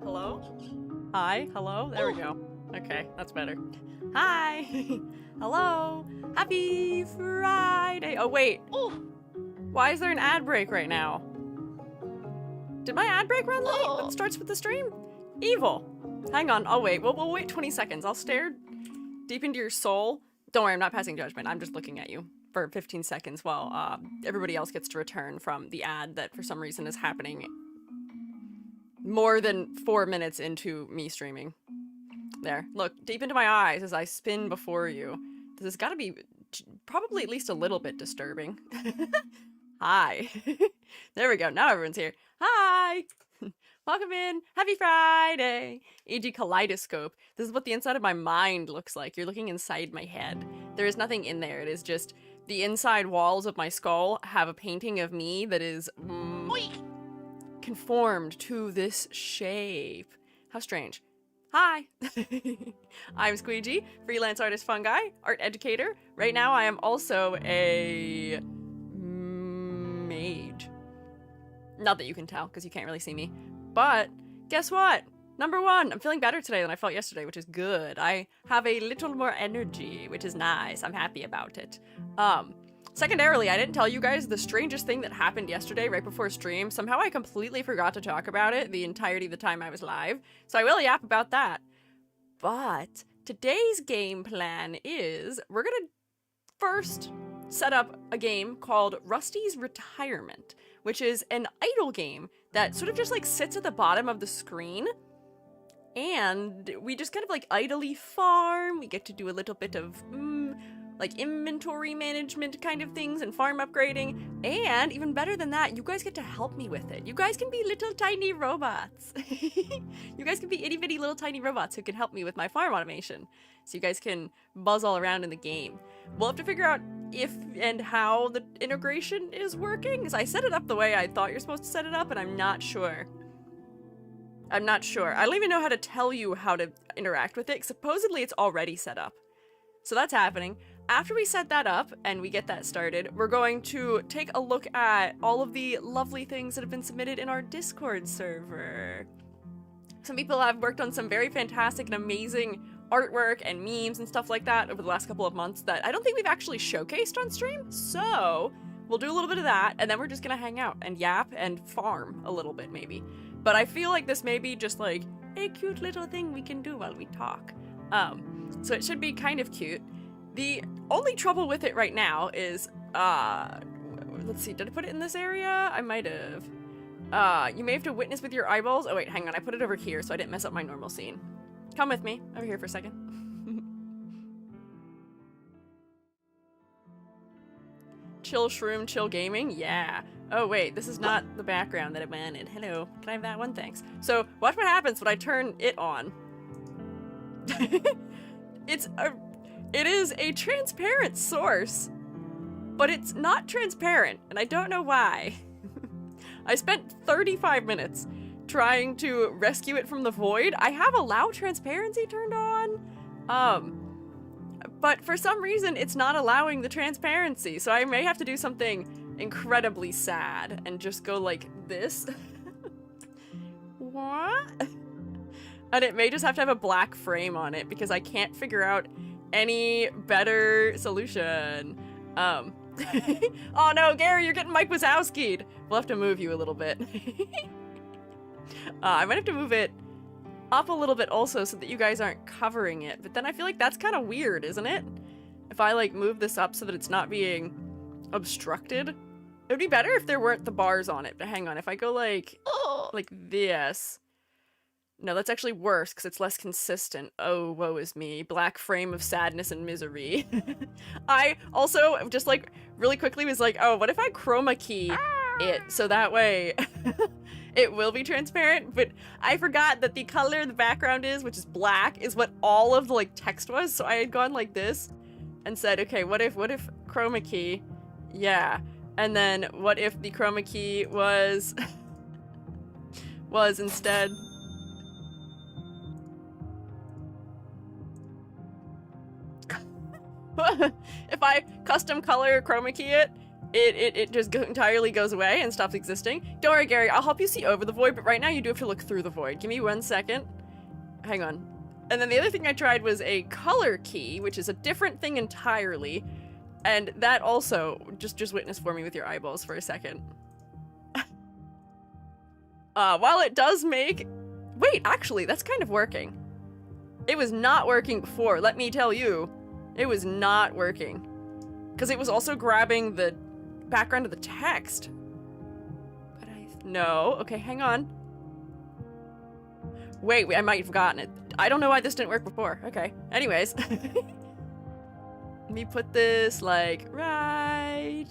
Hello? Hi? Hello? There we go. Okay, that's better. Hi! Hello! Happy Friday! Oh, wait. Why is there an ad break right now? Did my ad break run late? That starts with the stream? Evil! Hang on, I'll wait. We'll wait 20 seconds. I'll stare deep into your soul. Don't worry, I'm not passing judgment. I'm just looking at you for 15 seconds while everybody else gets to return from the ad that for some reason is happening more than 4 minutes into me streaming. There, look deep into my eyes as I spin before you. This has got to be probably at least a little bit disturbing. Hi. There we go. Now everyone's here. Hi. Welcome in. Happy Friday. E.g. kaleidoscope. This is what the inside of my mind looks like. You're looking inside my head. There is nothing in there. It is just the inside walls of my skull have a painting of me that is conformed to this shape. How strange. Hi! I'm Squiiji, freelance artist Fungi, art educator. Right now I am also a mage. Not that you can tell, because you can't really see me. But, guess what? Number one, I'm feeling better today than I felt yesterday, which is good. I have a little more energy, which is nice. I'm happy about it. Secondarily, I didn't tell you guys the strangest thing that happened yesterday right before stream. Somehow I completely forgot to talk about it the entirety of the time I was live, so I will yap about that. But today's game plan is we're gonna first set up a game called Rusty's Retirement, which is an idle game that sort of just like sits at the bottom of the screen, and we just kind of like idly farm. We get to do a little bit of like inventory management kind of things and farm upgrading, and even better than that, you guys get to help me with it. You guys can be little tiny robots. You guys can be itty bitty little tiny robots who can help me with my farm automation, so you guys can buzz all around in the game. We'll have to figure out if and how the integration is working, because I set it up the way I thought you're supposed to set it up, and I'm not sure. I don't even know how to tell you how to interact with it. Supposedly it's already set up. So that's happening. After we set that up and we get that started, we're going to take a look at all of the lovely things that have been submitted in our Discord server. Some people have worked on some very fantastic and amazing artwork and memes and stuff like that over the last couple of months that I don't think we've actually showcased on stream, so we'll do a little bit of that, and then we're just gonna hang out and yap and farm a little bit maybe. But I feel like this may be just like a cute little thing we can do while we talk. So it should be kind of cute. The only trouble with it right now is, let's see, did I put it in this area? I might have. You may have to witness with your eyeballs. Oh wait, hang on, I put it over here so I didn't mess up my normal scene. Come with me, over here for a second. Chill shroom, chill gaming, yeah. Oh wait, this is not the background that I wanted. Hello, can I have that one? Thanks. So, watch what happens when I turn it on. It is a transparent source, but it's not transparent, and I don't know why. I spent 35 minutes trying to rescue it from the void. I have allow transparency turned on, but for some reason it's not allowing the transparency, so I may have to do something incredibly sad and just go like this. What? And it may just have to have a black frame on it because I can't figure out any better solution. Oh no, Gary, you're getting Mike Wazowski'd. We'll have to move you a little bit. I might have to move it up a little bit also so that you guys aren't covering it, but then I feel like that's kind of weird, isn't it? If I like move this up so that it's not being obstructed. It would be better if there weren't the bars on it, but hang on, if I go like this. No, that's actually worse because it's less consistent. Oh, woe is me. Black frame of sadness and misery. I also just like really quickly was like, oh, what if I chroma key it so that way it will be transparent? But I forgot that the color the background is, which is black, is what all of the like text was. So I had gone like this and said, okay, what if chroma key? Yeah. And then what if the chroma key was instead if I custom color chroma key it it just entirely goes away and stops existing. Don't worry, Gary, I'll help you see over the void, but right now you do have to look through the void. Give me 1 second. Hang on. And then the other thing I tried was a color key, which is a different thing entirely. And that also, just witness for me with your eyeballs for a second. While it does make... Wait, actually, that's kind of working. It was not working before, let me tell you. It was not working. Because it was also grabbing the background of the text. But no, okay, hang on. Wait, I might have gotten it. I don't know why this didn't work before. Okay, anyways. Let me put this, like, right...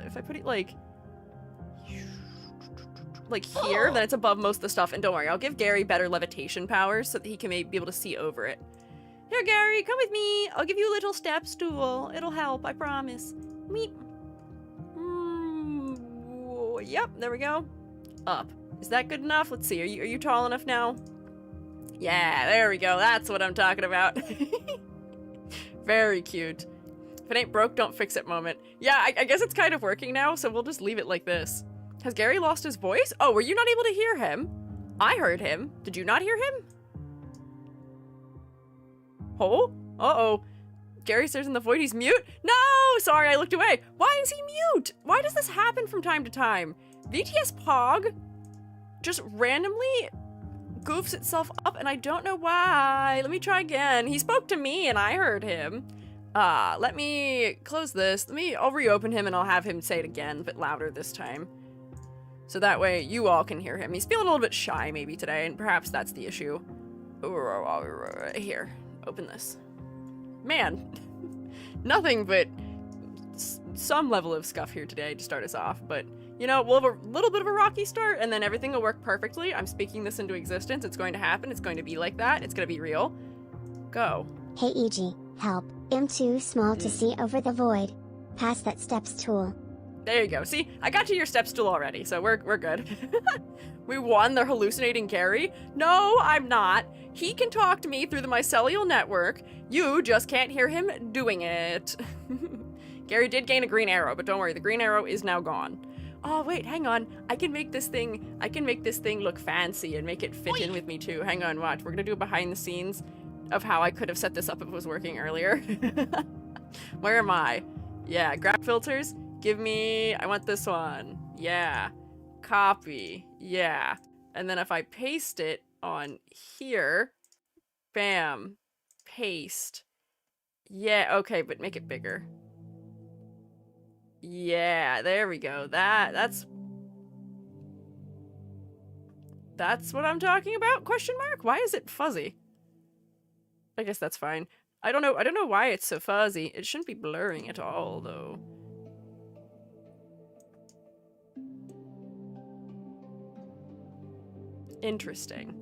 if I put it, like here, then it's above most of the stuff. And don't worry, I'll give Gary better levitation powers so that he can be able to see over it. Here, Gary, come with me. I'll give you a little step stool. It'll help, I promise. Meep. Yep, there we go. Up. Is that good enough? Let's see, are you tall enough now? Yeah, there we go. That's what I'm talking about. Very cute. If it ain't broke, don't fix it moment. Yeah, I guess it's kind of working now, so we'll just leave it like this. Has Gary lost his voice? Oh, were you not able to hear him? I heard him. Did you not hear him? Oh? Uh-oh. Gary stares in the void. He's mute? No! Sorry, I looked away. Why is he mute? Why does this happen from time to time? VTS Pog just randomly goofs itself up, and I don't know why. Let me try again. He spoke to me, and I heard him. Let me close this. I'll reopen him, and I'll have him say it again, but louder this time. So that way you all can hear him. He's feeling a little bit shy maybe today, and perhaps that's the issue. Here, open this. Man, nothing but some level of scuff here today to start us off, but you know, we'll have a little bit of a rocky start, and then everything will work perfectly. I'm speaking this into existence. It's going to happen. It's going to be like that. It's going to be real. Go. Hey EG, help. I'm too small to see over the void. Pass that steps tool. There you go. See, I got to your step stool already, so we're good. We won the hallucinating Gary? No, I'm not. He can talk to me through the mycelial network. You just can't hear him doing it. Gary did gain a green arrow, but don't worry, the green arrow is now gone. Oh, wait, hang on. I can make this thing look fancy and make it fit in with me too. Hang on, watch. We're gonna do a behind the scenes of how I could have set this up if it was working earlier. Where am I? Yeah, grab filters. Give me, I want this one. Yeah. Copy. Yeah. And then if I paste it on here, bam, paste. Yeah, okay, but make it bigger. Yeah, there we go. That's what I'm talking about? Question mark? Why is it fuzzy? I guess that's fine. I don't know why it's so fuzzy. It shouldn't be blurring at all, though. Interesting.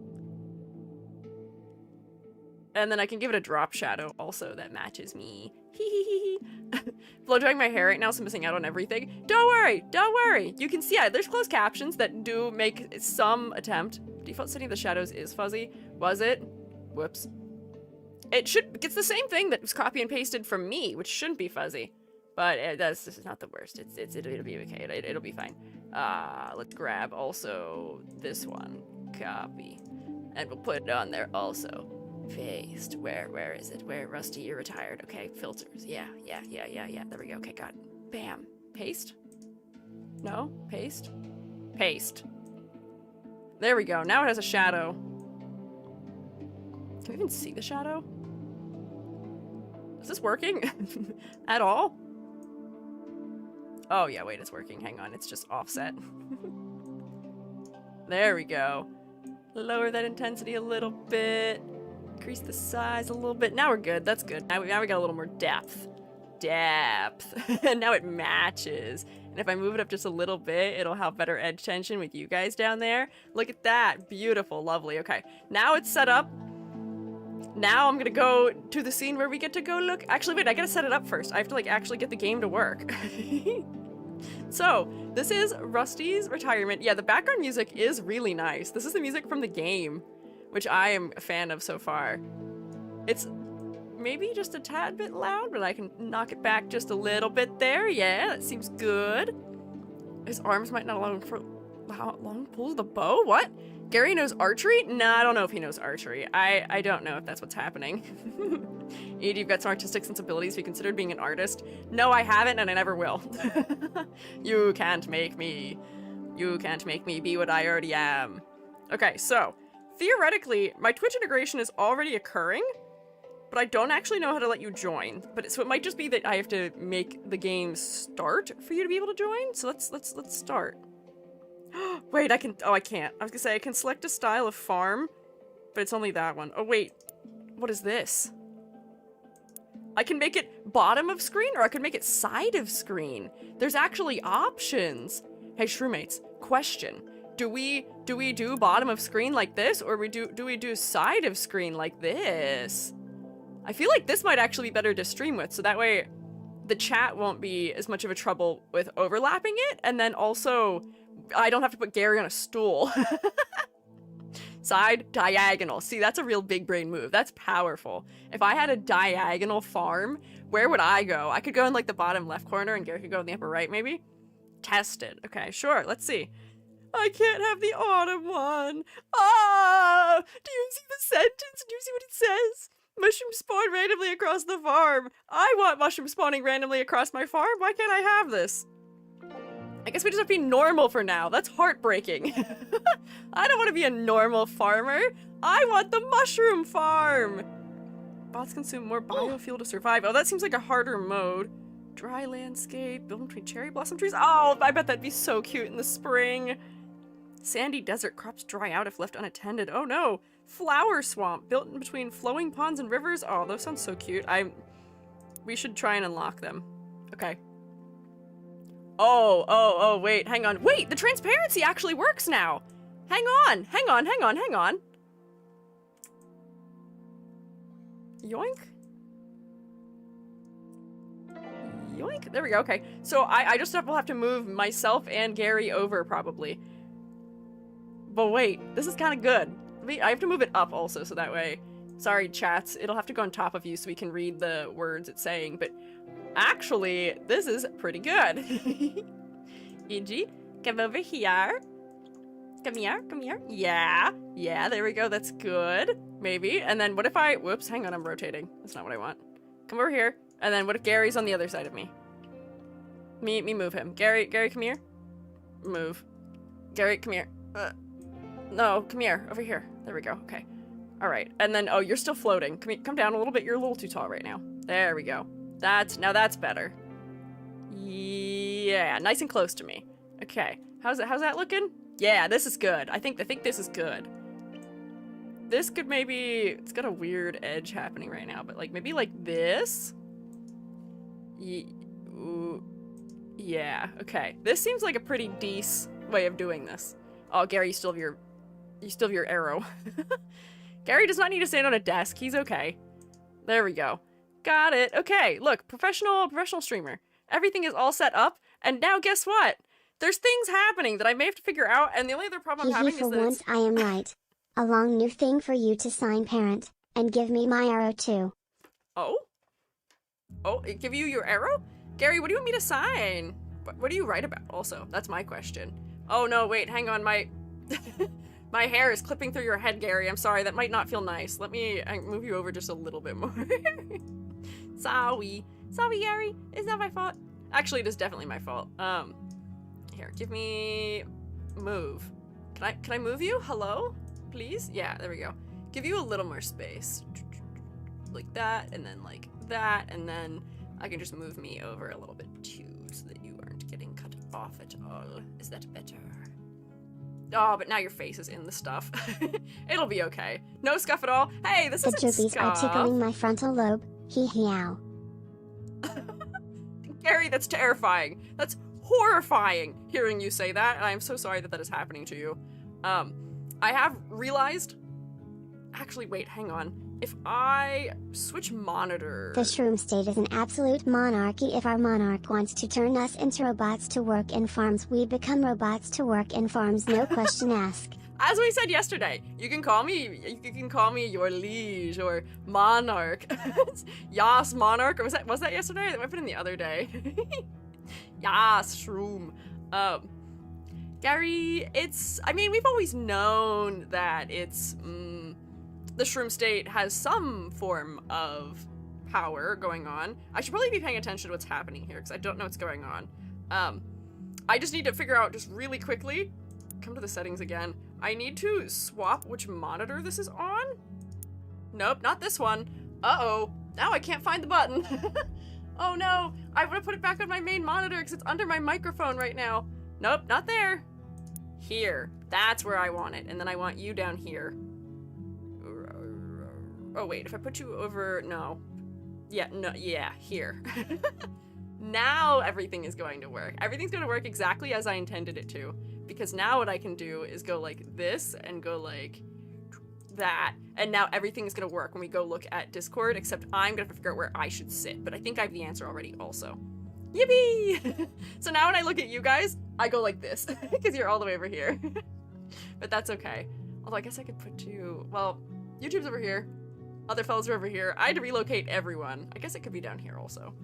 And then I can give it a drop shadow also that matches me. Hee hee hee hee. Blow drying my hair right now, so I'm missing out on everything. Don't worry. You can see, there's closed captions that do make some attempt. Default setting of the shadows is fuzzy. Was it? Whoops. It's the same thing that was copy and pasted from me, which shouldn't be fuzzy. But this is not the worst. It'll be okay. It'll be fine. Let's grab also this one. Copy. And we'll put it on there also. Paste. Where is it? Where, Rusty, you're retired. Okay, filters. Yeah. There we go. Okay, got it. Bam. Paste? No? Paste? Paste. There we go. Now it has a shadow. Can we even see the shadow? Is this working? At all? Oh, yeah, wait, it's working. Hang on, it's just offset. There we go. Lower that intensity a little bit. Increase the size a little bit. Now we're good. That's good. Now we got a little more depth. And now it matches. And if I move it up just a little bit, it'll have better edge tension with you guys down there. Look at that. Beautiful. Lovely. Okay. Now it's set up. Now I'm gonna go to the scene where we get to go look. Actually, wait, I gotta set it up first. I have to, like, actually get the game to work. So, this is Rusty's retirement. Yeah, the background music is really nice. This is the music from the game, which I am a fan of so far. It's maybe just a tad bit loud, but I can knock it back just a little bit there. Yeah, that seems good. His arms might not allow him for how long pulls the bow? What? Gary knows archery? Nah, I don't know if he knows archery. I don't know if that's what's happening. Ed, you've got some artistic sensibilities. Have you considered being an artist? No, I haven't, and I never will. You can't make me. You can't make me be what I already am. Okay, so theoretically, my Twitch integration is already occurring, but I don't actually know how to let you join. So it might just be that I have to make the game start for you to be able to join. So let's start. Wait, I can't. I was gonna say I can select a style of farm, but it's only that one. Oh wait, what is this? I can make it bottom of screen, or I can make it side of screen. There's actually options. Hey, Shrewmates, question. Do we do bottom of screen like this, or do we do side of screen like this? I feel like this might actually be better to stream with, so that way the chat won't be as much of a trouble with overlapping it, and then also I don't have to put Gary on a stool. Side, diagonal. See, that's a real big brain move. That's powerful. If I had a diagonal farm, where would I go? I could go in like the bottom left corner and Gary could go in the upper right, maybe? Tested. Okay, sure. Let's see. I can't have the autumn one. Ah! Do you see the sentence? Do you see what it says? Mushrooms spawn randomly across the farm. I want mushrooms spawning randomly across my farm. Why can't I have this? I guess we just have to be normal for now. That's heartbreaking. I don't want to be a normal farmer. I want the mushroom farm. Bots consume more biofuel to survive. Oh, that seems like a harder mode. Dry landscape, built between cherry blossom trees. Oh, I bet that'd be so cute in the spring. Sandy desert, crops dry out if left unattended. Oh no. Flower swamp, built in between flowing ponds and rivers. Oh, those sound so cute. We should try and unlock them. Okay. Oh, wait, hang on. Wait, the transparency actually works now. Hang on. Yoink. Yoink. There we go, okay. So I just will have to move myself and Gary over, probably. But wait, this is kind of good. I have to move it up also, so that way... Sorry, chats. It'll have to go on top of you so we can read the words it's saying, but... Actually, this is pretty good. Iji, come over here. Come here. Yeah, there we go. That's good. Maybe. And then what if I... Whoops, hang on, I'm rotating. That's not what I want. Come over here. And then what if Gary's on the other side of me? Me move him. Gary, come here. Move. Gary, come here. No, come here. Over here. There we go. Okay. All right. And then, oh, you're still floating. Come down a little bit. You're a little too tall right now. There we go. Now that's better. Yeah, nice and close to me. Okay, how's that looking? Yeah, this is good. I think this is good. This could maybe, it's got a weird edge happening right now, but like maybe like this. Yeah, okay. This seems like a pretty decent way of doing this. Oh, Gary, you still have your arrow. Gary does not need to stand on a desk. He's okay. There we go. Got it. Okay, look, professional streamer. Everything is all set up, and now guess what? There's things happening that I may have to figure out, and the only other problem I'm having is that once I am right. A long new thing for you to sign, parent, and give me my arrow too. Oh? Oh, it give you your arrow? Gary, what do you want me to sign? What do you write about also? That's my question. Oh no, wait, hang on, my hair is clipping through your head, Gary. I'm sorry, that might not feel nice. Let me move you over just a little bit more. Sorry, Gary. It's not my fault. Actually, it is definitely my fault. Here, give me... Move. Can I move you? Hello? Please? Yeah, there we go. Give you a little more space. Like that, and then like that, and then I can just move me over a little bit too, so that you aren't getting cut off at all. Is that better? Oh, but now your face is in the stuff. It'll be okay. No scuff at all. Hey, this isn't scuff. The joobies are tickling my frontal lobe. Hee-hee-ow. Gary, that's terrifying. That's horrifying hearing you say that, and I am so sorry that is happening to you. I have realized... Actually, wait, hang on. If I switch monitor... The shroom state is an absolute monarchy. If our monarch wants to turn us into robots to work in farms, we become robots to work in farms, no question asked. As we said yesterday, you can call me your liege or monarch. Yas, monarch, or was that yesterday? That might have been the other day. Yas, shroom. Gary, we've always known that the shroom state has some form of power going on. I should probably be paying attention to what's happening here, because I don't know what's going on. I just need to figure out just really quickly, come to the settings again. I need to swap which monitor this is on. Nope, not this one. Uh-oh, now I can't find the button. Oh no, I want to put it back on my main monitor because it's under my microphone right now. Nope, not there. Here, that's where I want it, and then I want you down here. Oh wait, if I put you over, no. Yeah, here. Now everything is going to work. Everything's going to work exactly as I intended it to, because now what I can do is go like this and go like that, and now everything's going to work when we go look at Discord, except I'm going to have to figure out where I should sit, but I think I have the answer already also. Yippee! So now when I look at you guys, I go like this, because you're all the way over here. But that's okay. Although I guess I could put you, well, YouTube's over here. Other fellows are over here. I had to relocate everyone. I guess it could be down here also,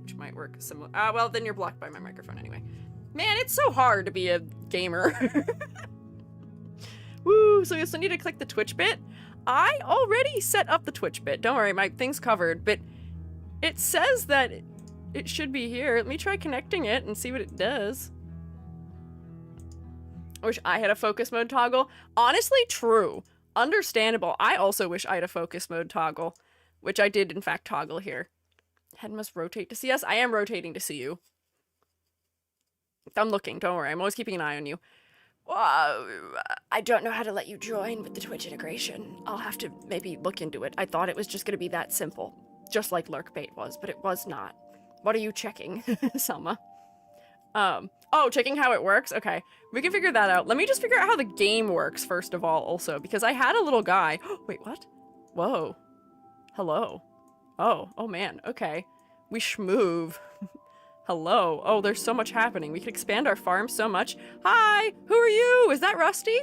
which might work similar. Well, then you're blocked by my microphone anyway. Man, it's so hard to be a gamer. Woo, so you still need to click the Twitch bit. I already set up the Twitch bit. Don't worry, my thing's covered, but it says that it should be here. Let me try connecting it and see what it does. I wish I had a focus mode toggle. Honestly, true. Understandable. I also wish I had a focus mode toggle, which I did in fact toggle here. Head must rotate to see us. I am rotating to see you. I'm looking, don't worry. I'm always keeping an eye on you. I don't know how to let you join with the Twitch integration. I'll have to maybe look into it. I thought it was just going to be that simple, just like lurkbait was, but it was not. What are you checking, Selma? Oh, checking how it works? Okay, we can figure that out. Let me just figure out how the game works first of all also, because I had a little guy. Wait, what? Whoa. Hello. Oh man, okay. We schmoove. Hello. Oh, there's so much happening. We could expand our farm so much. Hi, who are you? Is that Rusty?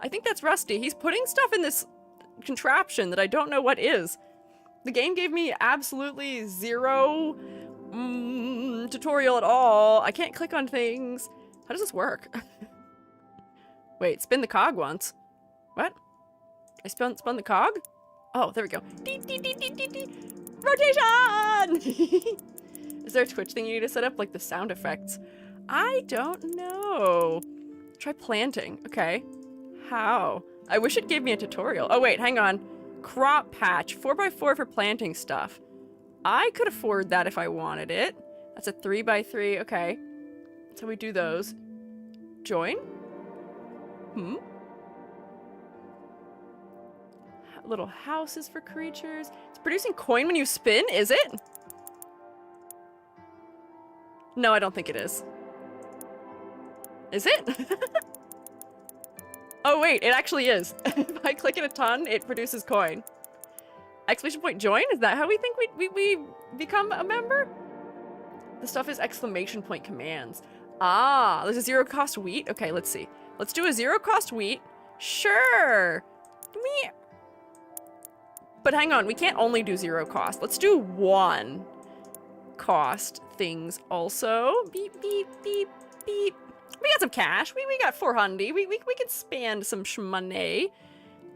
I think that's Rusty. He's putting stuff in this contraption that I don't know what is. The game gave me absolutely zero tutorial at all. I can't click on things. How does this work? Wait, spin the cog once. What? I spun the cog? Oh, there we go. Rotation! Is there a Twitch thing you need to set up? Like the sound effects? I don't know. Try planting. Okay. How? I wish it gave me a tutorial. Oh wait, hang on. Crop patch. 4x4 for planting stuff. I could afford that if I wanted it. That's a 3x3. Okay. That's how we do those. Join? Little houses for creatures. It's producing coin when you spin, is it? No, I don't think it is. Is it? Oh wait, it actually is. If I click it a ton, it produces coin. Exclamation point join? Is that how we think we become a member? The stuff is exclamation point commands. Ah, there's a zero cost wheat? Okay, let's see. Let's do a zero cost wheat. Sure. But hang on, we can't only do zero cost. Let's do one cost things also. Beep, beep, beep, beep. We got some cash. We got 400. We can spend some money.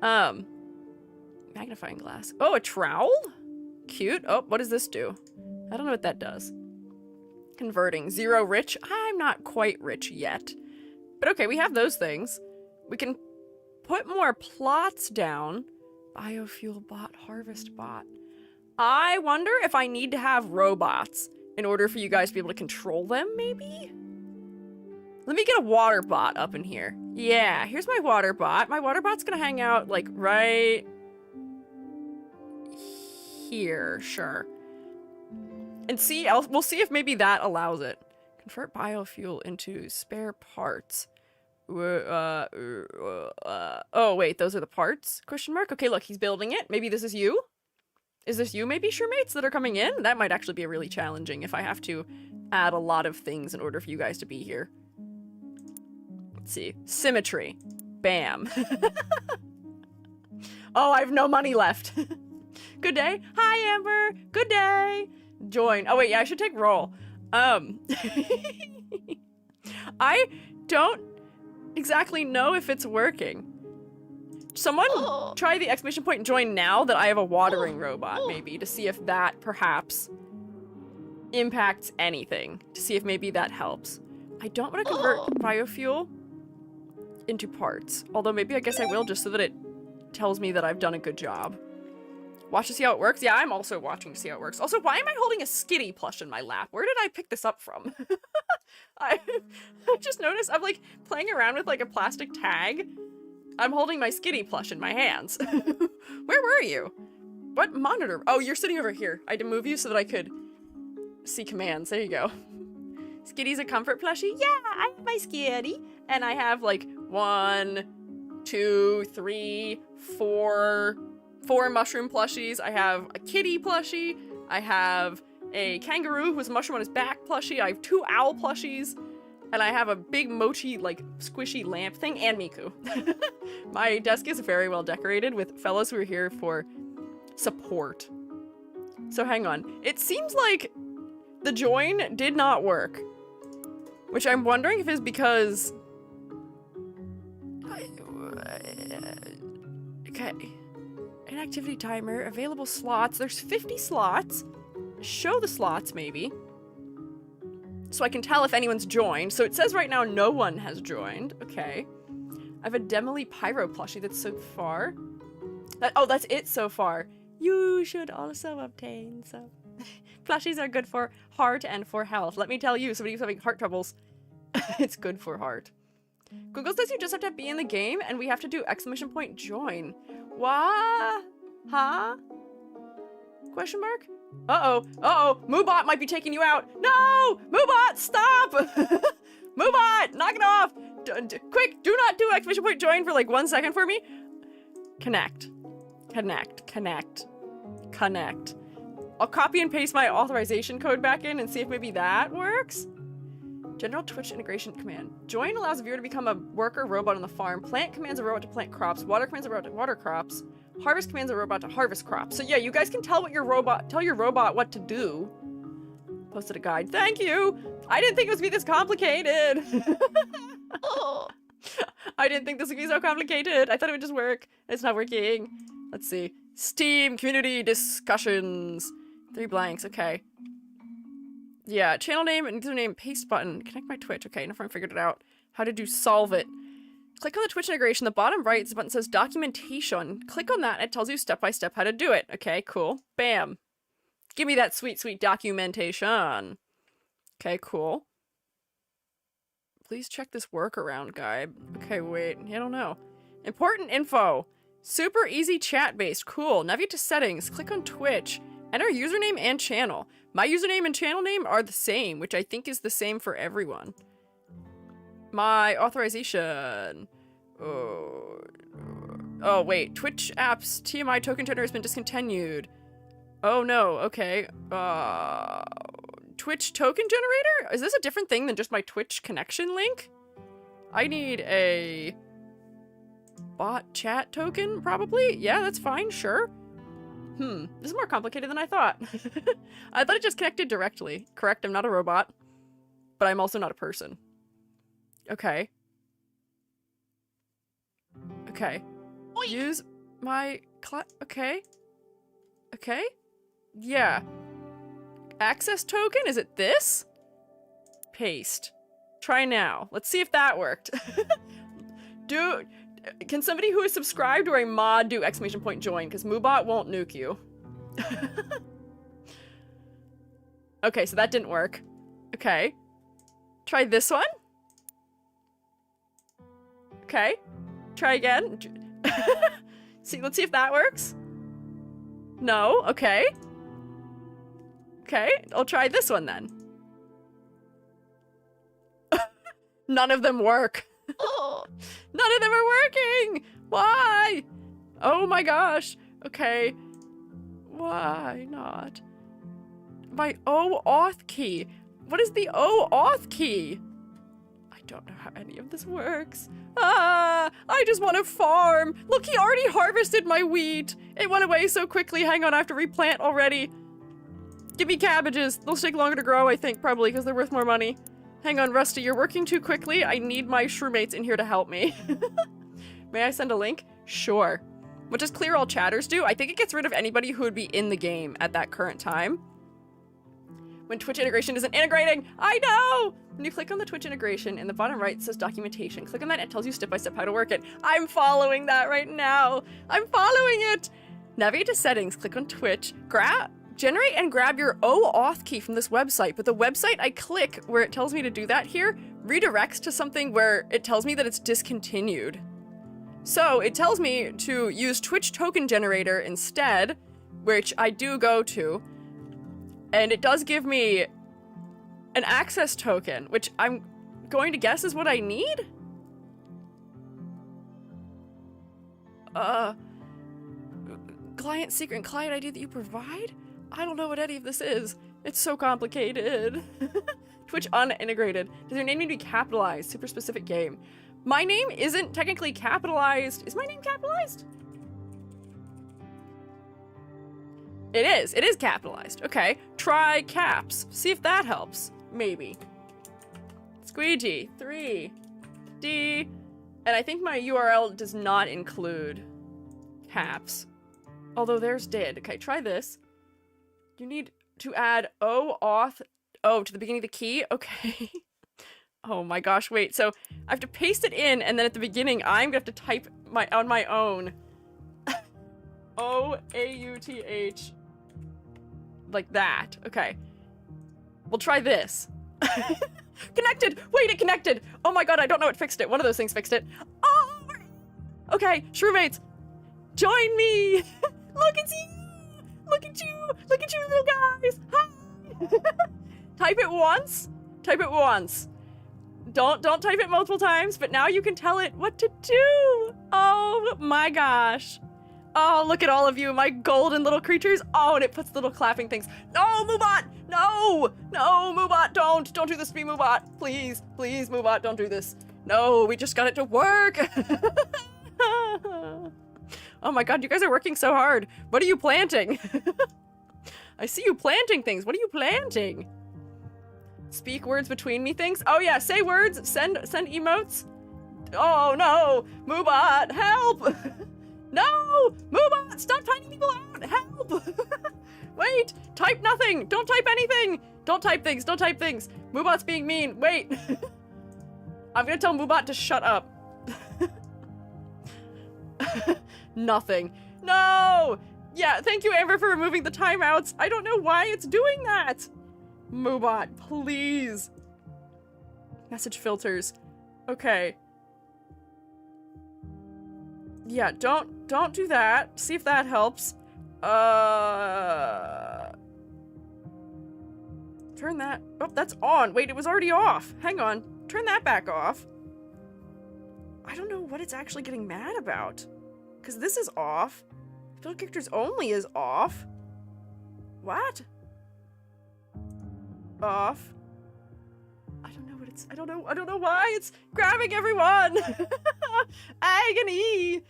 Magnifying glass. Oh, a trowel? Cute. Oh, what does this do? I don't know what that does. Converting. Zero rich. I'm not quite rich yet. But okay, we have those things. We can put more plots down. Biofuel bot, harvest bot. I wonder if I need to have robots in order for you guys to be able to control them, maybe? Let me get a water bot up in here. Yeah, here's my water bot. My water bot's gonna hang out, like, right here, sure. And see, we'll see if maybe that allows it. Convert biofuel into spare parts. Oh, wait, those are the parts? Question mark? Okay, look, he's building it. Maybe this is you? Is this you, maybe, Shermates, that are coming in? That might actually be really challenging if I have to add a lot of things in order for you guys to be here. Let's see. Symmetry. Bam. Oh, I have no money left. Good day. Hi, Amber. Good day. Join. Oh, wait, yeah, I should take roll. I don't exactly know if it's working. Someone try the exclamation point join now that I have a watering robot, maybe, to see if that perhaps impacts anything. To see if maybe that helps. I don't want to convert biofuel into parts. Although maybe I guess I will just so that it tells me that I've done a good job. Watch to see how it works? Yeah, I'm also watching to see how it works. Also, why am I holding a Squiiji plush in my lap? Where did I pick this up from? I just noticed I'm like playing around with like a plastic tag. I'm holding my Squiiji plush in my hands. Where were you? What monitor? Oh, you're sitting over here. I had to move you so that I could see commands. There you go. Squiiji's a comfort plushie? Yeah, I have my Squiiji. And I have like 1, 2, 3, 4 mushroom plushies. I have a kitty plushie. I have a kangaroo who has a mushroom on his back plushie. I have 2 owl plushies. And I have a big mochi, like, squishy lamp thing, and Miku. My desk is very well decorated with fellows who are here for support. So hang on. It seems like the join did not work. Which I'm wondering if is because... Okay. Inactivity timer, available slots. There's 50 slots. Show the slots, maybe. So I can tell if anyone's joined. So it says right now no one has joined. Okay. I have a Demily Pyro plushie that's so far. Oh, that's it so far. You should also obtain some. Plushies are good for heart and for health. Let me tell you, somebody who's having heart troubles, it's good for heart. Google says you just have to be in the game and we have to do exclamation point join. What? Huh? Question mark? Uh-oh. Uh-oh. Moobot might be taking you out. No! Moobot, stop! Moobot, knock it off! Quick, do not do exclamation point join for like 1 second for me. Connect. Connect. Connect. Connect. I'll copy and paste my authorization code back in and see if maybe that works. General Twitch integration command. Join allows a viewer to become a worker robot on the farm. Plant commands a robot to plant crops. Water commands a robot to water crops. Harvest commands a robot to harvest crops. So yeah, you guys can tell your robot what to do. Posted a guide. Thank you! I didn't think it was gonna be this complicated! I didn't think this would be so complicated. I thought it would just work. It's not working. Let's see. Steam community discussions. 3 blanks, okay. Yeah, channel name and username, paste button. Connect my Twitch. Okay, enough I figured it out. How to do solve it. Click on the Twitch integration. The bottom right, the button says documentation. Click on that and it tells you step by step how to do it. Okay, cool. Bam. Give me that sweet, sweet documentation. Okay, cool. Please check this workaround guide. Okay, wait. I don't know. Important info. Super easy chat based. Cool. Navigate to settings. Click on Twitch. Enter username and channel. My username and channel name are the same, which I think is the same for everyone. My authorization. Oh, wait. Twitch apps TMI token generator has been discontinued. Oh, no. Okay. Twitch token generator? Is this a different thing than just my Twitch connection link? I need a bot chat token, probably? Yeah, that's fine. Sure. This is more complicated than I thought. I thought it just connected directly. Correct, I'm not a robot. But I'm also not a person. Okay. Okay. Oi. Use my okay. Okay. Yeah. Access token? Is it this? Paste. Try now. Let's see if that worked. Can somebody who is subscribed or a mod do exclamation point join? Because Moobot won't nuke you. Okay, so that didn't work. Okay. Try this one. Okay. Try again. Let's see if that works. No. Okay. Okay. I'll try this one then. None of them work. None of them are working! Why? Oh my gosh. Okay. Why not? My OAuth key. What is the OAuth key? I don't know how any of this works. Ah, I just want to farm. Look, he already harvested my wheat. It went away so quickly. Hang on, I have to replant already. Give me cabbages. They'll take longer to grow, I think, probably, because they're worth more money. Hang on, Rusty, you're working too quickly. I need my shroommates in here to help me. May I send a link? Sure. What does clear all chatters do? I think it gets rid of anybody who would be in the game at that current time. When Twitch integration isn't integrating. I know! When you click on the Twitch integration, in the bottom right, it says documentation. Click on that, it tells you step by step how to work it. I'm following that right now. I'm following it. Navigate to settings, click on Twitch, generate and grab your OAuth key from this website. But the website I click where it tells me to do that here redirects to something where it tells me that it's discontinued. So it tells me to use Twitch token generator instead, which I do go to. And it does give me an access token, which I'm going to guess is what I need? Client secret and client ID that you provide? I don't know what any of this is. It's so complicated. Twitch unintegrated. Does your name need to be capitalized? Super specific game. My name isn't technically capitalized. Is my name capitalized? It is. It is capitalized. Okay. Try caps. See if that helps. Maybe. Squiiji. 3D. And I think my URL does not include caps. Although theirs did. Okay, try this. You need to add OAuth to the beginning of the key? Okay. Oh my gosh, wait. So I have to paste it in, and then at the beginning, I'm gonna have to type on my own. OAUTH. Like that. Okay. We'll try this. Connected! Wait, it connected! Oh my god, I don't know what fixed it. One of those things fixed it. Oh! Okay, shroommates, join me! Look at you! Look at you! Look at you, little guys! Hi! Type it once. Type it once. Don't type it multiple times, but now you can tell it what to do! Oh my gosh. Oh, look at all of you, my golden little creatures. Oh, and it puts little clapping things. No, Moobot! No! No, Moobot, don't do this to me, Moobot. Please, please, Moobot, don't do this. No, we just got it to work. Oh my god, you guys are working so hard. What are you planting? I see you planting things. What are you planting? Speak words between me things? Oh yeah, say words, send emotes. Oh no, Moobot, help! No! Moobot, stop typing people out! Help! Wait! Type nothing! Don't type anything! Don't type things, don't type things! Moobot's being mean, wait! I'm gonna tell Moobot to shut up. Nothing. No! Yeah, thank you, Amber, for removing the timeouts. I don't know why it's doing that! Moobot, please. Message filters. Okay. Yeah, don't do that. See if that helps. Turn that. Oh, that's on. Wait, it was already off. Hang on. Turn that back off. I don't know what it's actually getting mad about. Because this is off. Fill characters only is off. What? Off. I don't know what it's. I don't know why it's grabbing everyone. Agony.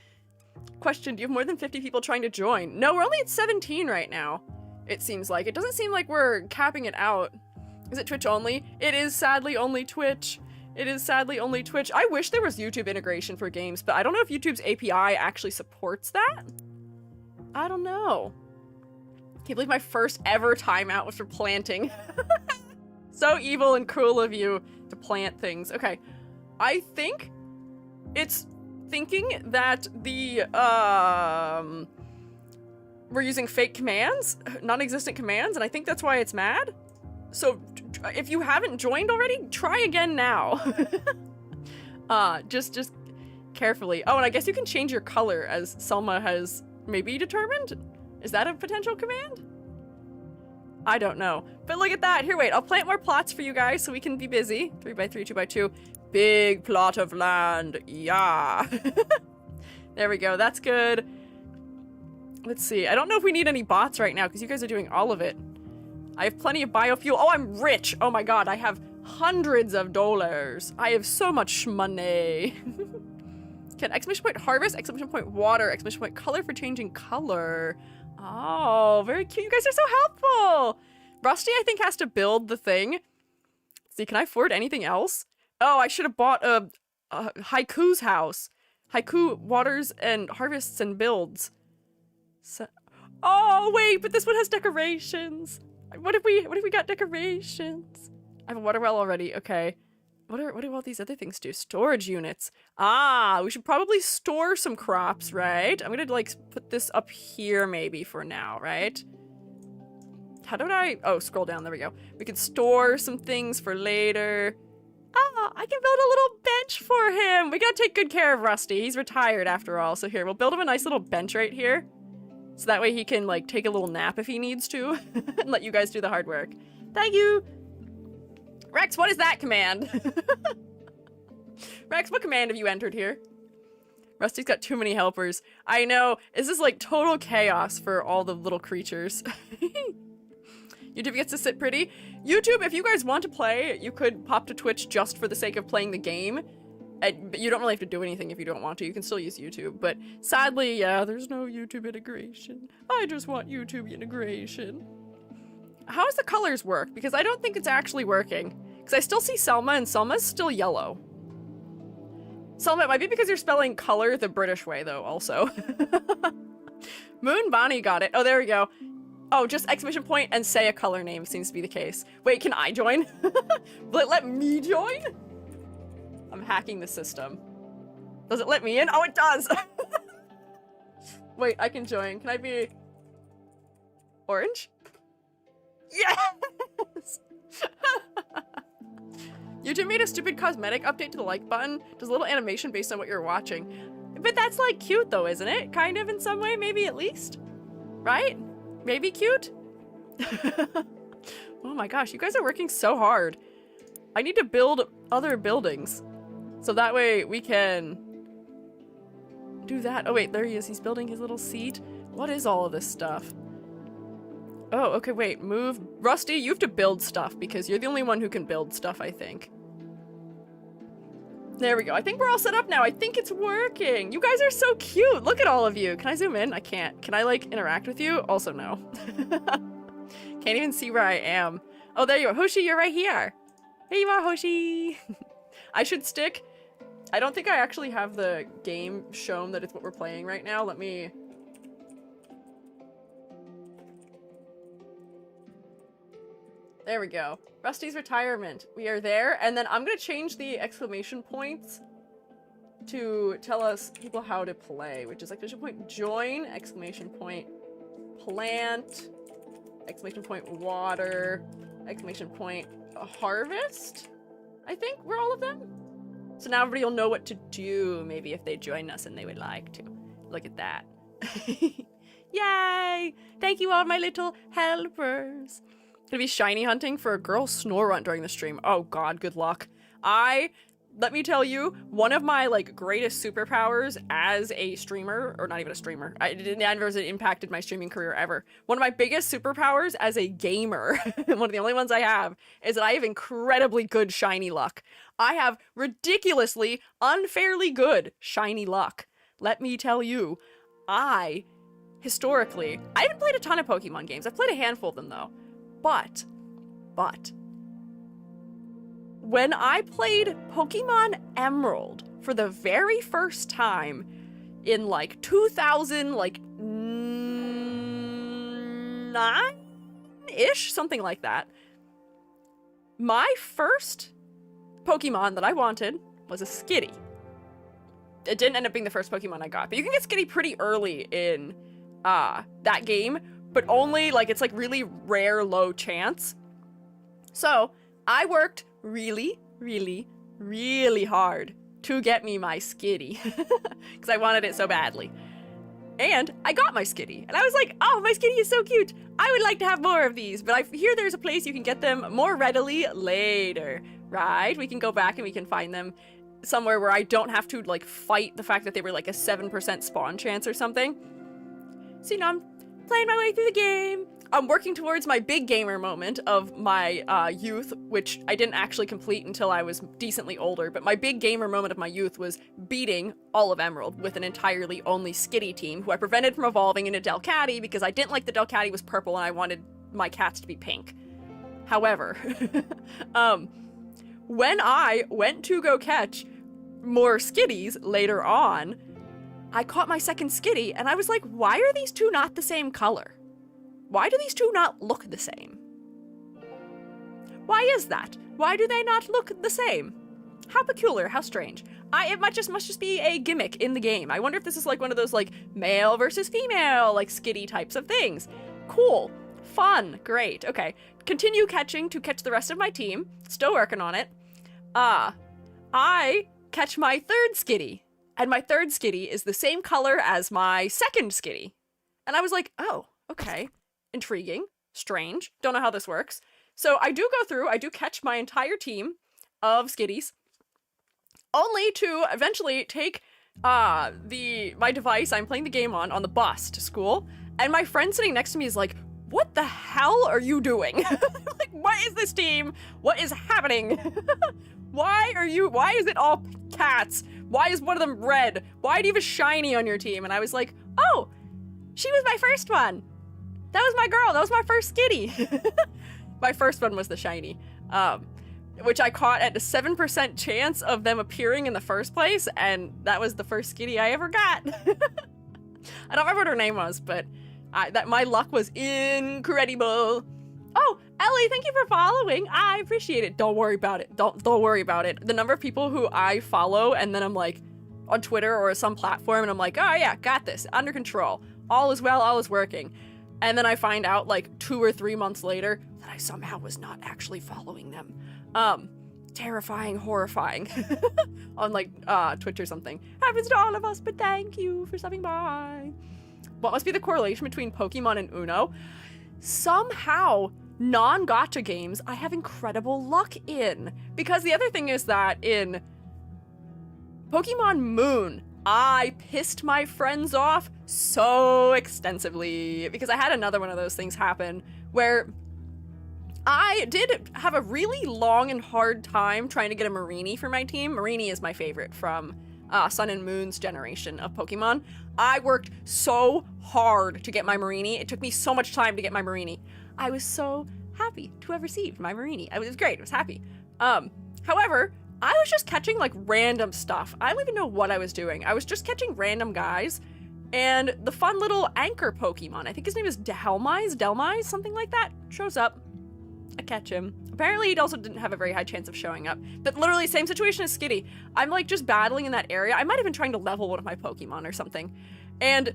Question, do you have more than 50 people trying to join? No, we're only at 17 right now. It seems like. It doesn't seem like we're capping it out. Is it Twitch only? It is sadly only Twitch. It is sadly only Twitch. I wish there was YouTube integration for games, but I don't know if YouTube's API actually supports that. I don't know. Can't believe my first ever timeout was for planting. So evil and cruel of you to plant things. Okay, I think it's thinking that the, we're using fake commands, non-existent commands, and I think that's why it's mad. So if you haven't joined already, try again now. Just carefully. Oh, and I guess you can change your color, as Selma has maybe determined. Is that a potential command? I don't know. But look at that. Here, wait. I'll plant more plots for you guys so we can be busy. 3x3, 2x2. Big plot of land. Yeah. There we go. That's good. Let's see. I don't know if we need any bots right now because you guys are doing all of it. I have plenty of biofuel. Oh, I'm rich. Oh my god. I have hundreds of dollars. I have so much money. Can exclamation point harvest, exclamation point water, exclamation point color for changing color. Oh, very cute. You guys are so helpful. Rusty, I think, has to build the thing. Let's see, can I afford anything else? Oh, I should have bought a Haiku's house. Haiku waters and harvests and builds. So, oh, wait, but this one has decorations. What if we got decorations? I have a water well already. Okay. What do all these other things do? Storage units. Ah, we should probably store some crops, right? I'm gonna like put this up here maybe for now, right? How did I? Oh, scroll down. There we go. We could store some things for later. Ah, I can build a little bench for him. We gotta take good care of Rusty. He's retired after all. So here, we'll build him a nice little bench right here. So that way he can like take a little nap if he needs to and let you guys do the hard work. Thank you. Rex, what is that command? Rex, what command have you entered here? Rusty's got too many helpers. I know. This is like total chaos for all the little creatures. YouTube gets to sit pretty. YouTube, if you guys want to play, you could pop to Twitch just for the sake of playing the game. But you don't really have to do anything if you don't want to. You can still use YouTube. But sadly, yeah, there's no YouTube integration. I just want YouTube integration. How does the colors work? Because I don't think it's actually working. Because I still see Selma, and Selma's still yellow. Selma, it might be because you're spelling color the British way, though, also. Moon Bonnie got it. Oh, there we go. Oh, just exclamation point and say a color name seems to be the case. Wait, can I join? Will it let me join? I'm hacking the system. Does it let me in? Oh, it does! Wait, I can join. Can I be... orange? Yes! YouTube made a stupid cosmetic update to the like button. Does a little animation based on what you're watching. But that's like cute though, isn't it? Kind of in some way, maybe at least. Right? Maybe cute? Oh my gosh, you guys are working so hard. I need to build other buildings. So that way we can do that. Oh wait, there he is. He's building his little seat. What is all of this stuff? Oh, okay, wait, move. Rusty, you have to build stuff because you're the only one who can build stuff, I think. There we go. I think we're all set up now. I think it's working. You guys are so cute. Look at all of you. Can I zoom in? I can't. Can I, like, interact with you? Also, no. Can't even see where I am. Oh, there you are. Hoshi, you're right here. There you are, Hoshi. I should stick. I don't think I actually have the game shown that it's what we're playing right now. Let me... There we go. Rusty's retirement. We are there, and then I'm gonna change the exclamation points to tell us people how to play, which is exclamation point join, exclamation point plant, exclamation point water, exclamation point harvest. I think we're all of them. So now everybody will know what to do, maybe if they join us and they would like to. Look at that. Yay! Thank you all my little helpers. Gonna be shiny hunting for a girl snore runt during the stream. Oh god, good luck. Let me tell you, one of my like greatest superpowers as a streamer, or not even a streamer, it never impacted my streaming career ever. One of my biggest superpowers as a gamer, one of the only ones I have, is that I have incredibly good shiny luck. I have ridiculously, unfairly good shiny luck. Let me tell you, historically, I haven't played a ton of Pokemon games. I've played a handful of them though. But, when I played Pokemon Emerald for the very first time in like 2009-ish, something like that, my first Pokemon that I wanted was a Skitty. It didn't end up being the first Pokemon I got, but you can get Skitty pretty early in that game. But only, like, it's like really rare, low chance. So, I worked really, really, really hard to get me my Skitty. Because I wanted it so badly. And I got my Skitty. And I was like, oh, my Skitty is so cute. I would like to have more of these. But I hear there's a place you can get them more readily later. Right? We can go back and we can find them somewhere where I don't have to, like, fight the fact that they were, like, a 7% spawn chance or something. So, you know, I'm playing my way through the game. I'm working towards my big gamer moment of my youth, which I didn't actually complete until I was decently older, but my big gamer moment of my youth was beating all of Emerald with an entirely only Skitty team, who I prevented from evolving into Delcatty because I didn't like the Delcatty was purple and I wanted my cats to be pink. However, when I went to go catch more Skitties later on, I caught my second Skitty and I was like, why are these two not the same color? Why do these two not look the same? Why is that? Why do they not look the same? How peculiar, how strange. It must just be a gimmick in the game. I wonder if this is like one of those like male versus female, like Skitty types of things. Cool. Fun. Great. Okay. Continue catching to catch the rest of my team. Still working on it. I catch my third Skitty. And my third Skitty is the same color as my second Skitty. And I was like, oh, okay. Intriguing, strange, don't know how this works. So I do go through, I do catch my entire team of Skitties, only to eventually take my device I'm playing the game on the bus to school, and my friend sitting next to me is like, what the hell are you doing? Like, what is this team? What is happening? Why is it all cats? Why is one of them red? Why do you have a shiny on your team? And I was like, oh, she was my first one. That was my girl. That was my first Skitty. My first one was the shiny, which I caught at a 7% chance of them appearing in the first place, and that was the first Skitty I ever got. I don't remember what her name was, but my luck was incredible. Oh, Ellie, thank you for following. I appreciate it. Don't worry about it. Don't worry about it. The number of people who I follow, and then I'm like on Twitter or some platform, and I'm like, oh yeah, got this, under control. All is well, all is working. And then I find out like 2 or 3 months later that I somehow was not actually following them. Terrifying, horrifying. On like Twitch or something. Happens to all of us, but thank you for stopping by. What must be the correlation between Pokemon and Uno? Somehow, non-gacha games I have incredible luck in. Because the other thing is that in Pokemon Moon, I pissed my friends off so extensively because I had another one of those things happen where I did have a really long and hard time trying to get a Marini for my team. Marini is my favorite from Sun and Moon's generation of Pokemon. I worked so hard to get my Marini. It took me so much time to get my Marini. I was so happy to have received my Marini. It was great. I was happy. However, I was just catching like random stuff. I don't even know what I was doing. I was just catching random guys, and the fun little anchor Pokemon, I think his name is Delmise, something like that, shows up. I catch him. Apparently he also didn't have a very high chance of showing up, but literally same situation as Skitty. I'm like just battling in that area. I might have been trying to level one of my Pokemon or something, and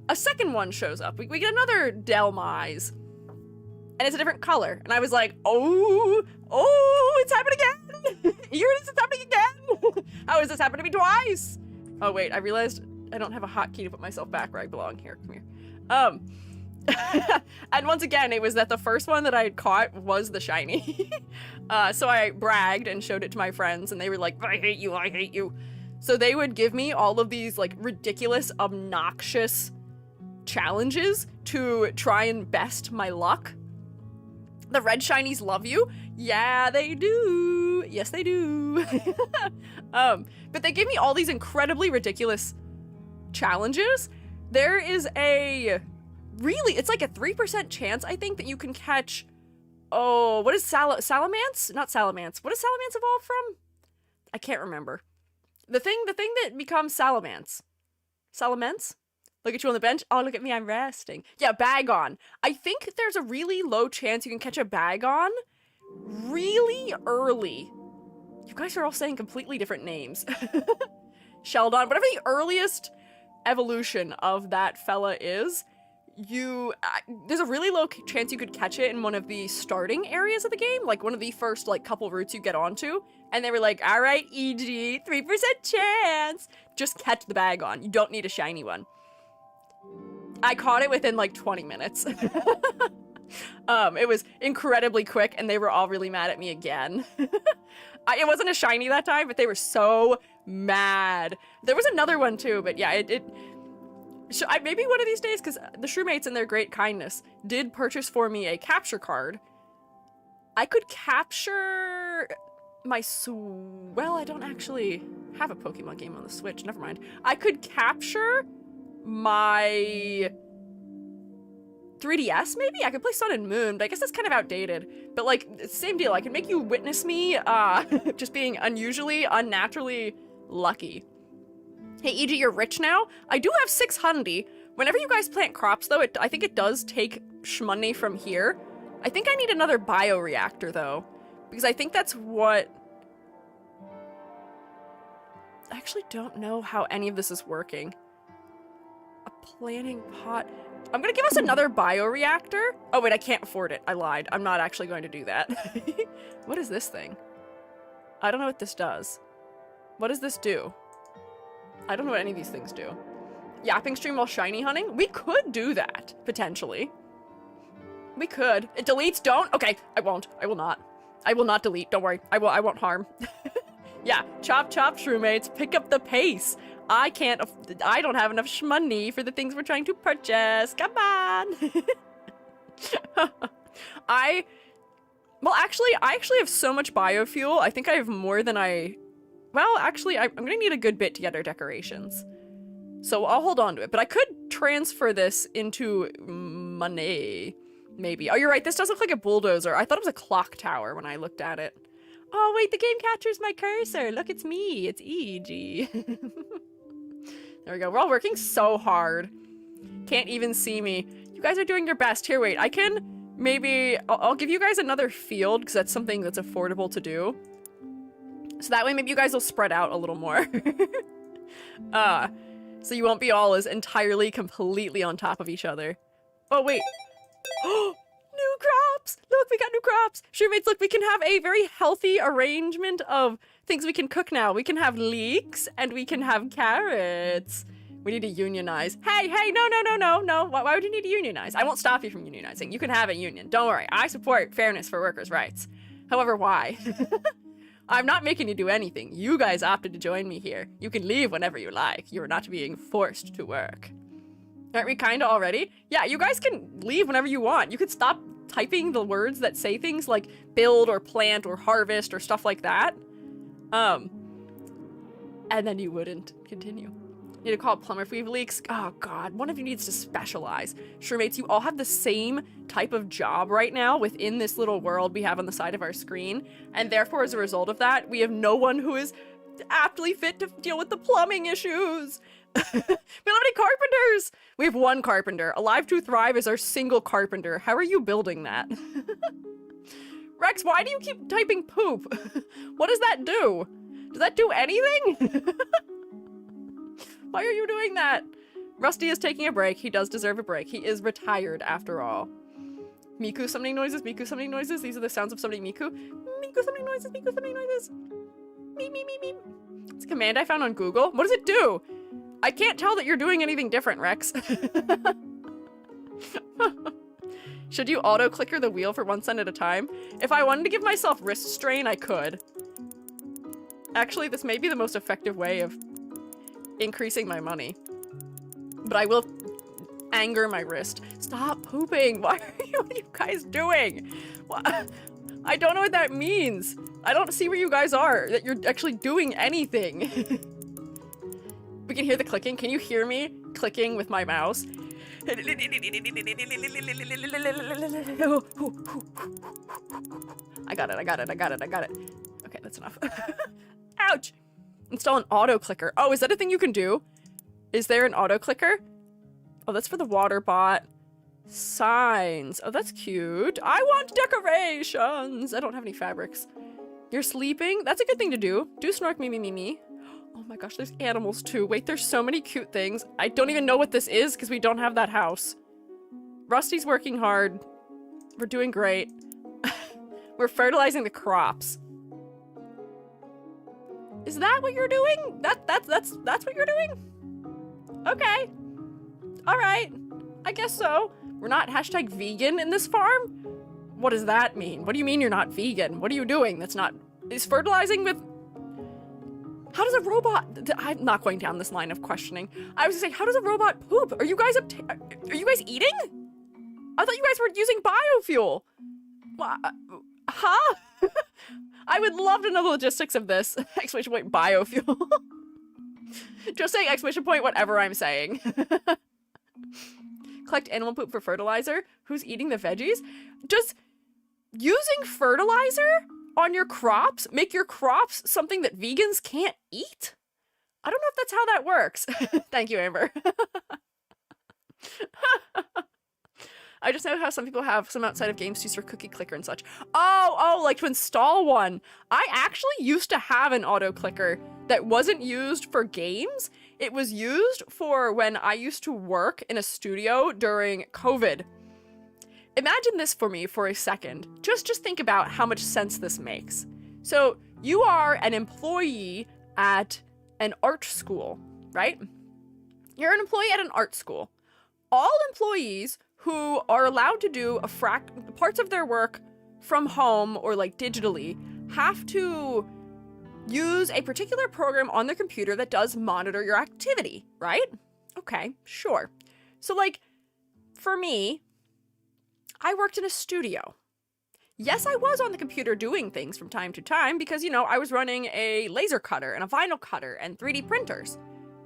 a second one shows up. We get another Delmise, and it's a different color, and I was like, oh, it's happening again. It's happening again. How has this happened to me twice? Oh wait, I realized I don't have a hotkey to put myself back where I belong. Here, come here. And once again, it was that the first one that I had caught was the shiny. So I bragged and showed it to my friends, and they were like, I hate you. So they would give me all of these like ridiculous, obnoxious challenges to try and best my luck. The red shinies love you. Yeah, they do. Yes, they do. But they give me all these incredibly ridiculous challenges. There is it's like a 3% chance, I think, that you can catch, what is Salamence? Not Salamence. What does Salamence evolve from? I can't remember. The thing that becomes Salamence. Salamence? Look at you on the bench. Oh, look at me, I'm resting. Yeah, Bagon. I think there's a really low chance you can catch a Bagon really early. You guys are all saying completely different names. Sheldon, whatever the earliest evolution of that fella is, there's a really low chance you could catch it in one of the starting areas of the game, like one of the first like couple routes you get onto. And they were like, all right, EG, 3% chance. Just catch the Bagon. You don't need a shiny one. I caught it within like 20 minutes. It was incredibly quick, and they were all really mad at me again. It wasn't a shiny that time, but they were so mad. There was another one too, but yeah, Maybe one of these days, because the Shrewmates in their great kindness did purchase for me a capture card. I could capture my well, I don't actually have a Pokemon game on the Switch. Never mind. I could capture my 3DS, maybe? I could play Sun and Moon, but I guess that's kind of outdated. But, like, same deal. I could make you witness me, just being unusually, unnaturally lucky. Hey, E.G., you're rich now? I do have 600. Whenever you guys plant crops, though, I think it does take shmoney from here. I think I need another bioreactor, though, because I think that's what... I actually don't know how any of this is working. A planting pot... I'm gonna give us another bioreactor. Oh, wait, I can't afford it. I lied. I'm not actually going to do that. What is this thing? I don't know what this does. What does this do? I don't know what any of these things do. Yapping stream while shiny hunting? We could do that, potentially. We could. It deletes, don't? Okay, I won't. I will not. I will not delete, don't worry. I won't harm. Yeah, chop chop, Shrewmates, pick up the pace. I don't have enough shmoney for the things we're trying to purchase. Come on. I actually have so much biofuel. I think I have more than well, actually, I'm gonna need a good bit to get our decorations. So I'll hold on to it, but I could transfer this into money, maybe. Oh, you're right, this does look like a bulldozer. I thought it was a clock tower when I looked at it. Oh, wait, the game captures my cursor. Look, it's me. It's E.G. There we go. We're all working so hard. Can't even see me. You guys are doing your best. Here, wait. I can maybe... I'll give you guys another field, because that's something that's affordable to do. So that way, maybe you guys will spread out a little more. So you won't be all as entirely, completely on top of each other. Oh, wait. New crops! Look, we got new crops! Shrewmates, look, we can have a very healthy arrangement of things we can cook now. We can have leeks, and we can have carrots. We need to unionize. Hey, no. Why would you need to unionize? I won't stop you from unionizing. You can have a union. Don't worry. I support fairness for workers' rights. However, why? I'm not making you do anything. You guys opted to join me here. You can leave whenever you like. You are not being forced to work. Aren't we kinda already? Yeah, you guys can leave whenever you want. You could stop typing the words that say things like build or plant or harvest or stuff like that. And then you wouldn't continue. Need to call a plumber if we have leaks. Oh god, one of you needs to specialize. Shrewmates, you all have the same type of job right now within this little world we have on the side of our screen. And therefore, as a result of that, we have no one who is aptly fit to deal with the plumbing issues. We don't have any carpenters! We have one carpenter. Alive to Thrive is our single carpenter. How are you building that? Rex, why do you keep typing poop? What does that do? Does that do anything? Why are you doing that? Rusty is taking a break. He does deserve a break. He is retired after all. Miku summoning noises, Miku summoning noises. These are the sounds of summoning Miku. Miku summoning noises, Miku summoning noises. Meep, meep, meep, meep. It's a command I found on Google. What does it do? I can't tell that you're doing anything different, Rex. Should you auto-clicker the wheel for one cent at a time? If I wanted to give myself wrist strain, I could. Actually, this may be the most effective way of increasing my money. But I will anger my wrist. Stop pooping! What are you guys doing? What? I don't know what that means. I don't see where you guys are, that you're actually doing anything. We can hear the clicking. Can you hear me clicking with my mouse? I got it. Okay, that's enough. Ouch! Install an auto clicker. Oh, is that a thing you can do? Is there an auto clicker? Oh, that's for the water bot. Signs. Oh, that's cute. I want decorations. I don't have any fabrics. You're sleeping? That's a good thing to do. Do snark me. Oh my gosh, there's animals too. Wait, there's so many cute things. I don't even know what this is because we don't have that house. Rusty's working hard. We're doing great. We're fertilizing the crops. Is that what you're doing? That's what you're doing? Okay. All right. I guess so. We're not hashtag vegan in this farm? What does that mean? What do you mean you're not vegan? What are you doing that's not... Is fertilizing with... How does a robot... I'm not going down this line of questioning. I was gonna say, how does a robot poop? Are you guys eating? I thought you guys were using biofuel. Huh? I would love to know the logistics of this. Exclamation point, biofuel. Just saying exclamation point whatever I'm saying. Collect animal poop for fertilizer? Who's eating the veggies? Does using fertilizer on your crops make your crops something that vegans can't eat? I don't know if that's how that works. Thank you, Amber. I just know how some people have some outside of games to use for cookie clicker and such. Oh, like to install one. I actually used to have an auto clicker that wasn't used for games. It was used for when I used to work in a studio during COVID. Imagine this for me for a second. Just think about how much sense this makes. So you are an employee at an art school, right? You're an employee at an art school. All employees who are allowed to do parts of their work from home or like digitally have to use a particular program on their computer that does monitor your activity, right? Okay, sure. So like, for me, I worked in a studio. Yes, I was on the computer doing things from time to time because, you know, I was running a laser cutter and a vinyl cutter and 3D printers.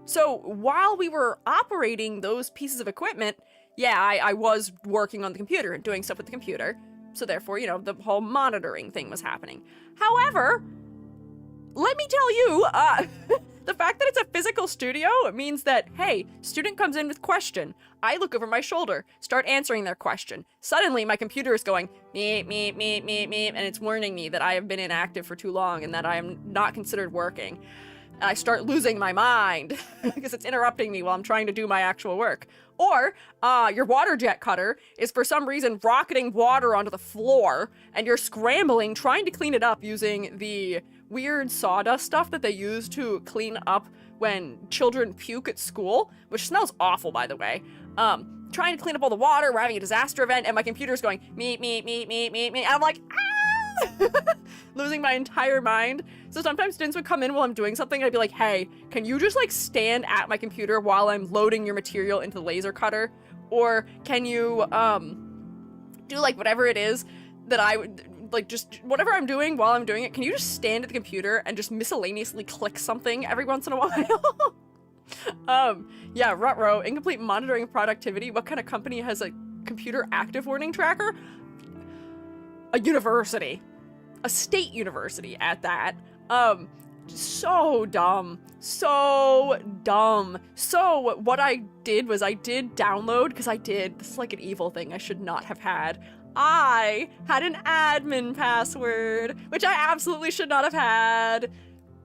So while we were operating those pieces of equipment, yeah, I was working on the computer and doing stuff with the computer. So therefore, you know, the whole monitoring thing was happening. However, let me tell you, the fact that it's a physical studio means that, hey, student comes in with question. I look over my shoulder, start answering their question. Suddenly, my computer is going, meep, meep, meep, meep, meep, and it's warning me that I have been inactive for too long and that I am not considered working. And I start losing my mind because it's interrupting me while I'm trying to do my actual work. Or your water jet cutter is for some reason rocketing water onto the floor and you're scrambling, trying to clean it up using the weird sawdust stuff that they use to clean up when children puke at school, which smells awful, by the way. Trying to clean up all the water, we're having a disaster event, and my computer's going, meep, meep, meep, meep, meep, meep. I'm like, ah! Losing my entire mind. So sometimes students would come in while I'm doing something, and I'd be like, hey, can you just, like, stand at my computer while I'm loading your material into the laser cutter? Or can you, do, like, whatever it is that I would... like, just whatever I'm doing while I'm doing it, can you just stand at the computer and just miscellaneously click something every once in a while? Yeah, Rutro, incomplete monitoring of productivity. What kind of company has a computer active warning tracker? A university. A state university at that. So dumb. So dumb. So what I did was I did download, because this is like an evil thing I should not have had. I had an admin password, which I absolutely should not have had,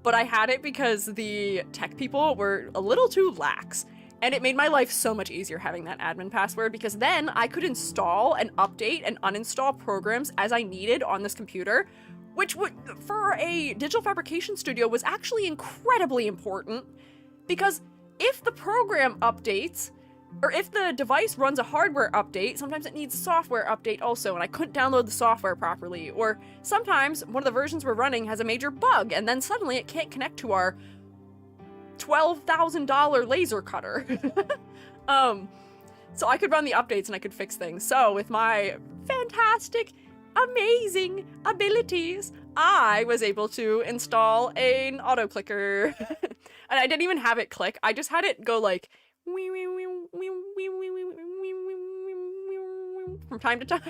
but I had it because the tech people were a little too lax, and it made my life so much easier having that admin password, because then I could install and update and uninstall programs as I needed on this computer, which would, for a digital fabrication studio, was actually incredibly important, because if the program updates, or if the device runs a hardware update, sometimes it needs a software update also, and I couldn't download the software properly. Or sometimes one of the versions we're running has a major bug, and then suddenly it can't connect to our $12,000 laser cutter. So I could run the updates and I could fix things. So with my fantastic, amazing abilities, I was able to install an auto clicker. And I didn't even have it click. I just had it go like from time to time.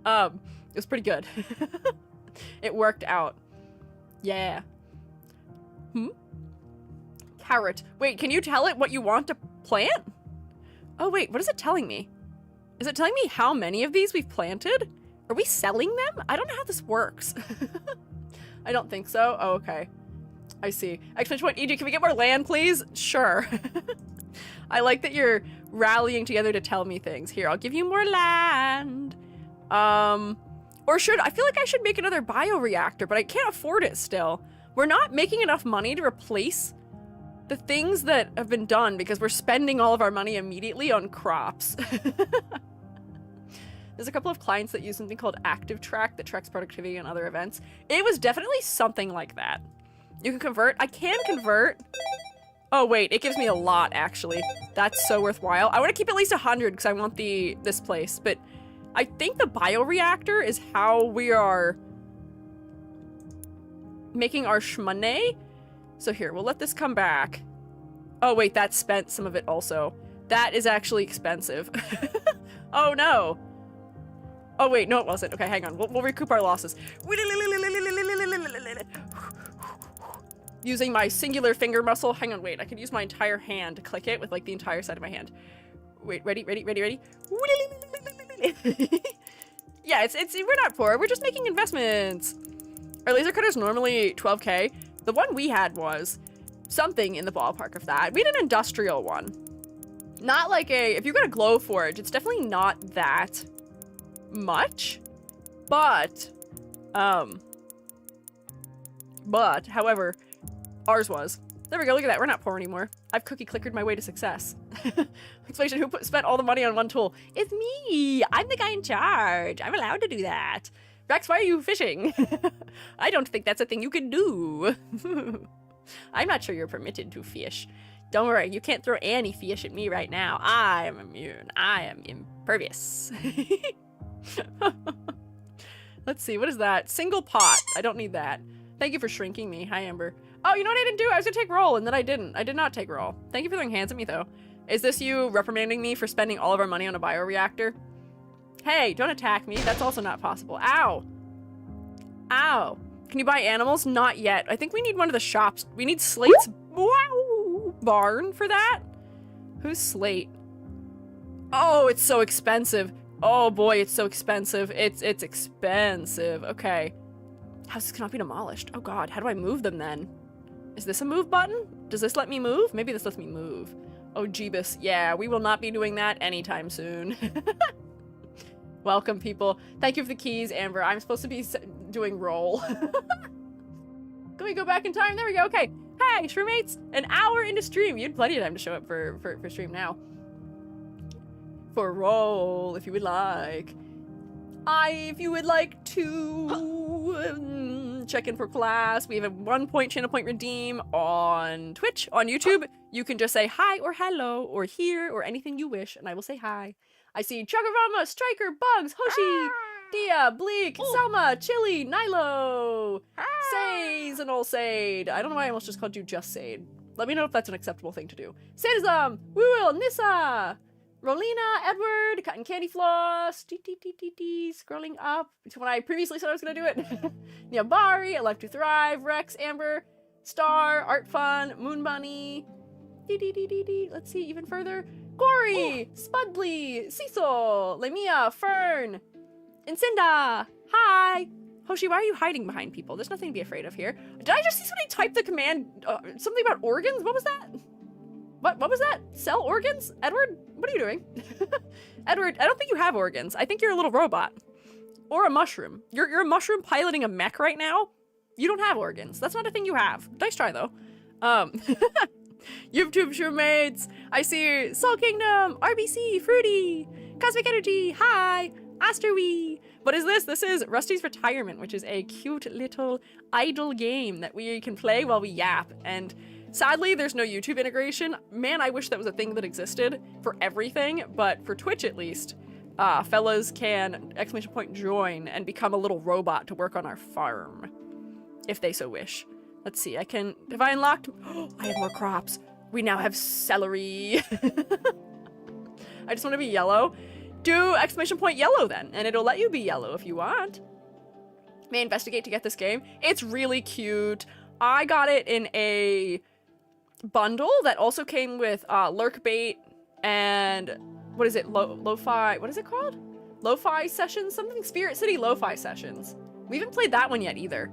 It was pretty good. It worked out. Yeah. Carrot. Wait, can you tell it what you want to plant? Oh wait, what is it telling me? Is it telling me how many of these we've planted? Are we selling them? I don't know how this works. I don't think so. Oh, okay. I see. Exclamation point, EG, can we get more land, please? Sure. I like that you're rallying together to tell me things. Here, I'll give you more land. Or I feel like I should make another bioreactor, but I can't afford it still. We're not making enough money to replace the things that have been done because we're spending all of our money immediately on crops. There's a couple of clients that use something called Active Track that tracks productivity and other events. It was definitely something like that. You can convert. I can convert. Oh, wait. It gives me a lot, actually. That's so worthwhile. I want to keep at least 100 because I want this place. But I think the bioreactor is how we are making our shmoney. So here, we'll let this come back. Oh, wait. That spent some of it also. That is actually expensive. Oh, no. Oh, wait. No, it wasn't. Okay, hang on. We'll recoup our losses. Using my singular finger muscle. Hang on, wait. I could use my entire hand to click it with, like, the entire side of my hand. Wait, ready? Yeah, we're not poor. We're just making investments. Our laser cutter's normally 12K. The one we had was something in the ballpark of that. We had an industrial one. Not like if you got a glow forge, it's definitely not that much. But, however, ours was. There we go, look at that, we're not poor anymore. I've cookie clickered my way to success. Explanation, who spent all the money on one tool? It's me! I'm the guy in charge. I'm allowed to do that. Rex, why are you fishing? I don't think that's a thing you can do. I'm not sure you're permitted to fish. Don't worry, you can't throw any fish at me right now. I am immune. I am impervious. Let's see, what is that? Single pot. I don't need that. Thank you for shrinking me. Hi, Amber. Oh, you know what I didn't do? I was gonna take roll, and then I didn't. I did not take roll. Thank you for throwing hands at me, though. Is this you reprimanding me for spending all of our money on a bioreactor? Hey, don't attack me. That's also not possible. Ow. Ow. Can you buy animals? Not yet. I think we need one of the shops. We need Slate's barn for that. Who's Slate? Oh, it's so expensive. Oh boy, it's so expensive. It's expensive. Okay. Houses cannot be demolished. Oh god, how do I move them then? Is this a move button? Does this let me move? Maybe this lets me move. Oh Jeebus. Yeah, we will not be doing that anytime soon. Welcome, people. Thank you for the keys, Amber. I'm supposed to be doing roll. Can we go back in time? There we go. Okay. Hey, Shroommates. An hour into stream. You had plenty of time to show up for stream now. For roll, if you would like. If you would like to check in for class, we have a 1 point channel point redeem on Twitch. On YouTube, you can just say hi or hello or here or anything you wish, and I will say hi. I see Chagarama, Striker, Bugs, Hoshi, Dia, Bleak, Selma, Chili, Nilo, Says, and Olsade. I don't know why I almost just called you Just Sade. Let me know if that's an acceptable thing to do. Sadism, Woo-Will, Nissa, Rolina, Edward, Cotton Candy Floss, scrolling up to when I previously said I was going to do it. Niabari, Alive to Thrive, Rex, Amber, Star, Art Fun, Moon Bunny, let's see, even further. Gory, Spudley, Cecil, Lamia, Fern, Incinda, hi. Hoshi, why are you hiding behind people? There's nothing to be afraid of here. Did I just see somebody type the command, something about organs? What was that? What was that? Sell organs? Edward, what are you doing? Edward, I don't think you have organs. I think you're a little robot. Or a mushroom. You're a mushroom piloting a mech right now? You don't have organs. That's not a thing you have. Nice try, though. YouTube Shroommates. I see Soul Kingdom, RBC, Fruity, Cosmic Energy, hi, Asterwee. What is this? This is Rusty's Retirement, which is a cute little idle game that we can play while we yap. And sadly, there's no YouTube integration. Man, I wish that was a thing that existed for everything, but for Twitch at least, fellas can !join and become a little robot to work on our farm, if they so wish. Let's see, have I unlocked? Oh, I have more crops. We now have celery. I just want to be yellow. Do !yellow then, and it'll let you be yellow if you want. May I investigate to get this game? It's really cute. I got it in a bundle that also came with lurk bait and what is it? Lo-fi, what is it called? Lo-fi sessions? Something Spirit City Lo-fi sessions. We haven't played that one yet either.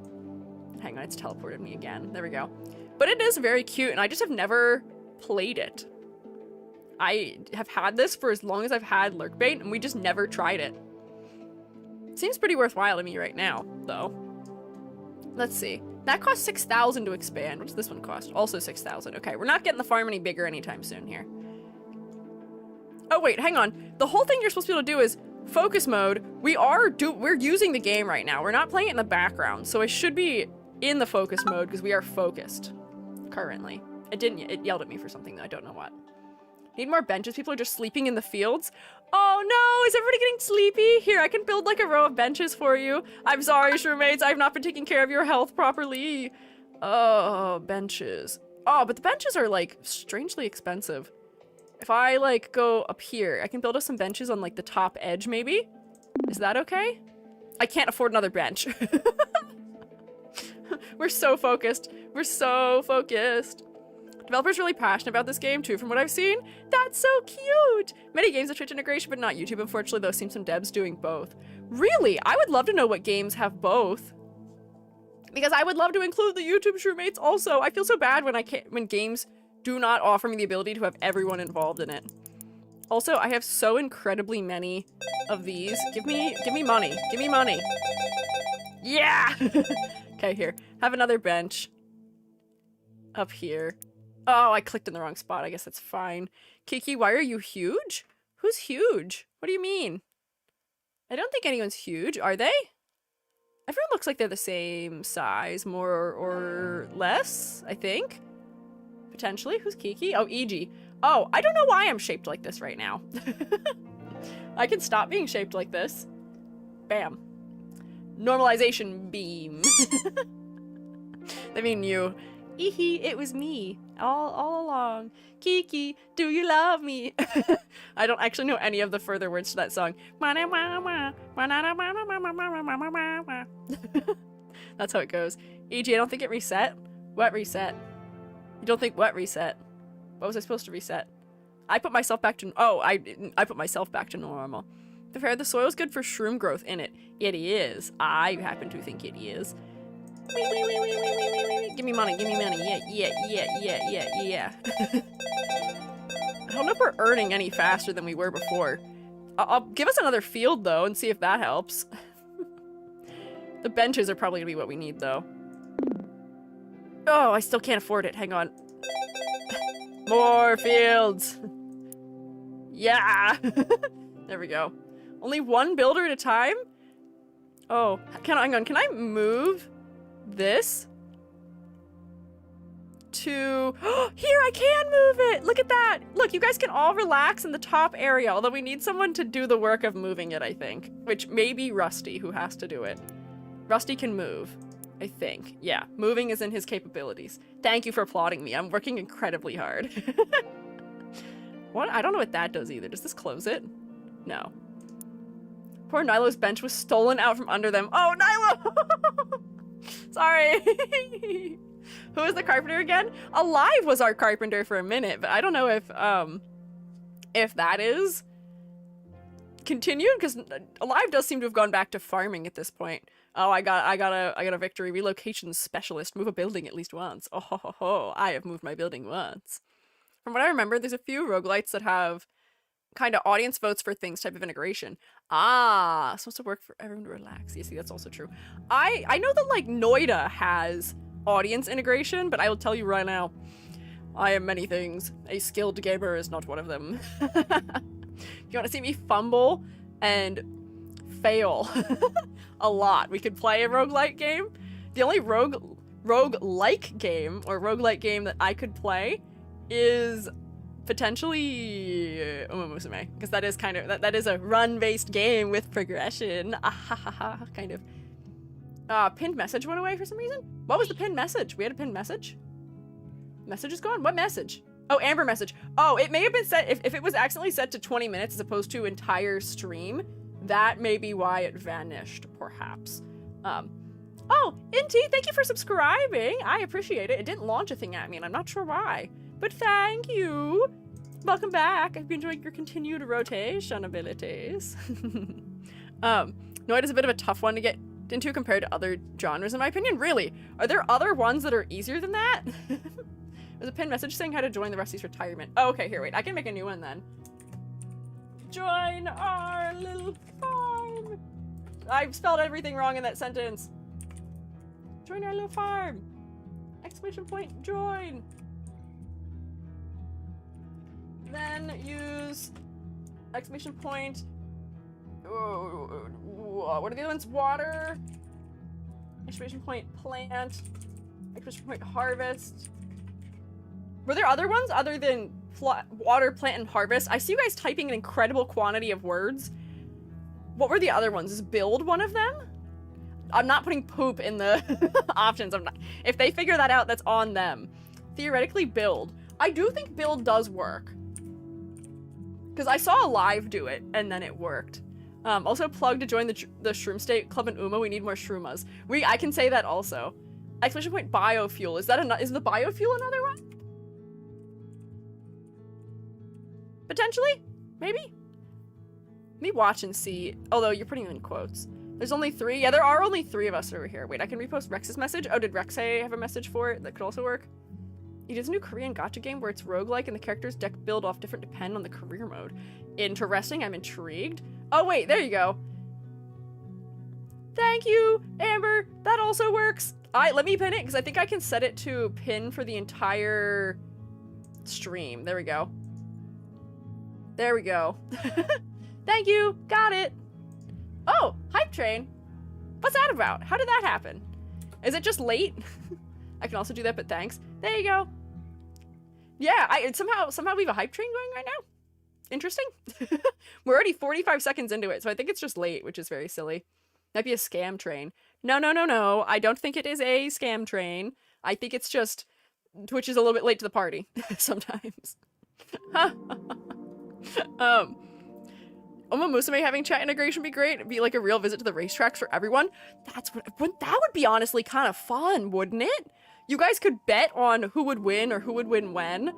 Hang on, it's teleported me again. There we go. But it is very cute, and I just have never played it. I have had this for as long as I've had lurkbait, and we just never tried it. Seems pretty worthwhile to me right now, though. Let's see. That cost 6,000 to expand. What's this one cost? Also 6,000. Okay, we're not getting the farm any bigger anytime soon here. Oh wait, hang on. The whole thing you're supposed to be able to do is focus mode. We're using the game right now. We're not playing it in the background, so I should be in the focus mode because we are focused currently. It yelled at me for something though, I don't know what. Need more benches? People are just sleeping in the fields? Oh no, is everybody getting sleepy? Here, I can build like a row of benches for you. I'm sorry, roommates, I've not been taking care of your health properly. Oh, benches. Oh, but the benches are like strangely expensive. If I like go up here, I can build us some benches on like the top edge maybe? Is that okay? I can't afford another bench. We're so focused. We're so focused. Developers really passionate about this game too, from what I've seen. That's so cute! Many games have Twitch integration, but not YouTube. Unfortunately, though, I've seen some devs doing both. Really? I would love to know what games have both. Because I would love to include the YouTube roommates also. I feel so bad when games do not offer me the ability to have everyone involved in it. Also, I have so incredibly many of these. Give me money. Give me money. Yeah! Okay, here. Have another bench. Up here. Oh, I clicked in the wrong spot. I guess that's fine. Kiki, why are you huge? Who's huge? What do you mean? I don't think anyone's huge, are they? Everyone looks like they're the same size, more or less, I think. Potentially. Who's Kiki? Oh, EG. Oh, I don't know why I'm shaped like this right now. I can stop being shaped like this. Bam. Normalization beam. I mean you. Eehee, it was me. All along. Kiki, do you love me? I don't actually know any of the further words to that song. That's how it goes. EG, I don't think it reset. What reset? You don't think what reset? What was I supposed to reset? I put myself back to... Oh, I put myself back to normal. Fair, the soil is good for shroom growth in it. It is. I happen to think it is. Give me money, give me money. Yeah. I don't know if we're earning any faster than we were before. I'll give us another field, though, and see if that helps. The benches are probably gonna be what we need, though. Oh, I still can't afford it. Hang on. More fields. Yeah. There we go. Only one builder at a time? Oh, hang on. Can I move this to... Here, I can move it! Look at that! Look, you guys can all relax in the top area, although we need someone to do the work of moving it, I think. Which may be Rusty who has to do it. Rusty can move, I think. Yeah, moving is in his capabilities. Thank you for applauding me. I'm working incredibly hard. What? I don't know what that does either. Does this close it? No. Poor Nilo's bench was stolen out from under them. Oh, Nilo! Sorry. Who is the carpenter again? Alive was our carpenter for a minute, but I don't know if that is continued, because Alive does seem to have gone back to farming at this point. Oh, I got a victory. Relocation specialist. Move a building at least once. Oh ho ho ho! I have moved my building once. From what I remember, there's a few roguelites that have kind of audience votes for things type of integration. Ah, supposed to work for everyone to relax. Yeah, see, that's also true. I know that like Noida has audience integration, but I will tell you right now, I am many things. A skilled gamer is not one of them. You want to see me fumble and fail a lot? We could play a roguelike game. The only roguelike game or roguelike game that I could play is potentially Umumusume, because that is kind of that is a run-based game with progression. Kind of. Pinned message went away for some reason. What was the pinned message? We had a pinned message. Message is gone. What message? Oh, Amber message. Oh, it may have been set if it was accidentally set to 20 minutes as opposed to entire stream. That may be why it vanished, perhaps. Oh, Inti, thank you for subscribing. I appreciate it. It didn't launch a thing at me, and I'm not sure why. But thank you. Welcome back. I've been enjoying your continued rotation abilities. Noida's a bit of a tough one to get into compared to other genres, in my opinion. Really? Are there other ones that are easier than that? There's a pinned message saying how to join the Rusty's retirement. Oh, okay, here, wait. I can make a new one then. Join our little farm. I've spelled everything wrong in that sentence. Join our little farm. Exclamation point, join. Then use exclamation point. What are the other ones? Water. Exclamation point plant. Exclamation point harvest. Were there other ones other than water, plant, and harvest? I see you guys typing an incredible quantity of words. What were the other ones? Is build one of them? I'm not putting poop in the options. I'm not. If they figure that out, that's on them. Theoretically, build. I do think build does work. Because I saw a live do it, and then it worked. Also, plug to join the Shroom State Club in Uma. We need more Shroomas. I can say that also. Exclamation point biofuel. Is the biofuel another one? Potentially? Maybe? Let me watch and see. Although, you're putting them in quotes. There's only 3. Yeah, there are only 3 of us over here. Wait, I can repost Rex's message. Oh, did Rex have a message for it? That could also work. It is a new Korean gacha game where it's roguelike and the characters' deck build off different depend on the career mode. Interesting. I'm intrigued. Oh, wait. There you go. Thank you, Amber. That also works. Let me pin it because I think I can set it to pin for the entire stream. There we go. There we go. Thank you. Got it. Oh, hype train. What's that about? How did that happen? Is it just late? I can also do that, but thanks. There you go. Yeah, somehow we have a hype train going right now. Interesting. We're already 45 seconds into it, so I think it's just late, which is very silly. Might be a scam train. No. I don't think it is a scam train. I think it's just Twitch is a little bit late to the party sometimes. Oma Musume having chat integration be great. It'd be like a real visit to the racetracks for everyone. That would be honestly kind of fun, wouldn't it? You guys could bet on who would win or who would win when.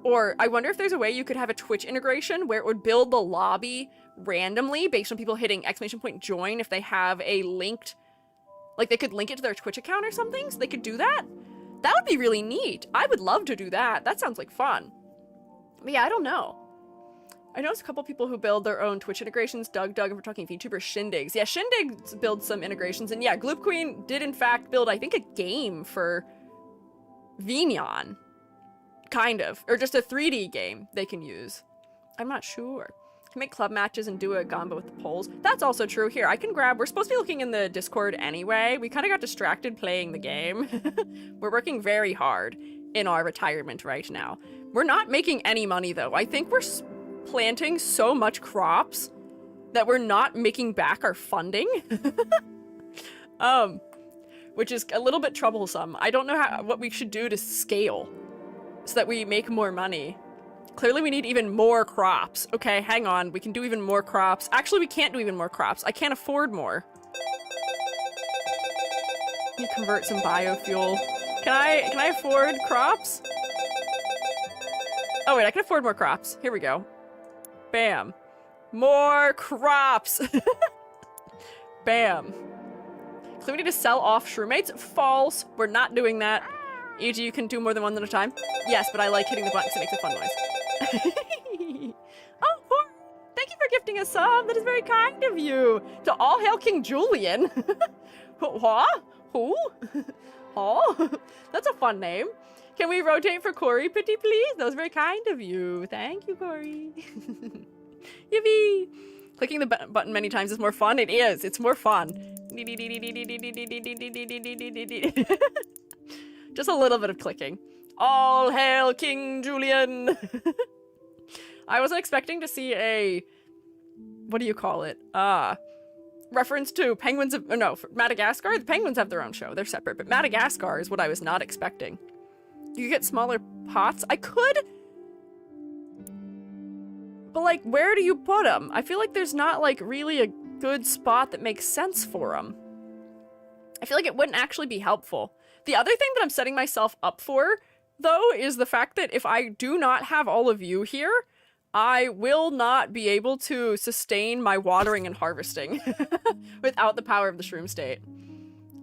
Or I wonder if there's a way you could have a Twitch integration where it would build the lobby randomly based on people hitting exclamation point join if they have a linked, like they could link it to their Twitch account or something, so they could do that. That would be really neat. I would love to do that. That sounds like fun. But yeah, I don't know. I noticed a couple people who build their own Twitch integrations. Doug, if we're talking VTuber, Shindigs. Yeah, Shindigs build some integrations. And yeah, Gloop Queen did in fact build, I think, a game for Vignon. Kind of. Or just a 3D game they can use. I'm not sure. Can make club matches and do a gamba with the polls. That's also true. Here, I can grab... We're supposed to be looking in the Discord anyway. We kind of got distracted playing the game. We're working very hard in our retirement right now. We're not making any money, though. I think we're planting so much crops that we're not making back our funding. Which is a little bit troublesome. I don't know what we should do to scale so that we make more money. Clearly we need even more crops. Okay, hang on. We can do even more crops. Actually, we can't do even more crops. I can't afford more. Let me convert some biofuel. Can I afford crops? Oh wait, I can afford more crops. Here we go. Bam. More crops. Bam. So we need to sell off shroommates. False. We're not doing that. E.g., you can do more than one at a time. Yes, but I like hitting the button because it makes a fun noise. Oh, thank you for gifting a sub. That is very kind of you. To all hail King Julian. What? Who? Oh, that's a fun name. Can we rotate for Corey, pretty please? That was very kind of you. Thank you, Corey. Yippee. Clicking the button many times is more fun. It is. It's more fun. Just a little bit of clicking. All hail King Julian! I wasn't expecting to see a... What do you call it? Reference to penguins of... No, Madagascar? The penguins have their own show. They're separate. But Madagascar is what I was not expecting. You get smaller pots? I could... But, like, where do you put them? I feel like there's not, like, really a good spot that makes sense for them. I feel like it wouldn't actually be helpful. The other thing that I'm setting myself up for, though, is the fact that if I do not have all of you here, I will not be able to sustain my watering and harvesting without the power of the Shroom State.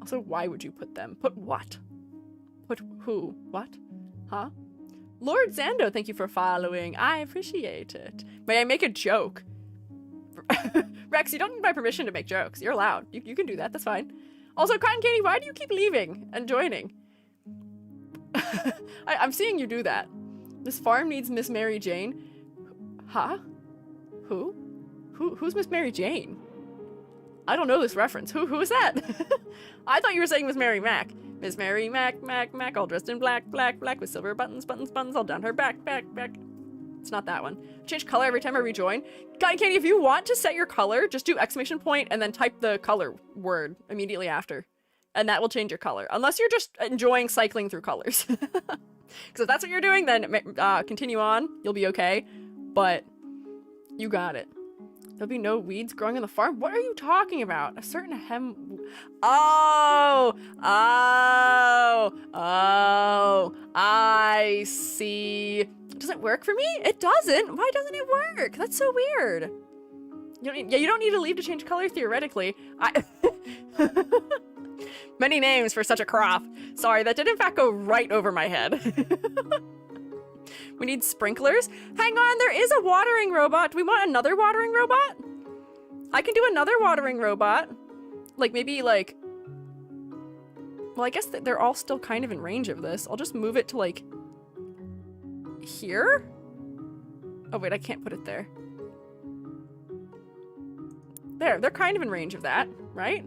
Also, why would you put them? Put what? Put who? What? Huh? Lord Zando, thank you for following. I appreciate it. May I make a joke? Rex, you don't need my permission to make jokes. You're allowed. You can do that. That's fine. Also, Cotton Candy, why do you keep leaving and joining? I'm seeing you do that. This farm needs Miss Mary Jane. Huh? Who's Miss Mary Jane? I don't know this reference. Who is that? I thought you were saying Miss Mary Mac. Miss Mary Mac, Mac, all dressed in black, with silver buttons, all down her back. It's not that one. Change color every time I rejoin. Cotton Candy, if you want to set your color, just do exclamation point and then type the color word immediately after. And that will change your color. Unless you're just enjoying cycling through colors. Because if that's what you're doing, then continue on. You'll be okay. But you got it. There'll be no weeds growing on the farm? What are you talking about? A certain Oh, I see. Does it work for me? It doesn't. Why doesn't it work? That's so weird. You don't need to leave to change color theoretically. Many names for such a crop. Sorry, that did in fact go right over my head. We need sprinklers. Hang on, there is a watering robot. Do we want another watering robot? I can do another watering robot. Like, maybe, like... Well, I guess that they're all still kind of in range of this. I'll just move it to, like... here? Oh, wait, I can't put it there. There, they're kind of in range of that, right?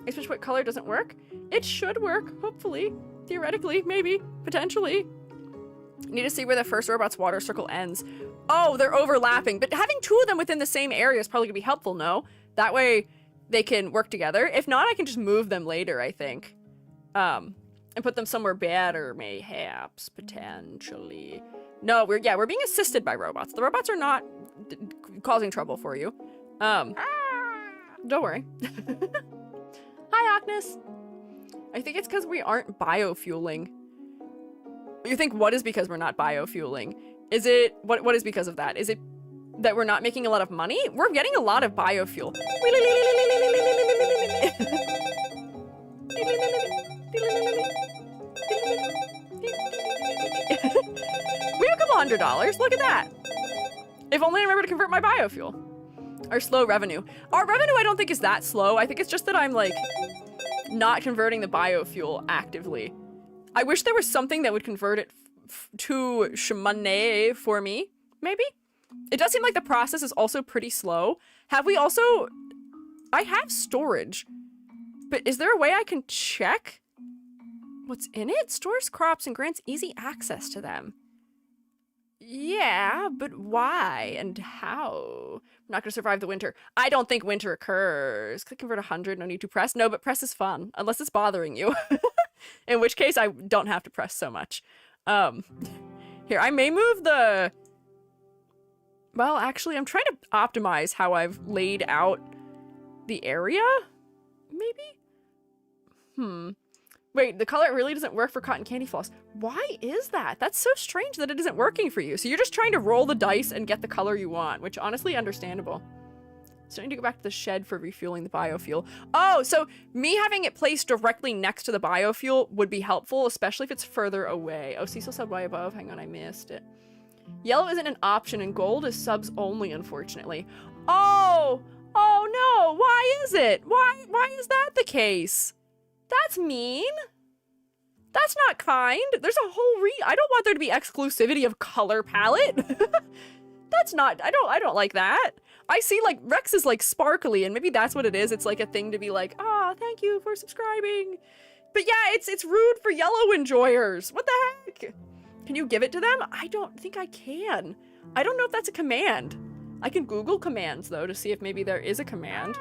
Especially what color doesn't work? It should work, hopefully. Theoretically, maybe, potentially. Need to see where the first robot's water circle ends. Oh, they're overlapping, but having two of them within the same area is probably gonna be helpful, no? That way they can work together. If not, I can just move them later, I think. And put them somewhere better, mayhaps, potentially. No, we're being assisted by robots. The robots are not causing trouble for you. Don't worry. Hi, Agnes. I think it's because we aren't biofueling. You think what is because we're not biofueling? Is it, what is because of that? Is it that we're not making a lot of money? We're getting a lot of biofuel. We have a couple $100. Look at that. If only I remember to convert my biofuel. Our slow revenue. Our revenue I don't think is that slow. I think it's just that I'm like not converting the biofuel actively. I wish there was something that would convert it to money for me, maybe? It does seem like the process is also pretty slow. Have we also... I have storage, but is there a way I can check what's in it? Stores crops and grants easy access to them. Yeah, but why and how? I'm not going to survive the winter. I don't think winter occurs. Click convert 100, no need to press. No, but press is fun, unless it's bothering you. In which case, I don't have to press so much. Here, I may move the... Well, actually, I'm trying to optimize how I've laid out the area? Maybe? Wait, the color really doesn't work for cotton candy floss. Why is that? That's so strange that it isn't working for you. So you're just trying to roll the dice and get the color you want, which honestly, understandable. So I need to go back to the shed for refueling the biofuel. Oh, so me having it placed directly next to the biofuel would be helpful, especially if it's further away. Oh, Cecil said why above. Hang on, I missed it. Yellow isn't an option and gold is subs only, unfortunately. Oh no, why is it? Why is that the case? That's mean. That's not kind. There's a whole I don't want there to be exclusivity of color palette. That's not, I don't like that. I see like Rex is like sparkly and maybe that's what it is. It's like a thing to be like, oh, thank you for subscribing. But yeah, it's rude for yellow enjoyers. What the heck? Can you give it to them? I don't think I can. I don't know if that's a command. I can Google commands though to see if maybe there is a command.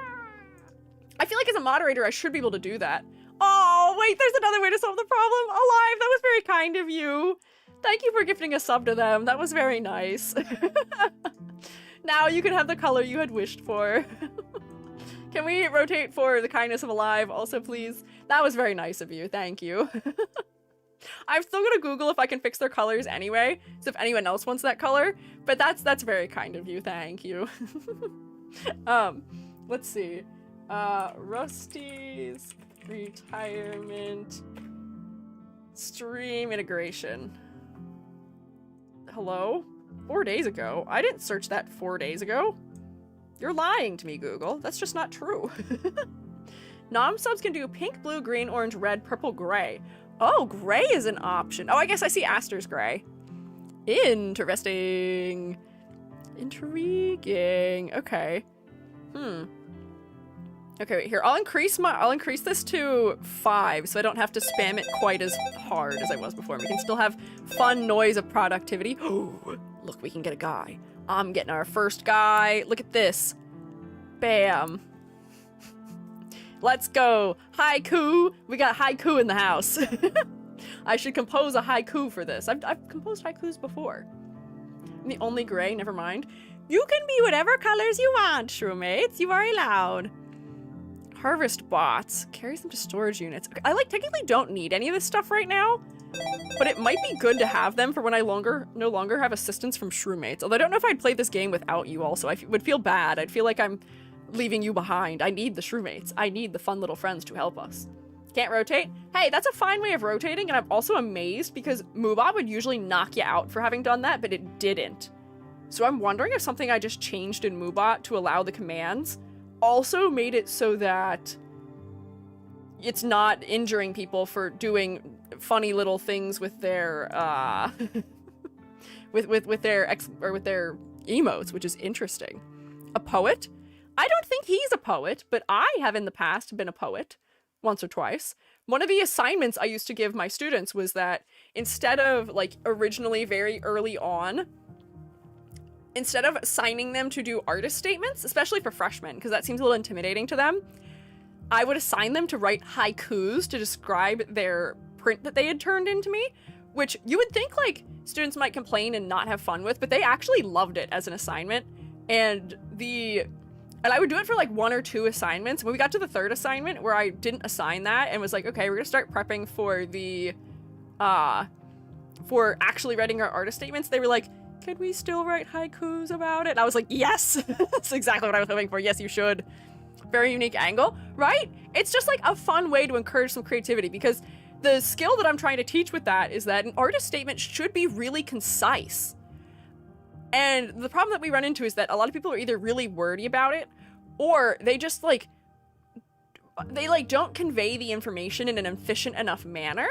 I feel like as a moderator, I should be able to do that. Oh, wait, there's another way to solve the problem. Alive, that was very kind of you. Thank you for gifting a sub to them. That was very nice. Now you can have the color you had wished for. Can we rotate for the kindness of Alive also, please? That was very nice of you. Thank you. I'm still gonna Google if I can fix their colors anyway, so if anyone else wants that color, but that's very kind of you. Thank you. Let's see. Rusty's retirement stream integration. Hello? 4 days ago? I didn't search that 4 days ago. You're lying to me, Google. That's just not true. Non-subs can do pink, blue, green, orange, red, purple, gray. Oh, gray is an option. Oh, I guess I see Aster's gray. Interesting. Intriguing. Okay. Okay, wait, here. I'll increase this to 5 so I don't have to spam it quite as hard as I was before. We can still have fun noise of productivity. Oh, look, we can get a guy. I'm getting our first guy. Look at this. Bam. Let's go. Haiku. We got haiku in the house. I should compose a haiku for this. I've composed haikus before. I'm the only gray, never mind. You can be whatever colors you want, shroommates. You are allowed. Harvest bots. Carries them to storage units. Okay, I technically don't need any of this stuff right now, but it might be good to have them for when I no longer have assistance from shroommates. Although I don't know if I'd play this game without you also. I would feel bad. I'd feel like I'm leaving you behind. I need the shroommates. I need the fun little friends to help us. Can't rotate? Hey, that's a fine way of rotating, and I'm also amazed because Moobot would usually knock you out for having done that, but it didn't. So I'm wondering if something I just changed in Moobot to allow the commands also made it so that it's not injuring people for doing funny little things with their with their emotes, which is interesting. A poet? I don't think he's a poet, but I have in the past been a poet once or twice. One of the assignments I used to give my students was that instead of like originally very early on, instead of assigning them to do artist statements, especially for freshmen, because that seems a little intimidating to them, I would assign them to write haikus to describe their print that they had turned into me, which you would think like students might complain and not have fun with, but they actually loved it as an assignment. And I would do it for like 1 or 2 assignments. When we got to the 3rd assignment where I didn't assign that and was like, okay, we're gonna start prepping for for actually writing our artist statements, they were like, can we still write haikus about it? And I was like, yes, that's exactly what I was hoping for. Yes, you should. Very unique angle, right? It's just like a fun way to encourage some creativity, because the skill that I'm trying to teach with that is that an artist statement should be really concise. And the problem that we run into is that a lot of people are either really wordy about it, or they just don't convey the information in an efficient enough manner.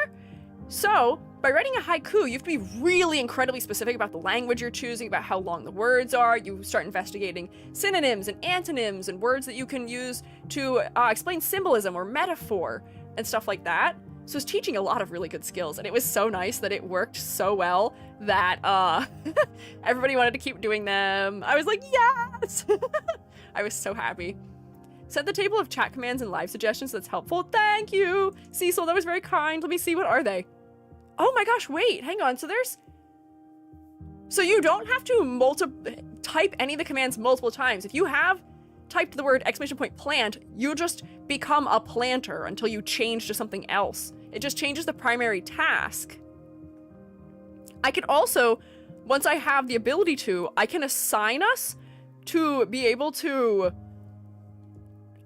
So by writing a haiku, you have to be really incredibly specific about the language you're choosing, about how long the words are. You start investigating synonyms and antonyms and words that you can use to explain symbolism or metaphor and stuff like that. So it's teaching a lot of really good skills, and it was so nice that it worked so well that everybody wanted to keep doing them. I was like, yes! I was so happy. Set the table of chat commands and live suggestions. That's helpful. Thank you, Cecil. That was very kind. Let me see. What are they? Oh my gosh, wait, hang on. So you don't have to type any of the commands multiple times. If you have typed the word !plant, you just become a planter until you change to something else. It just changes the primary task. I could also, once I have the ability to, I can assign us to be able to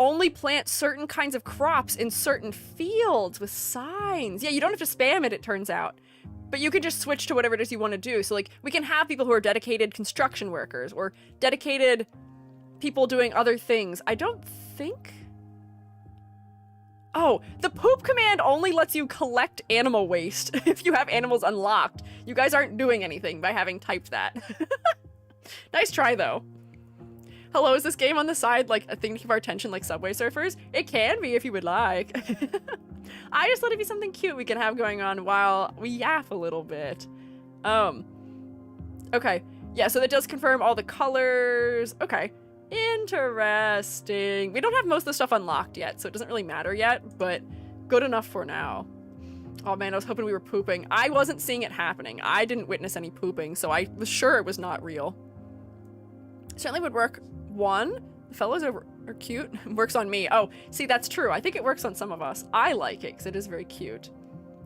only plant certain kinds of crops in certain fields with signs. Yeah, you don't have to spam it turns out. But you can just switch to whatever it is you want to do. So like, we can have people who are dedicated construction workers or dedicated people doing other things. I don't think... Oh, the poop command only lets you collect animal waste if you have animals unlocked. You guys aren't doing anything by having typed that. Nice try, though. Hello, is this game on the side like a thing to keep our attention like Subway Surfers? It can be if you would like. I just thought it'd be something cute we can have going on while we yap a little bit. Okay. Yeah, so that does confirm all the colors. Okay. Interesting. We don't have most of the stuff unlocked yet, so it doesn't really matter yet, but good enough for now. Oh man, I was hoping we were pooping. I wasn't seeing it happening. I didn't witness any pooping, so I was sure it was not real. Certainly would work. The fellows are cute. Works on me. Oh, see, that's true. I think it works on some of us. I like it because it is very cute.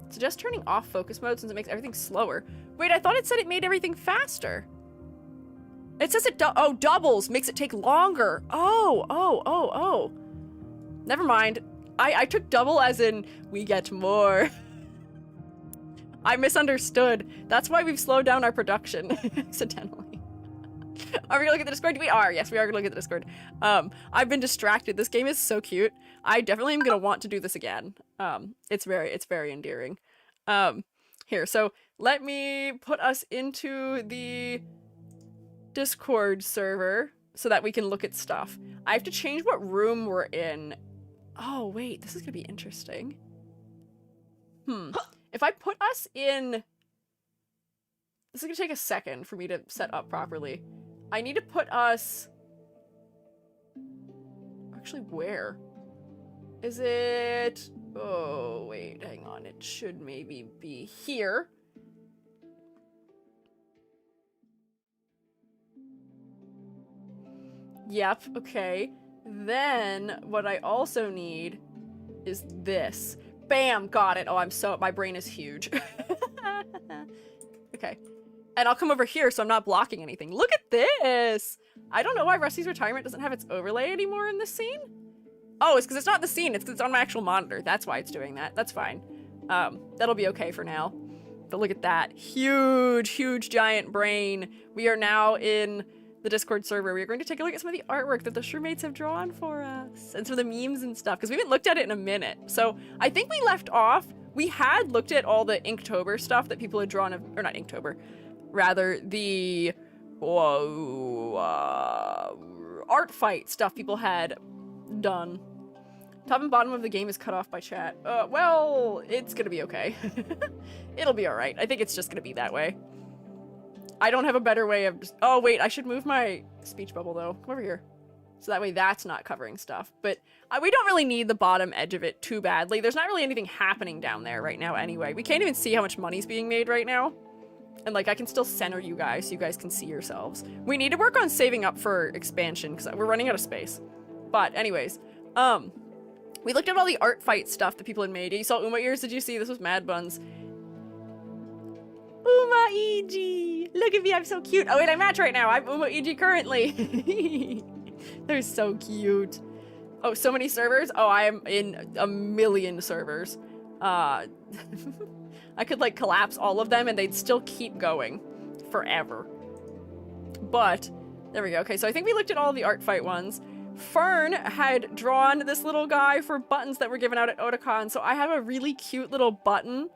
Suggest turning off focus mode since it makes everything slower. Wait, I thought it said it made everything faster. It says it doubles, makes it take longer. Oh. Never mind. I took double as in we get more. I misunderstood. That's why we've slowed down our production accidentally. Are we gonna look at the Discord? We are. Yes, we are gonna look at the Discord. I've been distracted. This game is so cute. I definitely am gonna want to do this again. It's very endearing. Here, so let me put us into the Discord server. so that we can look at stuff. I have to change what room we're in. Oh, wait, this is gonna be interesting. If I put us in... This is gonna take a second for me to set up properly. I need to put us... Actually, where? Is it... Oh, wait, hang on. It should maybe be here. Yep, okay. Then, what I also need is this. Bam! Got it. Oh, my brain is huge. Okay. And I'll come over here so I'm not blocking anything. Look at this! I don't know why Rusty's retirement doesn't have its overlay anymore in this scene. Oh, it's because it's not the scene, it's because it's on my actual monitor. That's why it's doing that. That's fine. That'll be okay for now. But look at that. Huge, huge, giant brain. We are now in the Discord server. We are going to take a look at some of the artwork that the Shrewmates have drawn for us. And some of the memes and stuff, because we haven't looked at it in a minute. So I think we left off, we had looked at all the Inktober stuff that people had drawn, or not Inktober, rather the art fight stuff people had done. Top and bottom of the game is cut off by chat. Well, it's gonna be okay. It'll be alright. I think it's just gonna be that way. I don't have a better way of just... Oh, wait, I should move my speech bubble, though. Come over here. So that way that's not covering stuff. But we don't really need the bottom edge of it too badly. There's not really anything happening down there right now anyway. We can't even see how much money's being made right now. And, like, I can still center you guys so you guys can see yourselves. We need to work on saving up for expansion, because we're running out of space. But, anyways, we looked at all the art fight stuff that people had made. You saw Uma Ears, did you see? This was Mad Buns. Uma EG! Look at me, I'm so cute. Oh wait, I match right now. I'm Uma EG currently. They're so cute. Oh, so many servers? Oh, I am in a million servers. I could like collapse all of them and they'd still keep going forever. But, there we go. Okay, so I think we looked at all the art fight ones. Fern had drawn this little guy for buttons that were given out at Otakon, so I have a really cute little button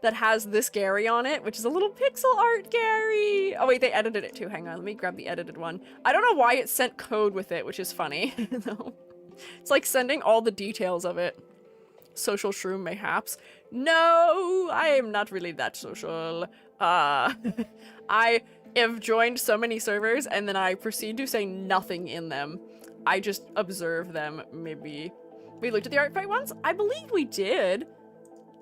that has this Gary on it, which is a little pixel art Gary. Oh wait, they edited it too. Hang on, let me grab the edited one. I don't know why it sent code with it, which is funny. No. It's like sending all the details of it. Social shroom mayhaps. No, I am not really that social. I have joined so many servers and then I proceed to say nothing in them. I just observe them, maybe. We looked at the art fight ones? I believe we did.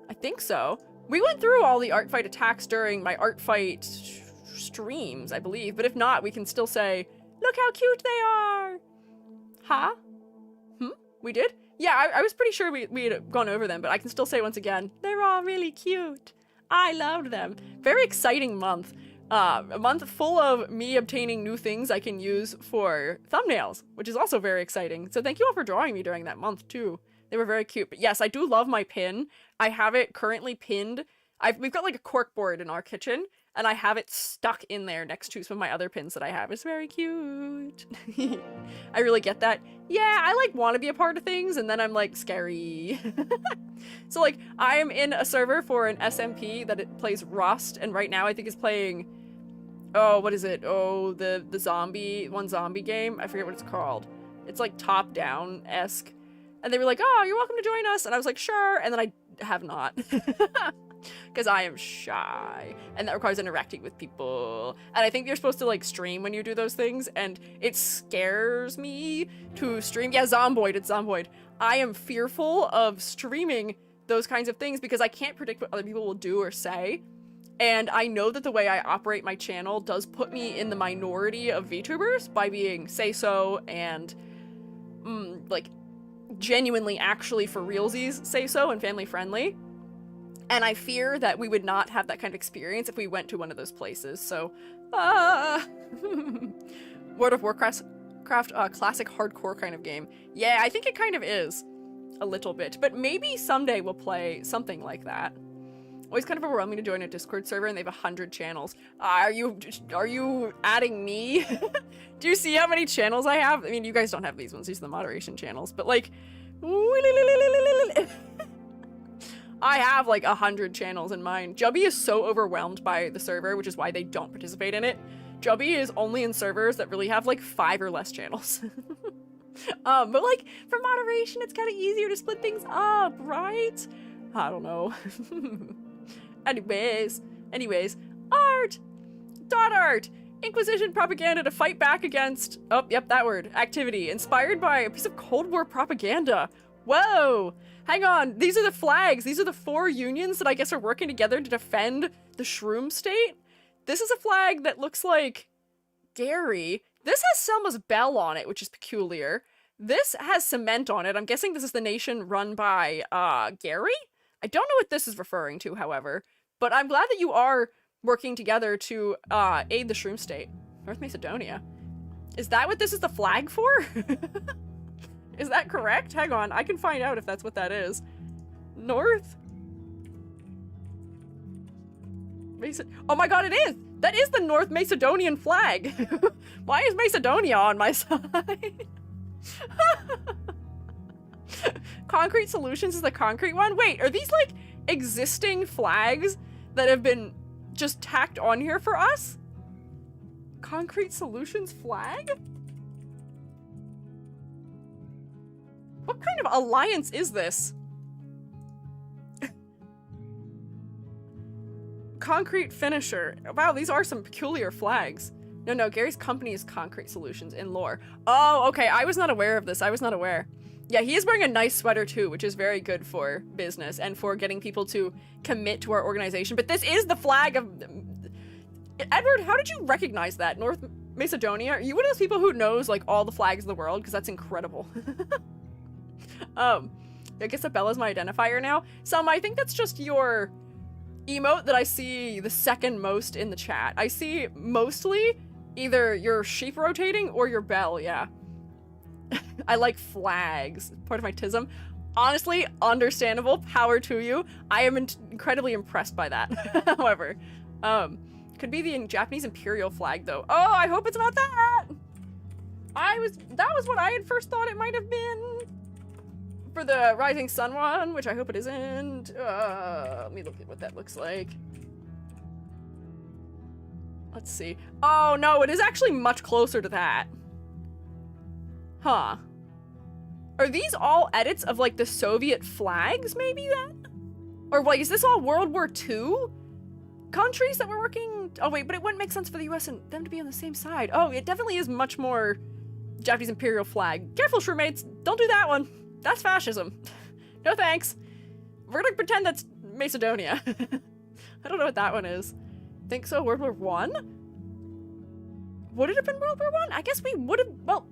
I think so. We went through all the art fight attacks during my art fight streams, I believe. But if not, we can still say, look how cute they are. Huh? We did? Yeah, I was pretty sure we had gone over them, but I can still say once again, they're all really cute. I loved them. Very exciting month. A month full of me obtaining new things I can use for thumbnails, which is also very exciting. So thank you all for drawing me during that month too. They were very cute. But yes, I do love my pin. I have it currently pinned. We've got like a cork board in our kitchen, and I have it stuck in there next to some of my other pins that I have. It's very cute. I really get that. Yeah, I like want to be a part of things, and then I'm like scary. So like, I am in a server for an SMP that it plays Rust, and right now I think it's playing, oh, what is it? Oh, the zombie game. I forget what it's called. It's like top-down-esque. And they were like, oh, you're welcome to join us. And I was like, sure. And then I have not. Because I am shy. And that requires interacting with people. And I think you're supposed to, like, stream when you do those things. And it scares me to stream. Yeah, Zomboid. It's Zomboid. I am fearful of streaming those kinds of things because I can't predict what other people will do or say. And I know that the way I operate my channel does put me in the minority of VTubers by being say-so and, like, genuinely actually for realsies say so and family friendly. And I fear that we would not have that kind of experience if we went to one of those places. So, World of Warcraft, classic hardcore kind of game. Yeah, I think it kind of is a little bit, but maybe someday we'll play something like that. Always kind of overwhelming to join a Discord server and they have 100 channels. Are you adding me? Do you see how many channels I have? I mean, you guys don't have these ones. These are the moderation channels. But like, I have like 100 channels in mine. Jubby is so overwhelmed by the server, which is why they don't participate in it. Jubby is only in servers that really have like 5 or less channels. But like for moderation, it's kind of easier to split things up, right? I don't know. Anyways, art! Dot art! Inquisition propaganda to fight back against, oh, yep, that word, activity, inspired by a piece of Cold War propaganda. Whoa! Hang on, these are the flags. These are the 4 unions that I guess are working together to defend the Shroom State. This is a flag that looks like Gary. This has Selma's bell on it, which is peculiar. This has cement on it. I'm guessing this is the nation run by, Gary? I don't know what this is referring to, however, but I'm glad that you are working together to, aid the Shroom State. North Macedonia. Is that what this is the flag for? Is that correct? Hang on, I can find out if that's what that is. North? Oh my god, it is! That is the North Macedonian flag! Why is Macedonia on my side? Concrete Solutions is the concrete one? Wait, are these like existing flags that have been just tacked on here for us? Concrete Solutions flag? What kind of alliance is this? Concrete Finisher. Wow, these are some peculiar flags. No, Gary's company is Concrete Solutions in lore. Oh, okay, I was not aware of this. I was not aware. Yeah, he is wearing a nice sweater too, which is very good for business and for getting people to commit to our organization. But this is the flag of... Edward, how did you recognize that? North Macedonia? Are you one of those people who knows, like, all the flags of the world? Because that's incredible. I guess Bella's my identifier now. Selma, I think that's just your emote that I see the second most in the chat. I see mostly either your sheep rotating or your bell, yeah. I like flags. Part of my tism. Honestly, understandable. Power to you. I am incredibly impressed by that. However, could be the Japanese imperial flag though. Oh, I hope it's not that! That was what I had first thought it might have been. For the Rising Sun one, which I hope it isn't. Let me look at what that looks like. Let's see. Oh no, it is actually much closer to that. Huh. Are these all edits of like the Soviet flags maybe then? Or like, is this all World War II countries that were working? Oh wait, but it wouldn't make sense for the US and them to be on the same side. Oh, it definitely is much more Japanese imperial flag. Careful, shroommates, don't do that one. That's fascism. No thanks. We're gonna pretend that's Macedonia. I don't know what that one is. Think so, World War One? Would it have been World War One? I guess we would have, well,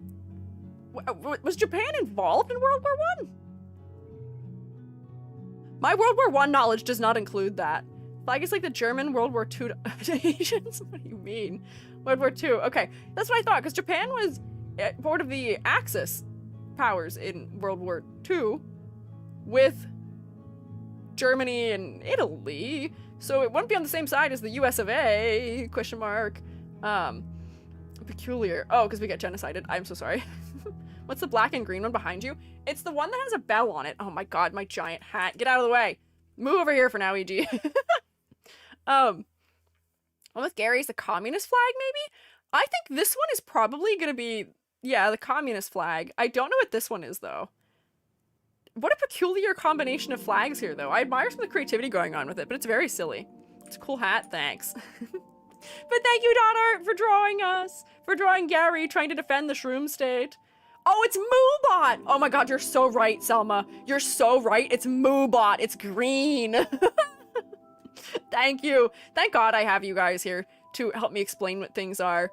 was Japan involved in World War One? My World War One knowledge does not include that. Flag is like the German World War II Asians? What do you mean? World War II, okay. That's what I thought, because Japan was part of the Axis powers in World War II with Germany and Italy, so it wouldn't be on the same side as the US of A, question mark. Peculiar. Oh, because we get genocided. I'm so sorry. What's the black and green one behind you? It's the one that has a bell on it. Oh my god, my giant hat. Get out of the way. Move over here for now, EG. One with Gary's the communist flag, maybe? I think this one is probably gonna be, yeah, the communist flag. I don't know what this one is, though. What a peculiar combination of flags here, though. I admire some of the creativity going on with it, but it's very silly. It's a cool hat, thanks. But thank you, Dot Art, for drawing us. For drawing Gary trying to defend the Shroom State. Oh, it's Moobot! Oh my god, you're so right, Selma. You're so right. It's Moobot. It's green. Thank you. Thank God I have you guys here to help me explain what things are.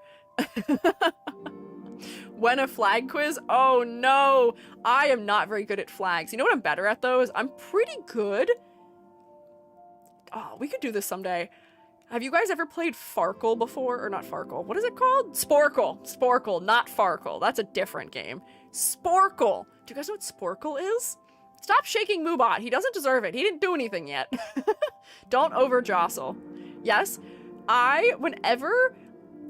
When a flag quiz? Oh no, I am not very good at flags. You know what I'm better at though? Is I'm pretty good. Oh, we could do this someday. Have you guys ever played Farkle before? Or not Farkle, what is it called? Sporkle. Sporkle, not Farkle. That's a different game. Sporkle. Do you guys know what Sporkle is? Stop shaking Moobot. He doesn't deserve it. He didn't do anything yet. Don't over jostle. Yes, whenever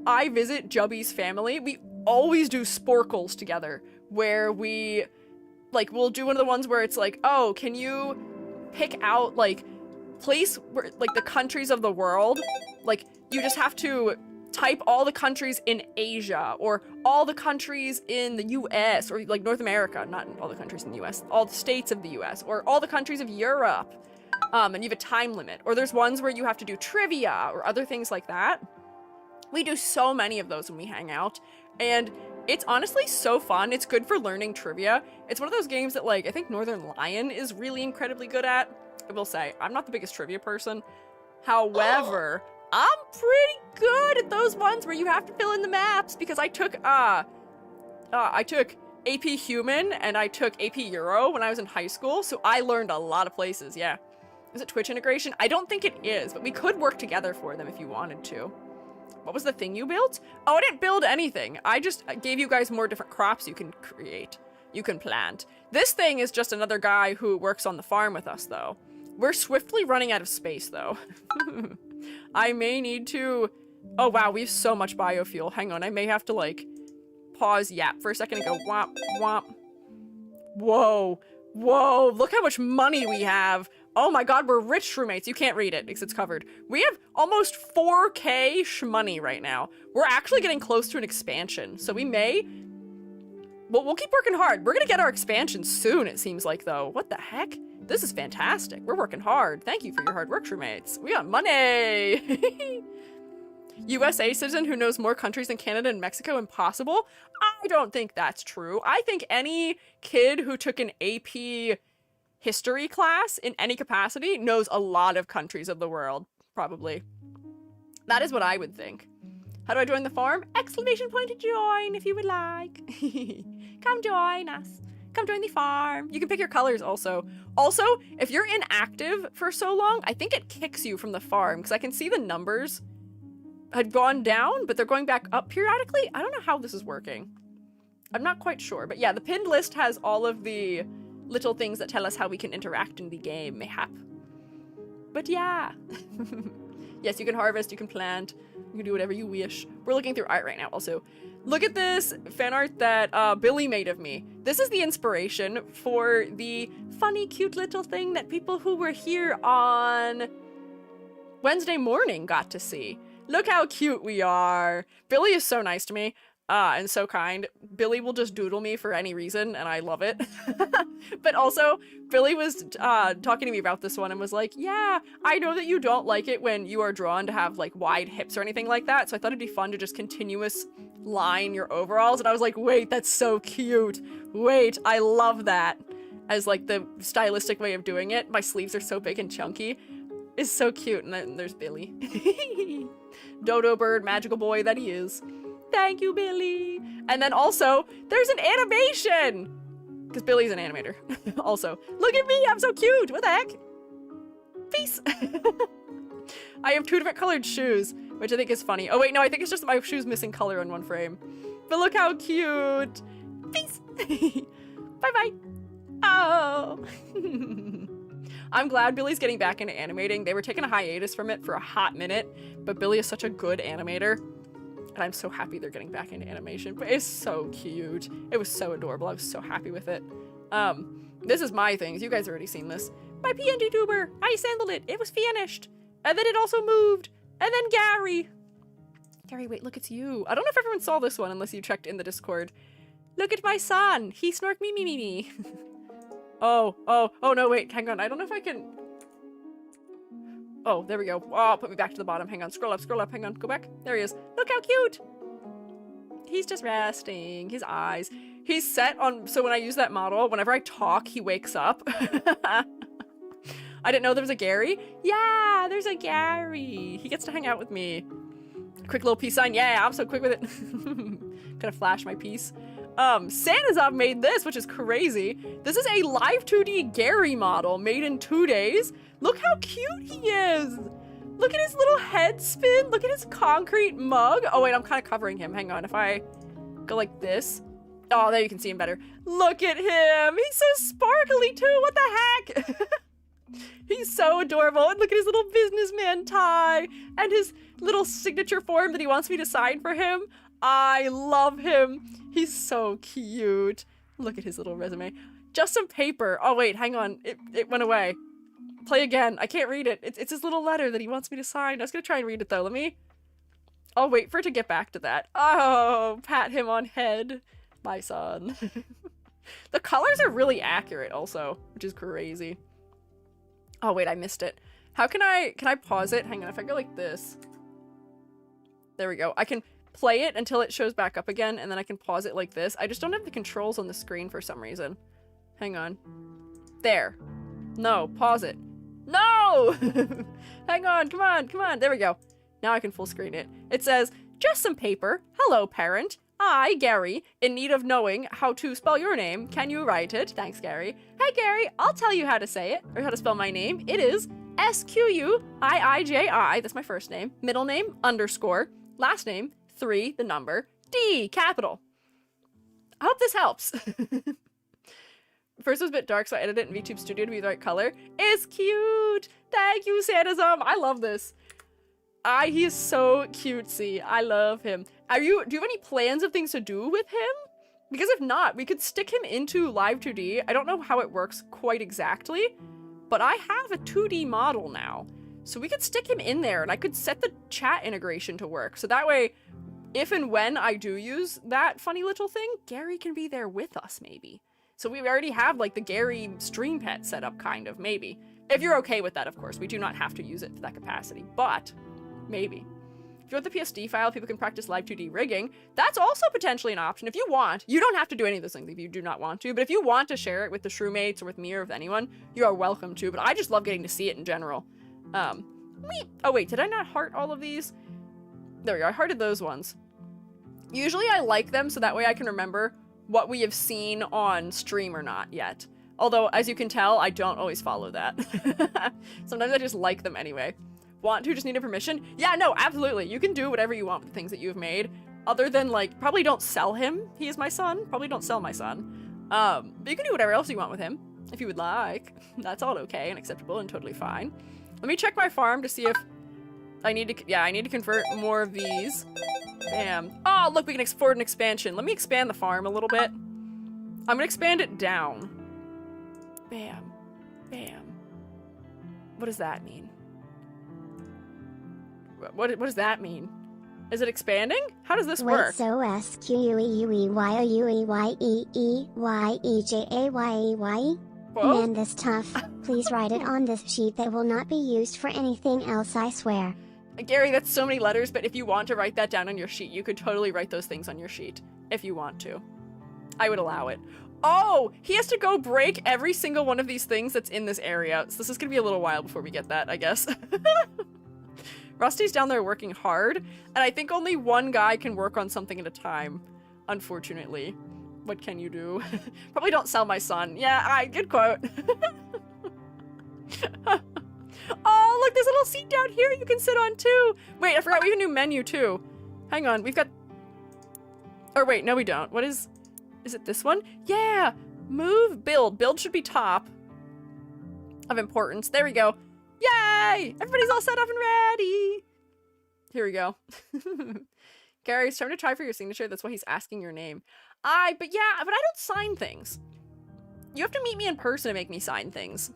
I visit Jubby's family, we always do sporkles together, where we'll do one of the ones where it's like, oh, can you pick out like place where like the countries of the world, like you just have to type all the countries in Asia, or all the countries in the US, or like North America, not all the countries in the US, all the states of the US, or all the countries of Europe, and you have a time limit. Or there's ones where you have to do trivia or other things like that. We do so many of those when we hang out, and it's honestly so fun. It's good for learning trivia. It's one of those games that, like, I think Northern Lion is really incredibly good at. I will say, I'm not the biggest trivia person. However, I'm pretty good at those ones where you have to fill in the maps, because I took AP Human and I took AP Euro when I was in high school, so I learned a lot of places, yeah. Is it Twitch integration? I don't think it is, but we could work together for them if you wanted to. What was the thing you built? Oh, I didn't build anything. I just gave you guys more different crops you can create. You can plant. This thing is just another guy who works on the farm with us, though. We're swiftly running out of space, though. I may need to... Oh, wow, we have so much biofuel. Hang on, I may have to, like, pause yap for a second and go womp, womp. Whoa. Whoa, look how much money we have. Oh my god, we're rich roommates. You can't read it because it's covered. We have almost 4K shmoney right now. We're actually getting close to an expansion, so we may... Well, we'll keep working hard. We're gonna get our expansion soon, it seems like, though. What the heck? This is fantastic. We're working hard. Thank you for your hard work, roommates. We got money! USA citizen who knows more countries than Canada and Mexico impossible? I don't think that's true. I think any kid who took an AP history class in any capacity knows a lot of countries of the world, probably. That is what I would think. How do I join the farm? Exclamation point to join if you would like. Come join us. Come join the farm. You can pick your colors also. Also, if you're inactive for so long, I think it kicks you from the farm, because I can see the numbers had gone down, but they're going back up periodically. I don't know how this is working. I'm not quite sure, but yeah, the pinned list has all of the little things that tell us how we can interact in the game, mayhap. But yeah. Yes, you can harvest, you can plant, you can do whatever you wish. We're looking through art right now also. Look at this fan art that Billy made of me. This is the inspiration for the funny, cute little thing that people who were here on Wednesday morning got to see. Look how cute we are. Billy is so nice to me. And so kind. Billy will just doodle me for any reason, and I love it. But also, Billy was talking to me about this one and was like, yeah, I know that you don't like it when you are drawn to have, like, wide hips or anything like that, so I thought it'd be fun to just continuous line your overalls. And I was like, wait, that's so cute. Wait, I love that. As, like, the stylistic way of doing it. My sleeves are so big and chunky. It's so cute. And then there's Billy. Dodo bird, magical boy that he is. Thank you, Billy. And then also, there's an animation! Because Billy's an animator. Also, look at me, I'm so cute! What the heck? Peace! I have 2 different colored shoes, which I think is funny. Oh wait, no, I think it's just my shoes missing color on one frame. But look how cute! Peace! Bye-bye! Oh! I'm glad Billy's getting back into animating. They were taking a hiatus from it for a hot minute, but Billy is such a good animator. And I'm so happy they're getting back into animation. But it's so cute. It was so adorable. I was so happy with it. This is my things. You guys already seen this. My PNG tuber. I assembled it. It was finished. And then it also moved. And then Gary. Gary, wait, look, it's you. I don't know if everyone saw this one unless you checked in the Discord. Look at my son. He snork me, me, me, me. Oh, no, wait, hang on. I don't know if I can... Oh, there we go. Oh, put me back to the bottom. Hang on. Scroll up. Hang on. Go back. There he is. Look how cute. He's just resting. His eyes. He's set on... So when I use that model, whenever I talk, he wakes up. I didn't know there was a Gary. Yeah, there's a Gary. He gets to hang out with me. Quick little peace sign. Yeah, I'm so quick with it. Gonna flash my piece. Sanazov made this, which is crazy. This is a live 2D Gary model made in 2 days. Look how cute he is. Look at his little head spin. Look at his concrete mug. Oh wait, I'm kind of covering him. Hang on, if I go like this. Oh, there you can see him better. Look at him. He's so sparkly too. What the heck? He's so adorable. And look at his little businessman tie and his little signature form that he wants me to sign for him. I love him. He's so cute. Look at his little resume. Just some paper. Oh wait, hang on. It went away. Play again. I can't read it. It's his little letter that he wants me to sign. I was gonna try and read it though. Let me I'll wait for it to get back to that. Oh, pat him on head, my son. The colors are really accurate also, which is crazy. Oh wait, I missed it. How can I pause it? Hang on, if I go like this. There we go. I can play it until it shows back up again, and then I can pause it like this. I just don't have the controls on the screen for some reason. Hang on. There. No, pause it. No! Hang on, come on, come on. There we go. Now I can full screen it. It says, just some paper. Hello, parent. I, Gary, in need of knowing how to spell your name. Can you write it? Thanks, Gary. Hey, Gary, I'll tell you how to say it, or how to spell my name. It is Squiiji. That's my first name. Middle name, _. Last name, 3, the number, D, capital. I hope this helps. First it was a bit dark, so I edited it in VTube Studio to be the right color. It's cute! Thank you, Sadism! I love this. He is so cutesy. I love him. Do you have any plans of things to do with him? Because if not, we could stick him into Live 2D. I don't know how it works quite exactly, but I have a 2D model now. So we could stick him in there, and I could set the chat integration to work. So that way, if and when I do use that funny little thing, Gary can be there with us, maybe. So we already have, like, the Gary stream pet set up, kind of, maybe. If you're okay with that, of course. We do not have to use it to that capacity, but maybe. If you want the PSD file, people can practice live 2D rigging. That's also potentially an option if you want. You don't have to do any of those things if you do not want to, but if you want to share it with the Shrewmates or with me or with anyone, you are welcome to, but I just love getting to see it in general. Oh wait, did I not heart all of these? There we go, I hearted those ones. Usually I like them so that way I can remember what we have seen on stream or not yet. Although, as you can tell, I don't always follow that. Sometimes I just like them anyway. Want to, just need a permission? Yeah, no, absolutely. You can do whatever you want with the things that you've made. Other than, like, probably don't sell him. He is my son. Probably don't sell my son. But you can do whatever else you want with him, if you would like. That's all okay and acceptable and totally fine. Let me check my farm to see if I need to, yeah, I need to convert more of these. Bam. Oh, look, we can afford an expansion. Let me expand the farm a little bit. I'm gonna expand it down. Bam. Bam. What does that mean? What does that mean? Is it expanding? How does this work? Wait, so SQUEUEYOUEYEEYEJAYEYE? Man, this tough. Please write it on this sheet that will not be used for anything else, I swear. Gary, that's so many letters, but if you want to write that down on your sheet, you could totally write those things on your sheet. If you want to. I would allow it. Oh! He has to go break every single one of these things that's in this area. So this is gonna be a little while before we get that, I guess. Rusty's down there working hard, and I think only one guy can work on something at a time, unfortunately. What can you do? Probably don't sell my son. Yeah, good quote. Oh, look, there's a little seat down here you can sit on too. Wait, I forgot we have a new menu too. Hang on, we've got... Or wait, no we don't. What is it this one? Yeah! Move, build. Build should be top of importance. There we go. Yay! Everybody's all set up and ready! Here we go. Gary, it's time to try for your signature. That's why he's asking your name. But I don't sign things. You have to meet me in person to make me sign things.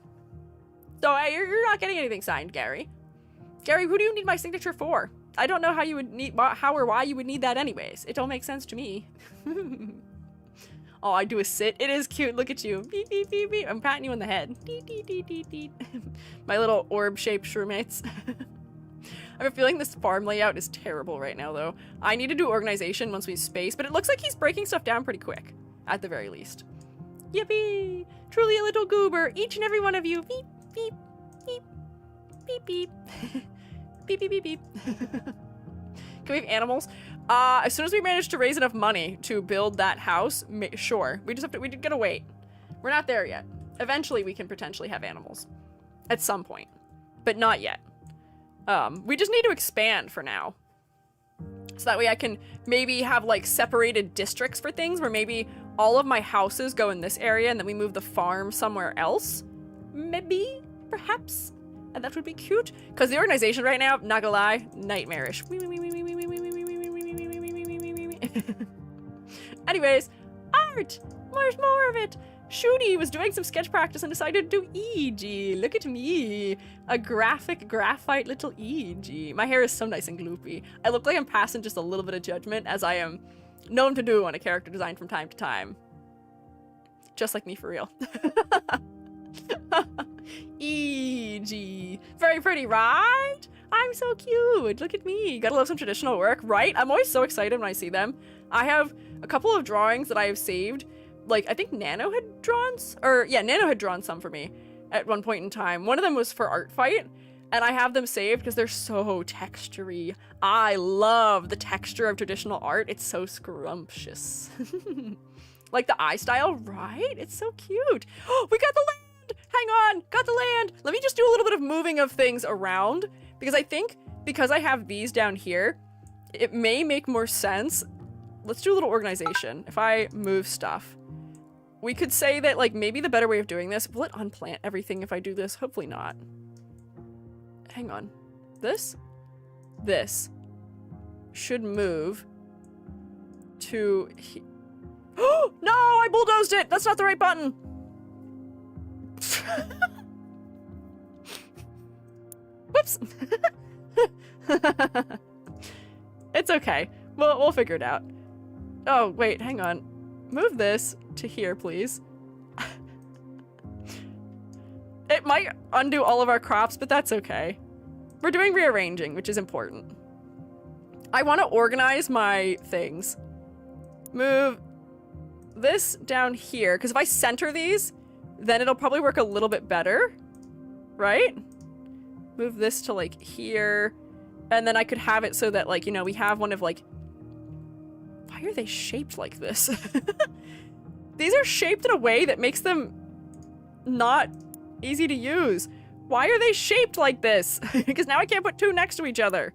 So you're not getting anything signed, Gary. Gary, who do you need my signature for? I don't know how you would need, how or why you would need that anyways. It don't make sense to me. Oh, I do a sit. It is cute. Look at you. Beep, beep, beep, beep. I'm patting you on the head. Dee, dee, dee, dee, dee. My little orb-shaped Shrewmates. I have a feeling this farm layout is terrible right now, though. I need to do organization once we space, but it looks like he's breaking stuff down pretty quick, at the very least. Yippee! Truly a little goober, each and every one of you. Beep, beep, beep, beep, beep. Beep, beep, beep, beep. Can we have animals? As soon as we manage to raise enough money to build that house, sure. We gotta wait. We're not there yet. Eventually we can potentially have animals. At some point. But not yet. We just need to expand for now. So that way I can maybe have like separated districts for things where maybe all of my houses go in this area and then we move the farm somewhere else. Maybe, perhaps. And that would be cute. Because the organization right now, not gonna lie, nightmarish. Anyways, art! There's more of it! Shooty was doing some sketch practice and decided to do EG. Look at me. A graphic, graphite little EG. My hair is so nice and gloopy. I look like I'm passing just a little bit of judgment, as I am known to do on a character design from time to time. Just like me for real. EG. Very pretty, right? I'm so cute. Look at me. Gotta love some traditional work, right? I'm always so excited when I see them. I have a couple of drawings that I have saved. Like, I think Nano had drawn, Nano had drawn some for me at one point in time. One of them was for Art Fight, and I have them saved because they're so textury. I love the texture of traditional art. It's so scrumptious. Like the eye style, right? It's so cute. Oh, we got the land! Hang on, got the land. Let me just do a little bit of moving of things around, because I think because I have these down here, it may make more sense. Let's do a little organization. If I move stuff, we could say that, like, maybe the better way of doing this, will it unplant everything if I do this? Hopefully not. Hang on. This should move to Oh, no, I bulldozed it. That's not the right button. Whoops. It's okay. We'll figure it out. Oh, wait, hang on. Move this to here, please. It might undo all of our crops, but that's okay. We're doing rearranging, which is important. I want to organize my things. Move this down here, because if I center these, then it'll probably work a little bit better, right? Move this to, like, here, and then I could have it so that, like, you know, we have one of, like... Why are they shaped like this? These are shaped in a way that makes them not easy to use. Why are they shaped like this? Because now I can't put two next to each other.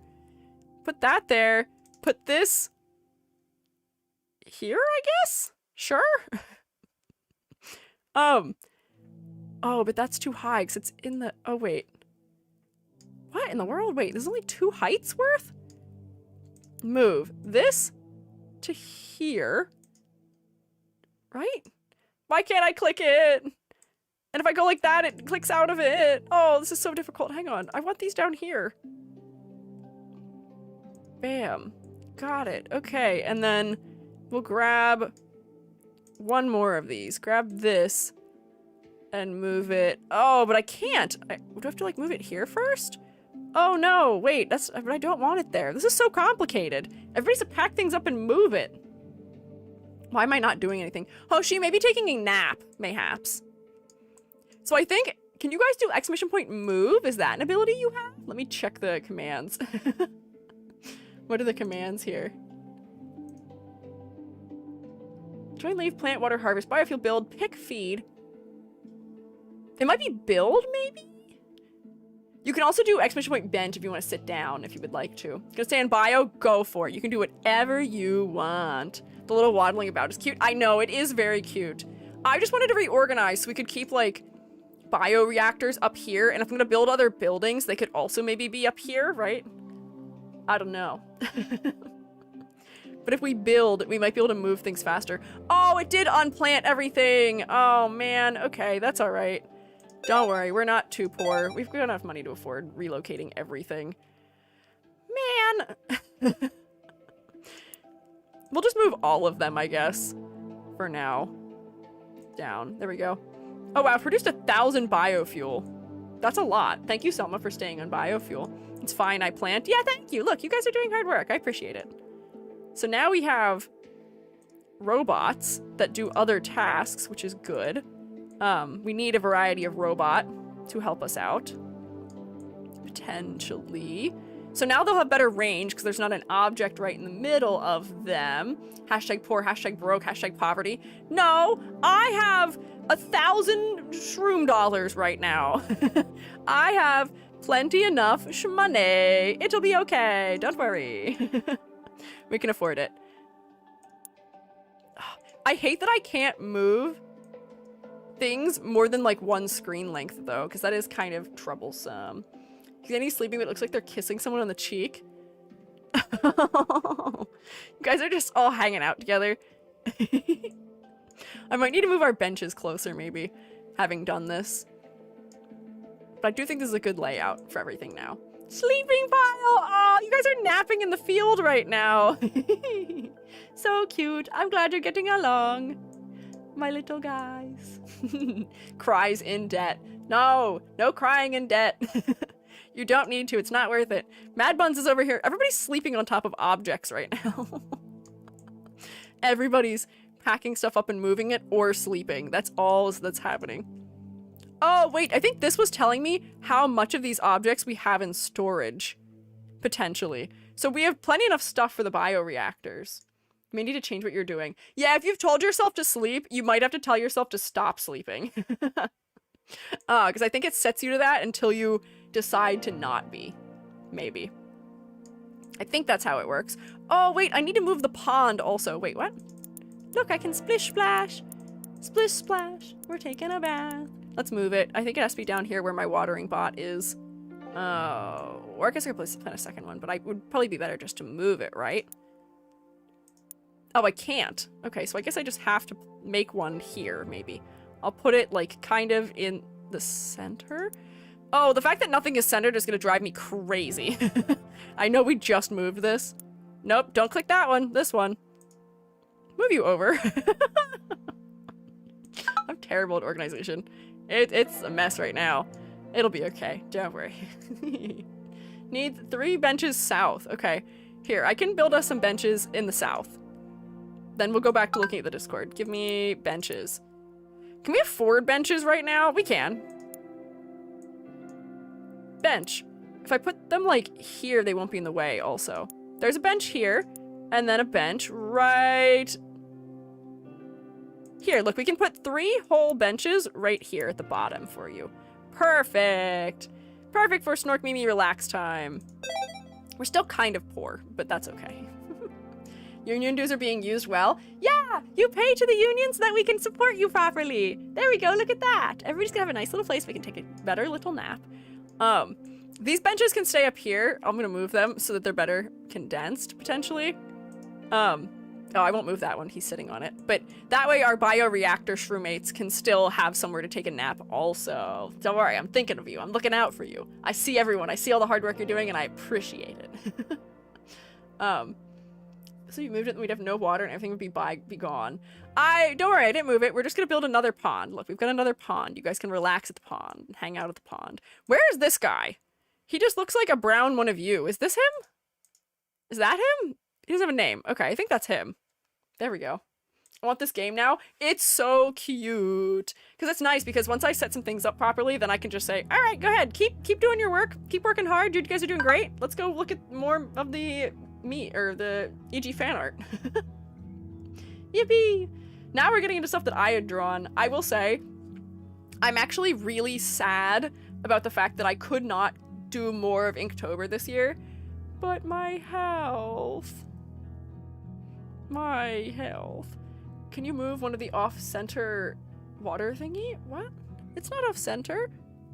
Put that there. Put this here, I guess? Sure. Oh, but that's too high because it's in the... Oh, wait. What in the world? Wait, there's only 2 heights worth? Move this to here. Right? Why can't I click it? And if I go like that, it clicks out of it. Oh, this is so difficult. Hang on. I want these down here. Bam. Got it. Okay, and then we'll grab one more of these. Grab this and move it. Oh, but I can't. Do I have to, like, move it here first? Oh, no. Wait, but I don't want it there. This is so complicated. Everybody's to pack things up and move it. Why am I not doing anything? Oh, she may be taking a nap, mayhaps. So I think, can you guys do exclamation point move? Is that an ability you have? Let me check the commands. What are the commands here? Join, leave, plant, water, harvest, biofuel, build, pick, feed. It might be build, maybe? You can also do exclamation point bench if you want to sit down, if you would like to. Gonna stay in bio? Go for it. You can do whatever you want. The little waddling about is cute. I know, it is very cute. I just wanted to reorganize so we could keep, like, bioreactors up here, and if I'm gonna build other buildings, they could also maybe be up here, right? I don't know. But if we build, we might be able to move things faster. Oh, it did unplant everything! Oh, man. Okay, that's alright. Don't worry, we're not too poor. We've got enough money to afford relocating everything. Man! We'll just move all of them, I guess. For now. Down. There we go. Oh, wow. Produced 1,000 biofuel. That's a lot. Thank you, Selma, for staying on biofuel. It's fine, I plant. Yeah, thank you. Look, you guys are doing hard work. I appreciate it. So now we have robots that do other tasks, which is good. We need a variety of robot to help us out. Potentially. So now they'll have better range because there's not an object right in the middle of them. Hashtag poor, hashtag broke, hashtag poverty. No, I have 1,000 shroom dollars right now. I have plenty enough shmoney. It'll be okay. Don't worry. We can afford it. I hate that I can't move things more than like one screen length though, because that is kind of troublesome. Any sleeping, but it looks like they're kissing someone on the cheek. You guys are just all hanging out together. I might need to move our benches closer, maybe, having done this. But I do think this is a good layout for everything now. Sleeping pile! Oh, you guys are napping in the field right now. So cute. I'm glad you're getting along, my little guys. Cries in debt. No, no crying in debt. You don't need to. It's not worth it. Mad Buns is over here. Everybody's sleeping on top of objects right now. Everybody's packing stuff up and moving it or sleeping. That's all that's happening. Oh, wait. I think this was telling me how much of these objects we have in storage. Potentially. So we have plenty enough stuff for the bioreactors. You may need to change what you're doing. Yeah, if you've told yourself to sleep, you might have to tell yourself to stop sleeping. Because I think it sets you to that until you decide to not be. Maybe. I think that's how it works. Oh, wait, I need to move the pond also. Wait, what? Look, I can splish splash. Splish splash. We're taking a bath. Let's move it. I think it has to be down here where my watering bot is. Oh, or I guess I could plant a second one, but I would probably be better just to move it, right? Oh, I can't. Okay, so I guess I just have to make one here, maybe. I'll put it, like, kind of in the center. Oh, the fact that nothing is centered is going to drive me crazy. I know we just moved this. Nope, don't click that one. This one. Move you over. I'm terrible at organization. It's a mess right now. It'll be okay. Don't worry. Need 3 benches south. Okay. Here, I can build us some benches in the south. Then we'll go back to looking at the Discord. Give me benches. Can we afford benches right now? We can. Bench. If I put them, like, here, they won't be in the way also. There's a bench here, and then a bench right here. Look, we can put 3 whole benches right here at the bottom for you. Perfect. Perfect for Snork Mimi relax time. We're still kind of poor, but that's okay. Union dues are being used well. Yeah, you pay to the union so that we can support you properly. There we go, look at that. Everybody's gonna have a nice little place we can take a better little nap. These benches can stay up here. I'm gonna move them so that they're better condensed, potentially. Oh, I won't move that one. He's sitting on it. But that way our bioreactor shroomates can still have somewhere to take a nap also. Don't worry, I'm thinking of you. I'm looking out for you. I see everyone. I see all the hard work you're doing, and I appreciate it. So you moved it and we'd have no water and everything would be gone. Don't worry, I didn't move it. We're just gonna build another pond. Look, we've got another pond. You guys can relax at the pond and hang out at the pond. Where is this guy? He just looks like a brown one of you. Is this him? Is that him? He doesn't have a name. Okay, I think that's him. There we go. I want this game now. It's so cute. Because it's nice because once I set some things up properly, then I can just say, all right, go ahead. Keep doing your work. Keep working hard. You guys are doing great. Let's go look at more of the the EG fan art. Yippee! Now we're getting into stuff that I had drawn. I will say, I'm actually really sad about the fact that I could not do more of Inktober this year, but my health. Can you move one of the off-center water thingy? What? It's not off-center.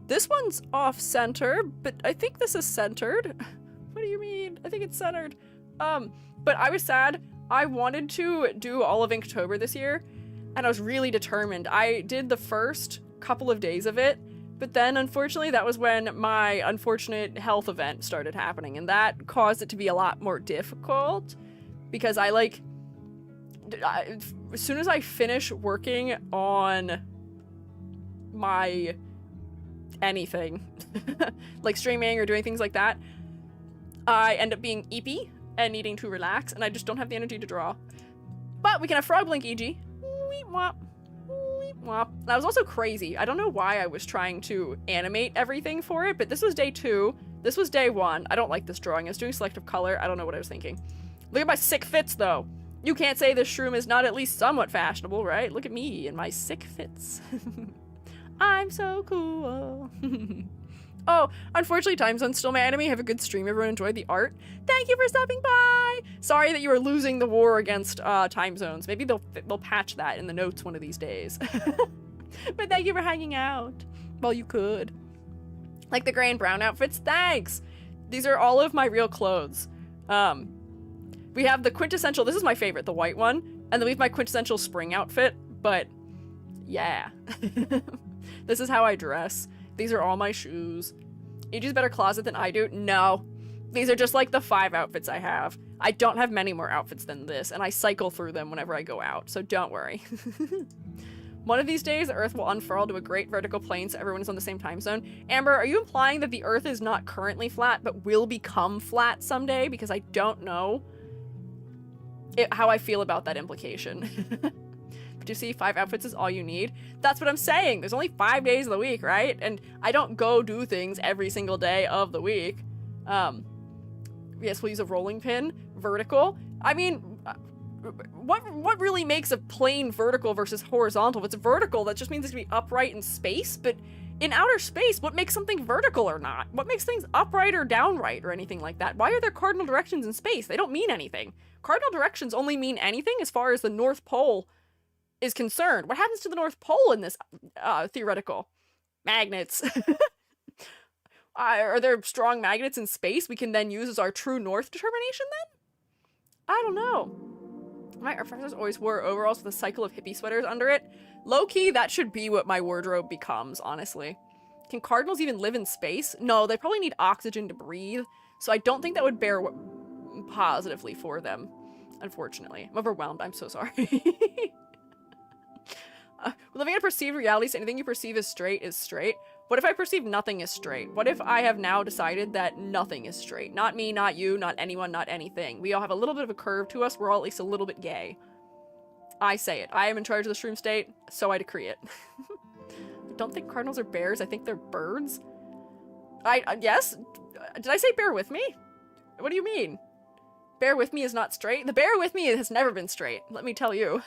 This one's off-center, but I think this is centered. What do you mean? I think it's centered. But I was sad. I wanted to do all of Inktober this year, and I was really determined. I did the first couple of days of it, but then unfortunately that was when my unfortunate health event started happening, and that caused it to be a lot more difficult, because as soon as I finish working on my anything, like streaming or doing things like that, I end up being eepy and needing to relax, and I just don't have the energy to draw. But we can have Frog Blink EG. Weep wop. Weep wop. And I was also crazy. I don't know why I was trying to animate everything for it, but this was day 2. This was day 1. I don't like this drawing. I was doing selective color. I don't know what I was thinking. Look at my sick fits, though. You can't say this shroom is not at least somewhat fashionable, right? Look at me and my sick fits. I'm so cool. Oh, unfortunately, Time Zone's still my enemy. Have a good stream. Everyone enjoyed the art. Thank you for stopping by. Sorry that you were losing the war against time zones. Maybe they'll patch that in the notes one of these days. But thank you for hanging out while you could. Like the gray and brown outfits. Thanks. These are all of my real clothes. We have the quintessential. This is my favorite, the white one. And then we have my quintessential spring outfit. But yeah. This is how I dress. These are all my shoes. Aegis better closet than I do? No. These are just like the 5 outfits I have. I don't have many more outfits than this, and I cycle through them whenever I go out, so don't worry. One of these days, the Earth will unfurl to a great vertical plane so everyone is on the same time zone. Amber, are you implying that the Earth is not currently flat, but will become flat someday? Because I don't know how I feel about that implication. But you see, 5 outfits is all you need. That's what I'm saying. There's only 5 days of the week, right? And I don't go do things every single day of the week. Yes, we'll use a rolling pin. Vertical. I mean, what really makes a plane vertical versus horizontal? If it's vertical, that just means it to be upright in space. But in outer space, what makes something vertical or not? What makes things upright or downright or anything like that? Why are there cardinal directions in space? They don't mean anything. Cardinal directions only mean anything as far as the North Pole is concerned. What happens to the North Pole in this theoretical? Magnets. Are there strong magnets in space we can then use as our true north determination then? I don't know. My professors always wore overalls with a cycle of hippie sweaters under it. Low-key, that should be what my wardrobe becomes, honestly. Can cardinals even live in space? No, they probably need oxygen to breathe, so I don't think that would bear positively for them, unfortunately. I'm overwhelmed. I'm so sorry. Living in a perceived reality, so anything you perceive as straight is straight. What if I perceive nothing as straight? What if I have now decided that nothing is straight? Not me, not you, not anyone, not anything. We all have a little bit of a curve to us. We're all at least a little bit gay. I say it. I am in charge of the shroom state, so I decree it. I don't think cardinals are bears. I think they're birds. Yes? Did I say bear with me? What do you mean? Bear with me is not straight? The bear with me has never been straight, let me tell you.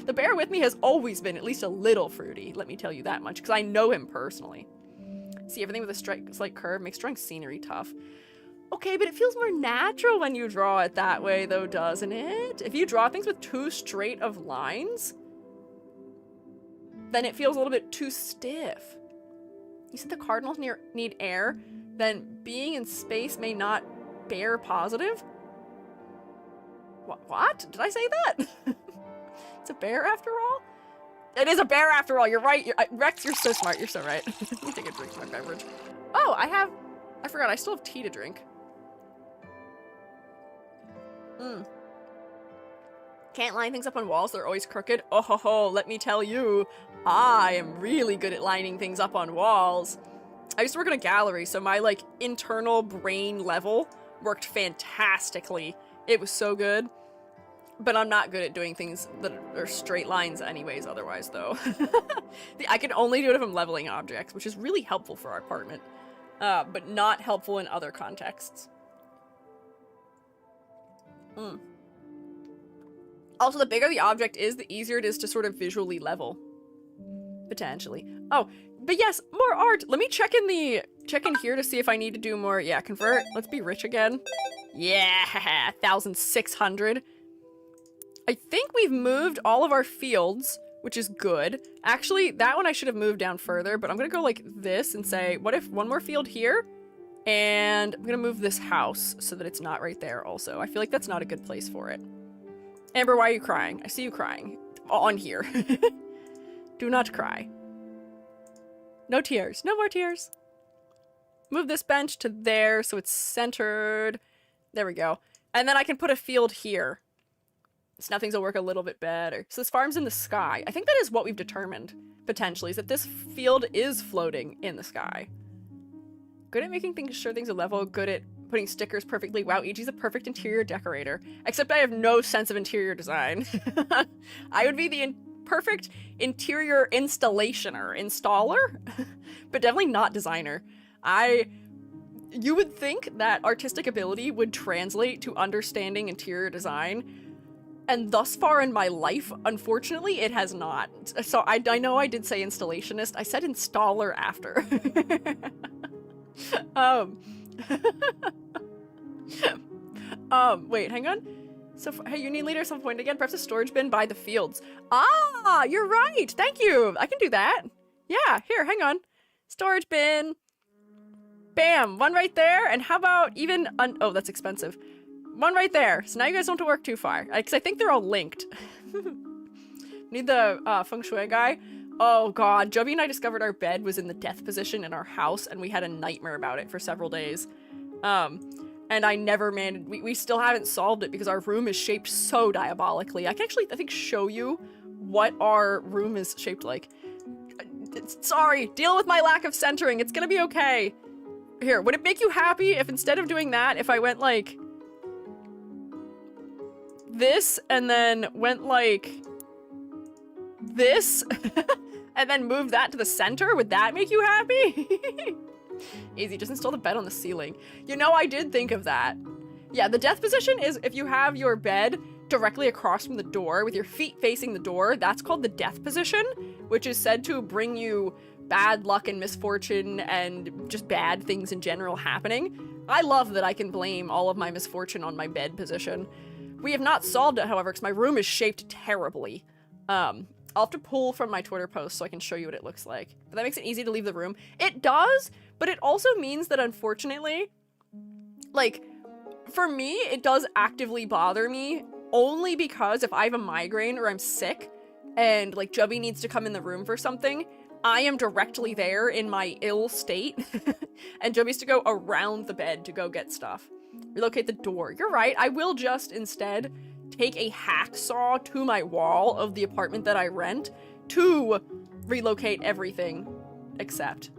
The bear with me has always been at least a little fruity, let me tell you that much, because I know him personally. See, everything with a slight curve makes drawing scenery tough. Okay, but it feels more natural when you draw it that way, though, doesn't it? If you draw things with too straight of lines, then it feels a little bit too stiff. You said the cardinals need air, then being in space may not bear positive? What? Did I say that? It's a bear after all? It is a bear after all, you're right. Rex, you're so smart, you're so right. Let me take a drink of my beverage. Oh, I forgot, I still have tea to drink. Can't line things up on walls, they're always crooked. Oh ho ho, let me tell you, I am really good at lining things up on walls. I used to work in a gallery, so my, like, internal brain level worked fantastically. It was so good. But I'm not good at doing things that are straight lines anyways otherwise, though. I can only do it if I'm leveling objects, which is really helpful for our apartment. But not helpful in other contexts. Also, the bigger the object is, the easier it is to sort of visually level. Potentially. Oh, but yes, more art! Let me check in here to see if I need to do more. Yeah, convert. Let's be rich again. Yeah, 1,600. I think we've moved all of our fields, which is good. Actually, that one I should have moved down further, but I'm gonna go like this and say, what if one more field here? And I'm gonna move this house so that it's not right there also. I feel like that's not a good place for it. Amber, why are you crying? I see you crying. On here. Do not cry. No tears. No more tears. Move this bench to there so it's centered. There we go. And then I can put a field here. So now things will work a little bit better. So this farm's in the sky. I think that is what we've determined, potentially, is that this field is floating in the sky. Good at making sure things are level, good at putting stickers perfectly. Wow, EG's a perfect interior decorator. Except I have no sense of interior design. I would be the perfect interior installer, but definitely not designer. You would think that artistic ability would translate to understanding interior design, and thus far in my life, unfortunately, it has not. So I know I did say installationist. I said installer after. Wait, hang on. So, hey, union leader, some point again. Perhaps a storage bin by the fields. Ah, you're right. Thank you. I can do that. Yeah, here, hang on. Storage bin. Bam, one right there. And how about even, oh, that's expensive. One right there. So now you guys don't have to work too far. Because I think they're all linked. Need the feng shui guy. Oh god, Joby and I discovered our bed was in the death position in our house, and we had a nightmare about it for several days. And I never managed, we still haven't solved it because our room is shaped so diabolically. I can actually, I think, show you what our room is shaped like. Sorry, deal with my lack of centering, it's gonna be okay. Here, would it make you happy if instead of doing that, if I went like this and then went like this and then moved that to the center? Would that make you happy? Easy, just install the bed on the ceiling. You know, I did think of that. Yeah, the death position is if you have your bed directly across from the door with your feet facing the door. That's called the death position, which is said to bring you bad luck and misfortune and just bad things in general happening. I love that I can blame all of my misfortune on my bed position. We have not solved it, however, because my room is shaped terribly. I'll have to pull from my Twitter post so I can show you what it looks like. But that makes it easy to leave the room. It does, but it also means that unfortunately, like, for me, it does actively bother me only because if I have a migraine or I'm sick and, like, Jubby needs to come in the room for something, I am directly there in my ill state, and Jubby's to go around the bed to go get stuff. Relocate the door. You're right, I will just instead take a hacksaw to my wall of the apartment that I rent to relocate everything except.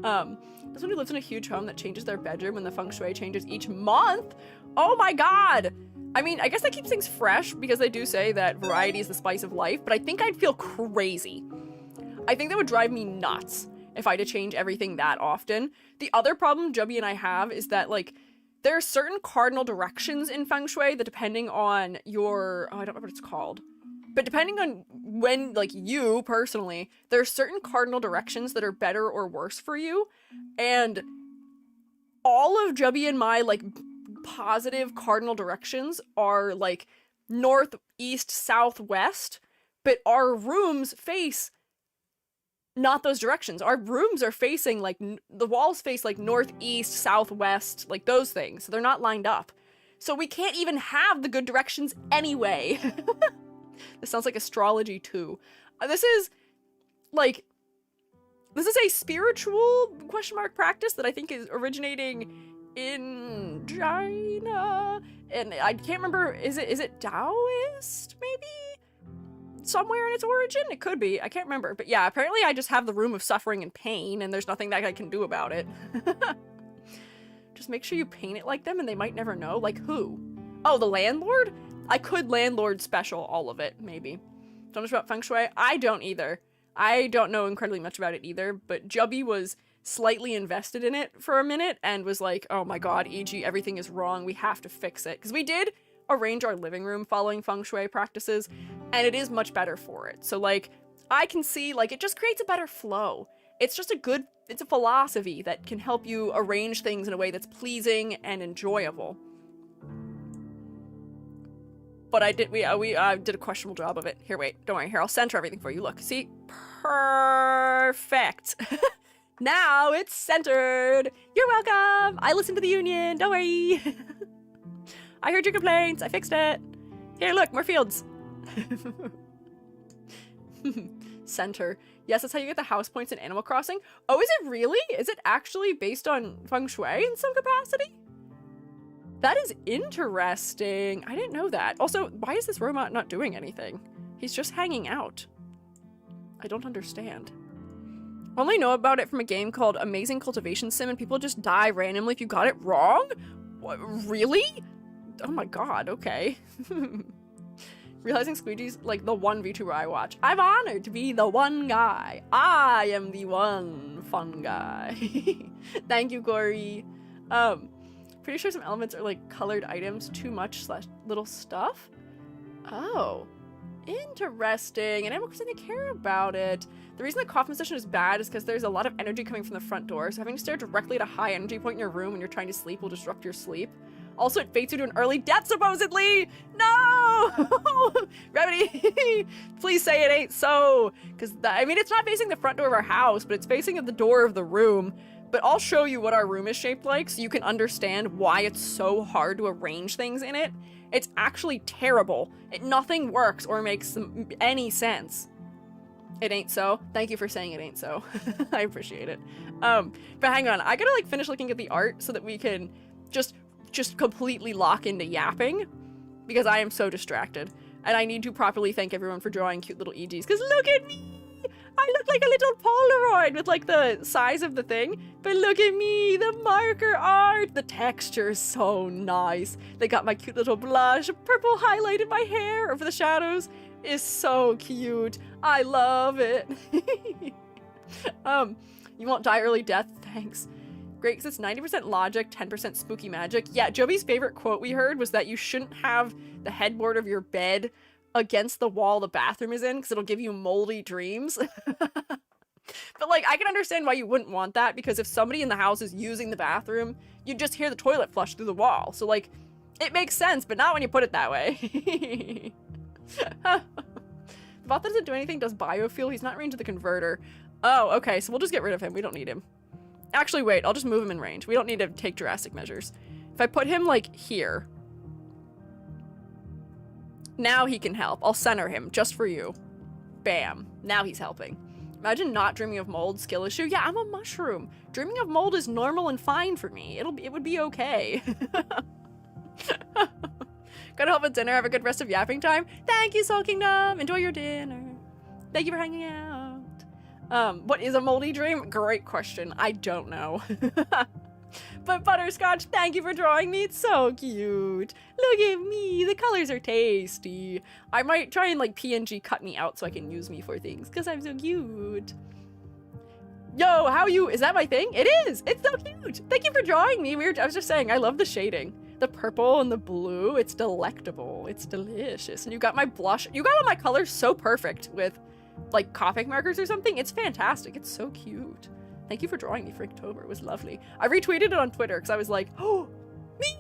Someone who lives in a huge home that changes their bedroom and the feng shui changes each month? Oh my god! I mean, I guess that keeps things fresh because they do say that variety is the spice of life, but I think I'd feel crazy. I think that would drive me nuts if I had to change everything that often. The other problem Jubby and I have is that, like, there are certain cardinal directions in feng shui that depending on your, oh, I don't remember what it's called, but depending on when, like, you personally, there are certain cardinal directions that are better or worse for you, and all of Jubby and my, like, positive cardinal directions are, like, north, east, south, west, but our rooms face not those directions. Our rooms are facing, like, the walls face, like, northeast, southwest, like, those things. So they're not lined up. So we can't even have the good directions anyway. This sounds like astrology, too. This is a spiritual question mark practice that I think is originating in China. And I can't remember, is it Taoist, maybe? Somewhere in its origin? It could be. I can't remember. But yeah, apparently I just have the room of suffering and pain, and there's nothing that I can do about it. Just make sure you paint it like them, and they might never know. Like who? Oh, the landlord? I could landlord special all of it, maybe. Don't know much about feng shui? I don't either. I don't know incredibly much about it either, but Jubby was slightly invested in it for a minute and was like, oh my god, EG, everything is wrong. We have to fix it. Because we did arrange our living room following feng shui practices, and it is much better for it. So, like, I can see, like, it just creates a better flow. It's just it's a philosophy that can help you arrange things in a way that's pleasing and enjoyable. But we did a questionable job of it. Here, wait, don't worry. Here, I'll center everything for you. Look, see? Perfect. Now it's centered. You're welcome. I listened to the union. Don't worry. I heard your complaints. I fixed it. Here, look, more fields. Center. Yes, that's how you get the house points in Animal Crossing. Oh, is it really? Is it actually based on feng shui in some capacity? That is interesting. I didn't know that. Also, why is this robot not doing anything? He's just hanging out. I don't understand. Only know about it from a game called Amazing Cultivation Sim, and people just die randomly if you got it wrong? What, really? Oh my god, okay. Realizing Squiiji's like the one VTuber I watch. I'm honored to be the one guy. I am the one fun guy. Thank you, Corey. Pretty sure some elements are like colored items, too much / little stuff. Oh, interesting. And Animal Crossing, they care about it. The reason the cough position is bad is because there's a lot of energy coming from the front door, so having to stare directly at a high energy point in your room when you're trying to sleep will disrupt your sleep. Also, it fates you to an early death, supposedly! No! Remedy, please say it ain't so. Because, I mean, it's not facing the front door of our house, but it's facing the door of the room. But I'll show you what our room is shaped like so you can understand why it's so hard to arrange things in it. It's actually terrible. Nothing works or makes any sense. It ain't so. Thank you for saying it ain't so. I appreciate it. But hang on, I gotta like finish looking at the art so that we can just completely lock into yapping, because I am so distracted. And I need to properly thank everyone for drawing cute little EGs, because look at me! I look like a little Polaroid with like the size of the thing, but look at me, the marker art! The texture is so nice. They got my cute little blush, purple highlight in my hair over the shadows. Is so cute. I love it. You won't die early death? Thanks. Great, because it's 90% logic, 10% spooky magic. Yeah, Joby's favorite quote we heard was that you shouldn't have the headboard of your bed against the wall the bathroom is in, because it'll give you moldy dreams. But like, I can understand why you wouldn't want that, because if somebody in the house is using the bathroom, you'd just hear the toilet flush through the wall. So like, it makes sense, but not when you put it that way. The bot that doesn't do anything does biofuel. He's not in range of the converter. Oh, okay, so we'll just get rid of him. We don't need him. Actually, wait, I'll just move him in range. We don't need to take drastic measures. If I put him, like, here. Now he can help. I'll center him, just for you. Bam. Now he's helping. Imagine not dreaming of mold, skill issue. Yeah, I'm a mushroom. Dreaming of mold is normal and fine for me. It would be okay. Gotta help with dinner. Have a good rest of yapping time. Thank you, Soul Kingdom. Enjoy your dinner. Thank you for hanging out. What is a moldy dream? Great question. I don't know. But Butterscotch, thank you for drawing me. It's so cute. Look at me. The colors are tasty. I might try and like PNG cut me out so I can use me for things, because I'm so cute. Yo, how you? Is that my thing? It is. It's so cute. Thank you for drawing me. I was just saying, I love the shading. The purple and the blue. It's delectable. It's delicious. And you got my blush. You got all my colors so perfect with like Copic markers or something. It's fantastic. It's so cute. Thank you for drawing me for October. It was lovely. I retweeted it on Twitter because I was like, oh, me!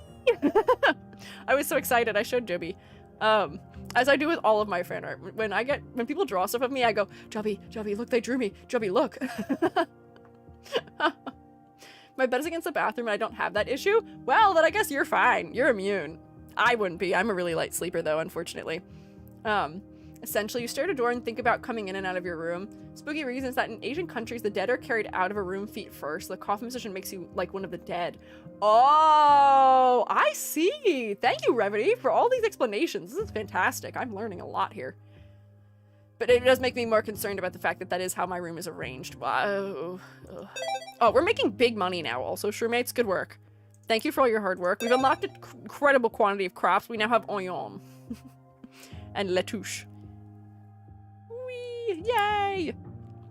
I was so excited. I showed Joby. As I do with all of my fan art. When people draw stuff of me, I go, Joby, look, they drew me. Joby, look. My bed is against the bathroom and I don't have that issue. Well, then I guess you're fine. You're immune. I wouldn't be. I'm a really light sleeper though, unfortunately. Essentially, you stare at a door and think about coming in and out of your room. Spooky reasons that in Asian countries, the dead are carried out of a room feet first. The coffin position makes you like one of the dead. Oh, I see. Thank you, Revity, for all these explanations. This is fantastic. I'm learning a lot here. But it does make me more concerned about the fact that that is how my room is arranged. Wow. Ugh. Oh, we're making big money now also, Shrewmates. Good work. Thank you for all your hard work. We've unlocked an incredible quantity of crops. We now have oignon. And letouche. Whee! Yay!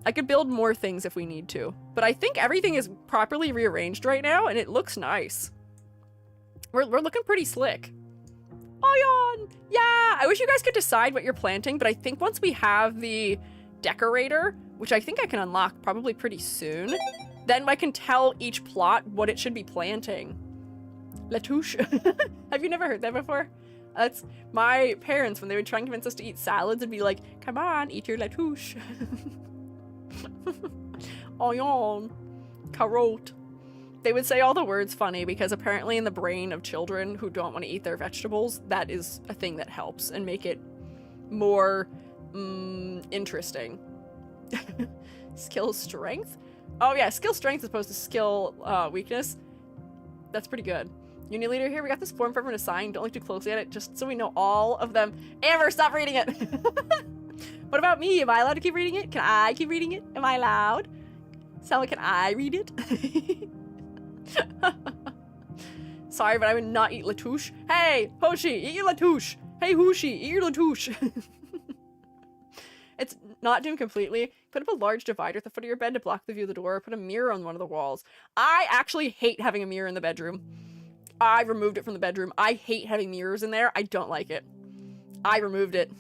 I could build more things if we need to. But I think everything is properly rearranged right now, and it looks nice. We're looking pretty slick. Oignon! Yeah! I wish you guys could decide what you're planting, but I think once we have the decorator, which I think I can unlock probably pretty soon, then I can tell each plot what it should be planting. Letouche. Have you never heard that before? That's my parents, when they would try and convince us to eat salads, would be like, come on, eat your letouche. Oignon. Carotte. They would say all the words funny because apparently in the brain of children who don't want to eat their vegetables, that is a thing that helps and make it more interesting. Skill strength? Oh yeah, skill strength as opposed to skill weakness. That's pretty good. Uni leader here, we got this form for everyone to sign. Don't look too closely at it, just so we know all of them. Amber, stop reading it! What about me? Am I allowed to keep reading it? Can I keep reading it? Am I allowed? Selma, can I read it? Sorry, but I would not eat letouche. Hey, Hoshi, eat your letouche. Hey, Hooshi, eat your letouche. It's not doomed completely. Put up a large divider at the foot of your bed to block the view of the door. Put a mirror on one of the walls. I actually hate having a mirror in the bedroom. I removed it from the bedroom. I hate having mirrors in there. I don't like it. I removed it.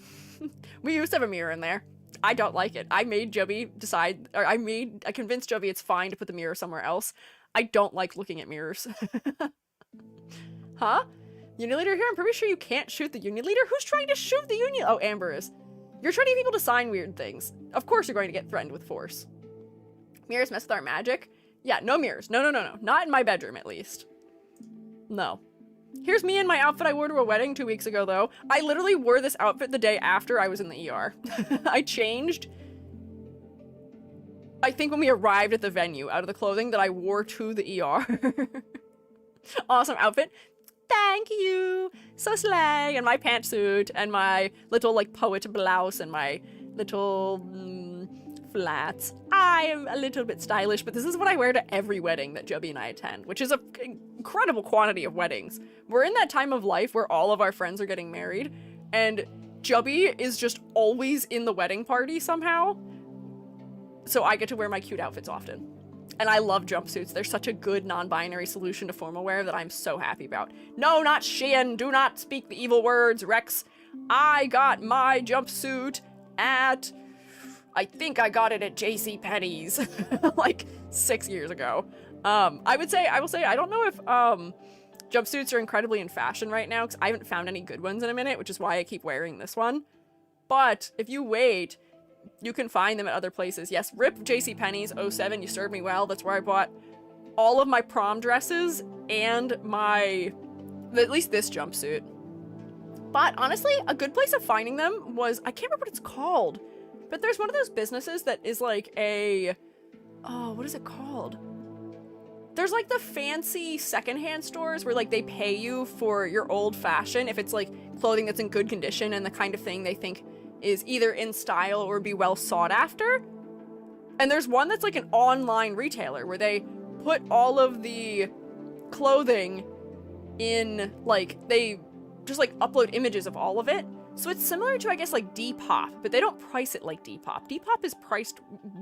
We used to have a mirror in there. I don't like it. I made Joby decide, or I convinced Joby it's fine to put the mirror somewhere else. I don't like looking at mirrors. Huh? Union leader here? I'm pretty sure you can't shoot the union leader. Who's trying to shoot the union? Oh, Amber is. You're trying to get people to sign weird things. Of course you're going to get threatened with force. Mirrors mess with our magic? Yeah, no mirrors. No. Not in my bedroom, at least. No. Here's me in my outfit I wore to a wedding 2 weeks ago, though. I literally wore this outfit the day after I was in the ER. I changed, I think, when we arrived at the venue, out of the clothing that I wore to the ER. Awesome outfit. Thank you. So slay. And my pantsuit and my little, like, poet blouse and my little flats. I am a little bit stylish, but this is what I wear to every wedding that Jubby and I attend, which is an incredible quantity of weddings. We're in that time of life where all of our friends are getting married, and Jubby is just always in the wedding party somehow. So I get to wear my cute outfits often. And I love jumpsuits. They're such a good non-binary solution to formal wear that I'm so happy about. No, not Shein. Do not speak the evil words, Rex. I got my jumpsuit at... I think I got it at JCPenney's like 6 years ago. I will say, I don't know if jumpsuits are incredibly in fashion right now because I haven't found any good ones in a minute, which is why I keep wearing this one. But if you wait, you can find them at other places. Yes, rip JCPenney's 07, you served me well. That's where I bought all of my prom dresses and at least this jumpsuit. But honestly, a good place of finding them was, I can't remember what it's called, but there's one of those businesses that is like what is it called? There's like the fancy secondhand stores where like they pay you for your old fashion if it's like clothing that's in good condition and the kind of thing they think is either in style or be well sought after. And there's one that's like an online retailer where they put all of the clothing in, like, they just like upload images of all of it. So it's similar to, I guess, like Depop, but they don't price it like Depop. Depop is priced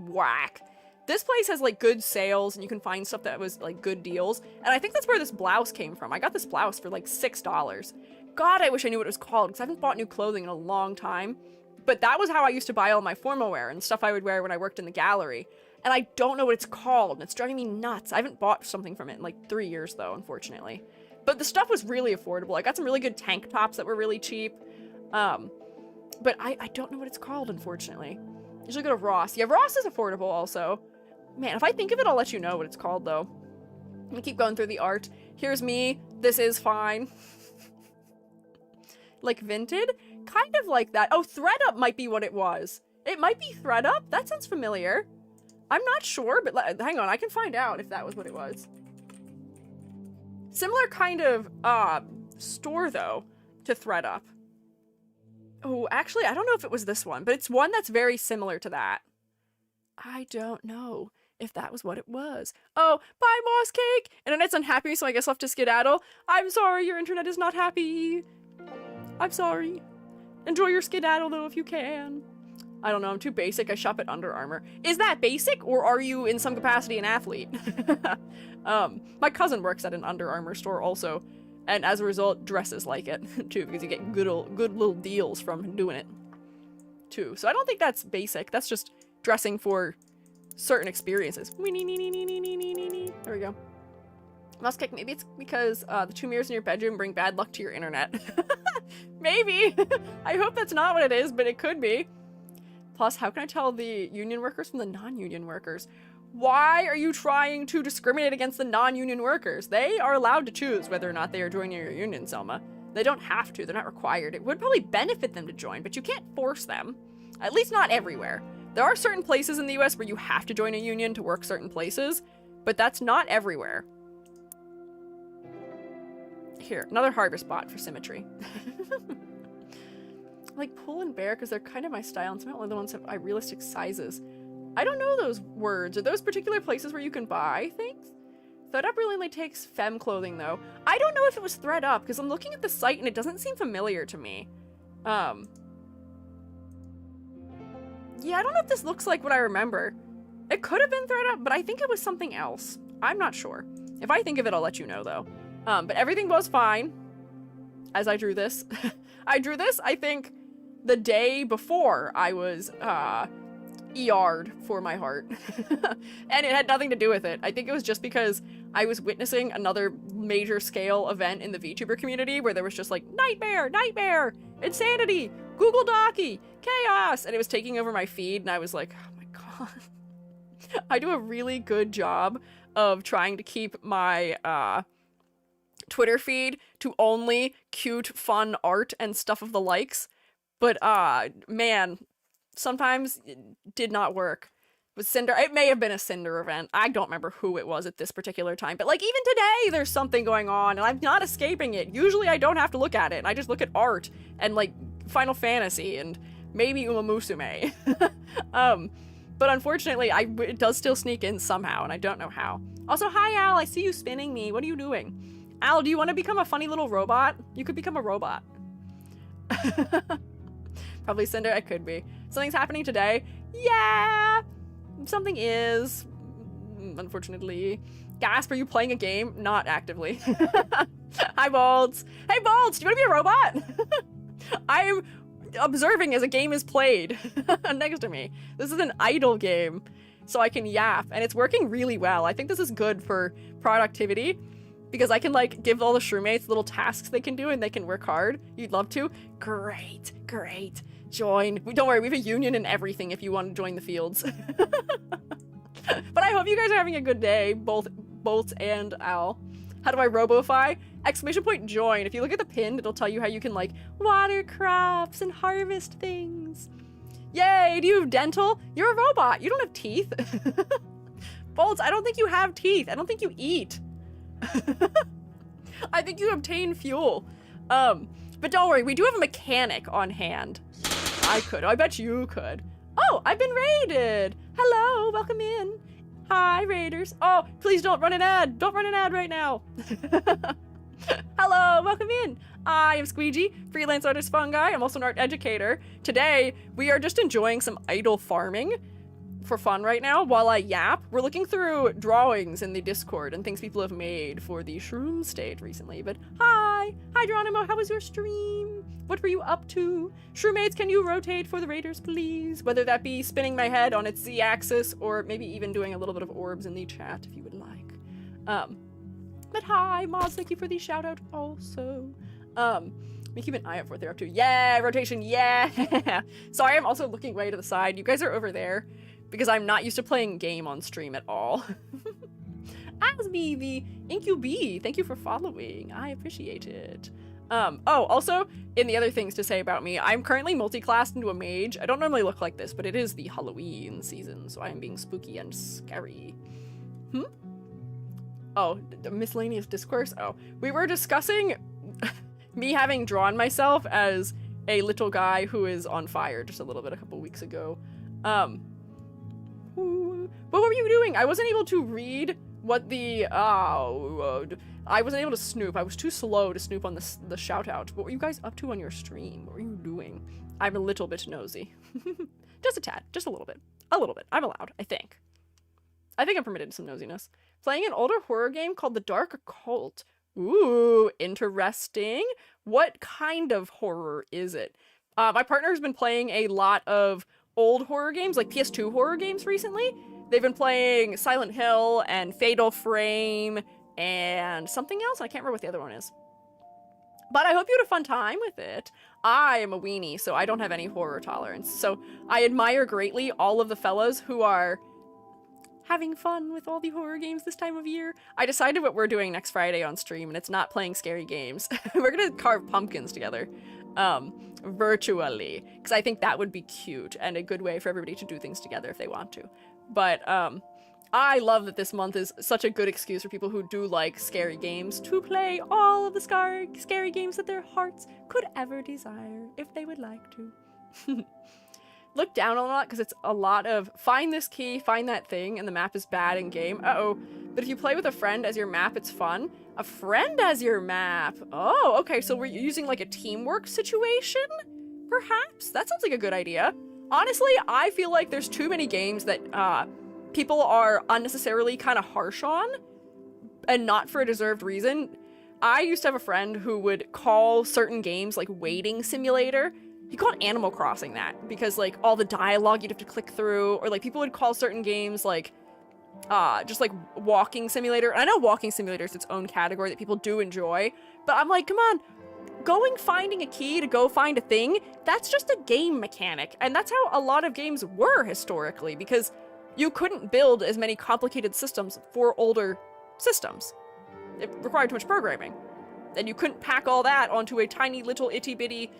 whack. This place has like good sales and you can find stuff that was like good deals. And I think that's where this blouse came from. I got this blouse for like $6. God, I wish I knew what it was called because I haven't bought new clothing in a long time. But that was how I used to buy all my formal wear and stuff I would wear when I worked in the gallery. And I don't know what it's called and it's driving me nuts. I haven't bought something from it in like 3 years though, unfortunately. But the stuff was really affordable. I got some really good tank tops that were really cheap. But I don't know what it's called, unfortunately. Usually go to Ross. Yeah, Ross is affordable also. Man, if I think of it, I'll let you know what it's called, though. I'm gonna keep going through the art. Here's me. This is fine. Like Vinted? Kind of like that. Oh, ThreadUp might be what it was. It might be ThreadUp? That sounds familiar. I'm not sure, but hang on. I can find out if that was what it was. Similar kind of store, though, to ThreadUp. Oh, actually, I don't know if it was this one, but it's one that's very similar to that. I don't know if that was what it was. Oh, bye, Moss Cake! Internet's unhappy, so I guess I'll have to skedaddle. I'm sorry, your internet is not happy. I'm sorry. Enjoy your skedaddle, though, if you can. I don't know, I'm too basic. I shop at Under Armour. Is that basic, or are you in some capacity an athlete? My cousin works at an Under Armour store also, and as a result, dresses like it, too, because you get good little deals from doing it, too. So I don't think that's basic. That's just dressing for certain experiences. There we go. Muskek, maybe it's because the 2 mirrors in your bedroom bring bad luck to your internet. Maybe. I hope that's not what it is, but it could be. Plus, how can I tell the union workers from the non-union workers? Why are you trying to discriminate against the non-union workers? They are allowed to choose whether or not they are joining your union, Selma. They don't have to. They're not required. It would probably benefit them to join, but you can't force them. At least not everywhere. There are certain places in the US where you have to join a union to work certain places, but that's not everywhere. Here, another harbor spot for symmetry. Like Pull and Bear because they're kind of my style, and some of the ones have realistic sizes. I don't know those words. Are those particular places where you can buy things? ThreadUp really only takes femme clothing, though. I don't know if it was ThreadUp, because I'm looking at the site and it doesn't seem familiar to me. Yeah, I don't know if this looks like what I remember. It could have been ThreadUp, but I think it was something else. I'm not sure. If I think of it, I'll let you know, though. But everything was fine as I drew this. I drew this, I think, the day before I was, ER'd for my heart. And it had nothing to do with it. I think it was just because I was witnessing another major scale event in the VTuber community where there was just like, nightmare, insanity, Google Docky, chaos, and it was taking over my feed, and I was like, oh my god. I do a really good job of trying to keep my, Twitter feed to only cute, fun art and stuff of the likes. But, man, sometimes it did not work. With Cinder, it may have been a Cinder event. I don't remember who it was at this particular time. But, like, even today, there's something going on, and I'm not escaping it. Usually I don't have to look at it, and I just look at art and, like, Final Fantasy and maybe Uma Musume. But unfortunately, it does still sneak in somehow, and I don't know how. Also, hi, Al. I see you spinning me. What are you doing? Al, do you want to become a funny little robot? You could become a robot. Probably Cinder. I could be. Something's happening today. Yeah! Something is. Unfortunately. Gasp, are you playing a game? Not actively. Hi, Bolts. Hey, Bolts, do you want to be a robot? I am observing as a game is played next to me. This is an idle game, so I can yap, and it's working really well. I think this is good for productivity, because I can, like, give all the shroommates little tasks they can do, and they can work hard. You'd love to? Great, great. Join. Don't worry, we have a union and everything if you want to join the fields. But I hope you guys are having a good day, both Bolts and Al. How do I robofy? Exclamation point join. If you look at the pin, it'll tell you how you can, like, water crops and harvest things. Yay! Do you have dental? You're a robot. You don't have teeth. Bolts, I don't think you have teeth. I don't think you eat. I think you obtain fuel. But don't worry, we do have a mechanic on hand. I could. I bet you could. Oh, I've been raided. Hello, welcome in. Hi, raiders. Oh, please don't run an ad. Don't run an ad right now. Hello, welcome in. I am Squiiji, freelance artist Fungi. I'm also an art educator. Today, we are just enjoying some idle farming for fun right now while I yap. We're looking through drawings in the Discord and things people have made for the Shroom stage recently. But hi Geronimo, how was your stream? What were you up to? Shroomates, can you rotate for the raiders, please? Whether that be spinning my head on its Z-axis or maybe even doing a little bit of orbs in the chat if you would like. But hi, Moz, thank you for the shout out also. Let me keep an eye out for what they're up to. Yeah, rotation, yeah! Sorry, I'm also looking way to the side. You guys are over there because I'm not used to playing game on stream at all. Asby, the Incubee, thank you for following. I appreciate it. Oh, also, in the other things to say about me, I'm currently multi-classed into a mage. I don't normally look like this, but it is the Halloween season, so I am being spooky and scary. Oh, miscellaneous discourse? Oh, we were discussing me having drawn myself as a little guy who is on fire just a little bit a couple weeks ago. What were you doing? I wasn't able to read what the, I wasn't able to snoop. I was too slow to snoop on the shout out. What were you guys up to on your stream? What were you doing? I'm a little bit nosy. Just a tad, just a little bit. A little bit. I'm allowed, I think. I think I'm permitted some nosiness. Playing an older horror game called The Dark Occult. Ooh, interesting. What kind of horror is it? My partner's been playing a lot of old horror games, like PS2 horror games recently. They've been playing Silent Hill and Fatal Frame and something else. I can't remember what the other one is. But I hope you had a fun time with it. I am a weenie, so I don't have any horror tolerance. So I admire greatly all of the fellas who are having fun with all the horror games this time of year. I decided what we're doing next Friday on stream, and it's not playing scary games. We're gonna carve pumpkins together. Virtually, because I think that would be cute and a good way for everybody to do things together if they want to. But I love that this month is such a good excuse for people who do like scary games to play all of the scary games that their hearts could ever desire if they would like to. Look down a lot because it's a lot of find this key, find that thing, and the map is bad in game. Uh-oh. But if you play with a friend as your map, it's fun. A friend as your map. Oh, okay, so we're using like a teamwork situation? Perhaps? That sounds like a good idea. Honestly, I feel like there's too many games that people are unnecessarily kind of harsh on, and not for a deserved reason. I used to have a friend who would call certain games like Waiting Simulator. He called Animal Crossing that because like all the dialogue you'd have to click through, or like people would call certain games like just like Walking Simulator. And I know Walking Simulator is its own category that people do enjoy, but I'm like, come on, finding a key to go find a thing, that's just a game mechanic. And that's how a lot of games were historically, because you couldn't build as many complicated systems for older systems. It required too much programming. And you couldn't pack all that onto a tiny little itty bitty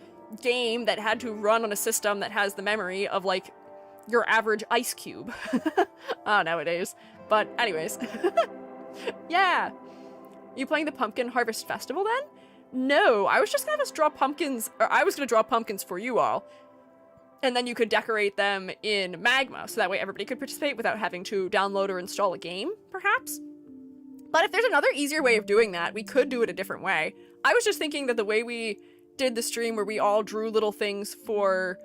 game that had to run on a system that has the memory of, like, your average ice cube. Nowadays. But anyways. Yeah. You playing the Pumpkin Harvest Festival then? No, I was just gonna have us draw pumpkins, or I was gonna draw pumpkins for you all. And then you could decorate them in Magma, so that way everybody could participate without having to download or install a game, perhaps? But if there's another easier way of doing that, we could do it a different way. I was just thinking that the way we did the stream where we all drew little things for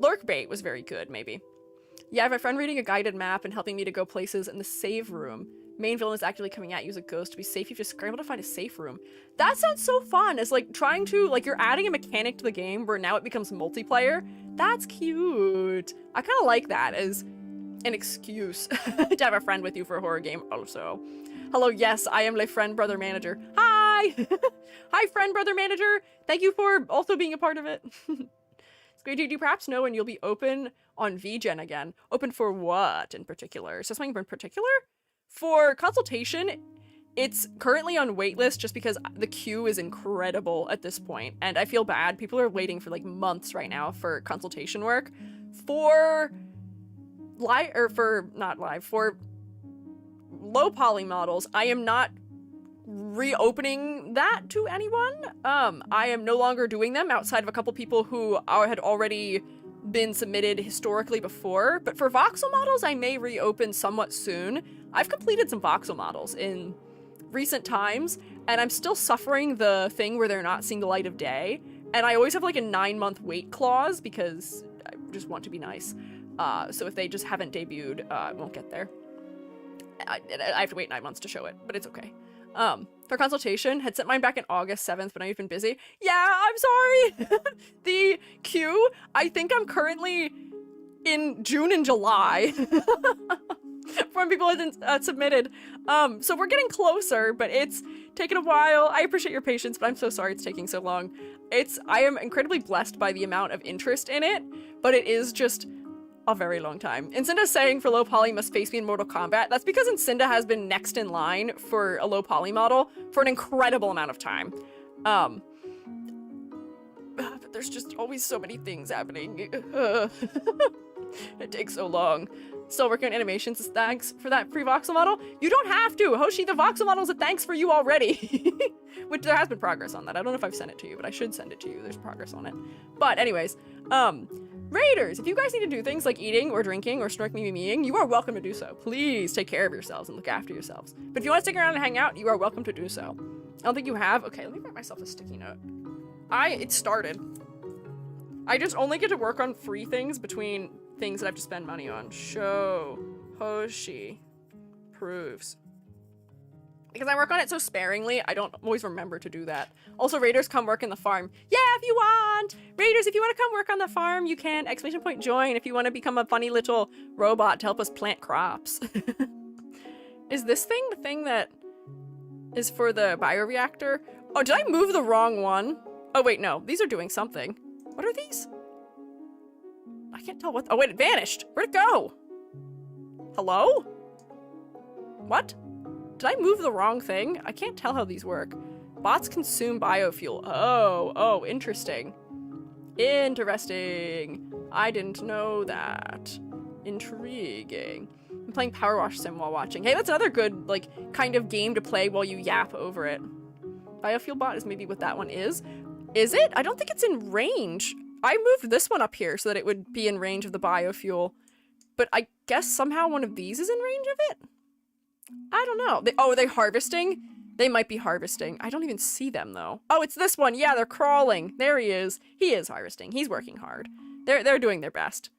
lurkbait was very good, maybe. Yeah, I have a friend reading a guided map and helping me to go places in the save room. Main villain is actually coming at you as a ghost. To be safe, you just scramble to find a safe room. That sounds so fun. It's like trying to, like, you're adding a mechanic to the game where now it becomes multiplayer. That's cute. I kind of like that as an excuse to have a friend with you for a horror game also. Hello, yes, I am Le Friend Brother Manager. Hi! Hi, Friend Brother Manager. Thank you for also being a part of it. Squiiji, do you perhaps know when you'll be open on VGen again? Open for what in particular? Is there something in particular? For consultation, it's currently on waitlist just because the queue is incredible at this point, and I feel bad. People are waiting for like months right now for consultation work. For low poly models, I am not reopening that to anyone. I am no longer doing them outside of a couple people who had already been submitted historically before, but for voxel models I may reopen somewhat soon. I've completed some voxel models in recent times, and I'm still suffering the thing where they're not seeing the light of day, and I always have like a 9-month wait clause because I just want to be nice. So if they just haven't debuted, I won't get there. I have to wait 9 months to show it, but it's okay. For consultation, had sent mine back in August 7th, but I've been busy. Yeah, I'm sorry! The queue, I think I'm currently in June and July. When people have submitted. So we're getting closer, but it's taken a while. I appreciate your patience, but I'm so sorry it's taking so long. I am incredibly blessed by the amount of interest in it, but it is just a very long time. Incinda's saying for low poly must face me in Mortal Kombat. That's because Incinda has been next in line for a low poly model for an incredible amount of time. But there's just always so many things happening. It takes so long. Still working on animations as thanks for that free voxel model. You don't have to! Hoshi, the voxel model's a thanks for you already. Which there has been progress on that. I don't know if I've sent it to you, but I should send it to you. There's progress on it. But anyways, Raiders, if you guys need to do things like eating or drinking or snork me meing, you are welcome to do so. Please take care of yourselves and look after yourselves. But if you want to stick around and hang out, you are welcome to do so. I don't think you have. Okay, let me write myself a sticky note. It started. I just only get to work on free things between things that I have to spend money on. Show Hoshi proofs. Because I work on it so sparingly, I don't always remember to do that. Also, Raiders, come work in the farm. Yeah, if you want! Raiders, if you want to come work on the farm, you can. Exclamation point join if you want to become a funny little robot to help us plant crops. Is this thing the thing that is for the bioreactor? Oh, did I move the wrong one? Oh, wait, no. These are doing something. What are these? I can't tell what. Oh, wait, it vanished. Where'd it go? Hello? What? Did I move the wrong thing? I can't tell how these work. Bots consume biofuel. Oh, interesting. Interesting. I didn't know that. Intriguing. I'm playing Power Wash Sim while watching. Hey, that's another good, like, kind of game to play while you yap over it. Biofuel bot is maybe what that one is. Is it? I don't think it's in range. I moved this one up here so that it would be in range of the biofuel. But I guess somehow one of these is in range of it? I don't know. Are they harvesting? They might be harvesting. I don't even see them, though. Oh, it's this one. Yeah, they're crawling. There he is. He is harvesting. He's working hard. They're doing their best.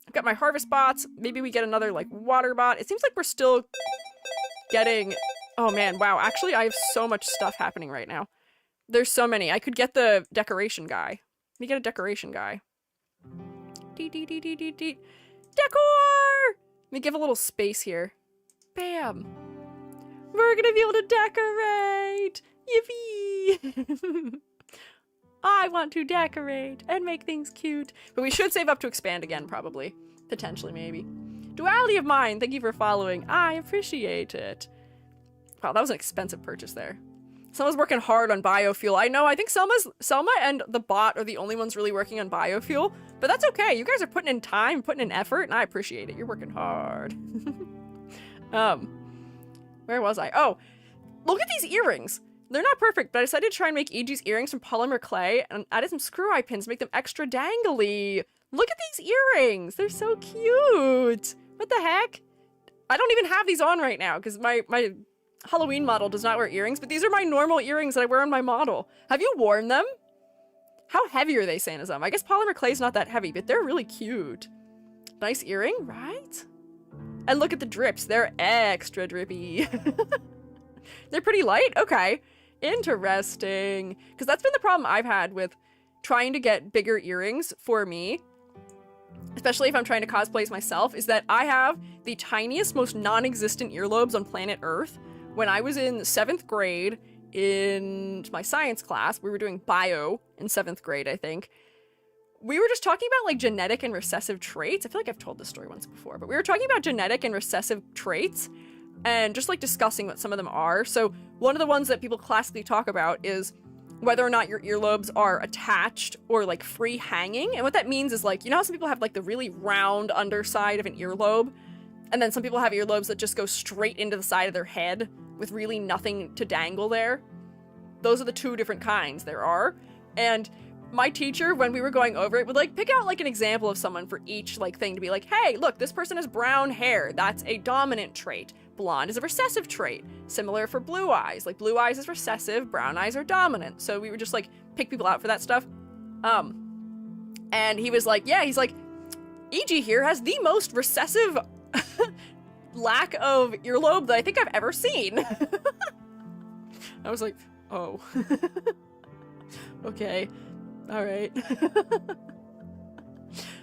I've got my harvest bots. Maybe we get another, like, water bot. It seems like we're still getting... Oh, man. Wow. Actually, I have so much stuff happening right now. There's so many. I could get the decoration guy. Let me get a decoration guy. Decor! Let me give a little space here. Bam! We're gonna be able to decorate! Yippee! I want to decorate and make things cute. But we should save up to expand again, probably. Potentially, maybe. Duality of Mind, thank you for following. I appreciate it. Wow, that was an expensive purchase there. Selma's working hard on biofuel. I know, I think Selma and the bot are the only ones really working on biofuel, but that's okay. You guys are putting in time, putting in effort, and I appreciate it. You're working hard. Where was I? Oh, look at these earrings. They're not perfect, but I decided to try and make EG's earrings from polymer clay and added some screw eye pins to make them extra dangly. Look at these earrings. They're so cute. What the heck? I don't even have these on right now because my Halloween model does not wear earrings, but these are my normal earrings that I wear on my model. Have you worn them? How heavy are they, Sanazum? I guess polymer clay is not that heavy, but they're really cute. Nice earring, right? And look at the drips. They're extra drippy. They're pretty light? Okay. Interesting. Because that's been the problem I've had with trying to get bigger earrings for me, especially if I'm trying to cosplay as myself, is that I have the tiniest, most non-existent earlobes on planet Earth. When I was in 7th grade in my science class, we were doing bio in 7th grade, I think. We were just talking about like genetic and recessive traits. I feel like I've told this story once before, but we were talking about genetic and recessive traits and just like discussing what some of them are. So one of the ones that people classically talk about is whether or not your earlobes are attached or like free hanging. And what that means is like, you know how some people have like the really round underside of an earlobe? And then some people have earlobes that just go straight into the side of their head with really nothing to dangle there. Those are the two different kinds there are. And my teacher, when we were going over it, would like pick out like an example of someone for each like thing to be like, hey, look, this person has brown hair. That's a dominant trait. Blonde is a recessive trait. Similar for blue eyes. Like blue eyes is recessive, brown eyes are dominant. So we would just like pick people out for that stuff. And he was like, yeah, he's like, EG here has the most recessive lack of earlobe that I think I've ever seen. I was like, oh. Okay. All right.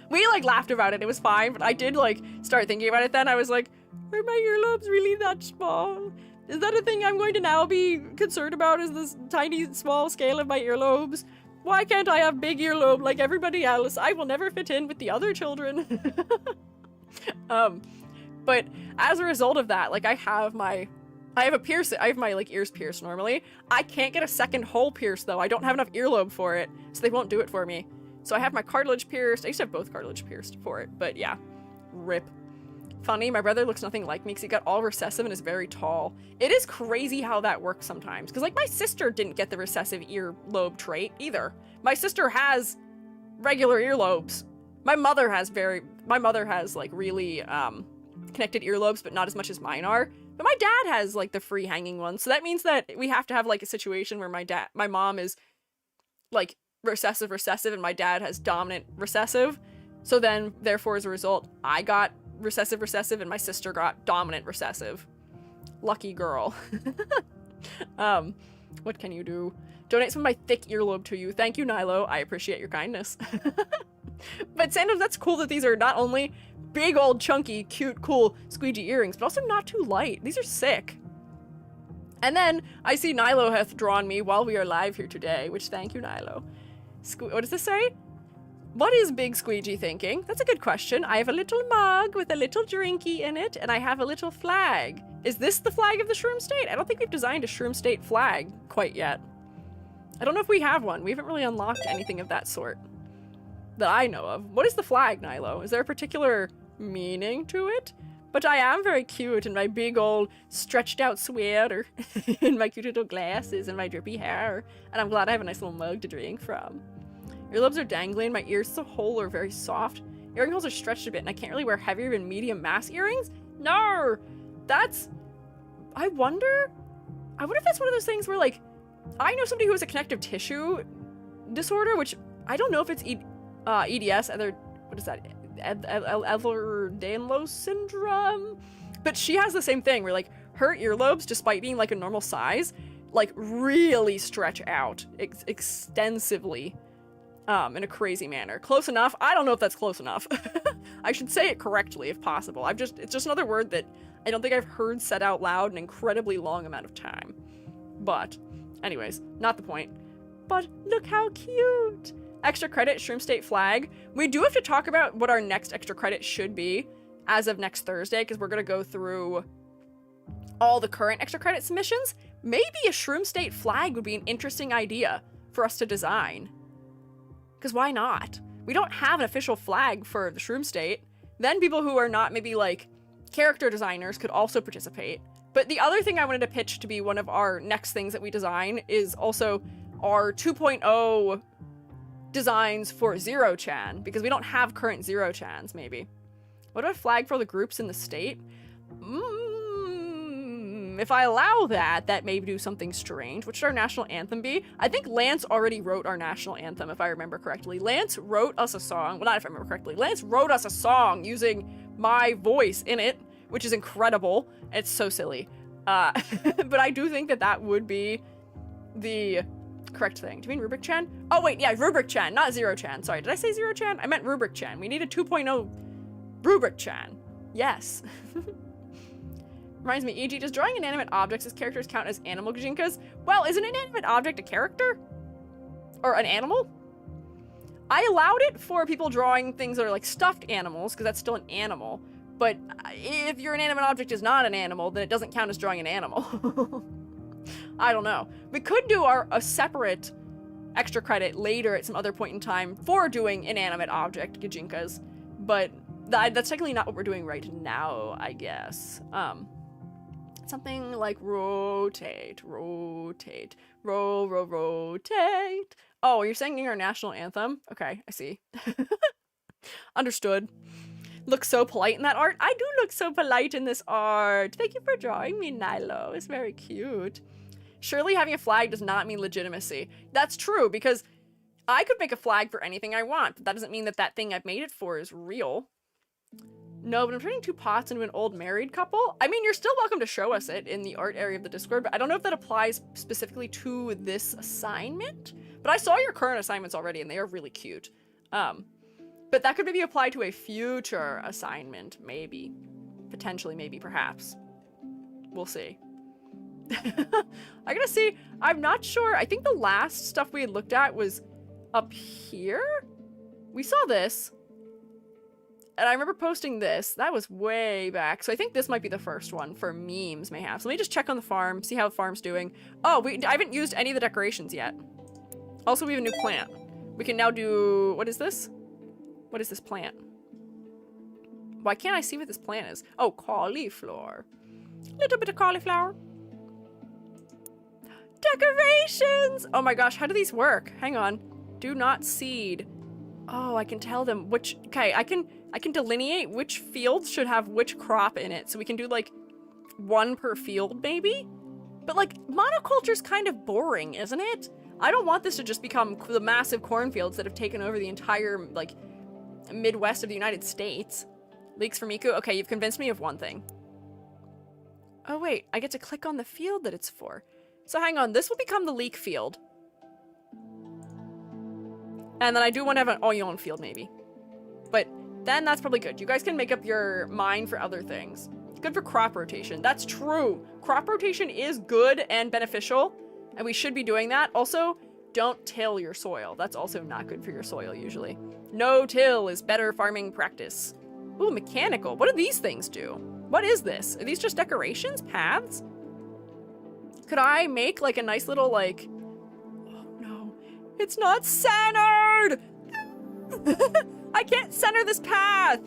We like laughed about it. It was fine, but I did like start thinking about it then. I was like, are my earlobes really that small? Is that a thing I'm going to now be concerned about, is this tiny small scale of my earlobes? Why can't I have big earlobe like everybody else? I will never fit in with the other children. But as a result of that, like I have my like ears pierced normally. I can't get a second hole pierced though. I don't have enough earlobe for it, so they won't do it for me. So I have my cartilage pierced. I used to have both cartilage pierced for it, but yeah, rip. Funny, my brother looks nothing like me because he got all recessive and is very tall. It is crazy how that works sometimes, because like my sister didn't get the recessive earlobe trait either. My sister has regular earlobes. My mother has like really connected earlobes, but not as much as mine are. But my dad has like the free hanging ones, so that means that we have to have like a situation where my mom is like recessive and my dad has dominant recessive. So then therefore as a result I got recessive and my sister got dominant recessive. Lucky girl. What can you do? Donate some of my thick earlobe to you. Thank you, Nilo. I appreciate your kindness. But Sandra, that's cool that these are not only big old chunky cute cool squeegee earrings, but also not too light. These are sick. And then I see Nilo hath drawn me while we are live here today, which thank you, Nilo. What does this say? What is Big Squeegee thinking? That's a good question. I have a little mug with a little drinky in it, and I have a little flag. Is this the flag of the Shroom State? I don't think we've designed a Shroom State flag quite yet. I don't know if we have one. We haven't really unlocked anything of that sort that I know of. What is the flag, Nilo? Is there a particular meaning to it? But I am very cute in my big old stretched out sweater and my cute little glasses and my drippy hair. And I'm glad I have a nice little mug to drink from. Earlobes are dangling, my ears as a whole are very soft. Earring holes are stretched a bit and I can't really wear heavier than medium mass earrings? No! I wonder if that's one of those things where like, I know somebody who has a connective tissue disorder, which I don't know if it's EDS, what is that? Ehlers-Danlos syndrome? But she has the same thing where like her earlobes, despite being like a normal size, like really stretch out extensively. In a crazy manner. Close enough? I don't know if that's close enough. I should say it correctly if possible. It's just another word that I don't think I've heard said out loud in an incredibly long amount of time. But, anyways, not the point. But look how cute! Extra credit, Shroom State flag. We do have to talk about what our next extra credit should be as of next Thursday, because we're going to go through all the current extra credit submissions. maybe a shroom state flag would be an interesting idea for us to design. Because why not? We don't have an official flag for the shroom state. Then people who are not maybe like character designers could also participate. But the other thing I wanted to pitch to be one of our next things that we design is also our 2.0 designs for Zero Chan, because we don't have current Zero Chans, maybe. What about a flag for the groups in the state? If I allow that, that may do something strange. What should our national anthem be? I think Lance already wrote our national anthem, if I remember correctly. Lance wrote us a song. Well, not if I remember correctly. Lance wrote us a song using my voice in it, which is incredible. It's so silly. But I do think that that would be the correct thing. Do you mean Rubric Chan? Oh, wait, yeah, Rubric Chan, not Zero Chan. Sorry, did I say Zero Chan? I meant Rubric Chan. We need a 2.0 Rubric Chan. Yes. Reminds me, e.g., does drawing inanimate objects as characters count as animal gajinkas? Well, is an inanimate object a character? Or an animal? I allowed it for people drawing things that are like stuffed animals, because that's still an animal. But if your inanimate object is not an animal, then it doesn't count as drawing an animal. I don't know. We could do a separate extra credit later at some other point in time for doing inanimate object gajinkas, but that's technically not what we're doing right now, I guess. Something like rotate, rotate, rotate. Oh, you're singing our national anthem? Okay, I see. Understood. Look so polite in that art. I do look so polite in this art. Thank you for drawing me, Nilo. It's very cute. Surely having a flag does not mean legitimacy. That's true, because I could make a flag for anything I want, but that doesn't mean that that thing I've made it for is real. No, but I'm turning 2 pots into an old married couple. I mean, you're still welcome to show us it in the art area of the Discord, but I don't know if that applies specifically to this assignment. But I saw your current assignments already, and they are really cute. But that could maybe apply to a future assignment, maybe. Potentially, maybe, perhaps. We'll see. I gotta see. I'm not sure. I think the last stuff we had looked at was up here. We saw this. And I remember posting this. That was way back. So I think this might be the first one for memes, mayhaps. Let me just check on the farm, see how the farm's doing. Oh, I haven't used any of the decorations yet. Also, we have a new plant. We can now do... What is this? What is this plant? Why can't I see what this plant is? Oh, cauliflower. Little bit of cauliflower. Decorations! Oh my gosh, how do these work? Hang on. Do not seed. Oh, I can tell them which... Okay, I can delineate which fields should have which crop in it. So we can do like 1 per field, maybe? But like, monoculture's kind of boring, isn't it? I don't want this to just become the massive cornfields that have taken over the entire, like, Midwest of the United States. Leeks for Miku? Okay, you've convinced me of one thing. Oh wait, I get to click on the field that it's for. So hang on, this will become the leek field. And then I do want to have an onion field, maybe. But then that's probably good. You guys can make up your mind for other things. Good for crop rotation. That's true. Crop rotation is good and beneficial, and we should be doing that. Also, don't till your soil. That's also not good for your soil, usually. No till is better farming practice. Ooh, mechanical. What do these things do? What is this? Are these just decorations? Paths? Could I make, like, a nice little, like... Oh, no. It's not centered! I can't center this path!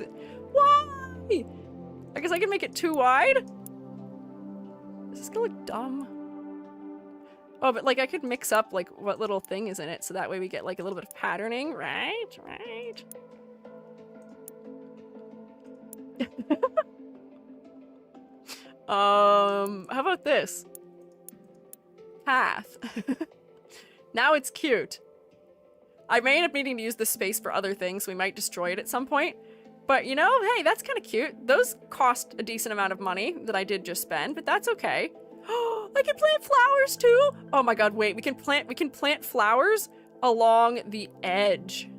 Why? I guess I can make it too wide? Is this gonna look dumb? Oh, but, like, I could mix up, like, what little thing is in it, so that way we get, like, a little bit of patterning, right? Right. How about this? Path. Now it's cute. I may end up needing to use this space for other things, so we might destroy it at some point. But, you know, hey, that's kind of cute. Those cost a decent amount of money that I did just spend, but that's okay. Oh, I can plant flowers too! Oh my god, wait, we can plant flowers along the edge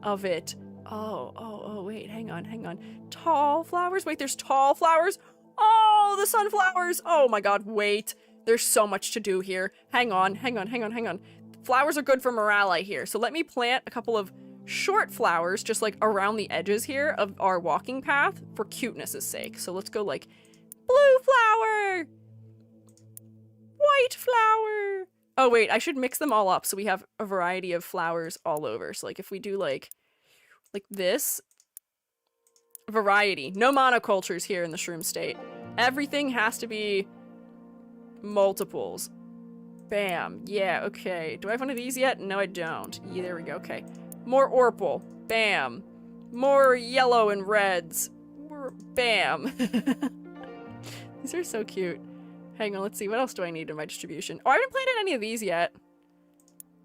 of it. Oh, wait, hang on. Tall flowers? Wait, there's tall flowers? Oh, the sunflowers! Oh my god, wait. There's so much to do here. Hang on. Flowers are good for morale, I hear. So let me plant a couple of short flowers just like around the edges here of our walking path for cuteness' sake. So let's go like blue flower. white flower. Oh wait, I should mix them all up so we have a variety of flowers all over. So like if we do like this, variety. No monocultures here in the shroom state. Everything has to be multiples. Bam. Yeah, okay. Do I have one of these yet? No, I don't. Yeah, there we go. Okay. More orpal. Bam. More yellow and reds. Bam. These are so cute. Hang on, let's see. What else do I need in my distribution? Oh, I haven't planted any of these yet.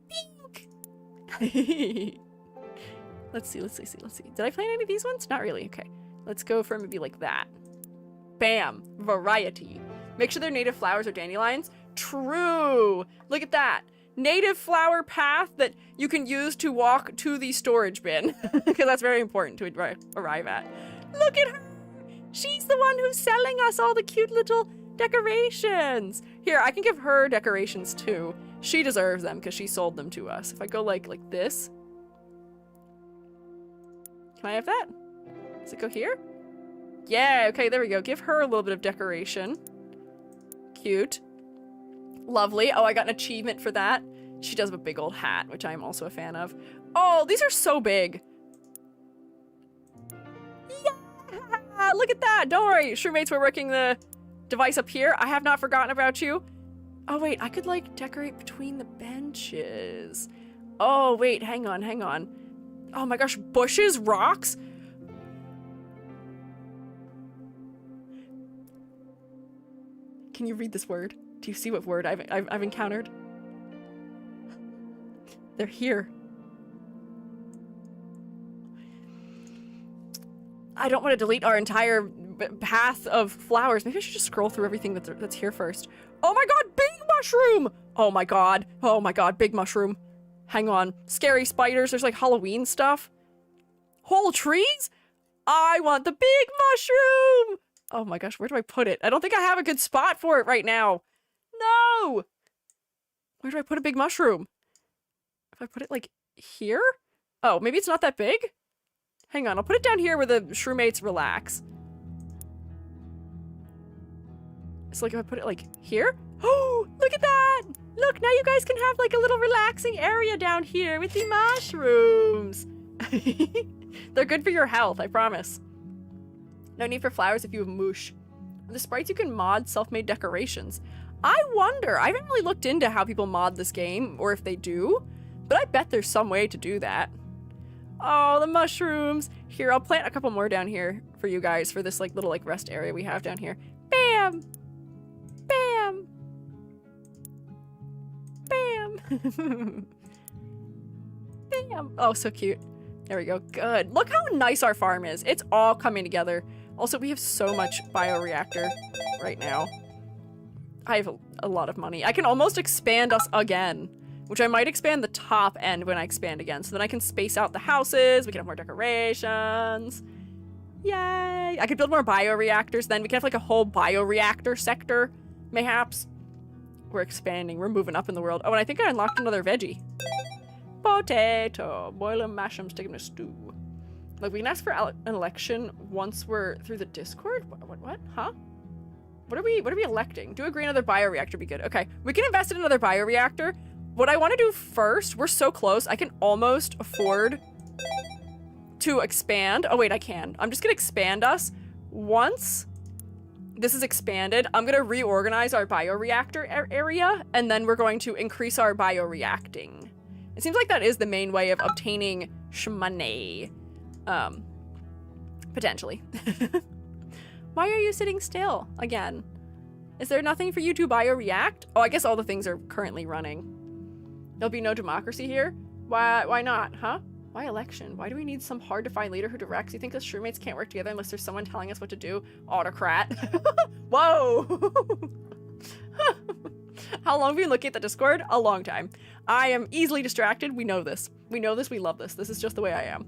Pink. Let's see. Did I plant any of these ones? Not really. Okay. Let's go for maybe like that. Bam. Variety. Make sure they're native flowers or dandelions. True. Look at that. Native flower path that you can use to walk to the storage bin. Because that's very important to arrive at. Look at her. She's the one who's selling us all the cute little decorations. Here, I can give her decorations too. She deserves them because she sold them to us. If I go like this. Can I have that? Does it go here? Yeah, okay, there we go. Give her a little bit of decoration. Cute. Lovely. Oh, I got an achievement for that. She does have a big old hat, which I'm also a fan of. Oh, these are so big. Yeah! Look at that! Don't worry, Shrewmates, we're working the device up here. I have not forgotten about you. Oh, wait, I could, like, decorate between the benches. Oh, wait, hang on. Oh my gosh, bushes? Rocks? Can you read this word? Do you see what word I've encountered? They're here. I don't want to delete our entire path of flowers. Maybe I should just scroll through everything that's here first. Oh my god, big mushroom! Oh my god, big mushroom. Hang on. Scary spiders. There's like Halloween stuff. Whole trees? I want the big mushroom! Oh my gosh, where do I put it? I don't think I have a good spot for it right now. No! Where do I put a big mushroom? If I put it like here? Oh, maybe it's not that big? Hang on, I'll put it down here where the Shrewmates relax. So like if I put it like here? Oh, look at that! Look, now you guys can have like a little relaxing area down here with the mushrooms. They're good for your health, I promise. No need for flowers if you have moosh. The sprites you can mod self-made decorations. I wonder, I haven't really looked into how people mod this game, or if they do, but I bet there's some way to do that. Oh, the mushrooms. Here, I'll plant a couple more down here for you guys for this like little like rest area we have down here. Bam! Bam! Bam! Bam! Oh, so cute. There we go. Good. Look how nice our farm is. It's all coming together. Also, we have so much bioreactor right now. I have a lot of money. I can almost expand us again, which I might expand the top end when I expand again. So then I can space out the houses. We can have more decorations. Yay. I could build more bioreactors. Then we can have like a whole bioreactor sector, mayhaps. We're expanding. We're moving up in the world. Oh, and I think I unlocked another veggie. Potato. Boil them, mash them, stick them in a stew. Like, we can ask for an election once we're through the Discord? What? Huh? What are we electing? Do agree another bioreactor be good. Okay, we can invest in another bioreactor. What I want to do first, we're so close, I can almost afford to expand. Oh wait, I can. I'm just gonna expand us. Once this is expanded, I'm gonna reorganize our bioreactor area, and then we're going to increase our bioreacting. It seems like that is the main way of obtaining shmoney. Potentially. Why are you sitting still again? Is there nothing for you to bioreact? Oh, I guess all the things are currently running. There'll be no democracy here? Why not, huh? Why election? Why do we need some hard-to-find leader who directs? You think us Shrewmates can't work together unless there's someone telling us what to do? Autocrat. Whoa! How long have we been looking at the Discord? A long time. I am easily distracted. We know this. We know this. We love this. This is just the way I am.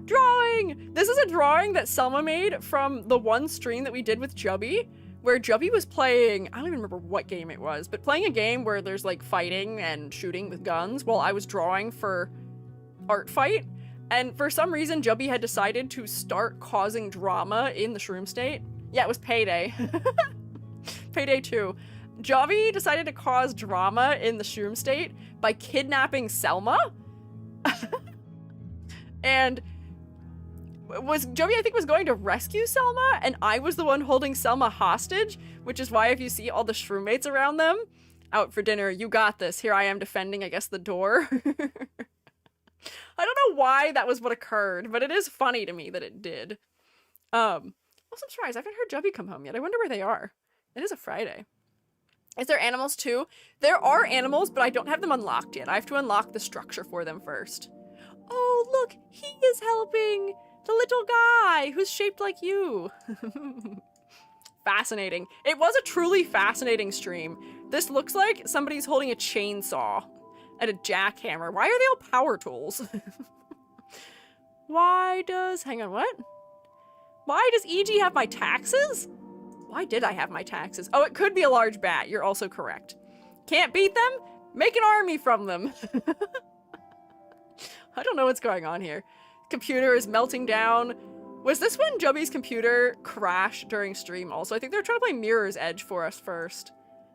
Drawing! This is a drawing that Selma made from the one stream that we did with Jubby, where Jubby was playing, I don't even remember what game it was, but playing a game where there's like fighting and shooting with guns while I was drawing for Art Fight. And for some reason, Jubby had decided to start causing drama in the Shroom State. Yeah, it was Payday. Payday 2. Javi decided to cause drama in the shroom state by kidnapping Selma. And Jovi, I think, was going to rescue Selma, and I was the one holding Selma hostage, which is why if you see all the shroommates around them out for dinner, you got this. Here I am defending, I guess, the door. I don't know why that was what occurred, but it is funny to me that it did. Also, I'm surprised. I haven't heard Jovi come home yet. I wonder where they are. It is a Friday. Is there animals too? There are animals, but I don't have them unlocked yet. I have to unlock the structure for them first. Oh, look, he is helping the little guy who's shaped like you. Fascinating. It was a truly fascinating stream. This looks like somebody's holding a chainsaw and a jackhammer. Why are they all power tools? Hang on, what? Why does EG have my taxes? Why did I have my taxes? Oh, it could be a large bat. You're also correct. Can't beat them? Make an army from them. I don't know what's going on here. Computer is melting down. Was this when Jubby's computer crashed during stream also? I think they were trying to play Mirror's Edge for us first.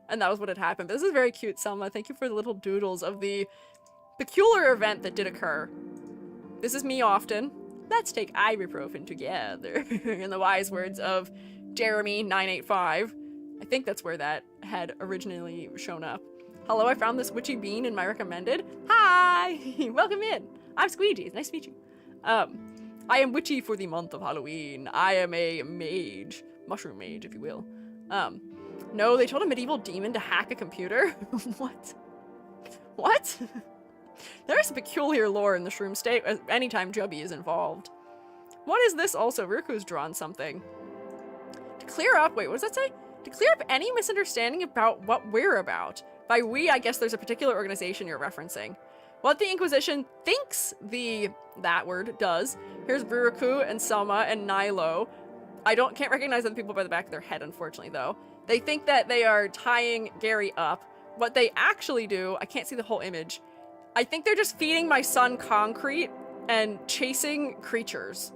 And that was what had happened. But this is very cute, Selma. Thank you for the little doodles of the peculiar event that did occur. This is me often. Let's take ibuprofen together. In the wise words of Jeremy985. I think that's where that had originally shown up. Hello, I found this witchy bean in my recommended. Hi! Welcome in. I'm Squiiji. It's nice to meet you. I am witchy for the month of Halloween. I am a mage. Mushroom mage, if you will. No, they told a medieval demon to hack a computer? What? What? There is some peculiar lore in the shroom state anytime Jubby is involved. What is this also? Riku's drawn something. To clear up, wait, what does that say? To clear up any misunderstanding about what we're about. By we, I guess there's a particular organization you're referencing. What the Inquisition thinks that word does. Here's Ruruku and Selma and Nilo. Can't recognize the people by the back of their head, unfortunately, though. They think that they are tying Gary up. What they actually do, I can't see the whole image. I think they're just feeding my son concrete and chasing creatures.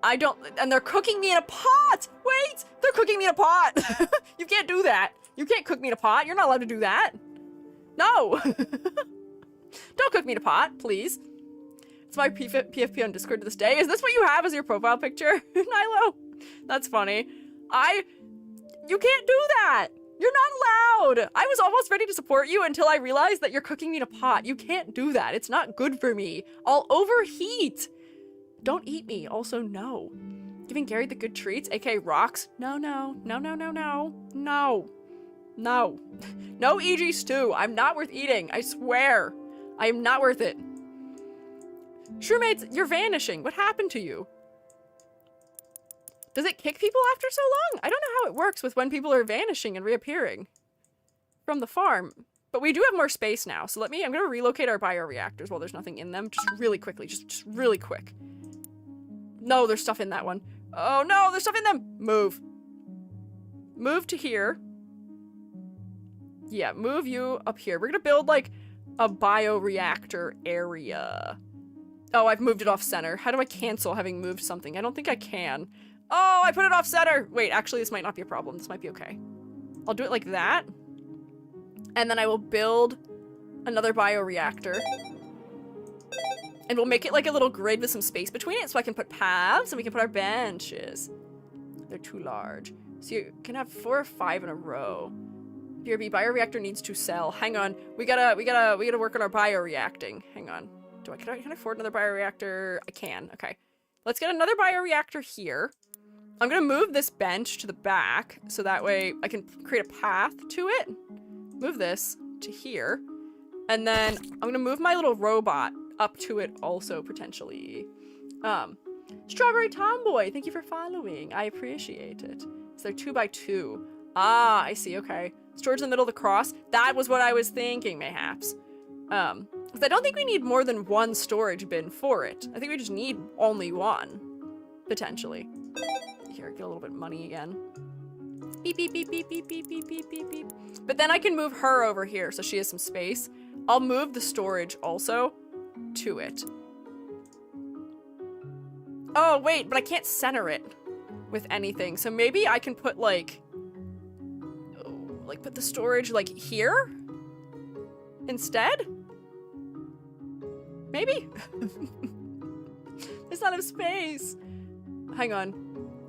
And they're cooking me in a pot! Wait! They're cooking me in a pot! You can't do that. You can't cook me in a pot. You're not allowed to do that. No! Don't cook me in a pot, please. It's my PFP on Discord to this day. Is this what you have as your profile picture, Nilo? That's funny. You can't do that! You're not allowed! I was almost ready to support you until I realized that you're cooking me in a pot. You can't do that. It's not good for me. I'll overheat. Don't eat me. Also, no. Giving Gary the good treats, aka rocks? No, no. No, no, no, no. No. No. No EG stew. I'm not worth eating. I swear. I am not worth it. Shroomates, you're vanishing. What happened to you? Does it kick people after so long? I don't know how it works with when people are vanishing and reappearing from the farm. But we do have more space now. So I'm going to relocate our bioreactors while there's nothing in them. Just really quickly. Just really quick. No, there's stuff in that one. Oh no, there's stuff in them. Move. Move to here. Yeah, move you up here. We're gonna build like a bioreactor area. Oh, I've moved it off center. How do I cancel having moved something? I don't think I can. Oh, I put it off center. Wait, actually this might not be a problem. This might be okay. I'll do it like that. And then I will build another bioreactor. And we'll make it like a little grid with some space between it so I can put paths and we can put our benches. They're too large. So you can have 4 or 5 in a row. BRB, bioreactor needs to sell. Hang on. We gotta work on our bioreacting. Hang on. Can I afford another bioreactor? I can. Okay. Let's get another bioreactor here. I'm gonna move this bench to the back so that way I can create a path to it. Move this to here. And then I'm gonna move my little robot up to it also, potentially. Strawberry Tomboy, thank you for following. I appreciate it. So they're 2 by 2. Ah, I see, okay. Storage in the middle of the cross. That was what I was thinking, mayhaps. Because I don't think we need more than 1 storage bin for it. I think we just need only 1, potentially. Here, get a little bit of money again. Beep, beep, beep, beep, beep, beep, beep, beep, beep, beep. But then I can move her over here so she has some space. I'll move the storage also to it. Oh, wait, but I can't center it with anything. So maybe I can put, like, like put the storage like here instead? Maybe? There's not enough space. Hang on.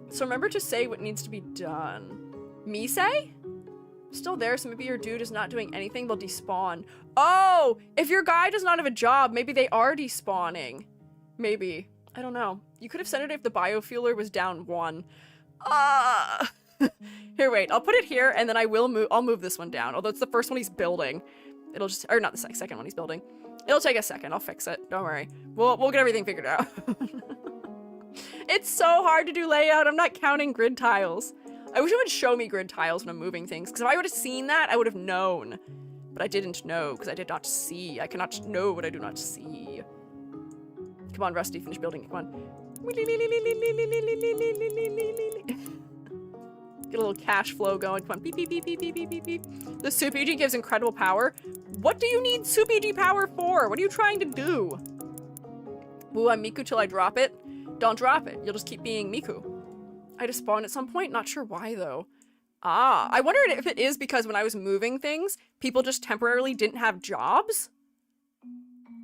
So remember to say what needs to be done. Me say? Still there, so maybe your dude is not doing anything, they'll despawn. Oh! If your guy does not have a job, maybe they are despawning. Maybe. I don't know. You could have said it if the biofueler was down 1. Here, wait. I'll put it here, and then I'll move this one down. Although it's the first one he's building. It'll just, or not the second one he's building. It'll take a second. I'll fix it. Don't worry. We'll get everything figured out. It's so hard to do layout. I'm not counting grid tiles. I wish it would show me grid tiles when I'm moving things, because if I would have seen that, I would have known. But I didn't know, because I did not see. I cannot know what I do not see. Come on, Rusty, finish building it. Come on. Get a little cash flow going. Come on. Beep, beep, beep, beep, beep, beep, beep, beep. The Squiiji gives incredible power. What do you need Squiiji power for? What are you trying to do? Ooh, I'm Miku till I drop it. Don't drop it. You'll just keep being Miku. I just spawned at some point. Not sure why, though. Ah, I wondered if it is because when I was moving things, people just temporarily didn't have jobs.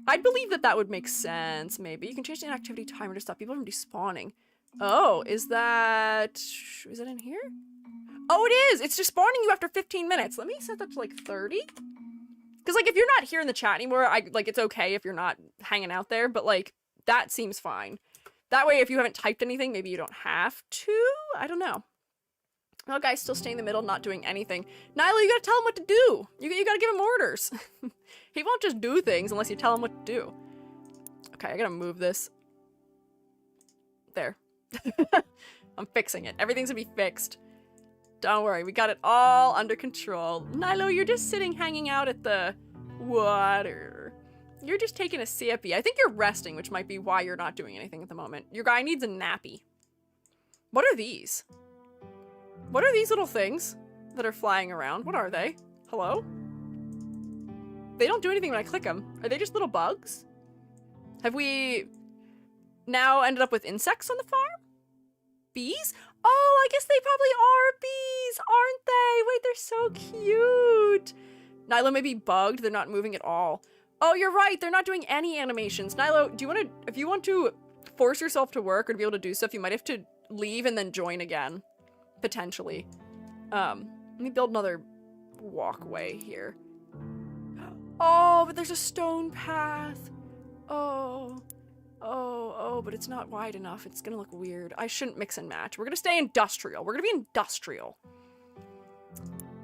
I'd believe that that would make sense, maybe. You can change the inactivity timer to stop people from despawning. Oh, is that in here? Oh, it is! It's despawning you after 15 minutes. Let me set that to like 30. Because like if you're not here in the chat anymore, it's okay if you're not hanging out there, but like that seems fine. That way if you haven't typed anything, maybe you don't have to? I don't know. Oh, guy's still staying in the middle, not doing anything. Nyla, you gotta tell him what to do. You gotta give him orders. He won't just do things unless you tell him what to do. Okay, I gotta move this. There. I'm fixing it. Everything's gonna be fixed. Don't worry, we got it all under control. Nilo, you're just sitting hanging out at the water. You're just taking a sippy. I think you're resting, which might be why you're not doing anything at the moment. Your guy needs a nappy. What are these? What are these little things that are flying around? What are they? Hello? They don't do anything when I click them. Are they just little bugs? Have we now ended up with insects on the farm? Bees? Oh, I guess they probably are bees, aren't they? Wait, they're so cute. Nilo may be bugged. They're not moving at all. Oh, you're right. They're not doing any animations. Nilo, if you want to force yourself to work or to be able to do stuff, you might have to leave and then join again. Potentially. Let me build another walkway here. Oh, but there's a stone path. Oh, but it's not wide enough. It's gonna look weird. I shouldn't mix and match. We're gonna stay industrial. We're gonna be industrial.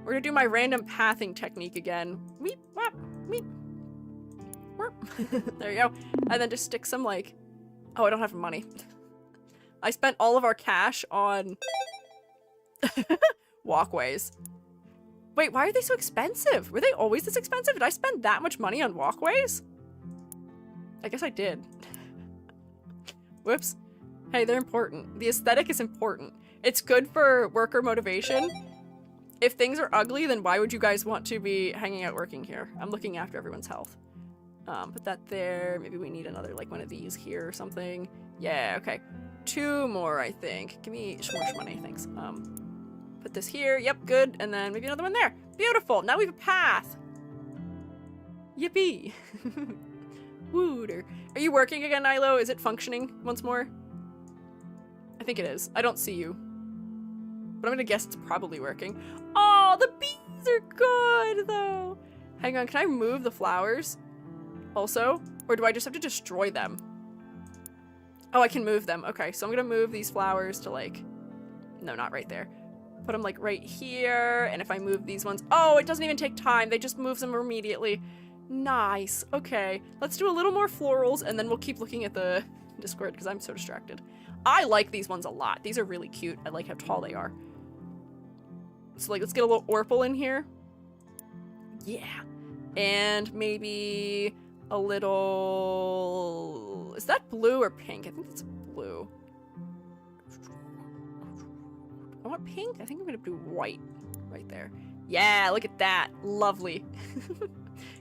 We're gonna do my random pathing technique again. Weep, wap, weep. There you go. And then just stick some like... Oh, I don't have money. I spent all of our cash on... walkways. Wait, why are they so expensive? Were they always this expensive? Did I spend that much money on walkways? I guess I did. Whoops. Hey, they're important. The aesthetic is important. It's good for worker motivation. If things are ugly, then why would you guys want to be hanging out working here? I'm looking after everyone's health. Put that there. Maybe we need another, like, one of these here or something. Yeah, okay. 2 more, I think. Give me more money, thanks. Put this here. Yep, good. And then maybe another one there. Beautiful. Now we have a path. Yippee. Wooter. Are you working again, Nilo? Is it functioning once more? I think it is. I don't see you. But I'm gonna guess it's probably working. Oh, the bees are good, though. Hang on, can I move the flowers also? Or do I just have to destroy them? Oh, I can move them. Okay, so I'm gonna move these flowers to, like... No, not right there. Put them, like, right here. And if I move these ones... Oh, it doesn't even take time. They just move them immediately. Nice. Okay, let's do a little more florals, and then we'll keep looking at the Discord, because I'm so distracted. I like these ones a lot. These are really cute. I like how tall they are. So, like, let's get a little Orpal in here. Yeah. And maybe a little... Is that blue or pink? I think it's blue. I want pink? I think I'm gonna do white right there. Yeah, look at that. Lovely.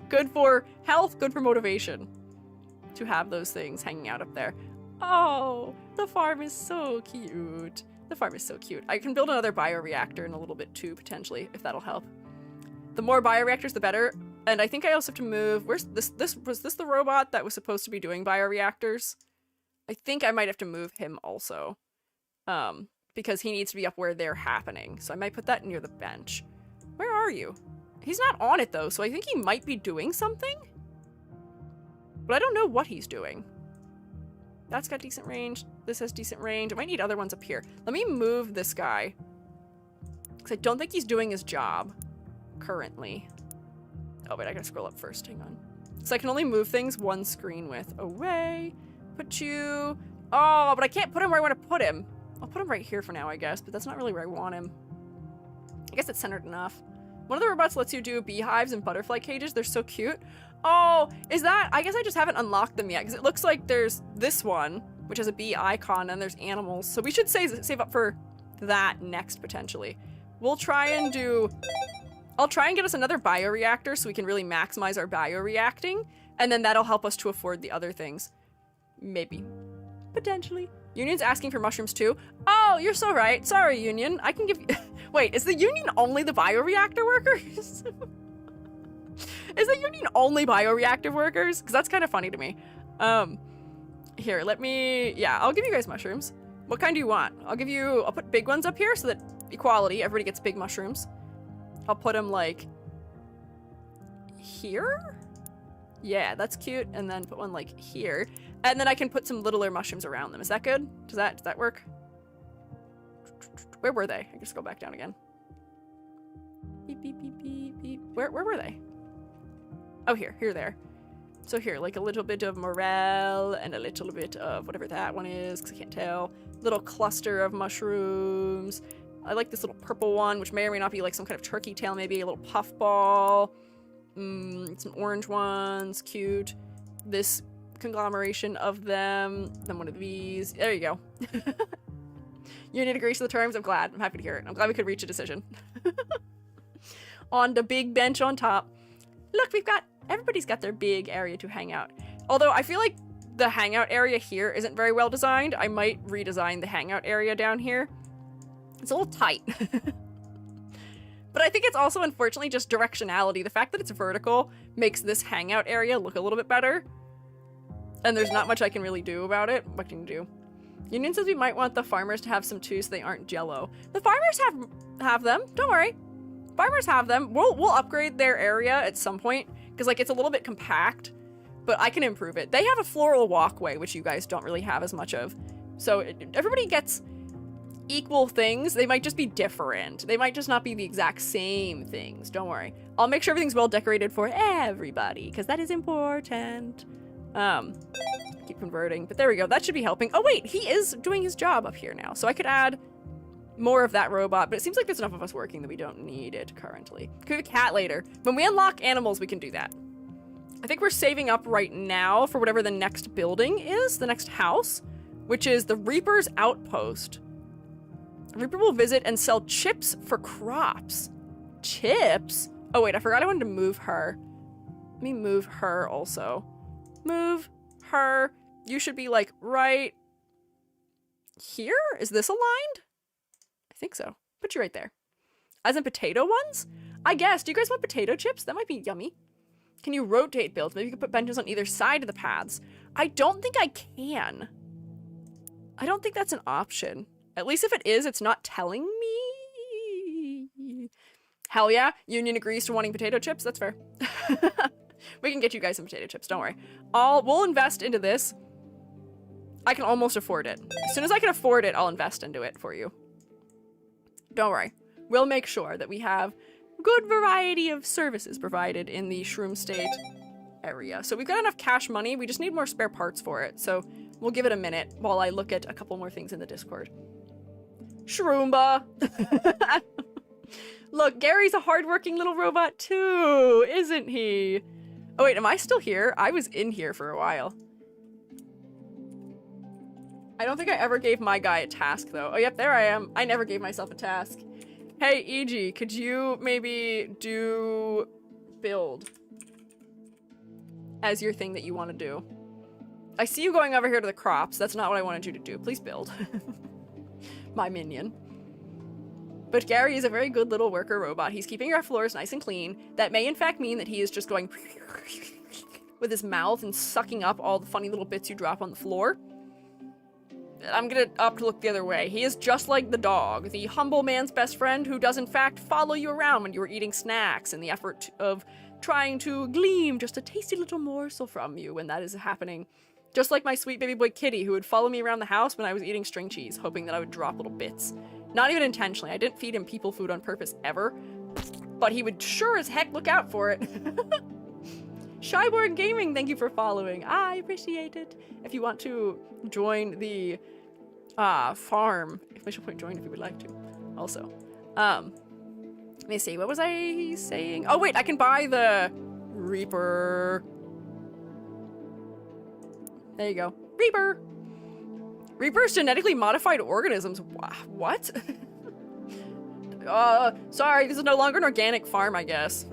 Good for health, good for motivation to have those things hanging out up there. Oh, the farm is so cute. The farm is so cute. I can build another bioreactor in a little bit too, potentially, if that'll help. The more bioreactors, the better. And I think I also have to move... Where's this? Was this the robot that was supposed to be doing bioreactors? I think I might have to move him also. Because he needs to be up where they're happening. So I might put that near the bench. Where are you? He's not on it though, so I think he might be doing something. But I don't know what he's doing. That's got decent range. This has decent range. I might need other ones up here. Let me move this guy. Because I don't think he's doing his job currently. Oh, wait, I gotta scroll up first. Hang on. So I can only move things one screen width away. Put you... Oh, but I can't put him where I want to put him. I'll put him right here for now, I guess, but that's not really where I want him. I guess it's centered enough. One of the robots lets you do beehives and butterfly cages. They're so cute. Oh, is that... I guess I just haven't unlocked them yet, because it looks like there's this one, which has a bee icon, and there's animals. So we should save up for that next, potentially. We'll try and do... I'll try and get us another bioreactor so we can really maximize our bioreacting, and then that'll help us to afford the other things. Maybe. Potentially. Union's asking for mushrooms too. Oh, you're so right. Sorry, Union. I can give you... Wait, is the Union only the bioreactor workers? Is the Union only bioreactor workers? Because that's kind of funny to me. Here, let me... Yeah, I'll give you guys mushrooms. What kind do you want? I'll put big ones up here so that equality, everybody gets big mushrooms. I'll put them like... here? Yeah, that's cute. And then put one like here. And then I can put some littler mushrooms around them. Is that good? Does that work? Where were they? I can just go back down again. Beep, beep, beep, beep, beep. Where were they? Oh, here. Here, there. So here, like a little bit of morel and a little bit of whatever that one is, because I can't tell. Little cluster of mushrooms. I like this little purple one, which may or may not be like some kind of turkey tail, maybe a little puffball. Some orange ones, cute. This conglomeration of them. Then one of these. There you go. Union agrees to the terms. I'm glad. I'm happy to hear it. I'm glad we could reach a decision. On the big bench on top. Look, everybody's got their big area to hang out. Although I feel like the hangout area here isn't very well designed. I might redesign the hangout area down here. It's a little tight. But I think it's also, unfortunately, just directionality. The fact that it's vertical makes this hangout area look a little bit better. And there's not much I can really do about it. What can you do? Union says we might want the farmers to have some too so they aren't jello. The farmers have them. Don't worry. Farmers have them. We'll upgrade their area at some point. Because, like, it's a little bit compact. But I can improve it. They have a floral walkway, which you guys don't really have as much of. So everybody gets... equal things. They might just be different. They might just not be the exact same things. Don't worry. I'll make sure everything's well decorated for everybody, because that is important. Keep converting. But there we go. That should be helping. Oh, wait. He is doing his job up here now. So I could add more of that robot, but it seems like there's enough of us working that we don't need it currently. Could have a cat later. When we unlock animals, we can do that. I think we're saving up right now for whatever the next building is, the next house, which is the Reaper's Outpost. Reaper will visit and sell chips for crops. Chips? Oh wait, I forgot I wanted to move her. Let me move her also. Move her. You should be like right here? Is this aligned? I think so. Put you right there. As in potato ones? I guess. Do you guys want potato chips? That might be yummy. Can you rotate builds? Maybe you could put benches on either side of the paths. I don't think I can. I don't think that's an option. At least if it is, it's not telling me. Hell yeah. Union agrees to wanting potato chips. That's fair. We can get you guys some potato chips. Don't worry. We'll invest into this. I can almost afford it. As soon as I can afford it, I'll invest into it for you. Don't worry. We'll make sure that we have good variety of services provided in the Shroom State area. So we've got enough cash money. We just need more spare parts for it. So we'll give it a minute while I look at a couple more things in the Discord. Shroomba! Look, Gary's a hardworking little robot too, isn't he? Oh wait, am I still here? I was in here for a while. I don't think I ever gave my guy a task though. Oh yep, there I am. I never gave myself a task. Hey, EG, could you maybe do build as your thing that you want to do? I see you going over here to the crops. That's not what I wanted you to do. Please build. My minion. But Gary is a very good little worker robot. He's keeping our floors nice and clean. That may in fact mean that he is just going with his mouth and sucking up all the funny little bits you drop on the floor. I'm gonna opt to look the other way. He is just like the dog, the humble man's best friend who does in fact follow you around when you are eating snacks in the effort of trying to glean just a tasty little morsel from you when that is happening. Just like my sweet baby boy Kitty, who would follow me around the house when I was eating string cheese, hoping that I would drop little bits. Not even intentionally. I didn't feed him people food on purpose ever, but he would sure as heck look out for it. Shyborg Gaming, thank you for following. I appreciate it. If you want to join the farm, official point join if you would like to. Also, let me see. What was I saying? Oh wait, I can buy the Reaper. There you go. Reaper! Reaper's genetically modified organisms. What? Sorry, this is no longer an organic farm, I guess.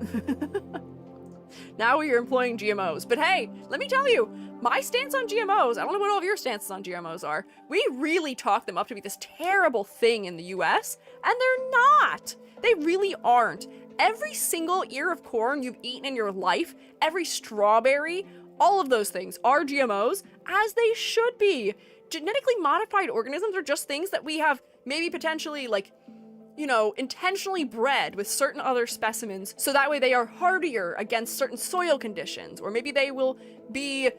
Now we are employing GMOs. But hey, let me tell you, my stance on GMOs, I don't know what all of your stances on GMOs are. We really talk them up to be this terrible thing in the US, and they're not. They really aren't. Every single ear of corn you've eaten in your life, every strawberry, all of those things are GMOs, as they should be. Genetically modified organisms are just things that we have maybe potentially, like, you know, intentionally bred with certain other specimens, so that way they are hardier against certain soil conditions, or maybe they will be,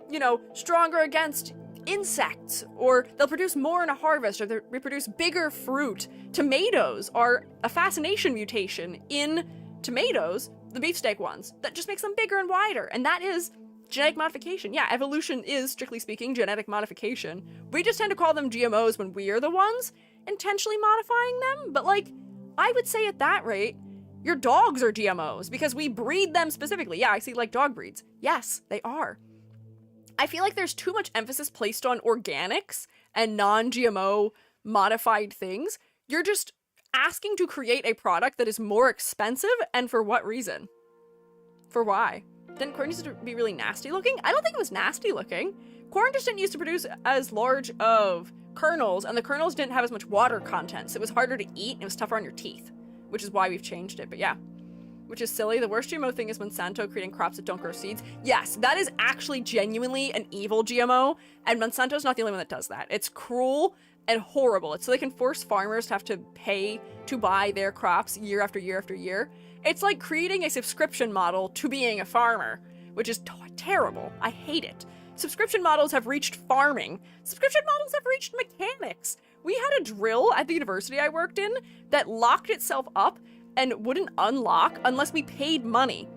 you know, stronger against insects, or they'll produce more in a harvest, or they'll reproduce bigger fruit. Tomatoes are a fascination mutation in tomatoes, the beefsteak ones, that just makes them bigger and wider, and that is genetic modification. Yeah, evolution is, strictly speaking, genetic modification. We just tend to call them GMOs when we are the ones intentionally modifying them, but like, I would say at that rate, your dogs are GMOs, because we breed them specifically. Yeah, I see like dog breeds. Yes, they are. I feel like there's too much emphasis placed on organics and non-GMO modified things. You're just asking to create a product that is more expensive, and for what reason? For why? Didn't corn used to be really nasty looking? I don't think it was nasty looking. Corn just didn't used to produce as large of kernels, and the kernels didn't have as much water content, so it was harder to eat, and it was tougher on your teeth, which is why we've changed it, but yeah. Which is silly. The worst GMO thing is Monsanto creating crops that don't grow seeds. Yes, that is actually genuinely an evil GMO, and Monsanto's not the only one that does that. It's cruel and horrible. It's so they can force farmers to have to pay to buy their crops year after year after year. It's like creating a subscription model to being a farmer, which is terrible. I hate it. Subscription models have reached farming. Subscription models have reached mechanics. We had a drill at the university I worked in that locked itself up and wouldn't unlock unless we paid money.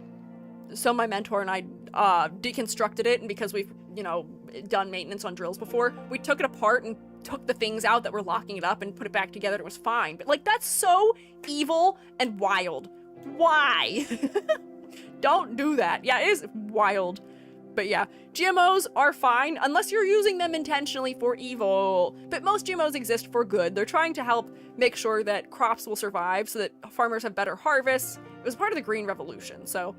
So my mentor and I deconstructed it, and because we've, you know, done maintenance on drills before, we took it apart and took the things out that were locking it up and put it back together. It was fine. But like, that's so evil and wild. Why? Don't do that. Yeah, it is wild. But yeah, GMOs are fine unless you're using them intentionally for evil. But most GMOs exist for good. They're trying to help make sure that crops will survive so that farmers have better harvests. It was part of the Green Revolution, so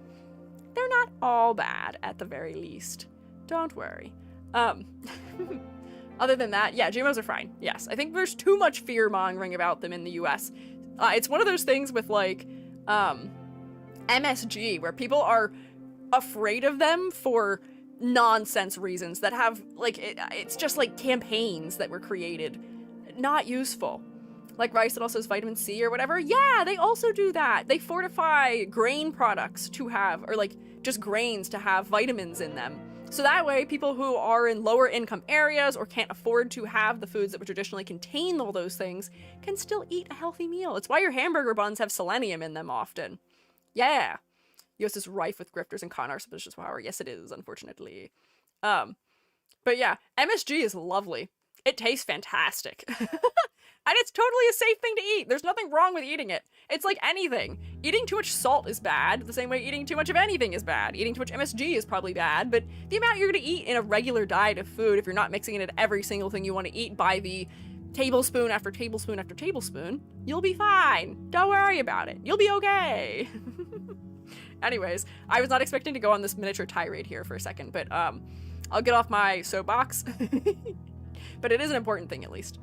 they're not all bad at the very least. Don't worry. Other than that, yeah, GMOs are fine. Yes, I think there's too much fear-mongering about them in the US. It's one of those things with like MSG where people are afraid of them for nonsense reasons that have like it's just like campaigns that were created, not useful. Like rice that also has vitamin C or whatever. Yeah, they also do that. They fortify grain products to have, or like just grains to have vitamins in them. So that way people who are in lower income areas or can't afford to have the foods that would traditionally contain all those things can still eat a healthy meal. It's why your hamburger buns have selenium in them often. Yeah. US is rife with grifters and con artists, suspicious power. Yes, it is, unfortunately. But yeah, MSG is lovely. It tastes fantastic. And it's totally a safe thing to eat. There's nothing wrong with eating it. It's like anything. Eating too much salt is bad, the same way eating too much of anything is bad. Eating too much MSG is probably bad, but the amount you're gonna eat in a regular diet of food, if you're not mixing it in every single thing you want to eat by the tablespoon after tablespoon after tablespoon, you'll be fine. Don't worry about it. You'll be okay. Anyways, I was not expecting to go on this miniature tirade here for a second, but I'll get off my soapbox. But it is an important thing, at least.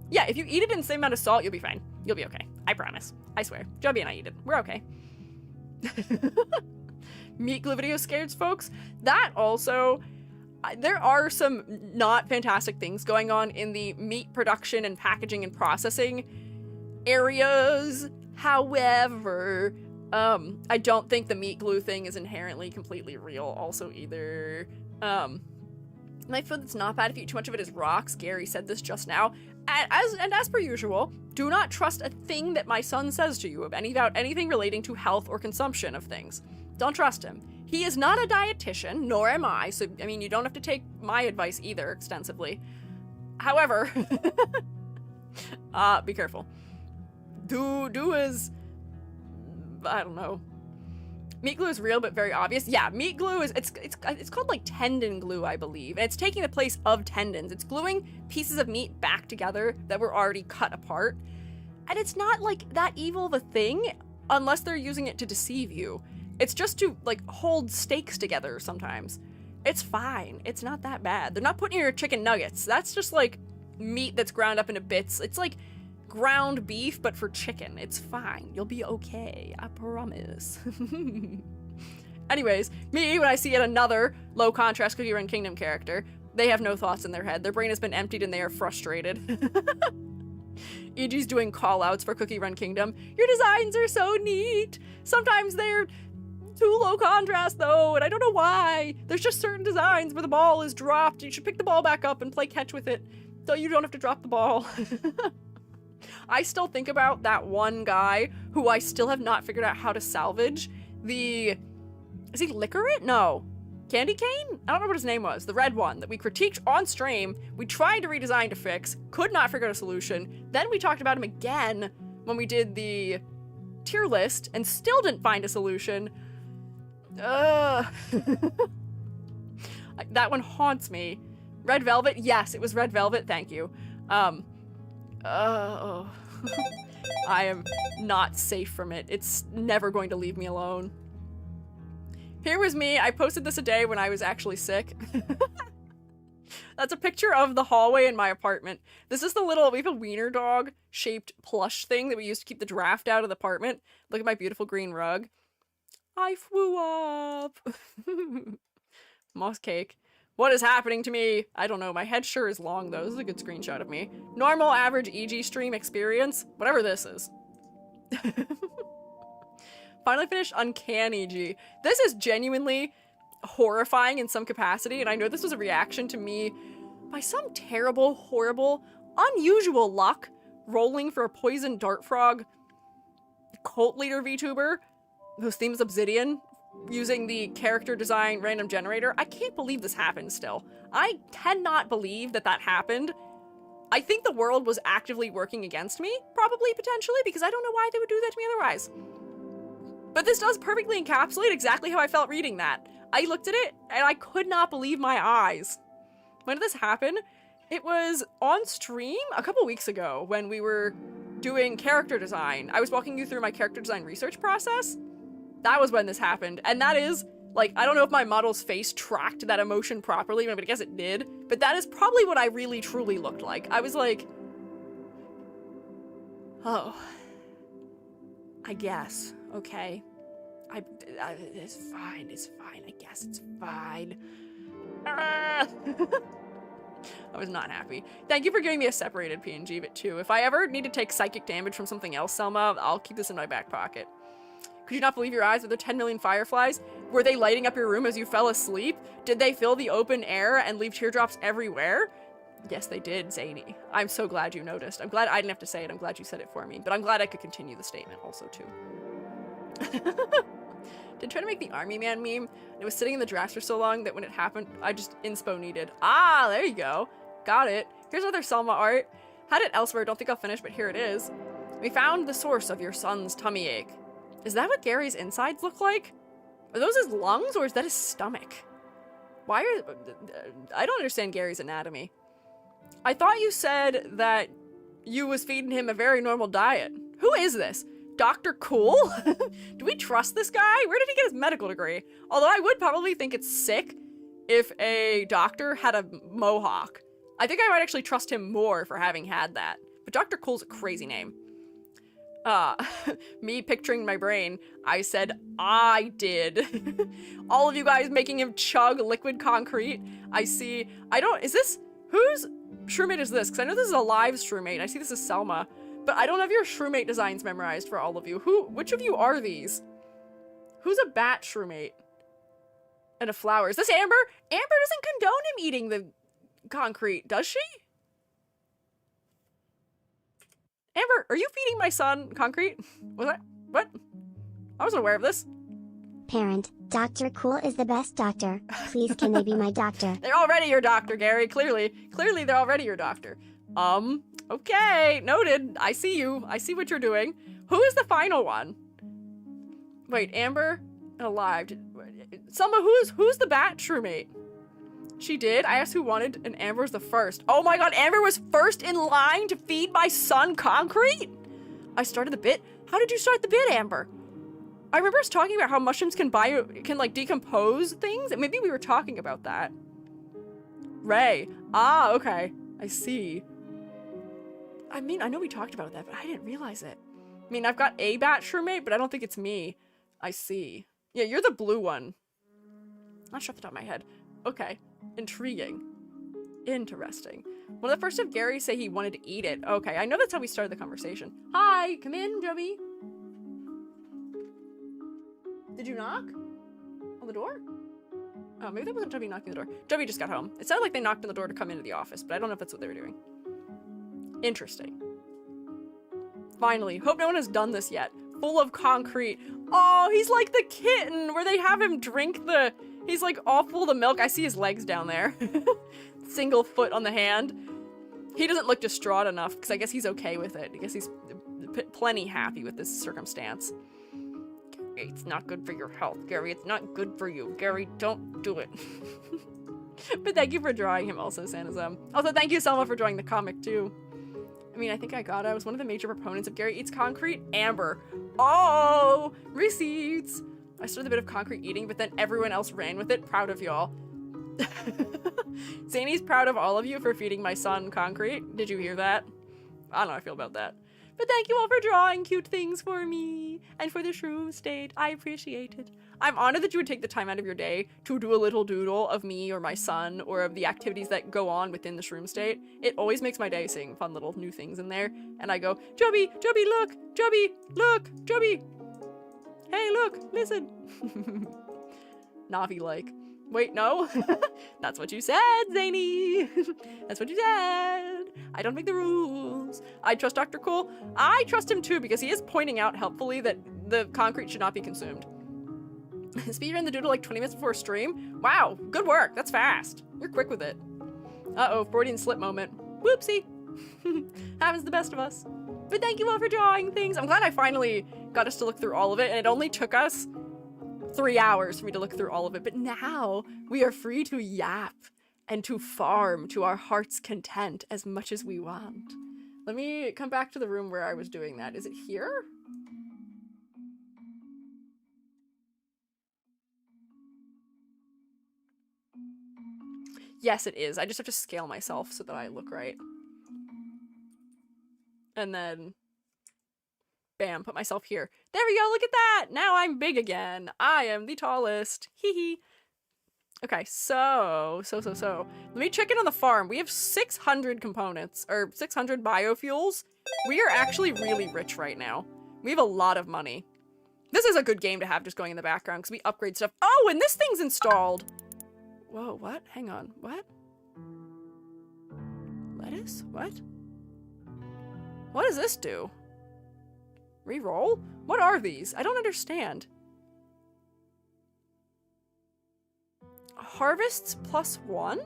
Yeah, if you eat it in the same amount of salt, you'll be fine. You'll be okay. I promise. I swear. Joby and I eat it. We're okay. Meat glue video scares folks. That also, there are some not fantastic things going on in the meat production and packaging and processing areas. However, I don't think the meat glue thing is inherently completely real also either. My food that's not bad if you eat too much of it is rocks. Gary said this just now. As per usual, do not trust a thing that my son says to you about anything relating to health or consumption of things. Don't trust him. He is not a dietitian, nor am I, so, I mean, you don't have to take my advice either extensively. However, be careful. Do as, I don't know. Meat glue is real, but very obvious. Yeah, meat glue is, it's called like tendon glue, I believe. And it's taking the place of tendons. It's gluing pieces of meat back together that were already cut apart. And it's not like that evil of a thing unless they're using it to deceive you. It's just to like hold steaks together sometimes. It's fine. It's not that bad. They're not putting in your chicken nuggets. That's just like meat that's ground up into bits. It's like ground beef, but for chicken. It's fine. You'll be okay. I promise. Anyways, me, when I see yet another low contrast Cookie Run Kingdom character, they have no thoughts in their head. Their brain has been emptied and they are frustrated. EG's doing call-outs for Cookie Run Kingdom. Your designs are so neat. Sometimes they're too low contrast though, and I don't know why. There's just certain designs where the ball is dropped. You should pick the ball back up and play catch with it so you don't have to drop the ball. I still think about that one guy who I still have not figured out how to salvage. Is he Licorice? No. Candy Cane? I don't know what his name was. The red one that we critiqued on stream. We tried to redesign to fix, could not figure out a solution. Then we talked about him again when we did the tier list and still didn't find a solution. That one haunts me. Red Velvet? Yes, it was Red Velvet. Thank you. I am not safe from it. It's never going to leave me alone. Here was me. I posted this a day when I was actually sick. That's a picture of the hallway in my apartment. This is we have a wiener dog shaped plush thing that we used to keep the draft out of the apartment. Look at my beautiful green rug. I flew up. Moss cake. What is happening to me? I don't know. My head sure is long, though. This is a good screenshot of me. Normal, average EG stream experience. Whatever this is. Finally finished Uncanny EG. This is genuinely horrifying in some capacity, and I know this was a reaction to me by some terrible, horrible, unusual luck rolling for a poison dart frog cult leader VTuber whose theme is Obsidian, using the character design random generator. I can't believe this happened still. I cannot believe that happened. I think the world was actively working against me, probably, potentially, because I don't know why they would do that to me otherwise. But this does perfectly encapsulate exactly how I felt reading that. I looked at it, and I could not believe my eyes. When did this happen? It was on stream a couple weeks ago when we were doing character design. I was walking you through my character design research process. That was when this happened, and that is, like, I don't know if my model's face tracked that emotion properly, but I guess it did, but that is probably what I really truly looked like. I was like, oh, I guess, okay. It's fine, I guess it's fine. Ah! I was not happy. Thank you for giving me a separated PNG of it too. If I ever need to take psychic damage from something else, Selma, I'll keep this in my back pocket. Could you not believe your eyes with the 10 million fireflies? Were they lighting up your room as you fell asleep? Did they fill the open air and leave teardrops everywhere? Yes, they did, Zany. I'm so glad you noticed. I'm glad I didn't have to say it. I'm glad you said it for me. But I'm glad I could continue the statement also, too. Did try to make the army man meme. It was sitting in the drafts for so long that when it happened, I just inspo needed. Ah, there you go. Got it. Here's other Selma art. Had it elsewhere. Don't think I'll finish, but here it is. We found the source of your son's tummy ache. Is that what Gary's insides look like? Are those his lungs or is that his stomach? Why are... I don't understand Gary's anatomy. I thought you said that you was feeding him a very normal diet. Who is this? Dr. Cool? Do we trust this guy? Where did he get his medical degree? Although I would probably think it's sick if a doctor had a mohawk. I think I might actually trust him more for having had that. But Dr. Cool's a crazy name. Me picturing my brain, I said I did. All of you guys making him chug liquid concrete. Whose shroomate is this? Because I know this is a live shroomate. I see this is Selma. But I don't have your shroomate designs memorized for all of you. Which of you are these? Who's a bat shroomate? And a flower. Is this Amber? Amber doesn't condone him eating the concrete, does she? Amber, are you feeding my son concrete? Was that? What? I wasn't aware of this. Parent, Dr. Cool is the best doctor. Please can they be my doctor? They're already your doctor, Gary. Clearly they're already your doctor. Okay, noted. I see you. I see what you're doing. Who is the final one? Wait, Amber and Alive. Selma, who's the bat shroomate? She did. I asked who wanted, and Amber was the first. Oh my god, Amber was first in line to feed my son concrete? I started the bit? How did you start the bit, Amber? I remember us talking about how mushrooms can like decompose things, and maybe we were talking about that. Ray. Ah, okay. I see. I mean, I know we talked about that, but I didn't realize it. I mean, I've got a bat shroomate, but I don't think it's me. I see. Yeah, you're the blue one. Not sure off the top of my head. Okay. Intriguing. Interesting. One of the first of Gary say he wanted to eat it. Okay, I know that's how we started the conversation. Hi, come in, Joby. Did you knock on the door? Oh, maybe that wasn't Joby knocking on the door. Joby just got home. It sounded like they knocked on the door to come into the office, but I don't know if that's what they were doing. Interesting. Finally, hope no one has done this yet. Full of concrete. Oh, he's like the kitten where they have him drink the... He's like all full of the milk. I see his legs down there. Single foot on the hand. He doesn't look distraught enough because I guess he's okay with it. I guess he's plenty happy with this circumstance. Gary, it's not good for your health. Gary, it's not good for you. Gary, don't do it. But thank you for drawing him also, Sanazem. Also, thank you, Selma, for drawing the comic too. I mean, I think I was one of the major proponents of Gary Eats Concrete. Amber. Oh, receipts. I started a bit of concrete eating, but then everyone else ran with it. Proud of y'all. Zany's proud of all of you for feeding my son concrete. Did you hear that? I don't know how I feel about that. But thank you all for drawing cute things for me and for the shroom state. I appreciate it. I'm honored that you would take the time out of your day to do a little doodle of me or my son or of the activities that go on within the shroom state. It always makes my day seeing fun little new things in there. And I go, Joby, Joby, look, Joby, look, Joby. Hey, look, listen. Navi-like. Wait, no? That's what you said, Zany. That's what you said. I don't make the rules. I trust Dr. Cole. I trust him too because he is pointing out helpfully that the concrete should not be consumed. Speedrun the doodle like 20 minutes before stream? Wow, good work. That's fast. You're quick with it. Uh-oh, Freudian slip moment. Whoopsie. Happens to the best of us. But thank you all for drawing things. I'm glad I finally got us to look through all of it, and it only took us 3 hours for me to look through all of it. But now we are free to yap and to farm to our heart's content as much as we want. Let me come back to the room where I was doing that. Is it here? Yes, it is. I just have to scale myself so that I look right. And then, bam, put myself here. There we go, look at that! Now I'm big again. I am the tallest. Hee hee. Okay, so. Let me check in on the farm. We have 600 components, or 600 biofuels. We are actually really rich right now. We have a lot of money. This is a good game to have just going in the background, because we upgrade stuff. Oh, and this thing's installed! Whoa, what? Hang on, what? Lettuce? What? What does this do? Reroll? What are these? I don't understand. Harvests +1?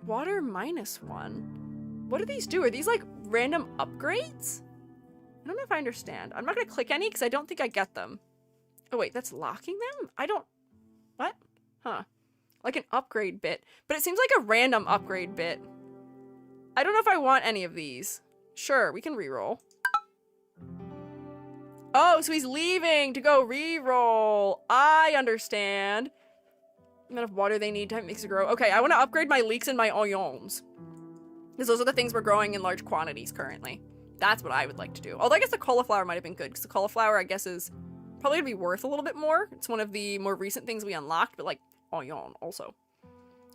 Water -1? What do these do? Are these like random upgrades? I don't know if I understand. I'm not gonna click any because I don't think I get them. Oh wait, that's locking them? I don't... What? Huh. Like an upgrade bit. But it seems like a random upgrade bit. I don't know if I want any of these. Sure, we can reroll. Oh, so he's leaving to go reroll. I understand. The amount of water they need, time makes it grow. Okay, I want to upgrade my leeks and my onions. Because those are the things we're growing in large quantities currently. That's what I would like to do. Although I guess the cauliflower might have been good, because the cauliflower, I guess, is probably going to be worth a little bit more. It's one of the more recent things we unlocked, but like, oh, yawn, also.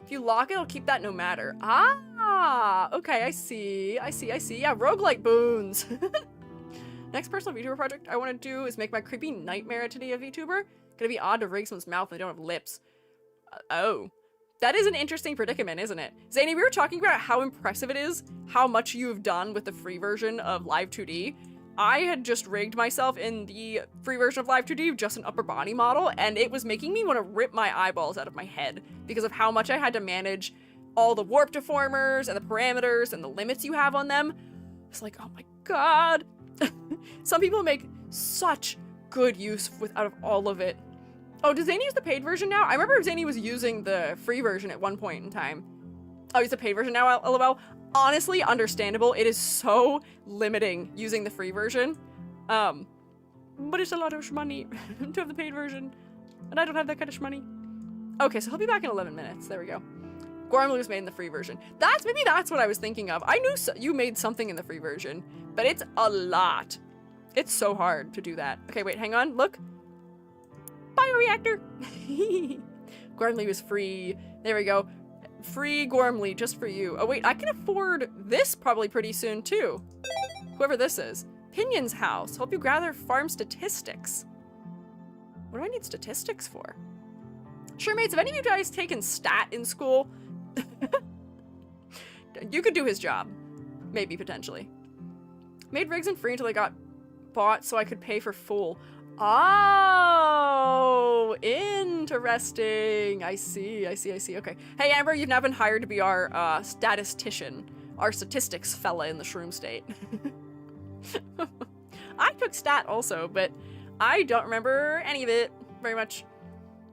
If you lock it, it'll keep that no matter. Ah, okay, I see. Yeah, roguelite boons. Next personal VTuber project I want to do is make my creepy nightmare entity a VTuber. Gonna be odd to rig someone's mouth and they don't have lips. Oh. That is an interesting predicament, isn't it? Zany, we were talking about how impressive it is, how much you have done with the free version of Live 2D. I had just rigged myself in the free version of Live 2D, just an upper body model, and it was making me want to rip my eyeballs out of my head because of how much I had to manage all the warp deformers and the parameters and the limits you have on them. It's like, oh my god. Some people make such good use out of all of it. Oh, does Zany use the paid version now? I remember Zany was using the free version at one point in time. Oh, he's the paid version now, lol. Honestly, understandable. It is so limiting using the free version. But it's a lot of money to have the paid version. And I don't have that kind of money. Okay, so he'll be back in 11 minutes. There we go. Gormley was made in the free version. Maybe that's what I was thinking of. I knew you made something in the free version, but it's a lot. It's so hard to do that. Okay, wait, hang on. Look. Bioreactor. Gormley was free. There we go. Free Gormley just for you. Oh wait, I can afford this probably pretty soon too. Whoever this is. Pinion's house. Hope you gather farm statistics. What do I need statistics for? Sure, mates, have any of you guys taken stat in school? You could do his job. Maybe, potentially. Made rigs and free until they got bought so I could pay for full. Oh, interesting. I see. Okay. Hey, Amber, you've now been hired to be our statistician, our statistics fella in the shroom state. I took stat also, but I don't remember any of it very much.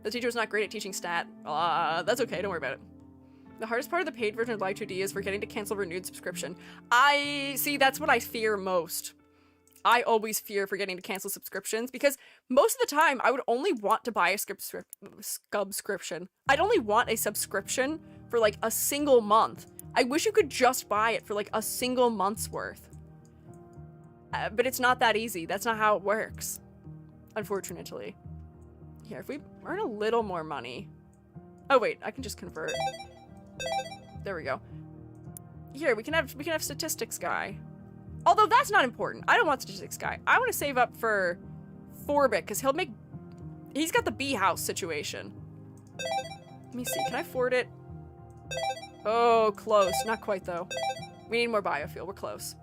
The teacher was not great at teaching stat. That's okay, don't worry about it. The hardest part of the paid version of Live 2D is forgetting to cancel renewed subscription. That's what I fear most. I always fear forgetting to cancel subscriptions because most of the time I would only want to buy a subscription. I'd only want a subscription for like a single month. I wish you could just buy it for like a single month's worth. But it's not that easy. That's not how it works. Unfortunately. Here, if we earn a little more money. Oh wait, I can just convert. There we go. Here, we can have statistics guy. Although that's not important. I don't want statistics guy. I want to save up for Forbit because he's got the bee house situation. Let me see. Can I afford it? Oh, close. Not quite though. We need more biofuel. We're close.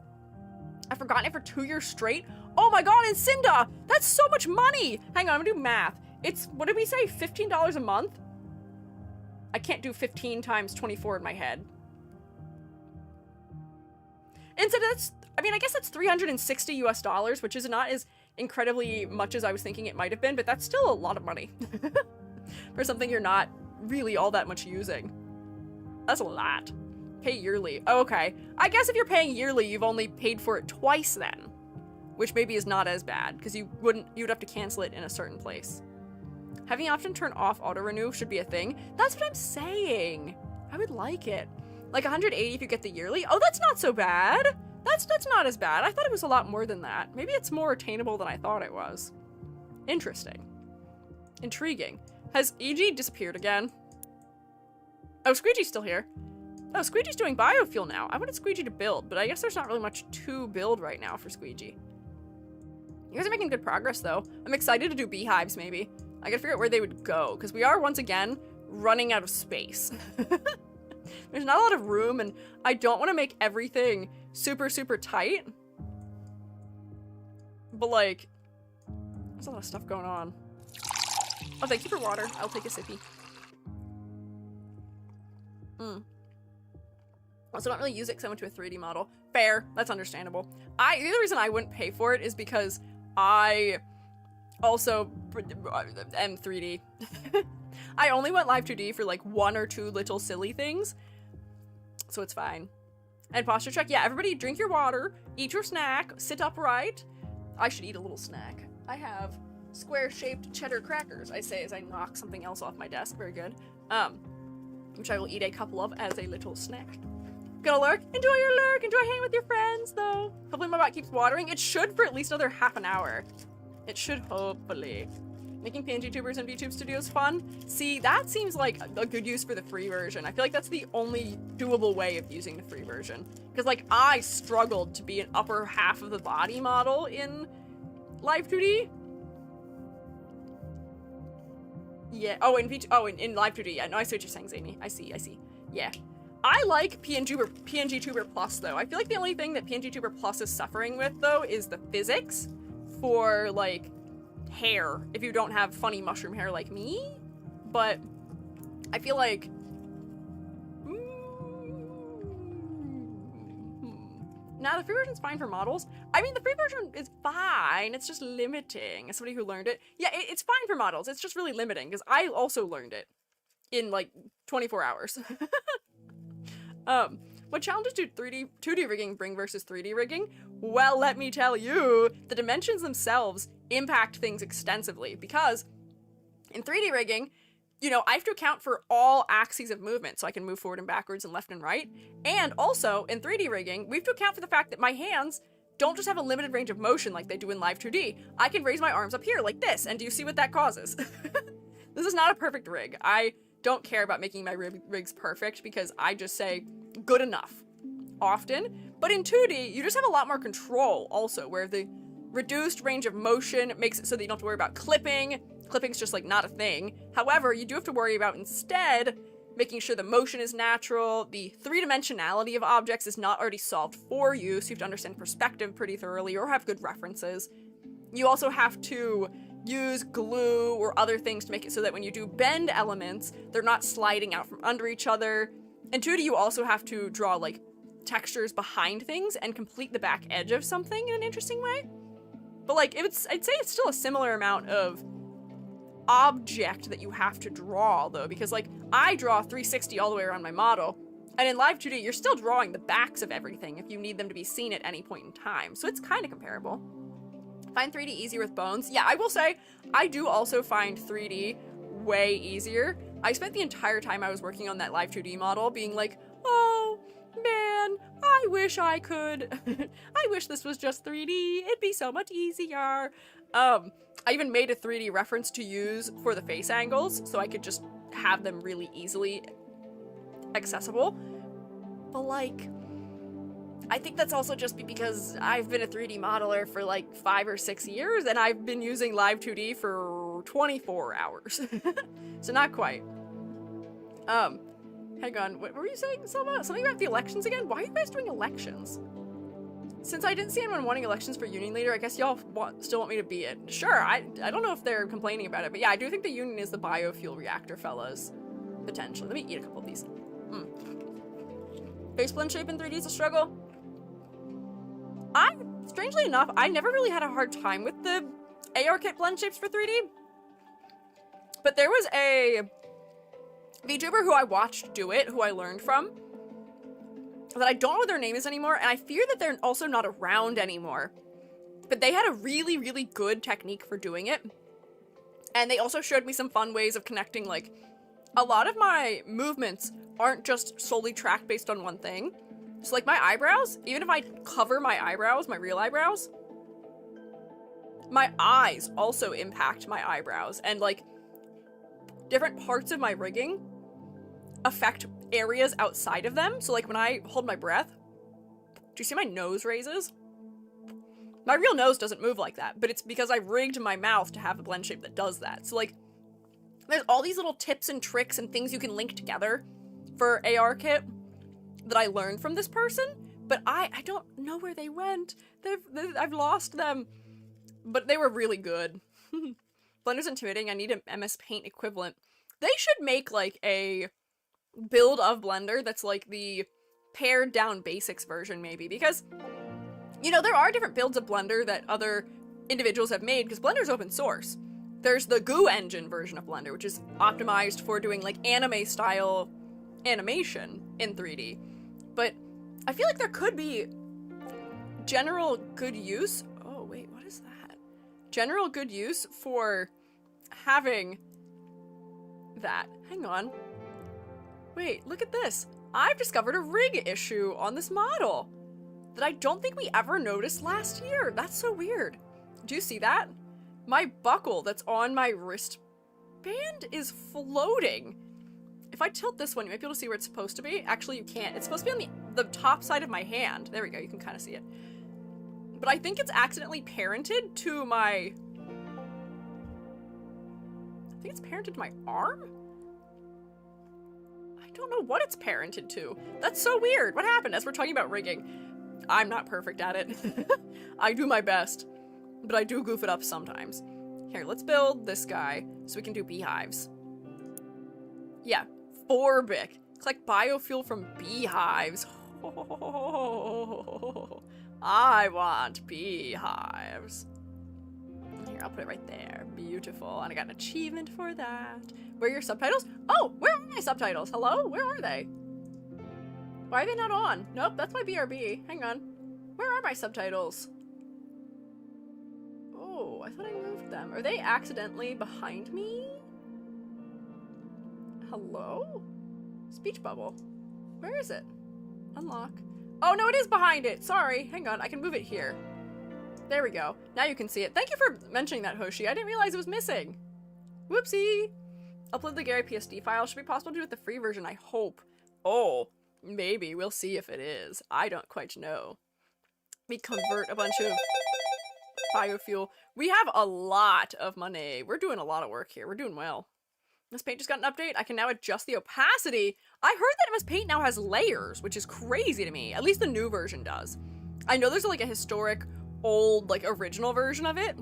I've forgotten it for 2 years straight. Oh my god, and Cinda! That's so much money! Hang on, I'm gonna do math. It's, what did we say, $15 a month? I can't do 15 times 24 in my head. Instead, I guess that's $360 US, which is not as incredibly much as I was thinking it might have been, but that's still a lot of money. For something you're not really all that much using. That's a lot. Pay yearly. Oh, okay. I guess if you're paying yearly, you've only paid for it twice then. Which maybe is not as bad, because you'd have to cancel it in a certain place. Having the option to turn off auto-renew should be a thing. That's what I'm saying. I would like it. Like 180 if you get the yearly. Oh, that's not so bad. That's not as bad. I thought it was a lot more than that. Maybe it's more attainable than I thought it was. Interesting. Intriguing. Has EG disappeared again? Oh, Squiiji's still here. Oh, Squiiji's doing biofuel now. I wanted Squiiji to build, but I guess there's not really much to build right now for Squiiji. You guys are making good progress, though. I'm excited to do beehives, maybe. I gotta figure out where they would go, because we are, once again, running out of space. There's not a lot of room, and I don't want to make everything super, super tight. But, like, there's a lot of stuff going on. Oh, thank you for water. I'll take a sippy. Also, don't really use it because I went to a 3D model. Fair. That's understandable. The other reason I wouldn't pay for it is because I also am 3D. I only went live 2D for like 1 or 2 little silly things. So it's fine. And posture check. Yeah, everybody drink your water, eat your snack, sit upright. I should eat a little snack. I have square-shaped cheddar crackers, I say as I knock something else off my desk. Very good. Which I will eat a couple of as a little snack. Gonna lurk? Enjoy your lurk! Enjoy hanging with your friends, though. Hopefully my bot keeps watering. It should for at least another half an hour. It should, hopefully. Making PNG tubers and VTube studios fun? See, that seems like a good use for the free version. I feel like that's the only doable way of using the free version. Because, like, I struggled to be an upper half of the body model in Live 2D. Yeah, oh, in Live 2D. Yeah, no, I see what you're saying, Zamy. I see. Yeah. I like PNG Tuber Plus, though. I feel like the only thing that PNG Tuber Plus is suffering with, though, is the physics for, like, hair, if you don't have funny mushroom hair like me. But I feel like now the free version's fine for models. I mean, the free version is fine, it's just limiting. As somebody who learned it, yeah, it's fine for models, it's just really limiting, because I also learned it in like 24 hours. What challenges do 2D rigging bring versus 3D rigging? Well, let me tell you, the dimensions themselves impact things extensively, because in 3D rigging, you know, I have to account for all axes of movement, so I can move forward and backwards and left and right. And also, in 3D rigging, we have to account for the fact that my hands don't just have a limited range of motion like they do in Live 2D. I can raise my arms up here like this, and do you see what that causes? This is not a perfect rig. I don't care about making my rigs perfect, because I just say good enough often. But in 2D, you just have a lot more control also, where the reduced range of motion makes it so that you don't have to worry about clipping. Clipping's just like not a thing. However, you do have to worry about instead making sure the motion is natural, the three-dimensionality of objects is not already solved for you, so you have to understand perspective pretty thoroughly or have good references. You also have to use glue or other things to make it so that when you do bend elements, they're not sliding out from under each other. In 2D, you also have to draw like textures behind things and complete the back edge of something in an interesting way. But like, I'd say it's still a similar amount of object that you have to draw, though, because like, I draw 360 all the way around my model, and in Live 2D, you're still drawing the backs of everything if you need them to be seen at any point in time, so it's kind of comparable. Find 3D easier with bones? Yeah, I will say, I do also find 3D way easier. I spent the entire time I was working on that Live 2D model being like, oh, man, I wish I could. I wish this was just 3D. It'd be so much easier. I even made a 3D reference to use for the face angles, so I could just have them really easily accessible. But like, I think that's also just because I've been a 3D modeler for like 5 or 6 years, and I've been using Live 2D for 24 hours. So not quite. Hang on, what were you saying, Selma? Something about the elections again? Why are you guys doing elections? Since I didn't see anyone wanting elections for union leader, I guess y'all still want me to be it. Sure, I don't know if they're complaining about it, but yeah, I do think the union is the biofuel reactor, fellas. Potentially. Let me eat a couple of these. Face blend shape in 3D is a struggle. Strangely enough, I never really had a hard time with the AR kit blend shapes for 3D. But there was a VTuber who I watched do it, who I learned from, that I don't know what their name is anymore, and I fear that they're also not around anymore. But they had a really, really good technique for doing it. And they also showed me some fun ways of connecting, like, a lot of my movements aren't just solely tracked based on one thing. So like my eyebrows, even if I cover my eyebrows, my real eyebrows, my eyes also impact my eyebrows, and like different parts of my rigging affect areas outside of them. So like when I hold my breath, do you see my nose raises? My real nose doesn't move like that, but it's because I rigged my mouth to have a blend shape that does that. So like there's all these little tips and tricks and things you can link together for AR kit that I learned from this person, but I don't know where they went. I've lost them, but they were really good. Blender's intimidating. I need an MS Paint equivalent. They should make like a build of Blender that's like the pared down basics version, maybe, because you know there are different builds of Blender that other individuals have made, because Blender's open source. There's the Goo engine version of Blender, which is optimized for doing like anime style animation in 3D. But I feel like there could be general good use. Oh, wait, what is that? General good use for having that. Hang on. Wait, look at this. I've discovered a rig issue on this model that I don't think we ever noticed last year. That's so weird. Do you see that? My buckle that's on my wristband is floating. If I tilt this one, you might be able to see where it's supposed to be. Actually, you can't. It's supposed to be on the top side of my hand. There we go. You can kind of see it. But I think it's accidentally parented to my... I think it's parented to my arm? I don't know what it's parented to. That's so weird. What happened as we're talking about rigging? I'm not perfect at it. I do my best, but I do goof it up sometimes. Here, let's build this guy so we can do beehives. Yeah, Forbic. Collect biofuel from beehives. Oh, I want beehives. Here, I'll put it right there. Beautiful. And I got an achievement for that. Where are your subtitles? Oh, where are my subtitles? Hello? Where are they? Why are they not on? Nope, that's my BRB. Hang on. Where are my subtitles? Oh, I thought I moved them. Are they accidentally behind me? Hello? Speech bubble. Where is it? Unlock. Oh, no, it is behind it. Sorry. Hang on. I can move it here. There we go. Now you can see it. Thank you for mentioning that, Hoshi. I didn't realize it was missing. Whoopsie. Upload the Gary PSD file. Should be possible to do with the free version, I hope. Oh, maybe. We'll see if it is. I don't quite know. We convert a bunch of biofuel. We have a lot of money. We're doing a lot of work here. We're doing well. MS Paint just got an update. I can now adjust the opacity. I heard that MS Paint now has layers, which is crazy to me. At least the new version does. I know there's like a historic, old, like original version of it,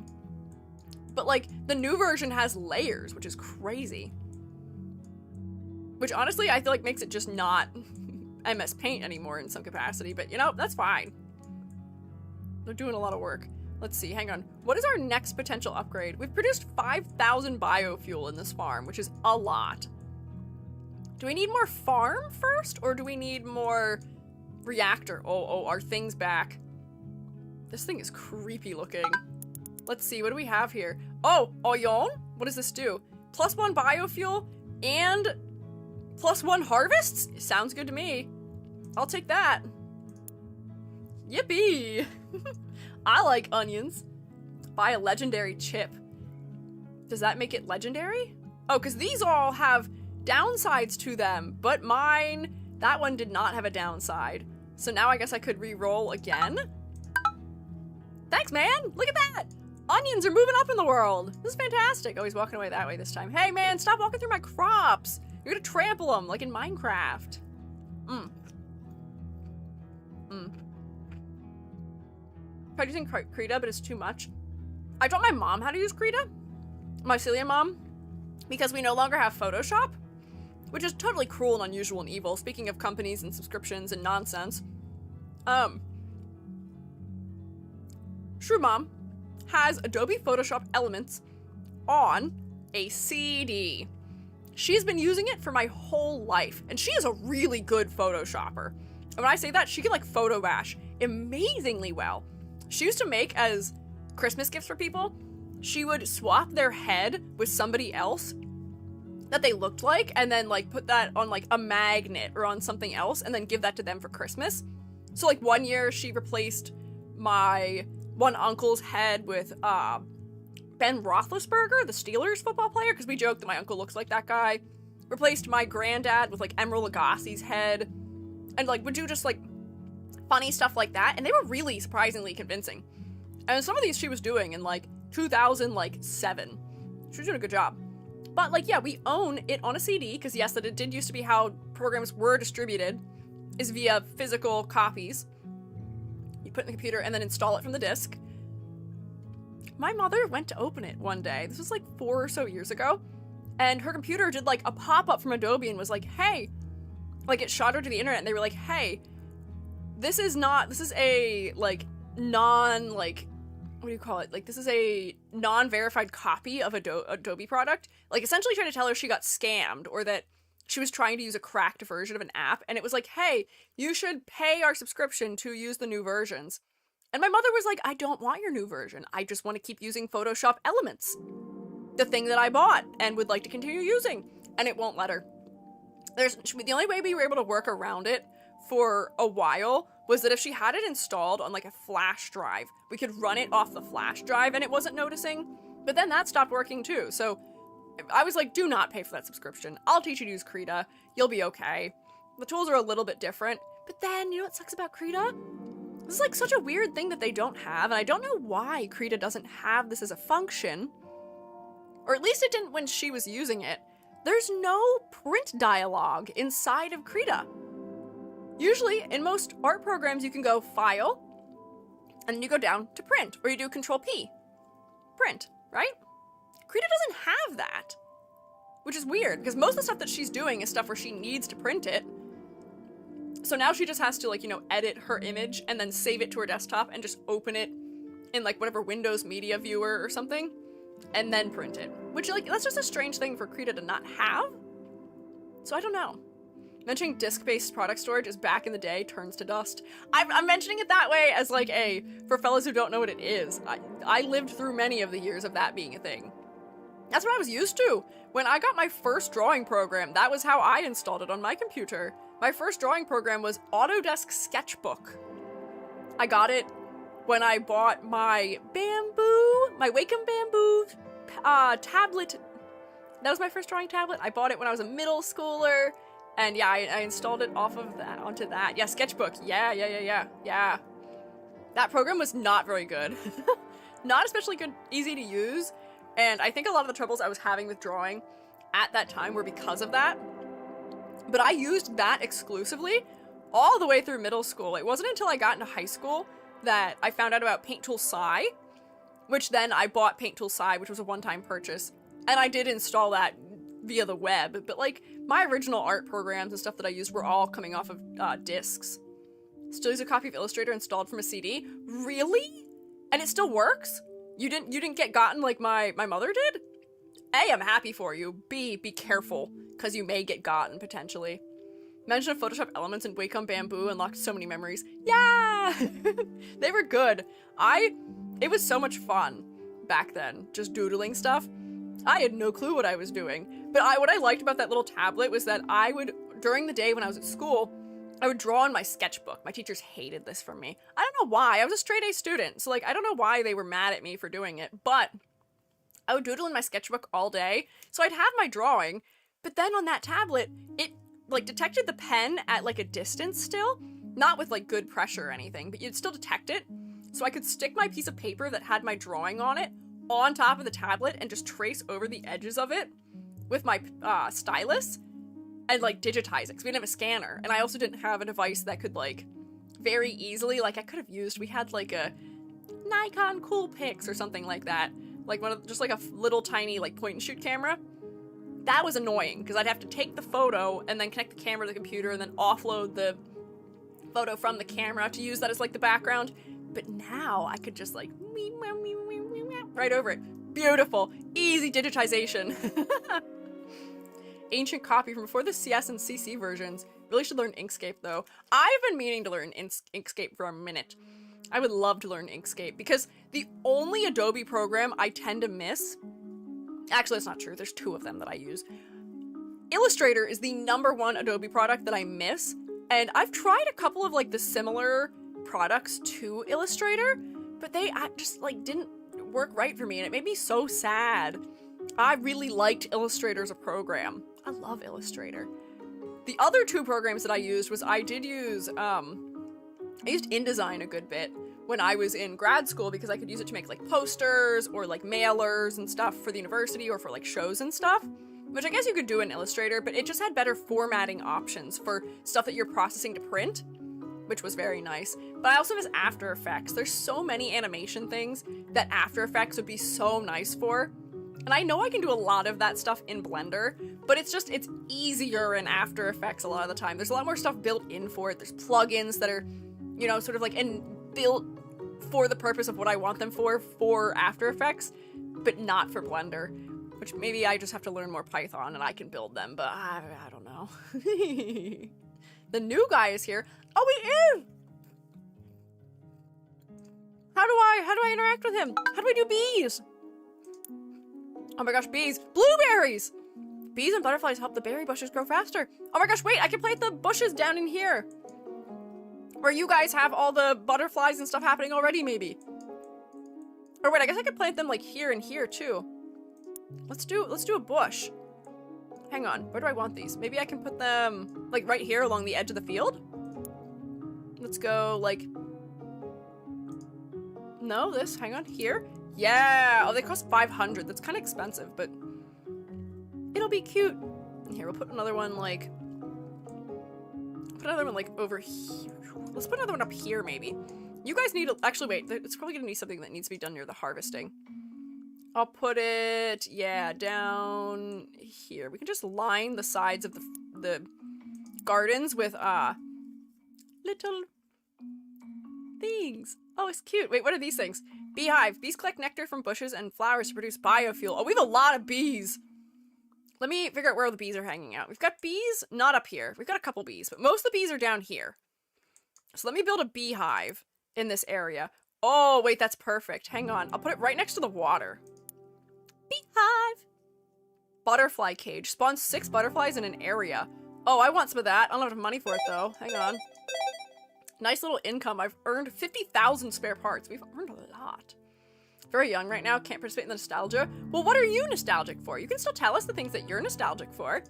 but like the new version has layers, which is crazy. Which honestly, I feel like makes it just not MS Paint anymore in some capacity, but you know, that's fine. They're doing a lot of work. Let's see, hang on. What is our next potential upgrade? We've produced 5,000 biofuel in this farm, which is a lot. Do we need more farm first, or do we need more reactor? Oh, our thing's back. This thing is creepy looking. Let's see, what do we have here? Oh, Oyon? What does this do? +1 biofuel and +1 harvests? Sounds good to me. I'll take that. Yippee! I like onions. Buy a legendary chip. Does that make it legendary? Oh, because these all have downsides to them, but mine, that one did not have a downside. So now I guess I could re-roll again. Thanks, man! Look at that! Onions are moving up in the world! This is fantastic! Oh, he's walking away that way this time. Hey, man, stop walking through my crops! You're gonna trample them, like in Minecraft. Tried using Krita, but it's too much. I taught my mom how to use Krita, my Celia mom, because we no longer have Photoshop, which is totally cruel and unusual and evil, speaking of companies and subscriptions and nonsense. Shrew Mom has Adobe Photoshop Elements on a CD. She's been using it for my whole life, and she is a really good Photoshopper. And when I say that, she can like photo bash amazingly well. She used to make as Christmas gifts for people, she would swap their head with somebody else that they looked like, and then like put that on like a magnet or on something else, and then give that to them for Christmas. So like one year she replaced my one uncle's head with Ben Roethlisberger, the Steelers football player, because we joke that my uncle looks like that guy. Replaced my granddad with like Emeril Lagasse's head, and like would do just like funny stuff like that, and they were really surprisingly convincing. And some of these she was doing in like 2007. She was doing a good job. But like, yeah, we own it on a CD, because yes, that it did used to be how programs were distributed, is via physical copies. You put it in the computer and then install it from the disk. My mother went to open it one day. This was like 4 or so years ago. And her computer did like a pop-up from Adobe and was like, hey, like it shot her to the internet, and they were like, hey, this is a like what do you call it? Like this is a non-verified copy of Adobe product. Like essentially trying to tell her she got scammed, or that she was trying to use a cracked version of an app. And it was like, hey, you should pay our subscription to use the new versions. And my mother was like, I don't want your new version. I just want to keep using Photoshop Elements, the thing that I bought and would like to continue using. And it won't let her. The only way we were able to work around it for a while was that if she had it installed on like a flash drive, we could run it off the flash drive and it wasn't noticing. But then that stopped working too. So I was like, do not pay for that subscription. I'll teach you to use Krita. You'll be okay. The tools are a little bit different. But then, you know what sucks about Krita? This is like such a weird thing that they don't have, and I don't know why Krita doesn't have this as a function. Or at least it didn't when she was using it. There's no print dialogue inside of Krita. Usually, in most art programs, you can go File, and then you go down to Print, or you do Control-P. Print, right? Krita doesn't have that, which is weird, because most of the stuff that she's doing is stuff where she needs to print it. So now she just has to, like, you know, edit her image and then save it to her desktop and just open it in, like, whatever Windows Media Viewer or something, and then print it. Which, like, that's just a strange thing for Krita to not have. So I don't know. Mentioning disk-based product storage is back in the day turns to dust. I'm mentioning it that way as, like, for fellas who don't know what it is. I lived through many of the years of that being a thing. That's what I was used to. When I got my first drawing program, that was how I installed it on my computer. My first drawing program was Autodesk Sketchbook. I got it when I bought my Wacom Bamboo tablet. That was my first drawing tablet. I bought it when I was a middle schooler. And yeah, I installed it off of that, onto that. Yeah, Sketchbook. Yeah. That program was not very good. Not especially good, easy to use. And I think a lot of the troubles I was having with drawing at that time were because of that. But I used that exclusively all the way through middle school. It wasn't until I got into high school that I found out about Paint Tool Sci, which then I bought Paint Tool Sci, which was a one-time purchase. And I did install that via the web, but like my original art programs and stuff that I used were all coming off of discs. Still use a copy of Illustrator installed from a CD? Really? And it still works? You didn't get gotten like my mother did? A, I'm happy for you. B, be careful, because you may get gotten, potentially. Mention of Photoshop elements in Wacom Bamboo unlocked so many memories. Yeah! They were good. It was so much fun back then, just doodling stuff. I had no clue what I was doing. But what I liked about that little tablet was that I would, during the day when I was at school, I would draw in my sketchbook. My teachers hated this from me. I don't know why. I was a straight A student, so like I don't know why they were mad at me for doing it, but I would doodle in my sketchbook all day, so I'd have my drawing, but then on that tablet, it like detected the pen at like a distance still, not with like good pressure or anything, but you'd still detect it, so I could stick my piece of paper that had my drawing on it on top of the tablet and just trace over the edges of it with my stylus and like digitize it, because we didn't have a scanner, and I also didn't have a device that could like very easily, like I could have used, we had like a Nikon Coolpix or something like that, like just like a little tiny like point and shoot camera. That was annoying because I'd have to take the photo and then connect the camera to the computer and then offload the photo from the camera to use that as like the background. But now I could just like right over it. Beautiful, easy digitization. Ancient copy from before the CS and CC versions. Really should learn Inkscape though. I've been meaning to learn Inkscape for a minute. I would love to learn Inkscape because the only Adobe program I tend to miss, actually that's not true, there's two of them that I use. Illustrator is the #1 Adobe product that I miss, and I've tried a couple of like the similar products to Illustrator, but they just like didn't work right for me, and it made me so sad. I really liked Illustrator as a program. I love Illustrator. The other two programs that I used was I used InDesign a good bit when I was in grad school because I could use it to make like posters or like mailers and stuff for the university or for like shows and stuff, which I guess you could do in Illustrator, but it just had better formatting options for stuff that you're processing to print, which was very nice. But I also miss After Effects. There's so many animation things that After Effects would be so nice for. And I know I can do a lot of that stuff in Blender, but it's easier in After Effects a lot of the time. There's a lot more stuff built in for it. There's plugins that are, you know, sort of like built for the purpose of what I want them for After Effects, but not for Blender, which maybe I just have to learn more Python and I can build them, but I don't know. The new guy is here. Oh, he is! How do I interact with him? How do I do bees? Oh my gosh, bees. Blueberries! Bees and butterflies help the berry bushes grow faster. Oh my gosh, wait, I can plant the bushes down in here. Where you guys have all the butterflies and stuff happening already, maybe. Or wait, I guess I could plant them like here and here too. Let's do a bush. Hang on, where do I want these? Maybe I can put them like right here along the edge of the field? Let's go like, no, this, hang on, here. Yeah, oh, they cost 500. That's kind of expensive, but it'll be cute. Here, we'll put another one like, over here. Let's put another one up here, maybe. You guys need to, actually wait, it's probably gonna need something that needs to be done near the harvesting. I'll put it, yeah, down here. We can just line the sides of the gardens with, little things. Oh, it's cute. Wait, what are these things? Beehive. Bees collect nectar from bushes and flowers to produce biofuel. Oh, we have a lot of bees. Let me figure out where all the bees are hanging out. We've got bees, not up here. We've got a couple bees, but most of the bees are down here. So let me build a beehive in this area. Oh, wait, that's perfect. Hang on. I'll put it right next to the water. Beehive. Butterfly cage. Spawns 6 butterflies in an area. Oh, I want some of that. I don't have enough money for it, though. Hang on. Nice little income. I've earned 50,000 spare parts. We've earned a lot. Very young right now. Can't participate in the nostalgia. Well, what are you nostalgic for? You can still tell us the things that you're nostalgic for.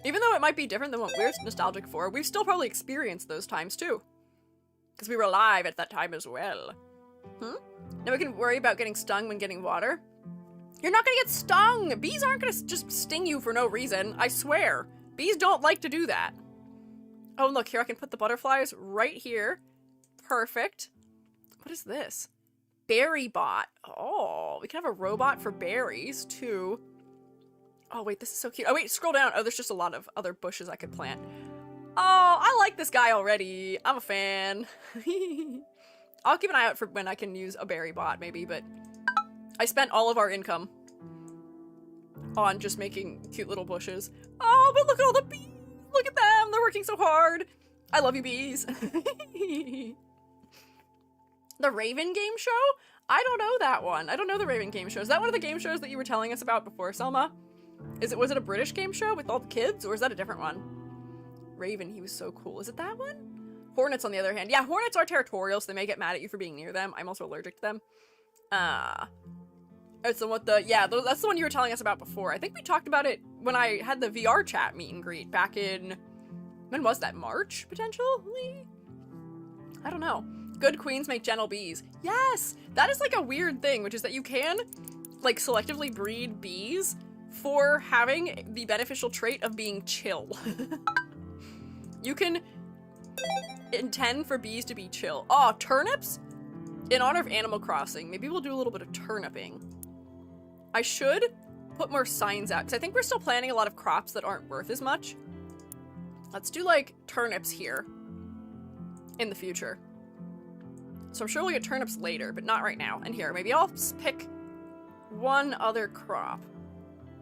Even though it might be different than what we're nostalgic for, we've still probably experienced those times, too. Because we were alive at that time as well. Now we can worry about getting stung when getting water. You're not gonna get stung! Bees aren't gonna just sting you for no reason, I swear. Bees don't like to do that. Oh, look, here I can put the butterflies right here. Perfect. What is this? Berry bot. Oh, we can have a robot for berries, too. Oh, wait, this is so cute. Oh, wait, scroll down. Oh, there's just a lot of other bushes I could plant. Oh, I like this guy already. I'm a fan. I'll keep an eye out for when I can use a berry bot, maybe, but I spent all of our income on just making cute little bushes. Oh, but look at all the bees. Look at them. They're working so hard. I love you, bees. The Raven game show? I don't know that one. I don't know the Raven game show. Is that one of the game shows that you were telling us about before, Selma? Was it a British game show with all the kids, or is that a different one? Raven, he was so cool. Is it that one? Hornets, on the other hand. Yeah, hornets are territorial, so they may get mad at you for being near them. I'm also allergic to them. So what that's the one you were telling us about before. I think we talked about it when I had the VR chat meet and greet back in, when was that? March, potentially? I don't know. Good queens make gentle bees. Yes! That is like a weird thing, which is that you can like selectively breed bees for having the beneficial trait of being chill. You can intend for bees to be chill. Oh, turnips? In honor of Animal Crossing, maybe we'll do a little bit of turniping. I should put more signs out, because I think we're still planting a lot of crops that aren't worth as much. Let's do, like, turnips here in the future. So I'm sure we'll get turnips later, but not right now. And here, maybe I'll pick one other crop.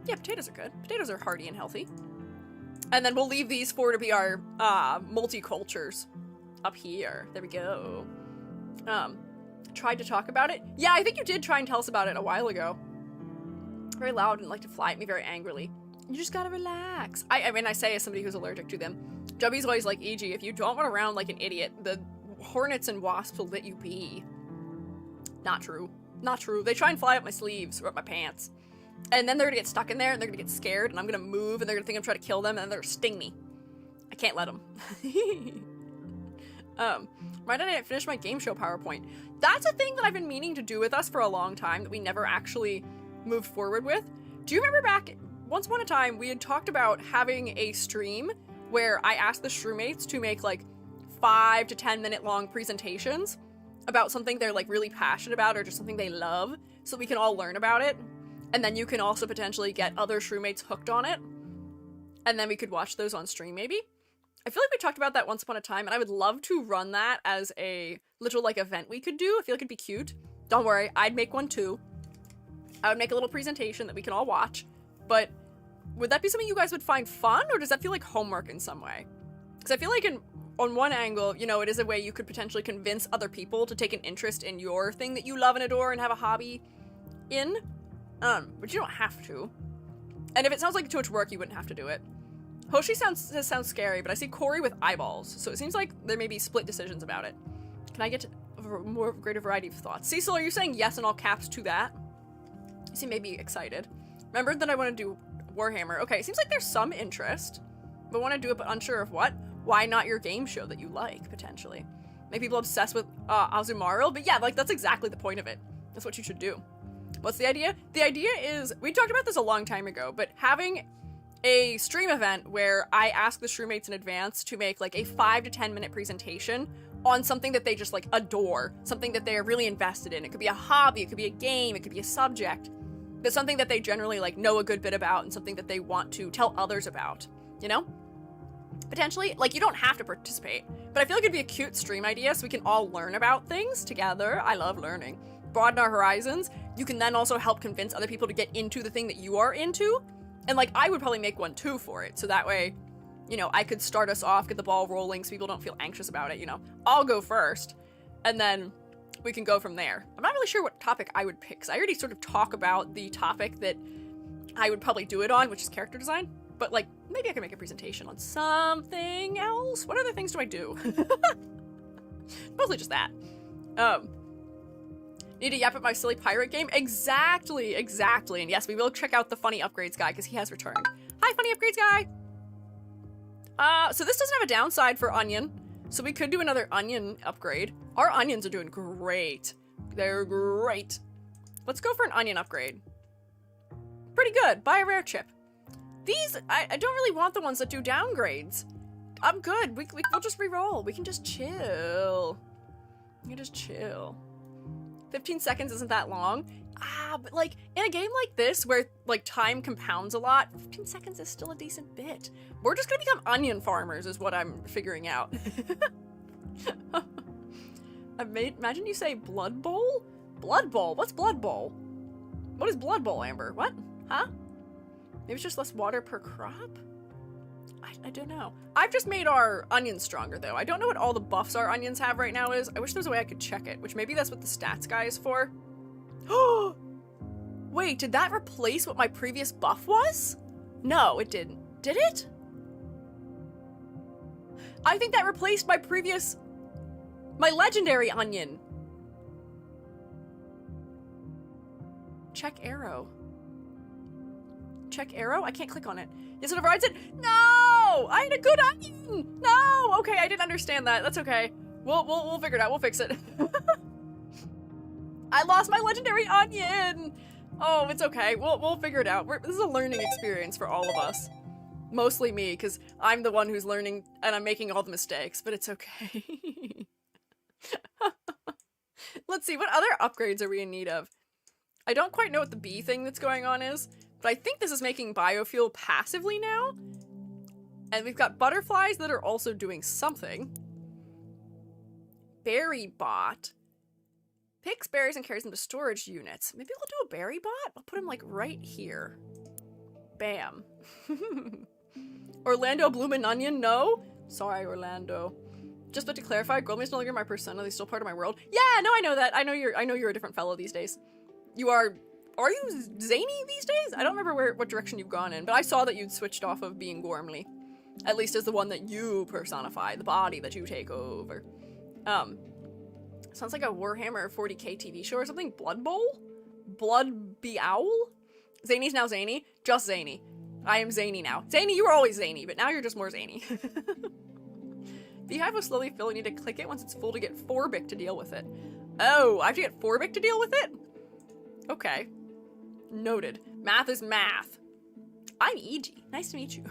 Yeah, potatoes are good. Potatoes are hearty and healthy. And then we'll leave these four to be our multicultures up here. There we go. Tried to talk about it? Yeah, I think you did try and tell us about it a while ago. Very loud and like to fly at me very angrily. You just gotta relax. I mean, I say as somebody who's allergic to them. Jubby's always like, EG, if you don't run around like an idiot, the hornets and wasps will let you be. Not true. Not true. They try and fly up my sleeves or up my pants. And then they're gonna get stuck in there and they're gonna get scared and I'm gonna move and they're gonna think I'm trying to kill them and then they're gonna sting me. I can't let them. Why did I finish my game show PowerPoint? That's a thing that I've been meaning to do with us for a long time that we never actually moved forward with. Do you remember back, once upon a time, we had talked about having a stream where I asked the Shrewmates to make like 5 to 10 minute long presentations about something they're like really passionate about or just something they love so we can all learn about it. And then you can also potentially get other Shrewmates hooked on it. And then we could watch those on stream maybe. I feel like we talked about that once upon a time, and I would love to run that as a little, like, event we could do. I feel like it'd be cute. Don't worry, I'd make one too. I would make a little presentation that we can all watch. But would that be something you guys would find fun, or does that feel like homework in some way? Because I feel like on one angle, you know, it is a way you could potentially convince other people to take an interest in your thing that you love and adore and have a hobby in. But you don't have to. And if it sounds like too much work, you wouldn't have to do it. Hoshi sounds scary, but I see Corey with eyeballs, so it seems like there may be split decisions about it. Can I get a more greater variety of thoughts? Cecil, are you saying yes in all caps to that? You seem maybe excited. Remember that I want to do Warhammer. Okay, it seems like there's some interest, but want to do it but unsure of what? Why not your game show that you like, potentially? Make people obsessed with Azumarill? But yeah, like, that's exactly the point of it. That's what you should do. What's the idea? The idea is, we talked about this a long time ago, but having a stream event where I ask the streammates in advance to make like a 5 to 10 minute presentation on something that they just like adore, something that they are really invested in. It could be a hobby, it could be a game, it could be a subject, but something that they generally like know a good bit about and something that they want to tell others about, you know? Potentially, like, you don't have to participate, but I feel like it'd be a cute stream idea so we can all learn about things together. I love learning. Broaden our horizons. You can then also help convince other people to get into the thing that you are into. And like, I would probably make one too for it, so that way, you know, I could start us off, get the ball rolling so people don't feel anxious about it, you know. I'll go first, and then we can go from there. I'm not really sure what topic I would pick, because I already sort of talk about the topic that I would probably do it on, which is character design. But like, maybe I can make a presentation on something else. What other things do I do? Mostly just that. Need to yap at my silly pirate game? Exactly. And yes, we will check out the funny upgrades guy, because he has returned. Hi, funny upgrades guy! So this doesn't have a downside for onion, so we could do another onion upgrade. Our onions are doing great. They're great. Let's go for an onion upgrade. Pretty good. Buy a rare chip. These, I don't really want the ones that do downgrades. I'm good. We'll just re-roll. We can just chill. 15 seconds isn't that long. But like, in a game like this, where like time compounds a lot, 15 seconds is still a decent bit. We're just gonna become onion farmers is what I'm figuring out. Imagine you say Blood Bowl? Blood Bowl? What's Blood Bowl? What is Blood Bowl, Amber? What? Huh? Maybe it's just less water per crop? I don't know. I've just made our onions stronger, though. I don't know what all the buffs our onions have right now is. I wish there was a way I could check it, which maybe that's what the stats guy is for. Oh! Wait, did that replace what my previous buff was? No, it didn't. Did it? I think that replaced my legendary onion. Check arrow. Check arrow? I can't click on it. Yes, it overrides it? No! I had a good onion! No! Okay, I didn't understand that. That's okay. We'll figure it out. We'll fix it. I lost my legendary onion! Oh, it's okay. We'll figure it out. This is a learning experience for all of us. Mostly me, because I'm the one who's learning and I'm making all the mistakes, but it's okay. Let's see, what other upgrades are we in need of? I don't quite know what the bee thing that's going on is, but I think this is making biofuel passively now. And we've got butterflies that are also doing something. Berry bot. Picks berries and carries them to storage units. Maybe we'll do a berry bot? I'll put him like right here. Bam. Orlando Bloomin' Onion? No? Sorry, Orlando. Just but to clarify, Gromley's no longer my persona, they're still part of my world. Yeah, no, I know that. I know you're a different fellow these days. You are you zany these days? I don't remember what direction you've gone in, but I saw that you'd switched off of being Gormley. At least as the one that you personify, the body that you take over. Sounds like a Warhammer 40k TV show or something. Blood Bowl? Blood Beowl? Zany's now zany? Just zany. I am zany now. Zany, you were always zany, but now you're just more zany. Beehive was slowly filling. You need to click it once it's full to get 4-bic to deal with it. Oh, I have to get 4-bic to deal with it? Okay. Noted. Math is math. I'm E.G. Nice to meet you.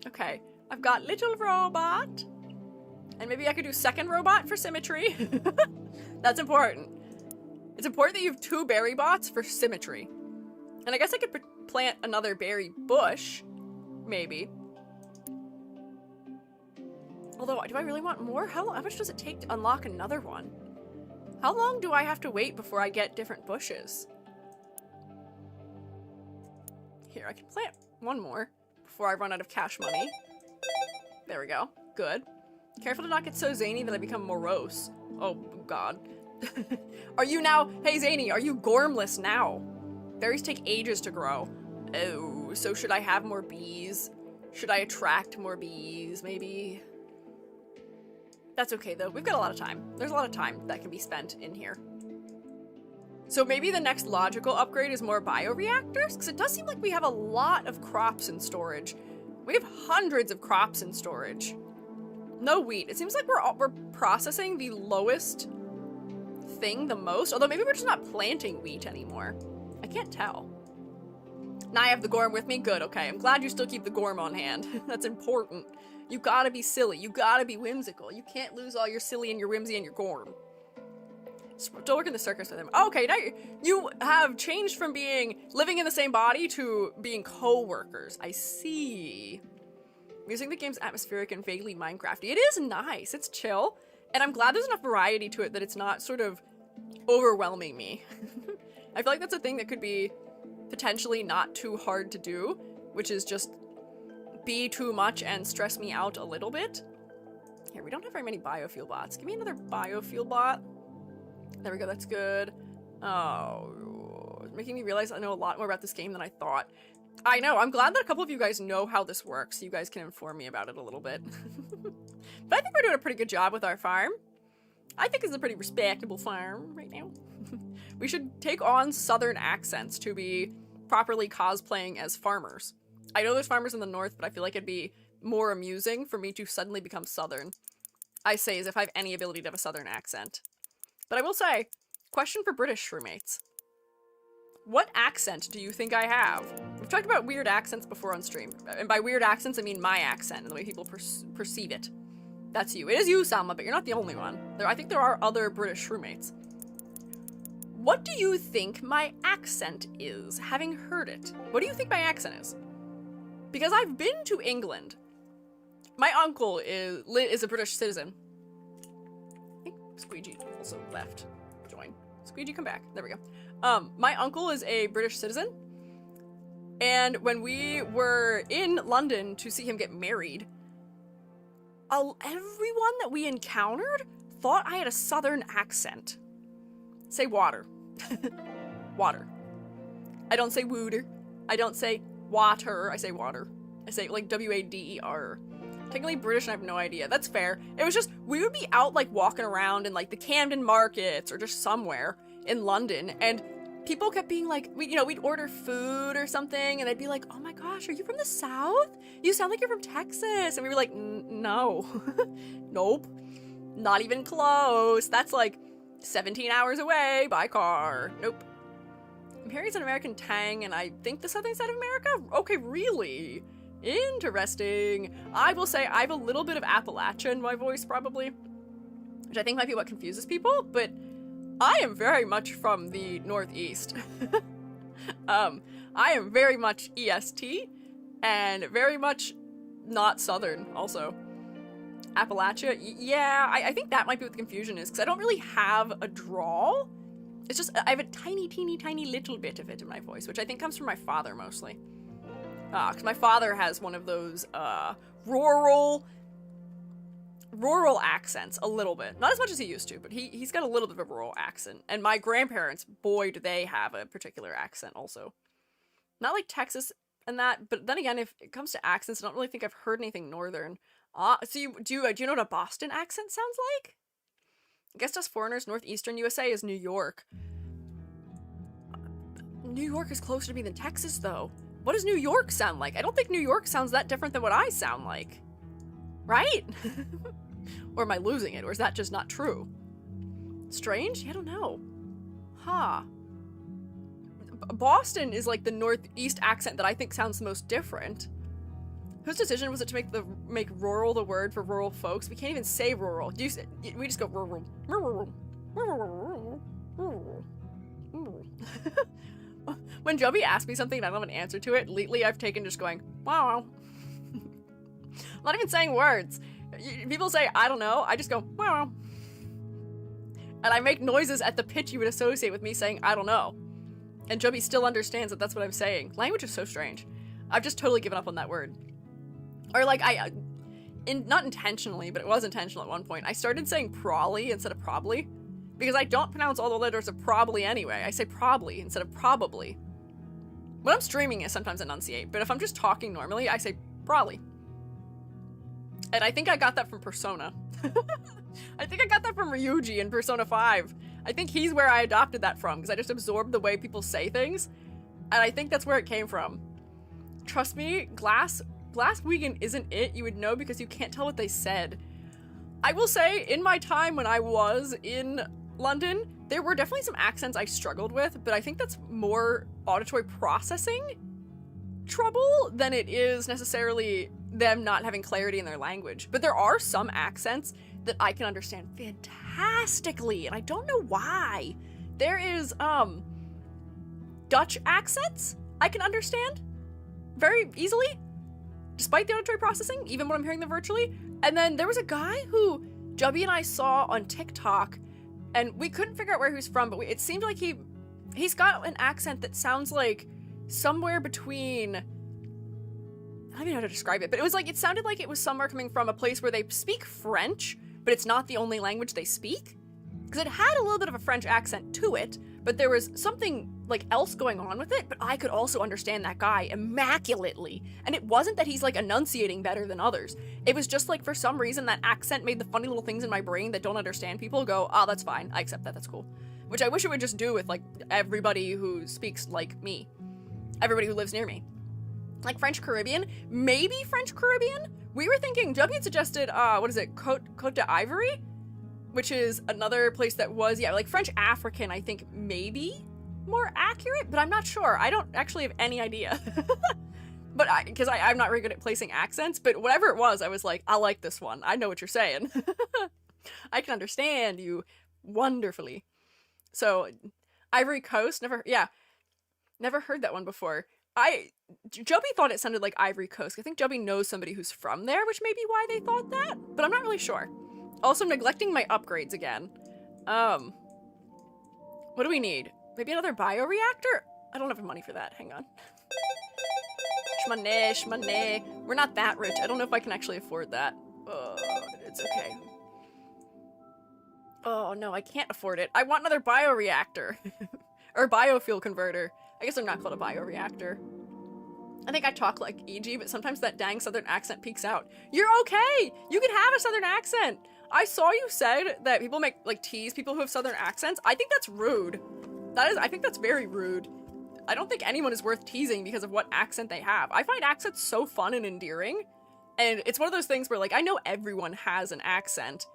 Okay. I've got little robot. And maybe I could do second robot for symmetry. That's important. It's important that you have 2 berry bots for symmetry. And I guess I could plant another berry bush. Maybe. Although, do I really want more? How much does it take to unlock another one? How long do I have to wait before I get different bushes? Here, I can plant one more before I run out of cash money. There we go. Good. Careful to not get so zany that I become morose. Oh, God. Are you now... Hey, Zany, are you gormless now? Berries take ages to grow. Oh, so should I have more bees? Should I attract more bees, maybe? That's okay, though. We've got a lot of time. There's a lot of time that can be spent in here. So maybe the next logical upgrade is more bioreactors? Because it does seem like we have a lot of crops in storage. We have hundreds of crops in storage. No wheat. It seems like we're processing the lowest thing the most. Although maybe we're just not planting wheat anymore. I can't tell. Now I have the Gorm with me? Good, okay. I'm glad you still keep the Gorm on hand. That's important. You gotta be silly. You gotta be whimsical. You can't lose all your silly and your whimsy and your Gorm. Still working the circus with him. Okay, now you have changed from living in the same body to being co-workers. I see. Music the game's atmospheric and vaguely Minecrafty. It is nice. It's chill. And I'm glad there's enough variety to it that it's not sort of overwhelming me. I feel like that's a thing that could be potentially not too hard to do, which is just be too much and stress me out a little bit. Here, we don't have very many biofuel bots. Give me another biofuel bot. There we go, that's good. Oh, it's making me realize I know a lot more about this game than I thought. I know, I'm glad that a couple of you guys know how this works, so you guys can inform me about it a little bit. But I think we're doing a pretty good job with our farm. I think it's a pretty respectable farm right now. We should take on southern accents to be properly cosplaying as farmers. I know there's farmers in the north, but I feel like it'd be more amusing for me to suddenly become southern. I say as if I have any ability to have a southern accent. But I will say, question for British roommates. What accent do you think I have? We've talked about weird accents before on stream. And by weird accents, I mean my accent and the way people perceive it. That's you. It is you, Salma, but you're not the only one. I think there are other British roommates. What do you think my accent is, having heard it? What do you think my accent is? Because I've been to England. My uncle is a British citizen. I think Squiiji also left. Join. Squiiji, come back. There we go. My uncle is a British citizen. And when we were in London to see him get married, everyone that we encountered thought I had a southern accent. Say water. Water. I don't say wooder. I don't say water. I say water. I say like W-A-D-E-R. Technically British and I have no idea. That's fair. It was just, we would be out like walking around in like the Camden markets or just somewhere in London, and people kept being like, we'd order food or something, and they'd be like, oh my gosh, are you from the South? You sound like you're from Texas. And we were like, no. Nope. Not even close. That's like 17 hours away by car. Nope. I'm hearing it's an American tang, and I think the southern side of America? Okay, really? Interesting. I will say I have a little bit of Appalachia in my voice, probably, which I think might be what confuses people, but I am very much from the Northeast. I am very much EST, and very much not Southern, also. Appalachia, yeah, I think that might be what the confusion is, because I don't really have a drawl. It's just, I have a tiny, teeny, tiny little bit of it in my voice, which I think comes from my father, mostly. Because my father has one of those, rural accents, a little bit. Not as much as he used to, but he's got a little bit of a rural accent. And my grandparents, boy, do they have a particular accent, also. Not like Texas and that, but then again, if it comes to accents, I don't really think I've heard anything northern. So do you know what a Boston accent sounds like? I guess to us foreigners, northeastern USA is New York. New York is closer to me than Texas, though. What does New York sound like? I don't think New York sounds that different than what I sound like. Right? Or am I losing it? Or is that just not true? Strange? I don't know. Huh. Boston is like the northeast accent that I think sounds the most different. Whose decision was it to make rural the word for rural folks? We can't even say rural. We just go rural. When Joby asks me something and I don't have an answer to it, lately I've taken just going, wow. I'm not even saying words. People say, I don't know. I just go, wow. And I make noises at the pitch you would associate with me saying, I don't know. And Joby still understands that that's what I'm saying. Language is so strange. I've just totally given up on that word. Or like, not intentionally, but it was intentional at one point. I started saying probably instead of probably, because I don't pronounce all the letters of probably anyway. I say probably instead of probably. When I'm streaming, I sometimes enunciate, but if I'm just talking normally, I say probably. And I think I got that from Persona. I think I got that from Ryuji in Persona 5. I think he's where I adopted that from, because I just absorbed the way people say things, and I think that's where it came from. Trust me, Glass Vegan isn't it. You would know because you can't tell what they said. I will say, in my time when I was in London, there were definitely some accents I struggled with, but I think that's more auditory processing trouble than it is necessarily them not having clarity in their language. But there are some accents that I can understand fantastically, and I don't know why. There is, Dutch accents I can understand very easily, despite the auditory processing, even when I'm hearing them virtually. And then there was a guy who Jubby and I saw on TikTok, and we couldn't figure out where he was from, but it seemed like he's got an accent that sounds like somewhere between, I don't even know how to describe it, but it sounded like it was somewhere coming from a place where they speak French, but it's not the only language they speak. Because it had a little bit of a French accent to it, but there was something like else going on with it, but I could also understand that guy immaculately. And it wasn't that he's like enunciating better than others. It was just like, for some reason, that accent made the funny little things in my brain that don't understand people go, oh, that's fine, I accept that, that's cool. Which I wish it would just do with like everybody who speaks like me. Everybody who lives near me. Like French Caribbean, maybe French Caribbean? We were thinking, Jubby had suggested, Côte d'Ivory? Which is another place that was, yeah, like French African, I think maybe more accurate, but I'm not sure. I don't actually have any idea. But because I'm not very good at placing accents, but whatever it was, I was like, I like this one. I know what you're saying. I can understand you wonderfully. So, Ivory Coast, never heard that one before. Joby thought it sounded like Ivory Coast. I think Joby knows somebody who's from there, which may be why they thought that, but I'm not really sure. Also, I'm neglecting my upgrades again. What do we need? Maybe another bioreactor? I don't have money for that. Hang on. Shmoney. We're not that rich. I don't know if I can actually afford that. It's okay. Oh, no, I can't afford it. I want another bioreactor. Or biofuel converter. I guess they're not called a bioreactor. I think I talk like E.G., but sometimes that dang southern accent peeks out. You're okay! You can have a southern accent! I saw you said that people tease people who have southern accents. I think that's rude. I think that's very rude. I don't think anyone is worth teasing because of what accent they have. I find accents so fun and endearing. And it's one of those things where, like, I know everyone has an accent.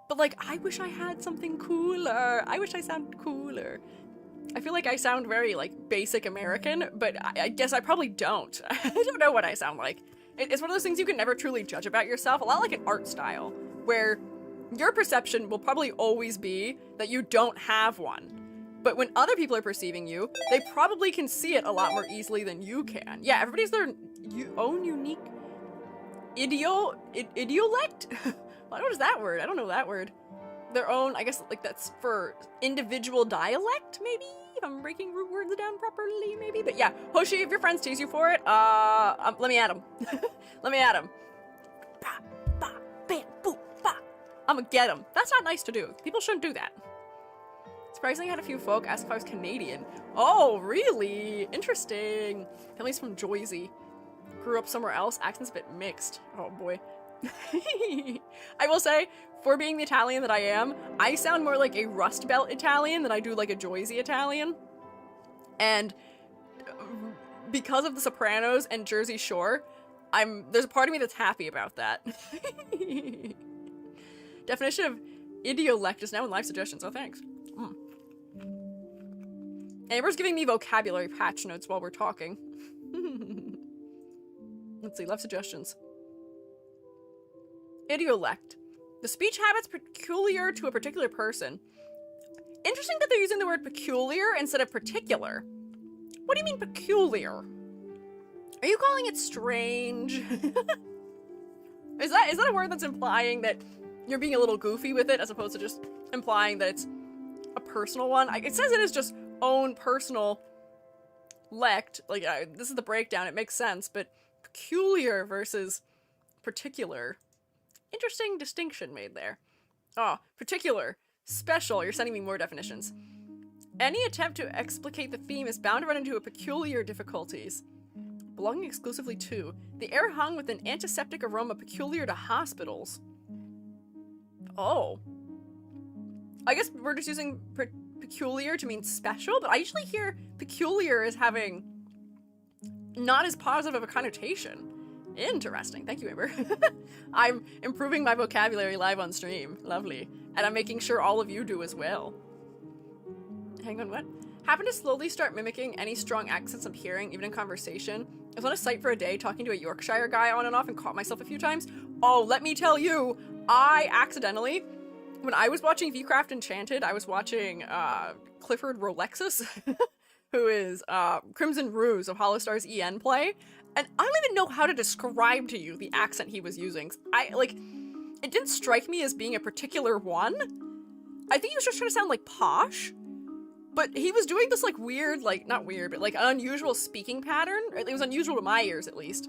But, like, I wish I had something cooler. I wish I sounded cooler. I feel like I sound very, like, basic American, but I guess I probably don't. I don't know what I sound like. It's one of those things you can never truly judge about yourself. A lot like an art style, where your perception will probably always be that you don't have one. But when other people are perceiving you, they probably can see it a lot more easily than you can. Yeah, everybody's their own unique idiolect? What is that word? I don't know that word. Their own, I guess, like, that's for individual dialect, maybe? If I'm breaking root words down properly, maybe? But yeah, Hoshi, if your friends tease you for it, let me at them. Let me at them. Ba, ba, bam, boom, ba. I'm gonna get them. That's not nice to do. People shouldn't do that. Surprisingly, I had a few folk ask if I was Canadian. Oh, really? Interesting. Family's from Jersey. Grew up somewhere else. Accent's a bit mixed. Oh, boy. I will say, for being the Italian that I am, I sound more like a Rust Belt Italian than I do like a Jersey Italian. And because of The Sopranos and Jersey Shore, there's a part of me that's happy about that. Definition of idiolect is now in live suggestions. Oh, thanks. Amber's giving me vocabulary patch notes while we're talking. Let's see, live suggestions. Idiolect. The speech habits peculiar to a particular person. Interesting that they're using the word peculiar instead of particular. What do you mean peculiar? Are you calling it strange? Is that a word that's implying that you're being a little goofy with it as opposed to just implying that it's a personal one? It says it is just own personal lect. Like, this is the breakdown, it makes sense, but peculiar versus particular. Interesting distinction made there. Oh, particular, special, you're sending me more definitions. Any attempt to explicate the theme is bound to run into a peculiar difficulties. Belonging exclusively to. The air hung with an antiseptic aroma peculiar to hospitals. Oh. I guess we're just using peculiar to mean special, but I usually hear peculiar as having not as positive of a connotation. Interesting. Thank you, Amber. I'm improving my vocabulary live on stream. Lovely. And I'm making sure all of you do as well. Hang on, what? Happen to slowly start mimicking any strong accents I'm hearing, even in conversation. I was on a site for a day talking to a Yorkshire guy on and off and caught myself a few times. Oh, let me tell you, I accidentally, when I was watching VCraft Enchanted, I was watching Clifford Rolexus, who is Crimson Ruse of Hollowstar's EN play, and I don't even know how to describe to you the accent he was using. It didn't strike me as being a particular one. I think he was just trying to sound like posh. But he was doing this like weird, like not weird, but like an unusual speaking pattern. It was unusual to my ears at least.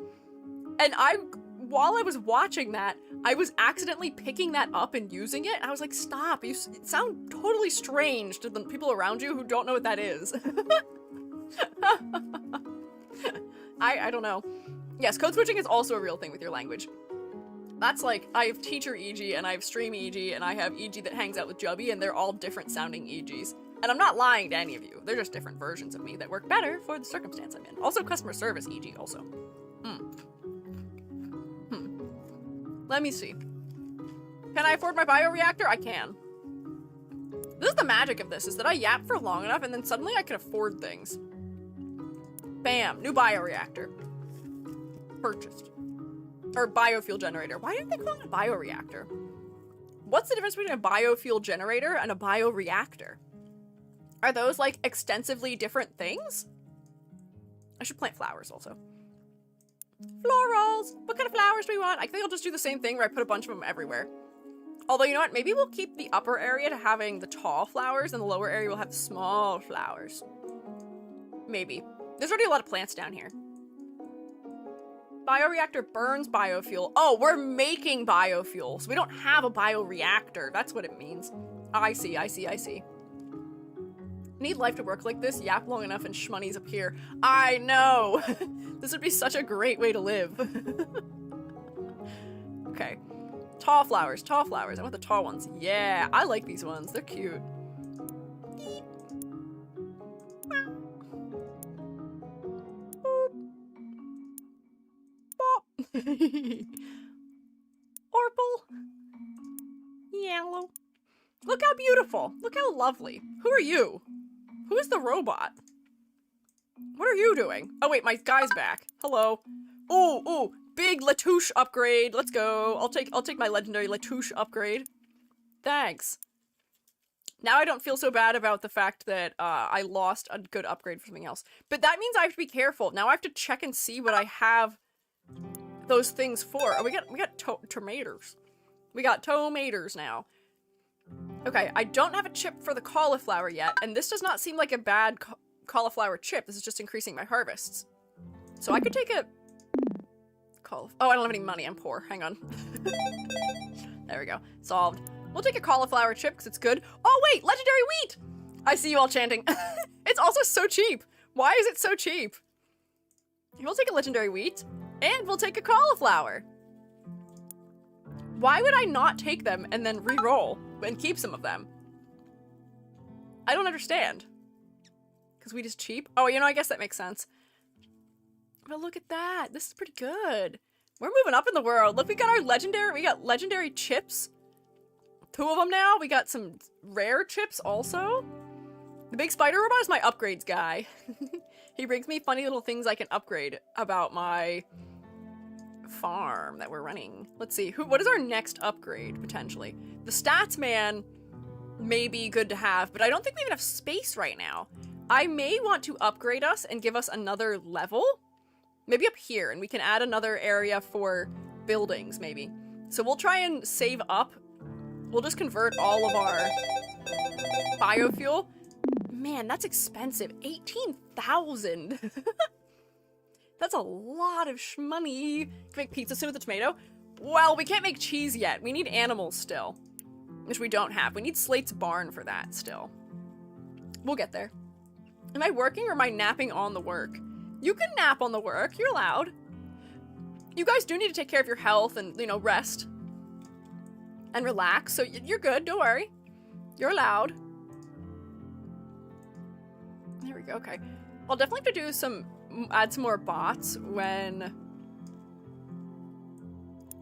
And while I was watching that, I was accidentally picking that up and using it. I was like, stop, you sound totally strange to the people around you who don't know what that is. I don't know. Yes, code switching is also a real thing with your language. That's like, I have teacher EG and I have stream EG and I have EG that hangs out with Jubby, and they're all different sounding EGs. And I'm not lying to any of you. They're just different versions of me that work better for the circumstance I'm in. Also customer service EG also. Let me see. Can I afford my bioreactor? I can. This is the magic of this, is that I yap for long enough and then suddenly I can afford things. Bam, new bioreactor. Purchased. Or biofuel generator. Why didn't they call it a bioreactor? What's the difference between a biofuel generator and a bioreactor? Are those like extensively different things? I should plant flowers also. Florals! What kind of flowers do we want? I think I'll just do the same thing where I put a bunch of them everywhere. Although, you know what? Maybe we'll keep the upper area to having the tall flowers and the lower area will have the small flowers. Maybe. There's already a lot of plants down here. Bioreactor burns biofuel. Oh, we're making biofuel. So we don't have a bioreactor. That's what it means. I see. Need life to work like this? Yap long enough and shmoney's appear. I know! This would be such a great way to live. Okay. Tall flowers. I want the tall ones. Yeah, I like these ones. They're cute. Orpal. Yellow. Look how beautiful. Look how lovely. Who are you? Who is the robot? What are you doing? Oh wait, my guy's back. Hello. Ooh, big Latouche upgrade. Let's go. I'll take my legendary Latouche upgrade. Thanks. Now I don't feel so bad about the fact that I lost a good upgrade for something else. But that means I have to be careful. Now I have to check and see what I have those things for. Oh, we got tomatoes. We got tomatoes now. Okay, I don't have a chip for the cauliflower yet, and this does not seem like a bad cauliflower chip. This is just increasing my harvests. So I could take a oh, I don't have any money. I'm poor. Hang on. There we go. Solved. We'll take a cauliflower chip because it's good. Oh wait, legendary wheat! I see you all chanting. It's also so cheap. Why is it so cheap? We'll take a legendary wheat, and we'll take a cauliflower. Why would I not take them and then re-roll and keep some of them? I don't understand. Because wheat is cheap? Oh, you know, I guess that makes sense. But look at that. This is pretty good. We're moving up in the world. Look, we got legendary chips. 2 of them now. We got some rare chips also. The big spider robot is my upgrades guy. He brings me funny little things I can upgrade about my farm that we're running. Let's see, what is our next upgrade, potentially? The stats man may be good to have, but I don't think we have enough space right now. I may want to upgrade us and give us another level. Maybe up here, and we can add another area for buildings, maybe. So we'll try and save up. We'll just convert all of our biofuel. Man, that's expensive. 18,000. That's a lot of shmoney. Can we make pizza soon with a tomato? Well, we can't make cheese yet. We need animals still, which we don't have. We need Slate's barn for that still. We'll get there. Am I working or am I napping on the work? You can nap on the work. You're allowed. You guys do need to take care of your health and, you know, rest. And relax. So you're good. Don't worry. You're allowed. There we go. Okay. I'll definitely have to do add some more bots when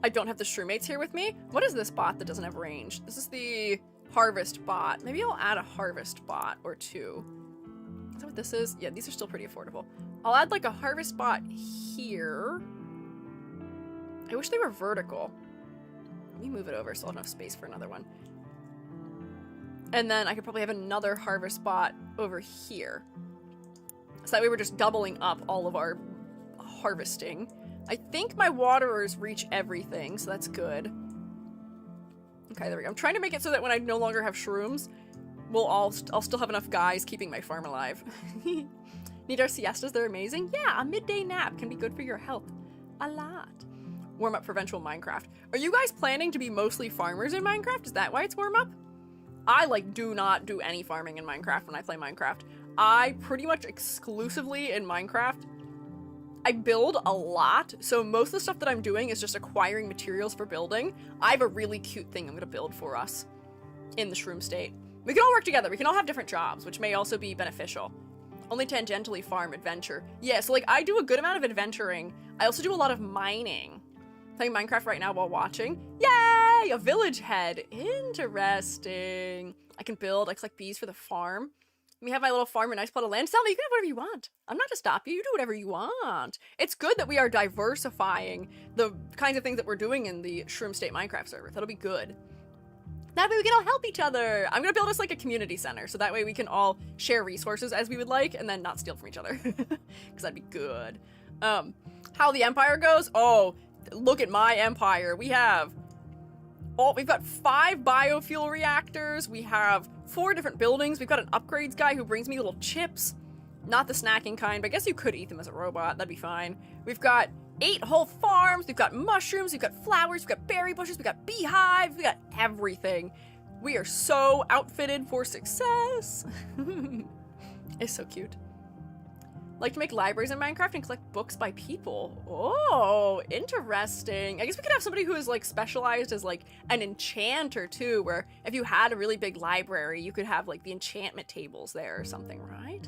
I don't have the shroommates here with me. What is this bot that doesn't have range? This is the harvest bot. Maybe I'll add a harvest bot or two. Is that what this is? Yeah, these are still pretty affordable. I'll add like a harvest bot here. I wish they were vertical. Let me move it over so I'll have enough space for another one. And then I could probably have another harvest bot over here. So that way we're just doubling up all of our harvesting. I think my waterers reach everything, so that's good. Okay, there we go. I'm trying to make it so that when I no longer have shrooms, I'll still have enough guys keeping my farm alive. Need our siestas? They're amazing. Yeah, a midday nap can be good for your health. A lot. Warm up for eventual Minecraft. Are you guys planning to be mostly farmers in Minecraft? Is that why it's warm up? I, like, do not do any farming in Minecraft when I play Minecraft. I pretty much exclusively in Minecraft, I build a lot, so most of the stuff that I'm doing is just acquiring materials for building. I have a really cute thing I'm gonna build for us in the shroom state. We can all work together. We can all have different jobs, which may also be beneficial. Only tangentially farm adventure. Yeah, so, like, I do a good amount of adventuring. I also do a lot of mining. Playing Minecraft right now while watching. Yay! A village head. Interesting. I can build. I collect bees for the farm. We have my little farm, a nice plot of land. Tell me, you can have whatever you want. I'm not to stop you. You do whatever you want. It's good that we are diversifying the kinds of things that we're doing in the Shroom State Minecraft server. That'll be good. That way we can all help each other. I'm gonna build us like a community center, so that way we can all share resources as we would like, and then not steal from each other. Because that'd be good. How the Empire goes? Oh, look at my Empire. We've got 5 biofuel reactors. We have 4 different buildings. We've got an upgrades guy who brings me little chips. Not the snacking kind, but I guess you could eat them as a robot. That'd be fine. We've got 8 whole farms. We've got mushrooms. We've got flowers. We've got berry bushes. We've got beehives. We got everything. We are so outfitted for success. It's so cute. Like to make libraries in Minecraft and collect books by people. Oh, interesting. I guess we could have somebody who is like specialized as like an enchanter too, where if you had a really big library, you could have like the enchantment tables there or something, right?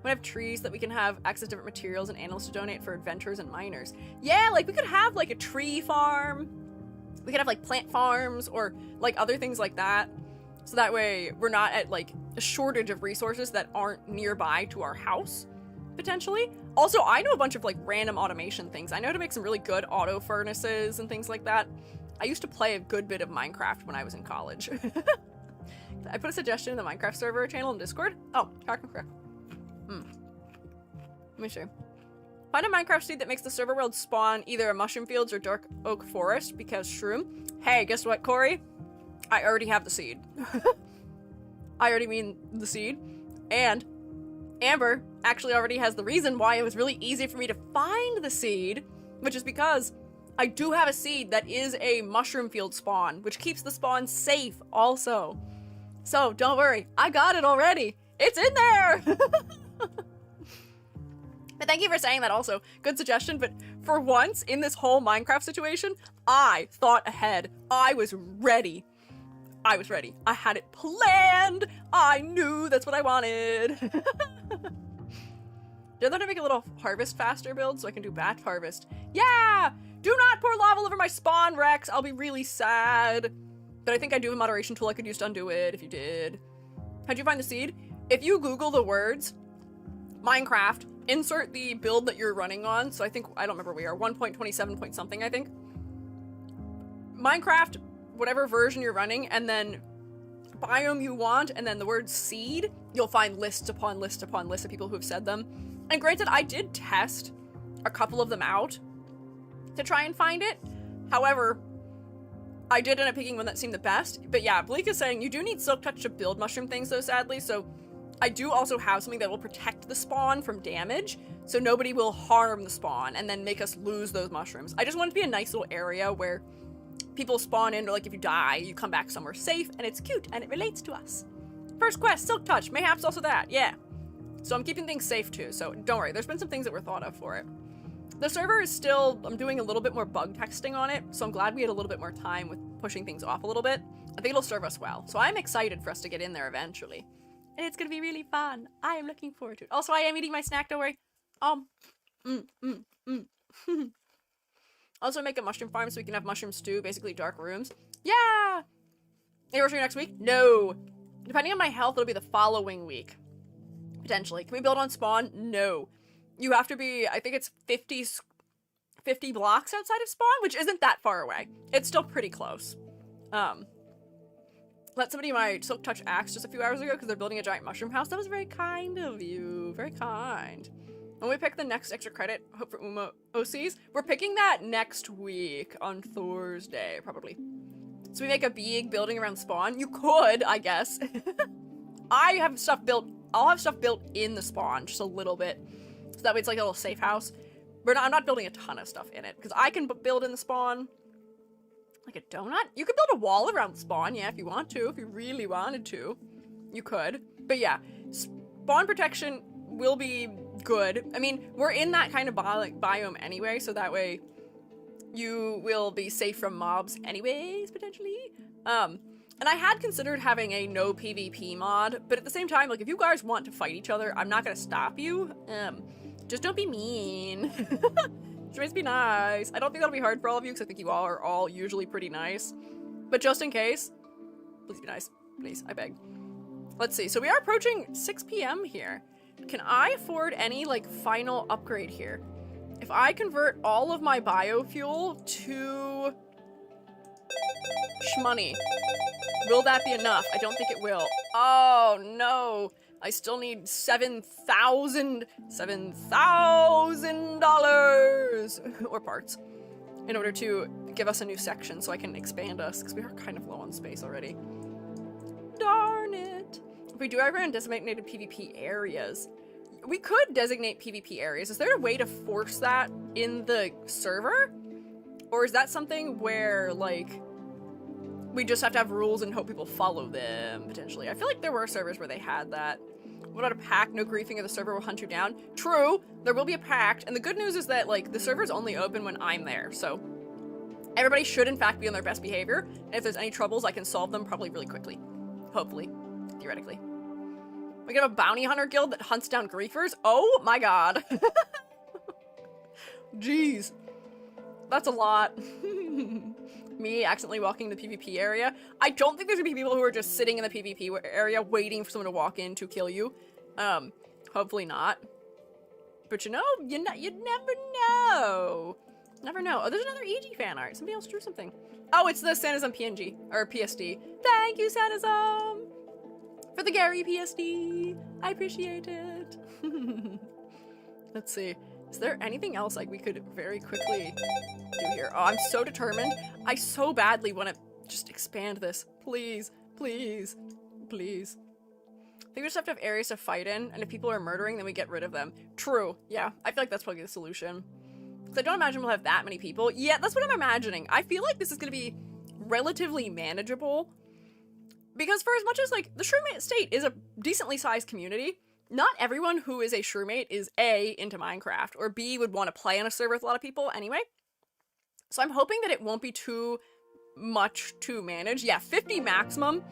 We have trees that we can have access to different materials and animals to donate for adventurers and miners. Yeah, like we could have like a tree farm. We could have like plant farms or like other things like that. So that way we're not at like a shortage of resources that aren't nearby to our house. Potentially. Also, I know a bunch of like random automation things. I know how to make some really good auto furnaces and things like that. I used to play a good bit of Minecraft when I was in college. I put a suggestion in the Minecraft server channel in Discord. Oh, correct. Let me see. Find a Minecraft seed that makes the server world spawn either a mushroom fields or dark oak forest because shroom. Hey, guess what, Corey? I already have the seed. I already mean the seed. And Amber actually already has the reason why it was really easy for me to find the seed, which is because I do have a seed that is a mushroom field spawn, which keeps the spawn safe also. So don't worry, I got it already. It's in there. But thank you for saying that also. Good suggestion, but for once in this whole Minecraft situation, I thought ahead. I was ready. I had it planned. I knew that's what I wanted. Did I learn to make a little harvest faster build so I can do batch harvest? Yeah! Do not pour lava over my spawn, Rex. I'll be really sad. But I think I do have a moderation tool I could use to undo it if you did. How'd you find the seed? If you Google the words Minecraft, insert the build that you're running on. So I don't remember where we are, 1.27 point something, I think. Minecraft, whatever version you're running, and then biome you want, and then the word seed, you'll find lists upon lists upon lists of people who have said them. And granted, I did test a couple of them out to try and find it. However, I did end up picking one that seemed the best. But yeah, Bleak is saying you do need Silk Touch to build mushroom things though, sadly, so I do also have something that will protect the spawn from damage, so nobody will harm the spawn and then make us lose those mushrooms. I just want it to be a nice little area where people spawn in, or like if you die, you come back somewhere safe, and it's cute, and it relates to us. First quest, Silk Touch. Mayhaps also that. Yeah. So I'm keeping things safe too, so don't worry. There's been some things that were thought of for it. The server is still, I'm doing a little bit more bug texting on it, so I'm glad we had a little bit more time with pushing things off a little bit. I think it'll serve us well. So I'm excited for us to get in there eventually. And it's gonna be really fun. I am looking forward to it. Also, I am eating my snack, don't worry. Also make a mushroom farm so we can have mushroom stew, basically dark rooms. Yeah! Anniversary next week? No. Depending on my health, it'll be the following week. Potentially. Can we build on spawn? No. You have to be, I think it's 50 blocks outside of spawn, which isn't that far away. It's still pretty close. Let somebody my Silk Touch axe just a few hours ago because they're building a giant mushroom house. That was very kind of you. Very kind. When we pick the next extra credit, hope for Uma OCs, we're picking that next week on Thursday, probably. So we make a big building around spawn. You could, I guess. I have stuff built. I'll have stuff built in the spawn, just a little bit. So that way it's like a little safe house. I'm not building a ton of stuff in it, because I can build in the spawn. Like a donut? You could build a wall around the spawn, yeah, if you want to. If you really wanted to. You could. But yeah, spawn protection will be good. I mean, we're in that kind of biome anyway, so that way you will be safe from mobs anyways, potentially. And I had considered having a no PvP mod, but at the same time, like, if you guys want to fight each other, I'm not gonna stop you. Just don't be mean. Just be nice. I don't think that'll be hard for all of you, because I think you all are all usually pretty nice. But just in case, please be nice. Please, I beg. Let's see. So we are approaching 6 p.m. here. Can I afford any, like, final upgrade here? If I convert all of my biofuel to shmoney, will that be enough? I don't think it will. Oh, no. I still need $7,000 or parts in order to give us a new section so I can expand us, because we are kind of low on space already. Darn it. If we do ever in designated PvP areas, we could designate PvP areas. Is there a way to force that in the server? Or is that something where, like, we just have to have rules and hope people follow them, potentially? I feel like there were servers where they had that. What about a pact? No griefing or the server will hunt you down. True, there will be a pact, and the good news is that, like, the server's only open when I'm there, so everybody should, in fact, be on their best behavior, and if there's any troubles, I can solve them probably really quickly. Hopefully. Theoretically. We got a bounty hunter guild that hunts down griefers? Oh my god. Jeez. That's a lot. Me accidentally walking the PvP area. I don't think there's gonna be people who are just sitting in the PvP area waiting for someone to walk in to kill you. Hopefully not. But you know, you'd never know. Never know. Oh, there's another EG fan art. Somebody else drew something. Oh, it's the Sanizum PNG, or PSD. Thank you, Sanizum, for the Gary PSD. I appreciate it. Let's see. Is there anything else like we could very quickly do here? Oh, I'm so determined. I so badly want to just expand this. Please, please, please. I think we just have to have areas to fight in, and if people are murdering, then we get rid of them. True. Yeah, I feel like that's probably the solution. Because I don't imagine we'll have that many people. Yeah, that's what I'm imagining. I feel like this is going to be relatively manageable. Because for as much as, like, the Shroomate State is a decently sized community, not everyone who is a Shroomate is A, into Minecraft, or B, would want to play on a server with a lot of people anyway. So I'm hoping that it won't be too much to manage. Yeah, 50 maximum.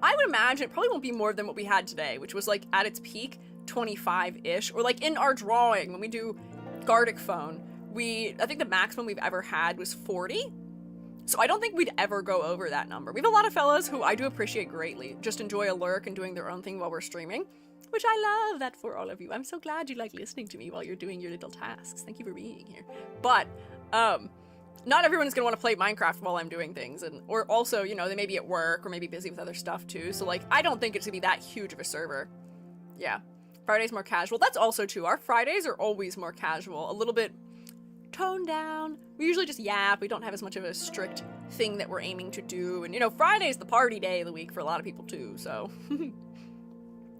I would imagine it probably won't be more than what we had today, which was, like, at its peak, 25-ish. Or, like, in our drawing, when we do Gardic Phone, I think the maximum we've ever had was 40. So I don't think we'd ever go over that number. We have a lot of fellas who I do appreciate greatly, just enjoy a lurk and doing their own thing while we're streaming, which I love that for all of you. I'm so glad you like listening to me while you're doing your little tasks. Thank you for being here. But, not everyone is going to want to play Minecraft while I'm doing things, or also, you know, they may be at work or maybe busy with other stuff too, so, like, I don't think it's going to be that huge of a server. Yeah. Friday's more casual. That's also true. Our Fridays are always more casual, a little bit toned down. We usually just yap. We don't have as much of a strict thing that we're aiming to do, and, you know, Friday's the party day of the week for a lot of people too, so.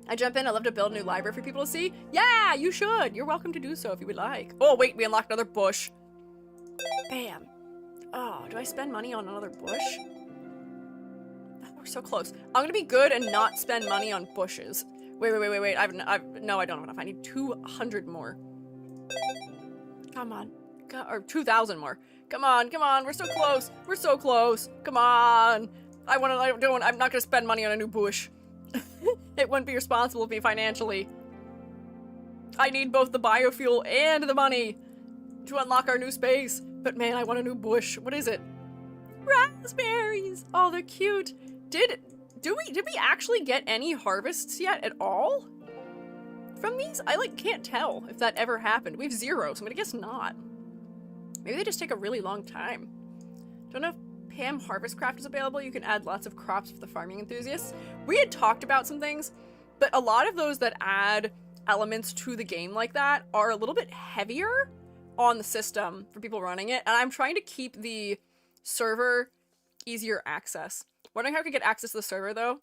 I jump in. I love to build a new library for people to see. Yeah, you should. You're welcome to do so if you would like. Oh, wait, we unlocked another bush. Bam. Oh, do I spend money on another bush? we're so close. I'm gonna be good and not spend money on bushes. Wait. No, I don't have enough. I need 200 more. Come on. Or 2,000 more. Come on. We're so close. We're so close. Come on. I'm not gonna spend money on a new bush. It wouldn't be responsible of me financially. I need both the biofuel and the money to unlock our new space. But man, I want a new bush. What is it? Raspberries. Oh, they're cute. Did we actually get any harvests yet at all? From these? I can't tell if that ever happened. We have 0, so I'm gonna guess not. Maybe they just take a really long time. Don't know if Pam Harvestcraft is available. You can add lots of crops for the farming enthusiasts. We had talked about some things, but a lot of those that add elements to the game like that are a little bit heavier on the system for people running it, and I'm trying to keep the server easier access. Wondering how I could get access to the server though.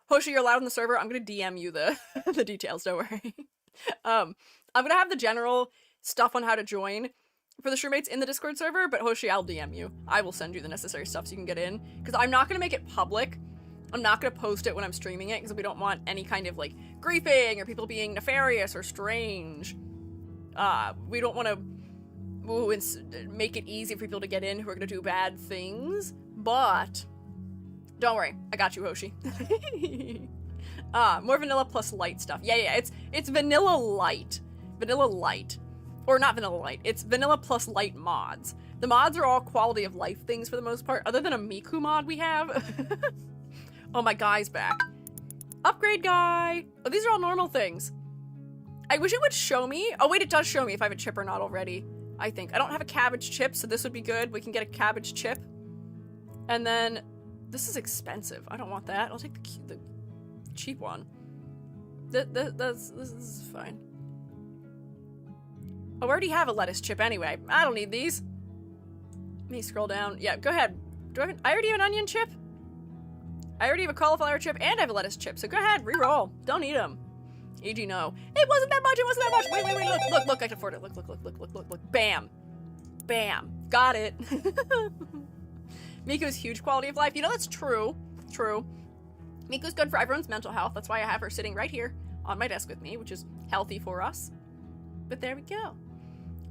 Hoshi, you're allowed on the server. I'm gonna DM you the the details, don't worry. I'm gonna have the general stuff on how to join for the Shroommates in the Discord server, but Hoshi, I'll DM you. I will send you the necessary stuff so you can get in, because I'm not gonna make it public. I'm not gonna post it when I'm streaming it, because we don't want any kind of griefing or people being nefarious or strange. We don't want to make it easy for people to get in who are gonna do bad things, but don't worry, I got you, Hoshi. More vanilla plus light stuff. Yeah, it's vanilla light. Vanilla light. Or not vanilla light, it's vanilla plus light mods. The mods are all quality of life things for the most part, other than a Miku mod we have. Oh, my guy's back. Upgrade guy. Oh, these are all normal things. I wish it would show me. Oh, wait, it does show me if I have a chip or not already, I think. I don't have a cabbage chip, so this would be good. We can get a cabbage chip. And then, this is expensive. I don't want that. I'll take the cheap one. This is fine. Oh, I already have a lettuce chip anyway. I don't need these. Let me scroll down. Yeah, go ahead. I already have an onion chip? I already have a cauliflower chip and I have a lettuce chip, so go ahead, re-roll. Don't eat them. E.g. no. It wasn't that much, Wait, look, I can afford it. Look. Bam. Got it. Miko's huge quality of life. You know, that's true. Miko's good for everyone's mental health. That's why I have her sitting right here on my desk with me, which is healthy for us. But there we go.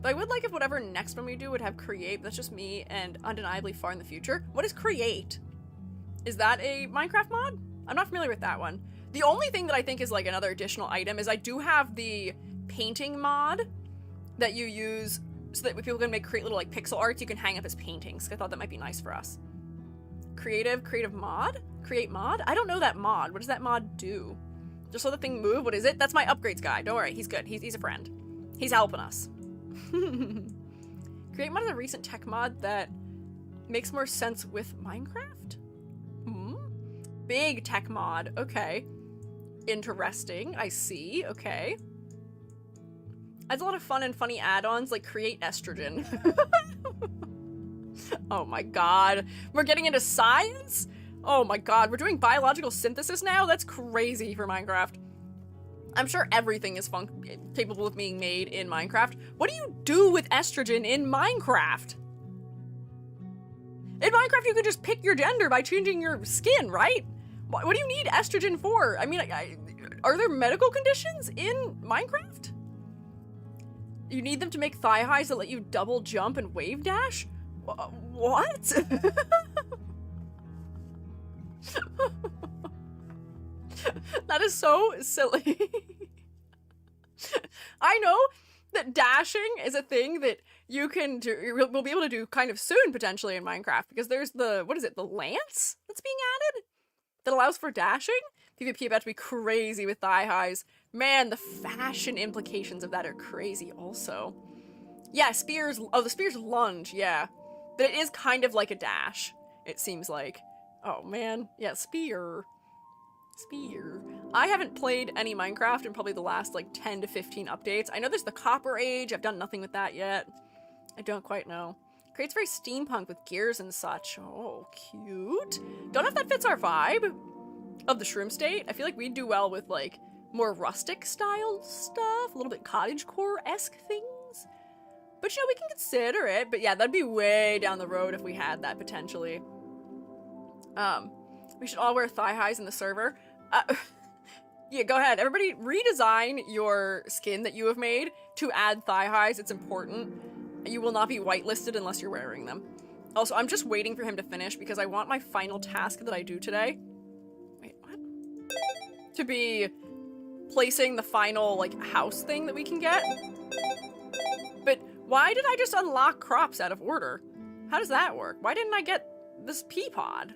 But I would like if whatever next one we do would have create. That's just me and undeniably far in the future. What is create? Is that a Minecraft mod? I'm not familiar with that one. The only thing that I think is another additional item is I do have the painting mod that you use so that people can create little pixel arts you can hang up as paintings. I thought that might be nice for us. Creative mod? Create mod? I don't know that mod. What does that mod do? Just let the thing move? What is it? That's my upgrades guy. Don't worry. He's good. He's a friend. He's helping us. Create mod is a recent tech mod that makes more sense with Minecraft? Big tech mod. Okay. Interesting. I see. Okay. Adds a lot of fun and funny add-ons like create estrogen. Oh my god. We're getting into science? Oh my god. We're doing biological synthesis now? That's crazy for Minecraft. I'm sure everything is capable of being made in Minecraft. What do you do with estrogen in Minecraft? In Minecraft, you could just pick your gender by changing your skin, right? What do you need estrogen for? I mean, are there medical conditions in Minecraft? You need them to make thigh highs that let you double jump and wave dash? What? That is so silly. I know that dashing is a thing that you can do, we'll be able to do kind of soon potentially in Minecraft, because there's the lance that's being added that allows for dashing. PvP about to be crazy with thigh highs. Man, the fashion implications of that are crazy also. Yeah, spears, the spears lunge, yeah. But it is kind of like a dash, it seems like. Oh man, yeah, spear. I haven't played any Minecraft in probably the last 10 to 15 updates. I know there's the Copper Age. I've done nothing with that yet. I don't quite know. Creates very steampunk with gears and such. Oh, cute. Don't know if that fits our vibe of the Shroom State. I feel like we'd do well with more rustic style stuff, a little bit cottagecore-esque things. But we can consider it. But yeah, that'd be way down the road if we had that potentially. We should all wear thigh highs in the server. Yeah, go ahead. Everybody redesign your skin that you have made to add thigh highs. It's important. You will not be whitelisted unless you're wearing them. Also, I'm just waiting for him to finish because I want my final task that I do today. Wait, what? To be placing the final, like, house thing that we can get. But why did I just unlock crops out of order? How does that work? Why didn't I get this pea pod?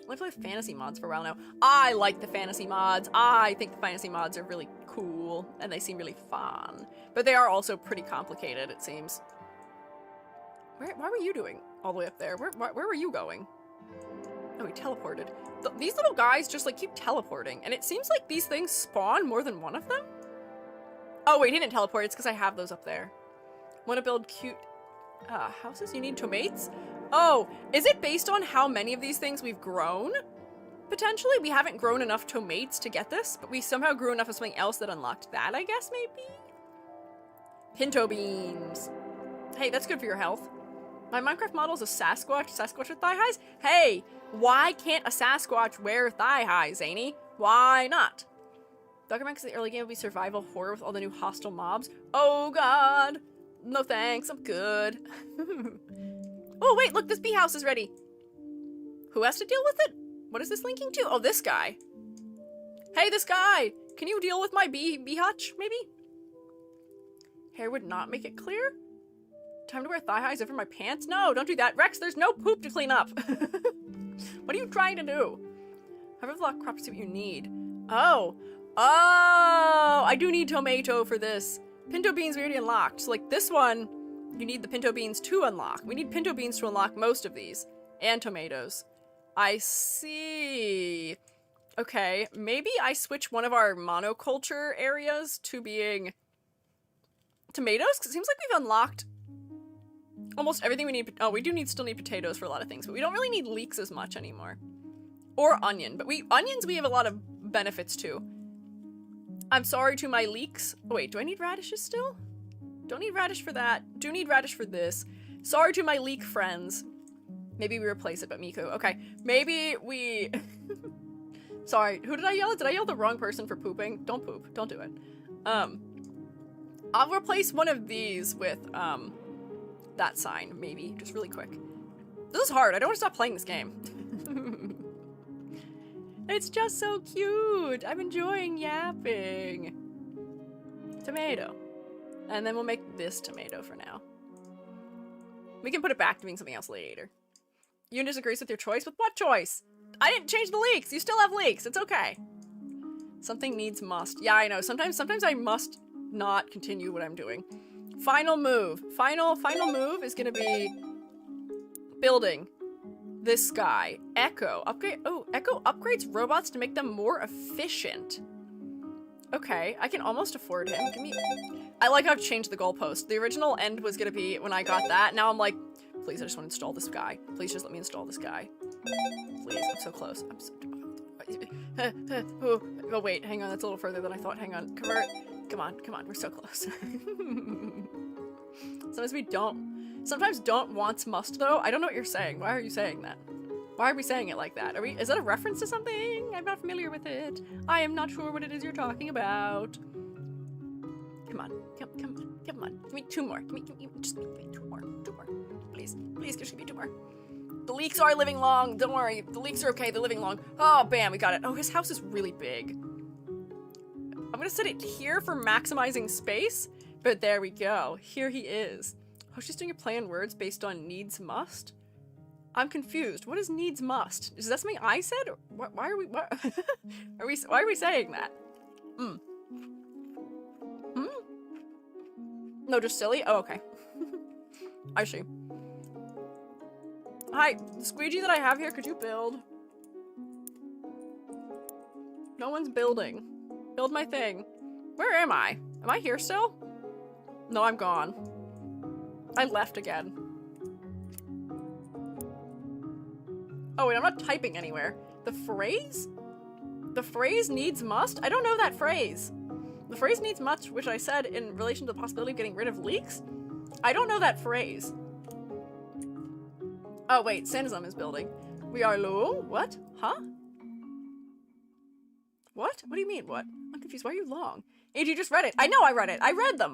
I've played fantasy mods for a while now. I like the fantasy mods. I think the fantasy mods are really cool and they seem really fun. But they are also pretty complicated, it seems. Why were you doing all the way up there? Where were you going? Oh, he teleported. These little guys just like keep teleporting and it seems like these things spawn more than one of them. Oh wait, he didn't teleport. It's because I have those up there. Want to build cute houses? You need tomates? Oh, is it based on how many of these things we've grown? Potentially, we haven't grown enough tomates to get this, but we somehow grew enough of something else that unlocked that, I guess, maybe? Pinto beans. Hey, that's good for your health. My Minecraft model is a Sasquatch. Sasquatch with thigh highs? Hey, why can't a Sasquatch wear thigh highs, Zany? Why not? Document because the early game will be survival horror with all the new hostile mobs. Oh god. No thanks, I'm good. Oh wait, look, this bee house is ready. Who has to deal with it? What is this linking to? Oh, this guy. Hey, this guy! Can you deal with my bee hutch, maybe? Hair would not make it clear? Time to wear thigh highs over my pants? No, don't do that. Rex, there's no poop to clean up. What are you trying to do? Have a block crop to see what you need. Oh. Oh! I do need tomato for this. Pinto beans we already unlocked. So like this one, you need the pinto beans to unlock. We need pinto beans to unlock most of these. And tomatoes. I see. Okay, maybe I switch one of our monoculture areas to being tomatoes? Because it seems like we've unlocked almost everything we need. Oh, we do still need potatoes for a lot of things, but we don't really need leeks as much anymore. Or onion, but onions we have a lot of benefits to. I'm sorry to my leeks. Oh wait, do I need radishes still? Don't need radish for that. Do need radish for this. Sorry to my leek friends. Maybe we replace it, but Miku. Okay, maybe we... Sorry, who did I yell at? Did I yell at the wrong person for pooping? Don't poop. Don't do it. I'll replace one of these with, that sign, maybe. Just really quick. This is hard. I don't want to stop playing this game. It's just so cute. I'm enjoying yapping. Tomato. And then we'll make this tomato for now. We can put it back to being something else later. Yoon disagrees with your choice? With what choice? I didn't change the leeks. You still have leeks. It's okay. Something needs must. Yeah, I know. Sometimes I must not continue what I'm doing. Final move. Final move is gonna be building this guy. Echo. Upgrade. Oh, Echo upgrades robots to make them more efficient. Okay, I can almost afford him. Give me... I like how I've changed the goalpost. The original end was gonna be when I got that. Now I'm like, please, I just want to install this guy. Please just let me install this guy. Please, I'm so close. I'm so... Oh, wait, hang on. That's a little further than I thought. Hang on. Convert. Come on. We're so close. Sometimes don't wants must, though. I don't know what you're saying. Why are you saying that? Why are we saying it like that? Is that a reference to something? I'm not familiar with it. I am not sure what it is you're talking about. Come on. Give me two more. Give me just give me two more. Please, just give me two more. The leeks are living long. Don't worry. The leeks are okay. They're living long. Oh, bam, we got it. Oh, his house is really big. I'm gonna set it here for maximizing space, but there we go. Here he is. Oh, she's doing a play on words based on needs must? I'm confused. What is needs must? Is that something I said? Why are we... Why are we saying that? No, just silly? Oh, okay. I see. Hi, the Squiiji that I have here, could you build? No one's building. Build my thing. Where am I? Am I here still? No, I'm gone. I left again. Oh wait, I'm not typing anywhere. The phrase? The phrase needs must? I don't know that phrase. The phrase needs must, which I said in relation to the possibility of getting rid of leaks? I don't know that phrase. Oh wait, Sandsum is building. We are long? What? Huh? What? What do you mean, what? I'm confused. Why are you long? And you just read it. I know I read it. I read them,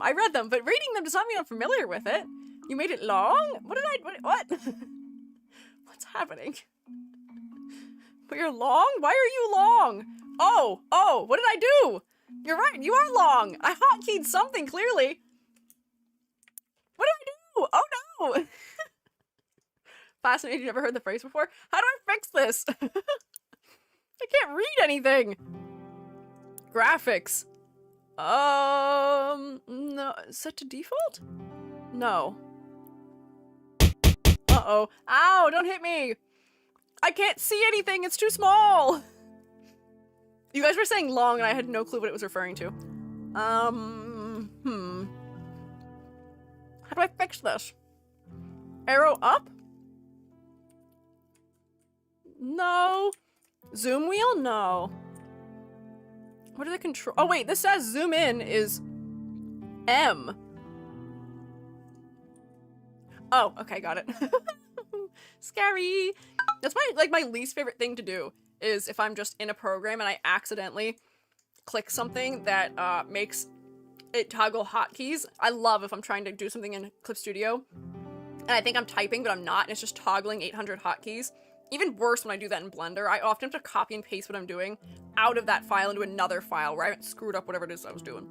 but reading them does not mean I'm familiar with it. You made it long? What? What's happening? But you're long? Why are you long? Oh, what did I do? You're right, you are long. I hotkeyed something, clearly. What did I do? Oh no! Fascinating, you never heard the phrase before? How do I fix this? I can't read anything. Graphics. No, set to default? No. Uh-oh. Ow, don't hit me. I can't see anything, it's too small. You guys were saying long and I had no clue what it was referring to. How do I fix this? Arrow up? No. Zoom wheel? No. What are the control? Oh wait, this says zoom in is M. Oh, okay, got it. Scary. That's my least favorite thing to do is if I'm just in a program and I accidentally click something that makes it toggle hotkeys. I love if I'm trying to do something in Clip Studio and I think I'm typing but I'm not and it's just toggling 800 hotkeys. Even worse when I do that in Blender, I often have to copy and paste what I'm doing out of that file into another file where I haven't screwed up whatever it is I was doing.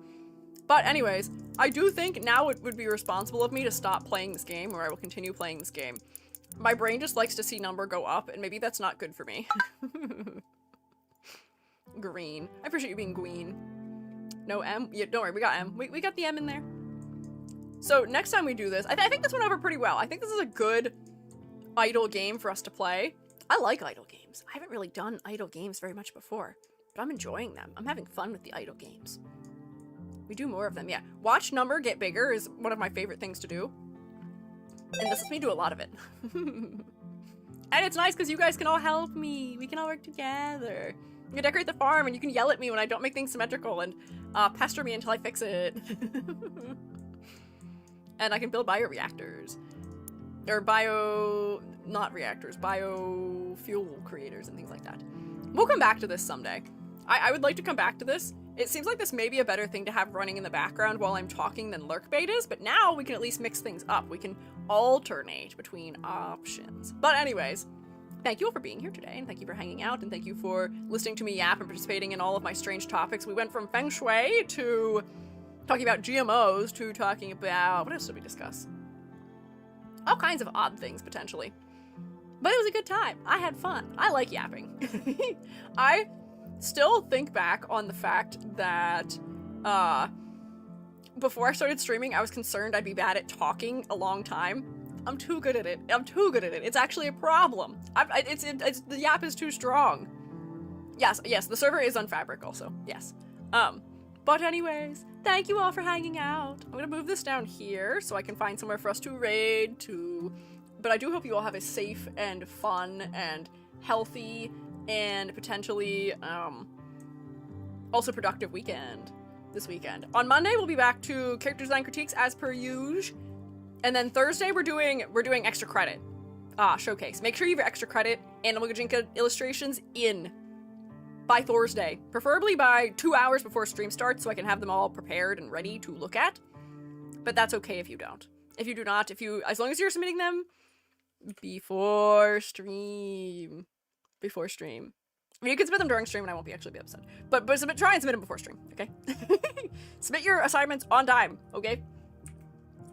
But anyways, I do think now it would be responsible of me to stop playing this game, or I will continue playing this game. My brain just likes to see number go up, and maybe that's not good for me. Green. I appreciate you being green. No M? Yeah, don't worry, we got M. We got the M in there. So next time we do this, I think this went over pretty well. I think this is a good idle game for us to play. I like idle games. I haven't really done idle games very much before, but I'm enjoying them. I'm having fun with the idle games. We do more of them, yeah. Watch number get bigger is one of my favorite things to do. And this lets me do a lot of it. And it's nice because you guys can all help me. We can all work together. You can decorate the farm and you can yell at me when I don't make things symmetrical and pester me until I fix it. And I can build bioreactors. Or not reactors, biofuel creators and things like that. We'll come back to this someday. I would like to come back to this. It seems like this may be a better thing to have running in the background while I'm talking than lurk bait is, but now we can at least mix things up. We can alternate between options. But anyways, thank you all for being here today, and thank you for hanging out, and thank you for listening to me yap and participating in all of my strange topics. We went from Feng Shui to talking about GMOs to talking about... what else did we discuss? All kinds of odd things, potentially. But it was a good time. I had fun. I like yapping. I still think back on the fact that before I started streaming, I was concerned I'd be bad at talking a long time. I'm too good at it. It's actually a problem. The yap is too strong. Yes, the server is on Fabric also. Yes. But anyways, thank you all for hanging out. I'm gonna move this down here so I can find somewhere for us to raid to. But I do hope you all have a safe and fun and healthy and potentially also productive weekend this weekend. On Monday we'll be back to character design critiques as per usual, and then Thursday we're doing extra credit showcase. Make sure you have extra credit Animal Gajinka illustrations in by Thursday, preferably by 2 hours before stream starts so I can have them all prepared and ready to look at. But that's okay if you don't. If you do not, as long as you're submitting them before stream. I mean, you can submit them during stream and I won't actually be upset. But try and submit them before stream, okay? Submit your assignments on time, okay?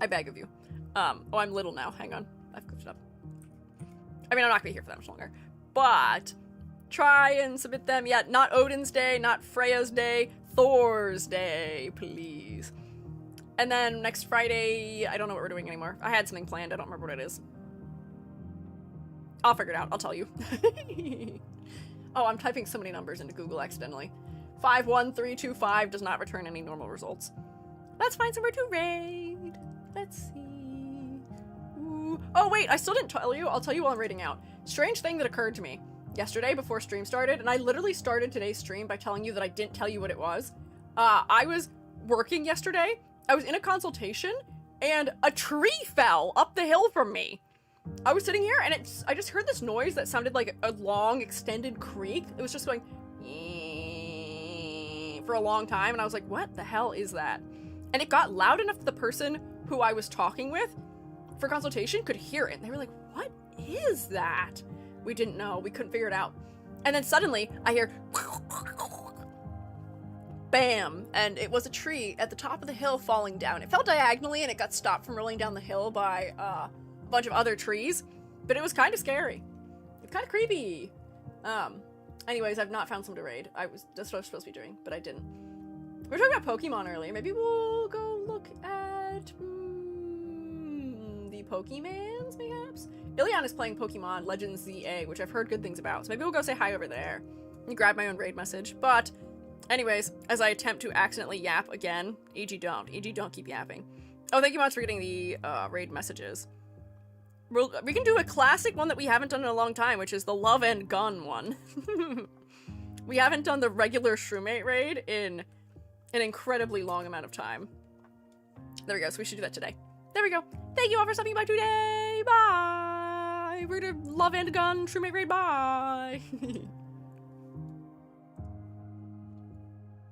I beg of you. Oh, I'm little now. Hang on. I've clipped it up. I mean, I'm not gonna be here for that much longer. But try and submit them. Yeah, not Odin's Day, not Freya's Day, Thor's Day, please. And then next Friday, I don't know what we're doing anymore. I had something planned. I don't remember what it is. I'll figure it out. I'll tell you. Oh, I'm typing so many numbers into Google accidentally. 51325 does not return any normal results. Let's find somewhere to raid. Let's see. Ooh. Oh, wait, I still didn't tell you. I'll tell you while I'm raiding out. Strange thing that occurred to me yesterday before stream started, and I literally started today's stream by telling you that I didn't tell you what it was. I was working yesterday. I was in a consultation, and a tree fell up the hill from me. I was sitting here and I just heard this noise that sounded like a long extended creak. It was just going for a long time, and I was like, what the hell is that? And it got loud enough that the person who I was talking with for consultation could hear it. And they were like, what is that? We didn't know. We couldn't figure it out. And then suddenly I hear bam, and it was a tree at the top of the hill falling down. It fell diagonally and it got stopped from rolling down the hill by a bunch of other trees, but it was kind of scary. It's kind of creepy. Anyways, I've not found some to raid. That's what I was supposed to be doing, but I didn't. We were talking about Pokemon earlier. Maybe we'll go look at the Pokemans, perhaps? Ilion is playing Pokemon Legends ZA, which I've heard good things about, so maybe we'll go say hi over there and grab my own raid message. But anyways, as I attempt to accidentally yap again, EG don't keep yapping. Oh, thank you much for getting the raid messages. We can do a classic one that we haven't done in a long time, which is the Love and Gun one. We haven't done the regular Shroomate raid in an incredibly long amount of time. There we go, so we should do that today. There we go. Thank you all for stopping by today. Bye. We're gonna Love and Gun Shroomate raid. Bye.